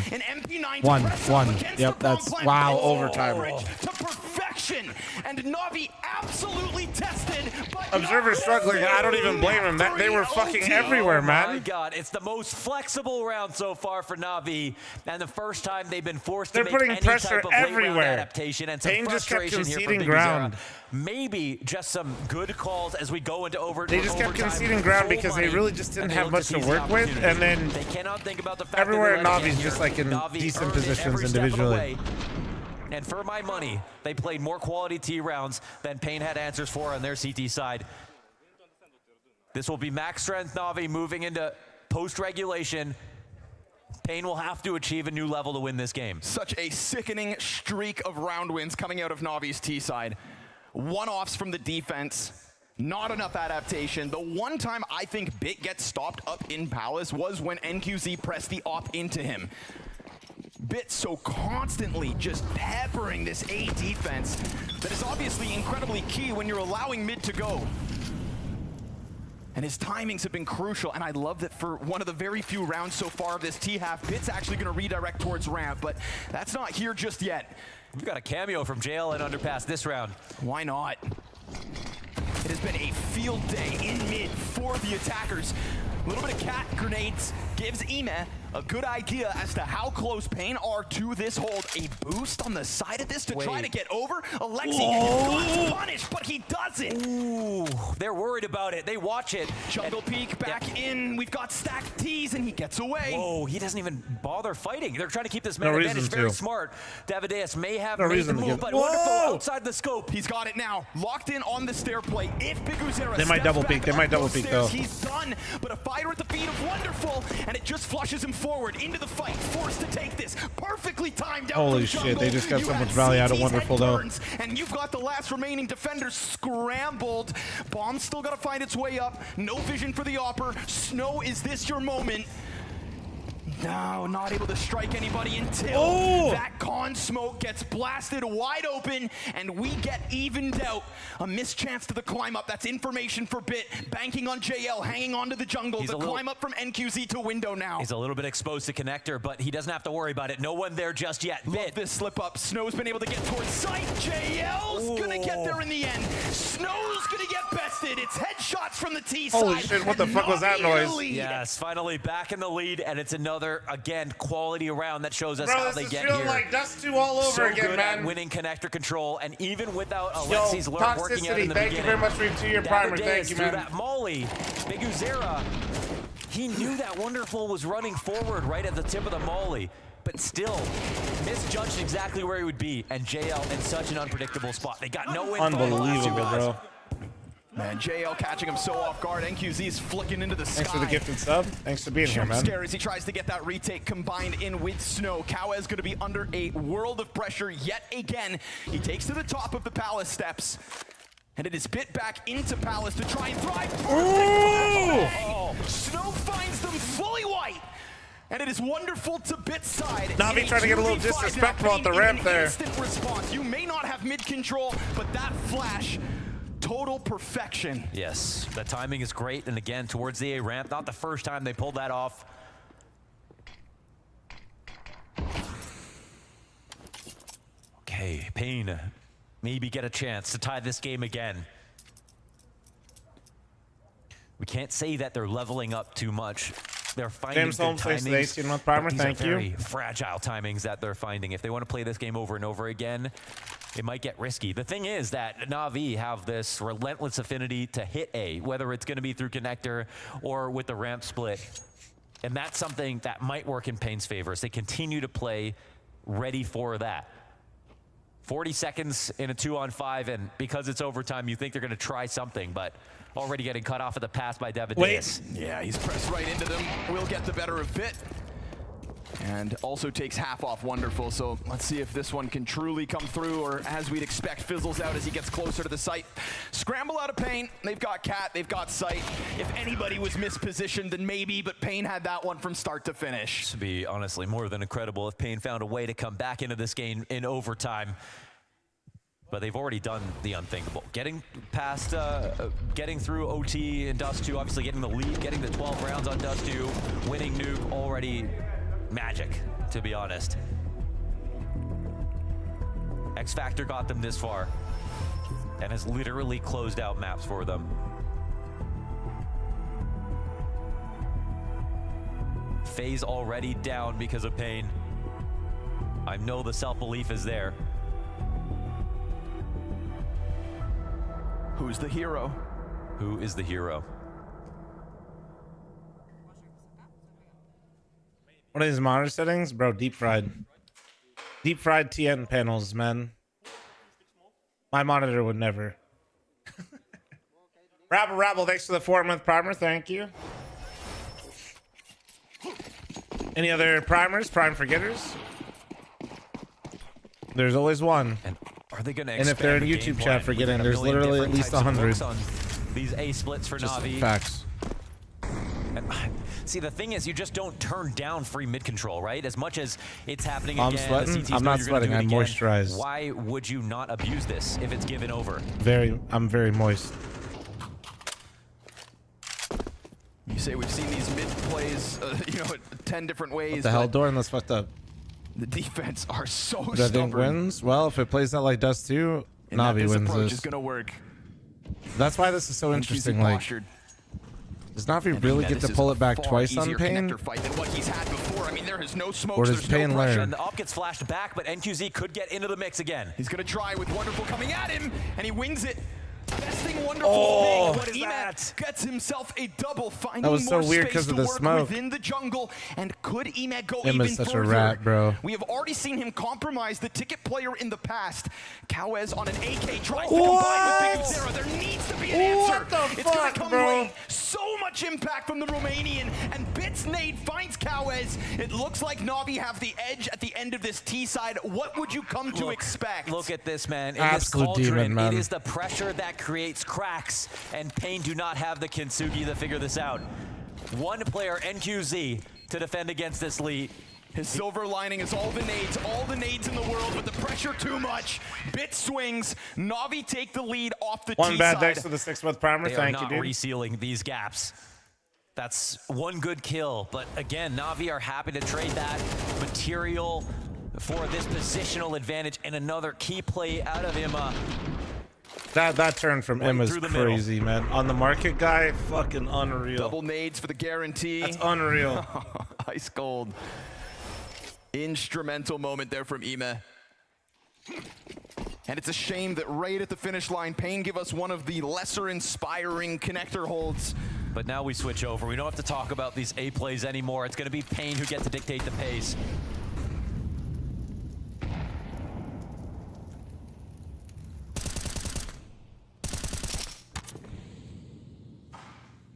1-1. Yep, that's, wow, overtime. To perfection, and Navi absolutely tested. Observer's struggling. I don't even blame him. They were fucking everywhere, man. Oh my God, it's the most flexible round so far for Navi, and the first time they've been forced to make putting any pressure type of late round everywhere. adaptation, and some Pain just kept frustration here from conceding Big ground. Zara. Maybe just some good calls as we go into They just kept conceding ground because they really just didn't have much to work with, and then they cannot think about the fact everywhere that Navi's just like in decent positions individually. And for my money, they played more quality T rounds than Pain had answers for on their CT side. This will be max strength Navi moving into post-regulation. Pain will have to achieve a new level to win this game. Such a sickening streak of round wins coming out of Navi's T side. One-offs from the defense. Not enough adaptation. The one time I think Bit gets stopped up in Palace was when NQZ pressed the op into him. Bit so constantly just peppering this A defense that is obviously incredibly key when you're allowing mid to go. And his timings have been crucial, and I love that for one of the very few rounds so far of this T-half, Bit's actually going to redirect towards ramp, but that's not here just yet. We've got a cameo from JL and Underpass this round. Why not? It has been a field day in mid for the attackers. A little bit of cat grenades gives Ime a good idea as to how close Pain are to this hold. A boost on the side of this to try to get over. Alexi got punished, but he doesn't. Ooh, they're worried about it. They watch it. Jungle peek back in. We've got stacked T's, and he gets away. Whoa, he doesn't even bother fighting. They're trying to keep this man advantage. Very smart. Davideus may have made the move, but wonderful outside the scope. He's got it now. Locked in on the stair play. If Big Uzera They might double peek. They might double peek, though. He's done, but a fire at the feet of Wonderful, and it just flushes him forward into the fight, forced to take this. Perfectly timed out. Holy shit, they just got so much value out of Wonderful, though. And you've got the last remaining defenders scrambled. Bomb's still got to find its way up. No vision for the Opper. Snow, is this your moment? No, not able to strike anybody until that con smoke gets blasted wide open and we get evened out. A missed chance to the climb up. That's information for Bit. Banking on JL, hanging onto the jungle. The climb up from NQZ to window now. He's a little bit exposed to connector, but he doesn't have to worry about it. No one there just yet. Love this slip up. Snow's been able to get towards sight. JL's gonna get there in the end. Snow's gonna get bested. It's headshots from the T side. Holy shit, what the fuck was that noise? Yes, finally back in the lead, and it's another, again, quality round that shows us how they get here. Bro, this is feeling like Dust 2 all over again, good man. At winning connector control, and even without Alexi's working out in the beginning. Thank you very much for your 2-year primer. Thank you, man. That Molly, Big Uzera, he knew that Wonderful was running forward right at the tip of the Molly, but still misjudged exactly where he would be, and JL in such an unpredictable spot. They got no info. Unbelievable, bro. Man, JL catching him so off guard. NQZ's flicking into the sky. Thanks for the gifted sub. Thanks for being here, man. Scary as he tries to get that retake combined in with Snow. Kawez going to be under a world of pressure yet again. He takes to the top of the Palace steps. And it is Bit back into Palace to try and thrive. Snow finds them fully white. And it is Wonderful to Bit's side. Navi trying to get a little disrespectful at the ramp there. Instant response. You may not have mid control, but that flash, total perfection. Yes, the timing is great, and again, towards the A ramp, not the first time they pulled that off. Okay, Pain maybe get a chance to tie this game again. We can't say that they're leveling up too much. They're finding James good Holmes, thanks to the timings. 18-month primer. These Thank are you. very fragile timings that they're finding. If they want to play this game over and over again, it might get risky. The thing is that Na'Vi have this relentless affinity to hit A, whether it's going to be through connector or with the ramp split. And that's something that might work in Pain's favor as they continue to play ready for that. 40 seconds in a 2-on-5, and because it's overtime, you think they're going to try something, but already getting cut off at the pass by Devadeus. Yeah, he's pressed right into them. Will get the better of Bit. And also takes half off Wonderful, so let's see if this one can truly come through, or as we'd expect, fizzles out as he gets closer to the site. Scramble out of Pain. They've got Cat, they've got Sight. If anybody was mispositioned, then maybe, but Pain had that one from start to finish. This would be honestly more than incredible if Pain found a way to come back into this game in overtime. But they've already done the unthinkable. Getting past, getting through OT and Dust 2, obviously getting the lead, getting the 12 rounds on Dust 2, winning Nuke, already magic, to be honest. X Factor got them this far and has literally closed out maps for them. FaZe already down because of Pain. I know the self-belief is there. Who's the hero? Who is the hero? What are these monitor settings? Bro, deep fried. Deep fried TN panels, man. My monitor would never. Rabble, thanks for the 4-month primer. Thank you. Any other primers? Prime forgetters? There's always one. And are they going to? And if they're in YouTube chat forgetting, there's literally at least 100. On these A splits for Just Na'Vi. Facts. And, see, the thing is, you just don't turn down free mid control, right? As much as it's happening I'm again. sweating. I'm not sweating. I'm moisturized. Why would you not abuse this if it's given over? I'm very moist. You say we've seen these mid plays, 10 different ways. What the hell, Doran? That's fucked up. The defense are so Do I think wins? Well, if it plays out like Dust 2, Na'Vi wins this. Is gonna work. That's why this is so interesting. Like, does Na'Vi really get to pull it back twice on Pain? There is no smoke, Or does Pain learn? And the up gets flashed back, but NQZ could get into the mix again. He's gonna try with Wonderful coming at him, and he wins it. Besting Wonderful. What is that? Gets himself a double, finding That was so more weird space because of to the work smoke. within the jungle. And could Emet go Him even is such further? a rat, bro. We have already seen him compromise the ticket player in the past. Kawez on an AK tries to combine with Big Zero. There needs to be an answer. What the It's gonna fuck, come bro? late. So much impact from the Romanian, and Bits Nade finds Kawez. It looks like Na'Vi have the edge at the end of this T side. What would you come to expect? Look at this, man. In Absolute this cauldron, demon, man. it is the pressure that creates cracks, and Pain do not have the Kintsugi to figure this out. One player, NQZ, to defend against this lead. His silver lining is all the nades in the world, but the pressure too much. Bit swings. Na'Vi take the lead off the One T bad side. dex to the 6-month primer. They Thank are you, not dude. resealing these gaps. That's one good kill, but again, Na'Vi are happy to trade that material for this positional advantage and another key play out of Imma. That turn from Right Imma's through the crazy, man. On the market guy, fucking unreal. Double nades for the guarantee. That's unreal. Ice cold. Instrumental moment there from Ima. And it's a shame that right at the finish line, Pain give us one of the lesser inspiring connector holds. But now we switch over. We don't have to talk about these A plays anymore. It's going to be Pain who get to dictate the pace.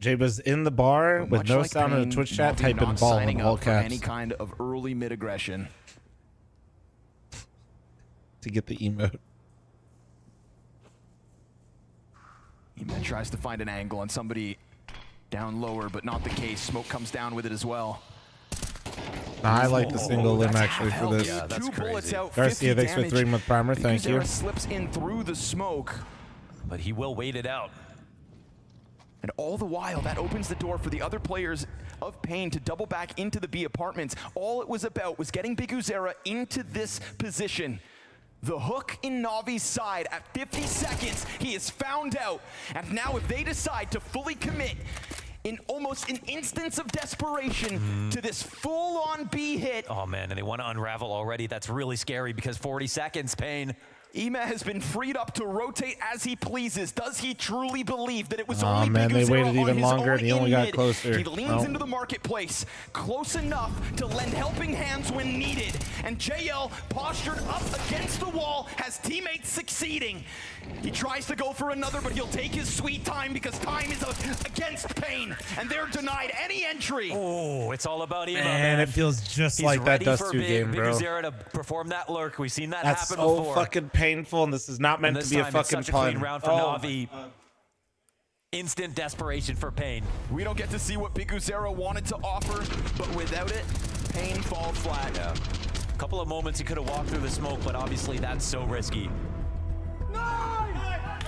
Jaba's in the bar with Much no like sound in Pain, the Twitch chat, Na'Vi typing not ball signing in all up for caps any kind of early mid aggression to get the emote. Ima tries to find an angle on somebody down lower, but not the case. Smoke comes down with it as well. I like the single limb actually for this. Yeah, that's bullets out, Garcia, 50 thanks for damage. 3-month primer. Thank you. Biguzera slips in through the smoke. But he will wait it out. And all the while, that opens the door for the other players of Pain to double back into the B apartments. All it was about was getting Biguzera into this position. The hook in Na'Vi's side at 50 seconds, he is found out. And now if they decide to fully commit in almost an instance of desperation to this full-on B hit. Oh man, and they want to unravel already. That's really scary because 40 seconds, Pain. Ima has been freed up to rotate as he pleases. Does he truly believe that it was Aw, only man, they Biguzera waited on even his longer own and he only got in-mid? closer. He leans Oh. into the marketplace, close enough to lend helping hands when needed. And JL, postured up against the wall, has teammates succeeding. He tries to go for another, but he'll take his sweet time because time is against Pain, and they're denied any entry. Oh, it's all about Ima, Man, it feels just He's like that ready Dust for 2 game, bro. Biguzera to perform that lurk. We've seen that That's happen so before. fucking painful, and this is not meant And to this be a time it's fucking such pun. a clean round for Oh, Na'Vi. Instant desperation for Pain. We don't get to see what Biguzera wanted to offer, but without it, Pain falls flat. Yeah. A couple of moments he could have walked through the smoke, but obviously that's so risky.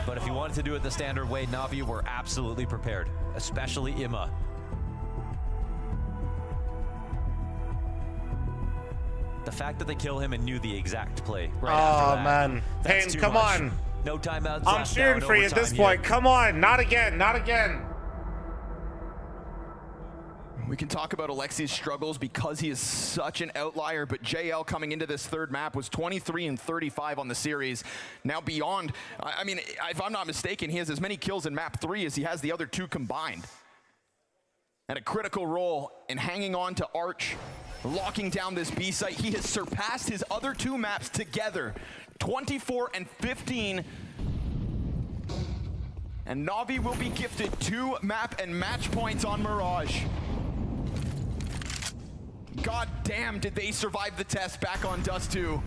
But if he wanted to do it the standard way, Na'Vi were absolutely prepared, especially Ima. The fact that they kill him and knew the exact play right after that. Man. That's Pain, too come much. on. No timeouts. I'm left cheering now, for no you at this overtime point. yet. Come on. Not again. Not again. We can talk about Alexi's struggles because he is such an outlier, but JL coming into this third map was 23 and 35 on the series. Now beyond, I mean, if I'm not mistaken, he has as many kills in map 3 as he has the other 2 combined. And a critical role in hanging on to Arch, locking down this B site. He has surpassed his other 2 maps together, 24 and 15. And Na'Vi will be gifted 2 map and match points on Mirage. God damn, did they survive the test back on Dust 2.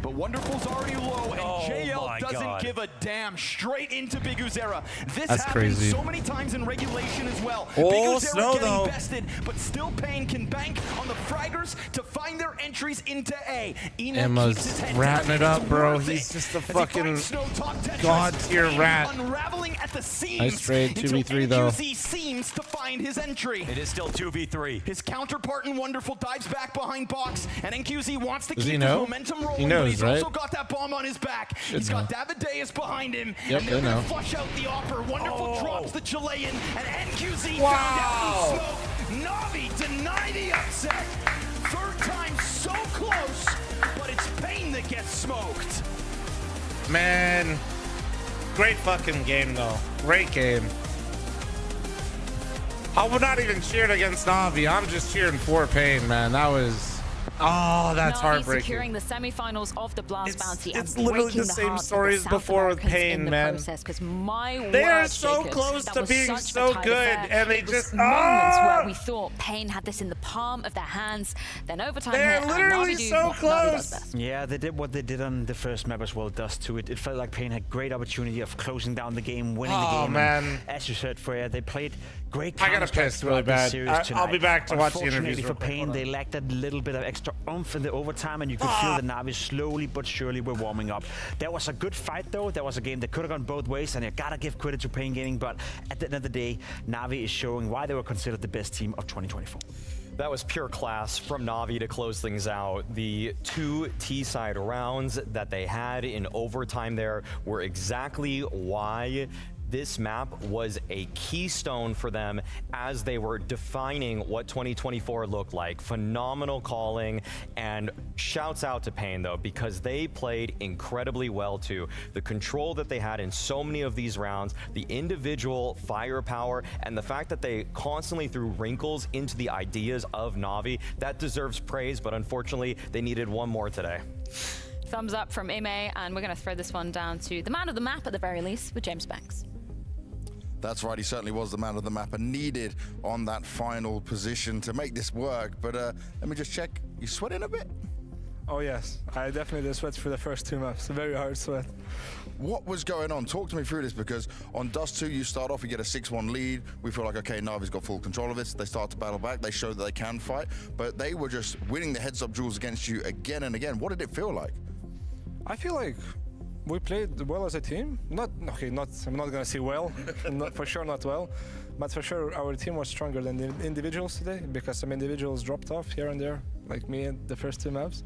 But Wonderful's already low, and JL doesn't give a damn. Straight into Biguzera. This That's happens crazy. so many times in regulation as well. Oh, Biguzera Snow, getting though. bested, but still Pain can bank on the fraggers to find their entries into A. Ina keeps his Emma's head ratting down. it up, It's bro. worth He's it. just a As he fucking finds Snow top Tetris, god-tier Pain rat. Unraveling at the seams. Nice trade, until 2v3 though. NQZ seems to find his entry. It is still 2v3. His counterpart in Wonderful dives back behind box, and NQZ wants to Does keep he his know? momentum rolling, He knows, but he's right? also got that bomb on his back. Should He's know. got Davideus behind him, Yep, and they're they gonna know. flush out the offer. Wonderful drops the Chilean, and NQZ Wow. found out in smoke. Na'Vi deny the upset. Third time so close, but it's Pain that gets smoked. Man. Great fucking game, though. Great game. I would not even cheering against Na'Vi. I'm just cheering for Pain, man. That was... Oh, that's Na'Vi heartbreaking. securing the semi-finals of the Blast Bounty. It's and literally breaking the same hearts of story the as South before with Americans Pain, in the man. process, 'cause my They are word, so Jacobs, close that to was being such a so tight good, affair. and they It was just- moments Ah! where we thought Pain had this in the palm of their hands. Then overtime They're hit, and literally Na'Vi do so what Na'Vi does close. best. Yeah, they did what they did on the first map as well, Dust 2. It felt like Pain had great opportunity of closing down the game, winning the Oh, game. man. And as you said, Freya, they played Great I gotta piss really bad. I'll be back to watch the interviews. Unfortunately for Pain, they lacked that little bit of extra oomph in the overtime, and you could feel the Navi slowly but surely were warming up. That was a good fight, though. That was a game that could have gone both ways, and you gotta give credit to Pain Gaming. But at the end of the day, Navi is showing why they were considered the best team of 2024. That was pure class from Navi to close things out. The 2 T-side rounds that they had in overtime there were exactly why this map was a keystone for them as they were defining what 2024 looked like. Phenomenal calling, and shouts out to Pain though, because they played incredibly well too. The control that they had in so many of these rounds, the individual firepower, and the fact that they constantly threw wrinkles into the ideas of Navi, that deserves praise, but unfortunately they needed one more today. Thumbs up from Ime, and we're going to throw this one down to the man of the map at the very least, with James Banks. That's right, he certainly was the man of the map and needed on that final position to make this work. But let me just check, you sweating a bit? Oh yes, I definitely did sweat for the first 2 maps, a very hard sweat. What was going on? Talk to me through this, because on Dust 2 you start off, you get a 6-1 lead. We feel like, okay, Navi's got full control of this. They start to battle back, they show that they can fight, but they were just winning the heads-up duels against you again and again. What did it feel like? I feel like we played well as a team. I'm not gonna say well, for sure not well, but for sure our team was stronger than the individuals today, because some individuals dropped off here and there, like me in the first 2 maps.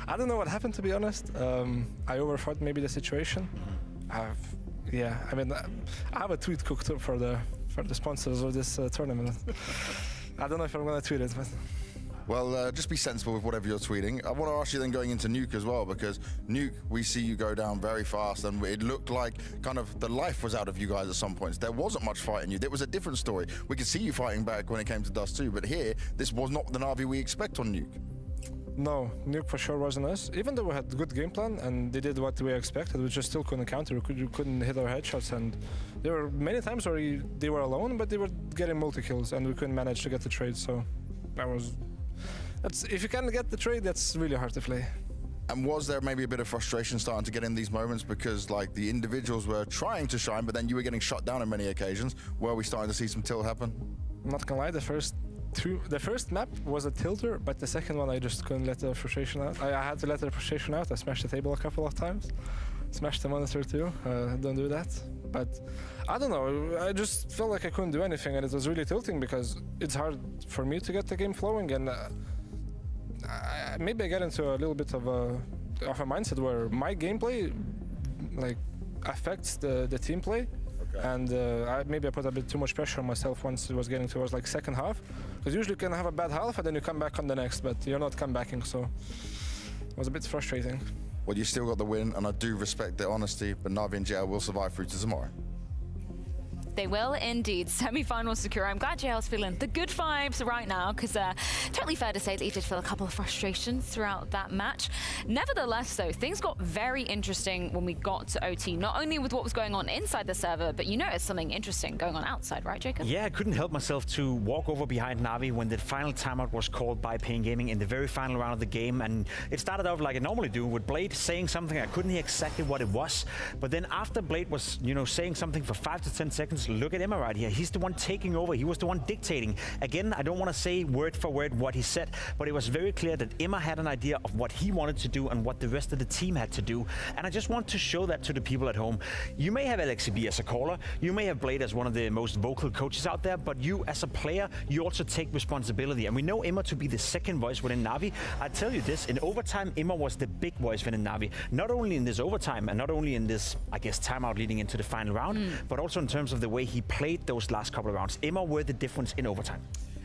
I don't know what happened, to be honest. I overthought maybe the situation. Yeah, I mean, I have a tweet cooked up for the sponsors of this tournament. I don't know if I'm gonna tweet it, but. Well, just be sensible with whatever you're tweeting. I want to ask you then going into Nuke as well, because Nuke, we see you go down very fast, and it looked like kind of the life was out of you guys at some points. There wasn't much fight in you. There was a different story. We could see you fighting back when it came to Dust 2, but here, this was not the Navi we expect on Nuke. No, Nuke for sure wasn't us. Even though we had a good game plan and they did what we expected, we just still couldn't counter. We couldn't hit our headshots, and there were many times where they were alone, but they were getting multi-kills, and we couldn't manage to get the trade, so if you can't get the trade, that's really hard to play. And was there maybe a bit of frustration starting to get in these moments, because like the individuals were trying to shine, but then you were getting shut down on many occasions? Were we starting to see some tilt happen? I'm not gonna lie, the first map was a tilter, but the second one I just couldn't let the frustration out. I had to let the frustration out. I smashed the table a couple of times, smashed the monitor too. Don't do that. But I don't know, I just felt like I couldn't do anything, and it was really tilting because it's hard for me to get the game flowing, and maybe I get into a little bit of a mindset where my gameplay like affects the team play. Okay. And maybe I put a bit too much pressure on myself once it was getting towards like second half, because usually you can have a bad half and then you come back on the next, but you're not comebacking, so it was a bit frustrating. Well, you still got the win, and I do respect their honesty, but Navi and JL will survive through to tomorrow. They will indeed. Semi-final secure. I'm glad JL's feeling the good vibes right now, because totally fair to say that he did feel a couple of frustrations throughout that match. Nevertheless, though, things got very interesting when we got to OT, not only with what was going on inside the server, but you noticed something interesting going on outside, right, Jacob? Yeah, I couldn't help myself to walk over behind Navi when the final timeout was called by Pain Gaming in the very final round of the game, and it started out like I normally do, with Blade saying something. I couldn't hear exactly what it was, but then after Blade was, saying something for 5 to 10 seconds, look at Emma right here. He's the one taking over. He was the one dictating. Again, I don't want to say word for word what he said, but it was very clear that Emma had an idea of what he wanted to do and what the rest of the team had to do. And I just want to show that to the people at home. You may have LXCB as a caller. You may have Blade as one of the most vocal coaches out there, but you as a player, you also take responsibility. And we know Emma to be the second voice within Navi. I tell you this, in overtime, Emma was the big voice within Navi. Not only in this overtime and not only in this, I guess, timeout leading into the final round, but also in terms of the way he played those last couple of rounds. Emma were the difference in overtime.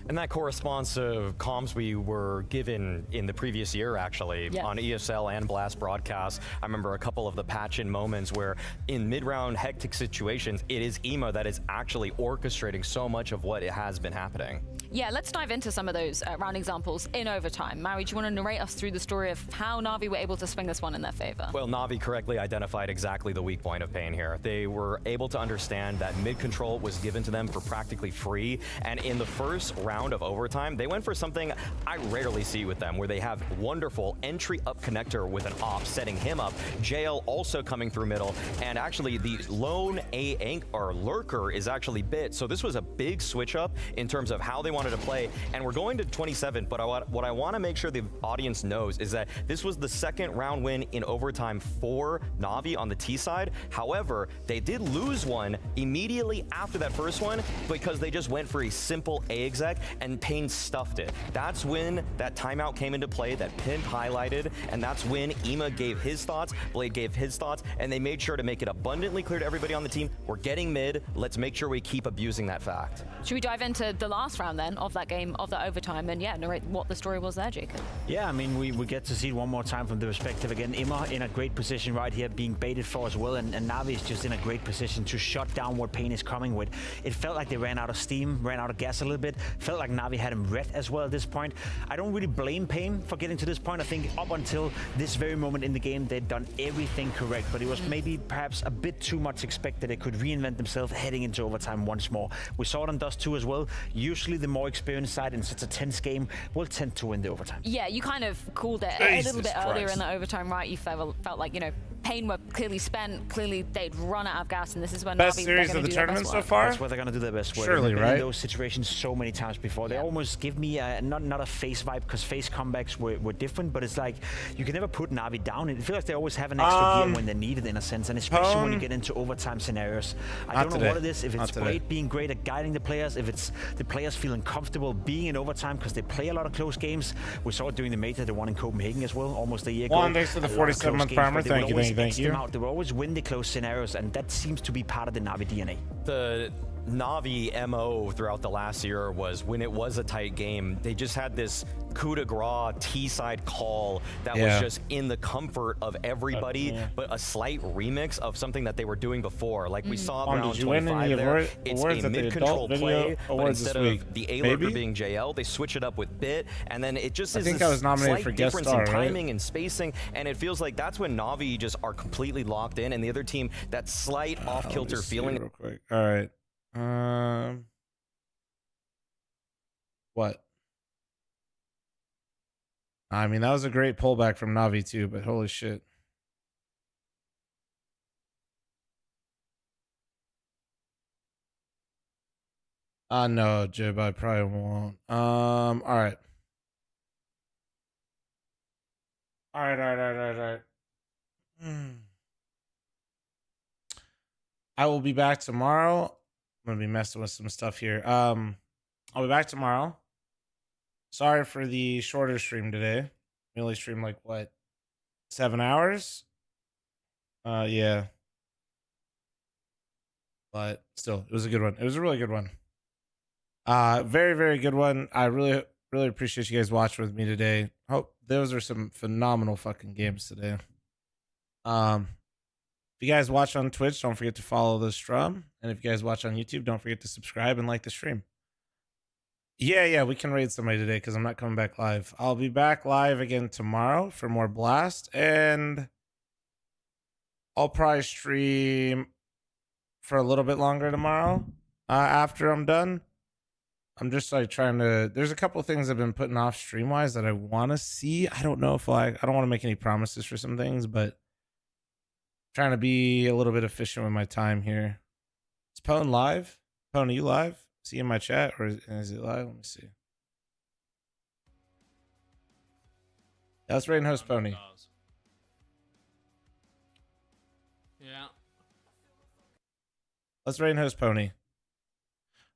And that corresponds to comms we were given in the previous year, actually, on ESL and Blast broadcasts. I remember a couple of the patch-in moments where in mid-round hectic situations, it is Emma that is actually orchestrating so much of what has been happening. Yeah, let's dive into some of those round examples in overtime. Mari, do you want to narrate us through the story of how Na'Vi were able to swing this one in their favor? Well, Na'Vi correctly identified exactly the weak point of Pain here. They were able to understand that mid-control was given to them for practically free, and in the first round, round of overtime, they went for something I rarely see with them, where they have wonderful entry up connector with an op, setting him up. JL also coming through middle, and actually the lone lurker is actually Bit. So this was a big switch up in terms of how they wanted to play. And we're going to 27, but what I want to make sure the audience knows is that this was the second round win in overtime for Na'Vi on the T side. However, they did lose one immediately after that first one because they just went for a simple A exec and Payne stuffed it. That's when that timeout came into play that Pimp highlighted, and that's when Ema gave his thoughts, Blade gave his thoughts, and they made sure to make it abundantly clear to everybody on the team, we're getting mid, let's make sure we keep abusing that fact. Should we dive into the last round then of that game, of that overtime, and yeah, narrate what the story was there, Jacob? Yeah, I mean, we get to see it one more time from the perspective again. Ema in a great position right here, being baited for as well, and Na'Vi is just in a great position to shut down what Payne is coming with. It felt like they ran out of steam, ran out of gas a little bit. Felt like Na'Vi had him red as well at this point. I don't really blame Payne for getting to this point. I think up until this very moment in the game, they'd done everything correct, but it was maybe perhaps a bit too much expected. They could reinvent themselves heading into overtime once more. We saw it on Dust 2 as well. Usually the more experienced side in such a tense game will tend to win the overtime. Yeah, you kind of called it a little bit earlier in the overtime, right? You felt like, you know, Payne were clearly spent, clearly they'd run out of gas, and this is when best Na'Vi, series of the tournament so far. That's where they're going to do their best work. Surely, They've been right? in those situations so many times before. They almost give me not a face vibe, because face comebacks were different, but it's like you can never put Na'Vi down. It feels like they always have an extra gear when they need it, in a sense, and especially when you get into overtime scenarios. I don't know what it is, if it's Blade being great at guiding the players, if it's the players feeling comfortable being in overtime because they play a lot of close games. We saw it during the Meta, the one in Copenhagen as well, almost a year ago. Thanks for the 47-month primer. Thank you. They will always win the close scenarios, and that seems to be part of the Na'Vi DNA. The Na'Vi MO throughout the last year was, when it was a tight game, they just had this coup de grace T-side call that was just in the comfort of everybody, but a slight remix of something that they were doing before. Like we saw round 25 there, it's a mid-control play, but instead of the A-lurker being JL, they switch it up with Bit, and then it just is this slight difference in timing and spacing, and it feels like that's when Na'Vi just are completely locked in, and the other team, that slight off-kilter feeling. Real quick. All right. What? I mean, that was a great pullback from Na'Vi too, but holy shit. No, Jib, I probably won't. All right. All right. I will be back tomorrow. I'm gonna be messing with some stuff here. I'll be back tomorrow. Sorry for the shorter stream today. We only streamed like what, 7 hours? Yeah. But still, it was a good one. It was a really good one. Very, very good one. I really appreciate you guys watching with me today. Hope those are some phenomenal fucking games today. If you guys watch on Twitch, don't forget to follow the stream. And if you guys watch on YouTube, don't forget to subscribe and like the stream. Yeah, we can raid somebody today because I'm not coming back live. I'll be back live again tomorrow for more Blast, and I'll probably stream for a little bit longer tomorrow after I'm done. I'm just like trying to, there's a couple of things I've been putting off stream-wise that I want to see. I don't know if I don't want to make any promises for some things, but trying to be a little bit efficient with my time here. Is Pone live? Pone, are you live? See in my chat, or is it live? Let me see. Yeah, let's raid and host Pony. Yeah. Let's raid and host Pony.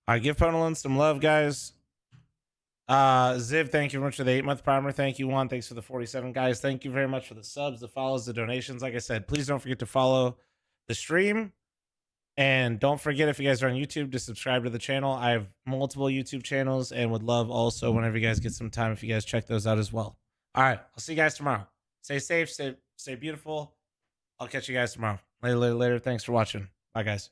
All right, give Ponalyn some love, guys. Ziv, thank you very much for the 8-month primer. Thank you, Juan. Thanks for the 47, guys. Thank you very much for the subs, the follows, the donations. Like I said, please don't forget to follow the stream. And don't forget, if you guys are on YouTube, to subscribe to the channel. I have multiple YouTube channels and would love also, whenever you guys get some time, if you guys check those out as well. All right, I'll see you guys tomorrow. Stay safe, stay beautiful. I'll catch you guys tomorrow. Later. Thanks for watching. Bye, guys.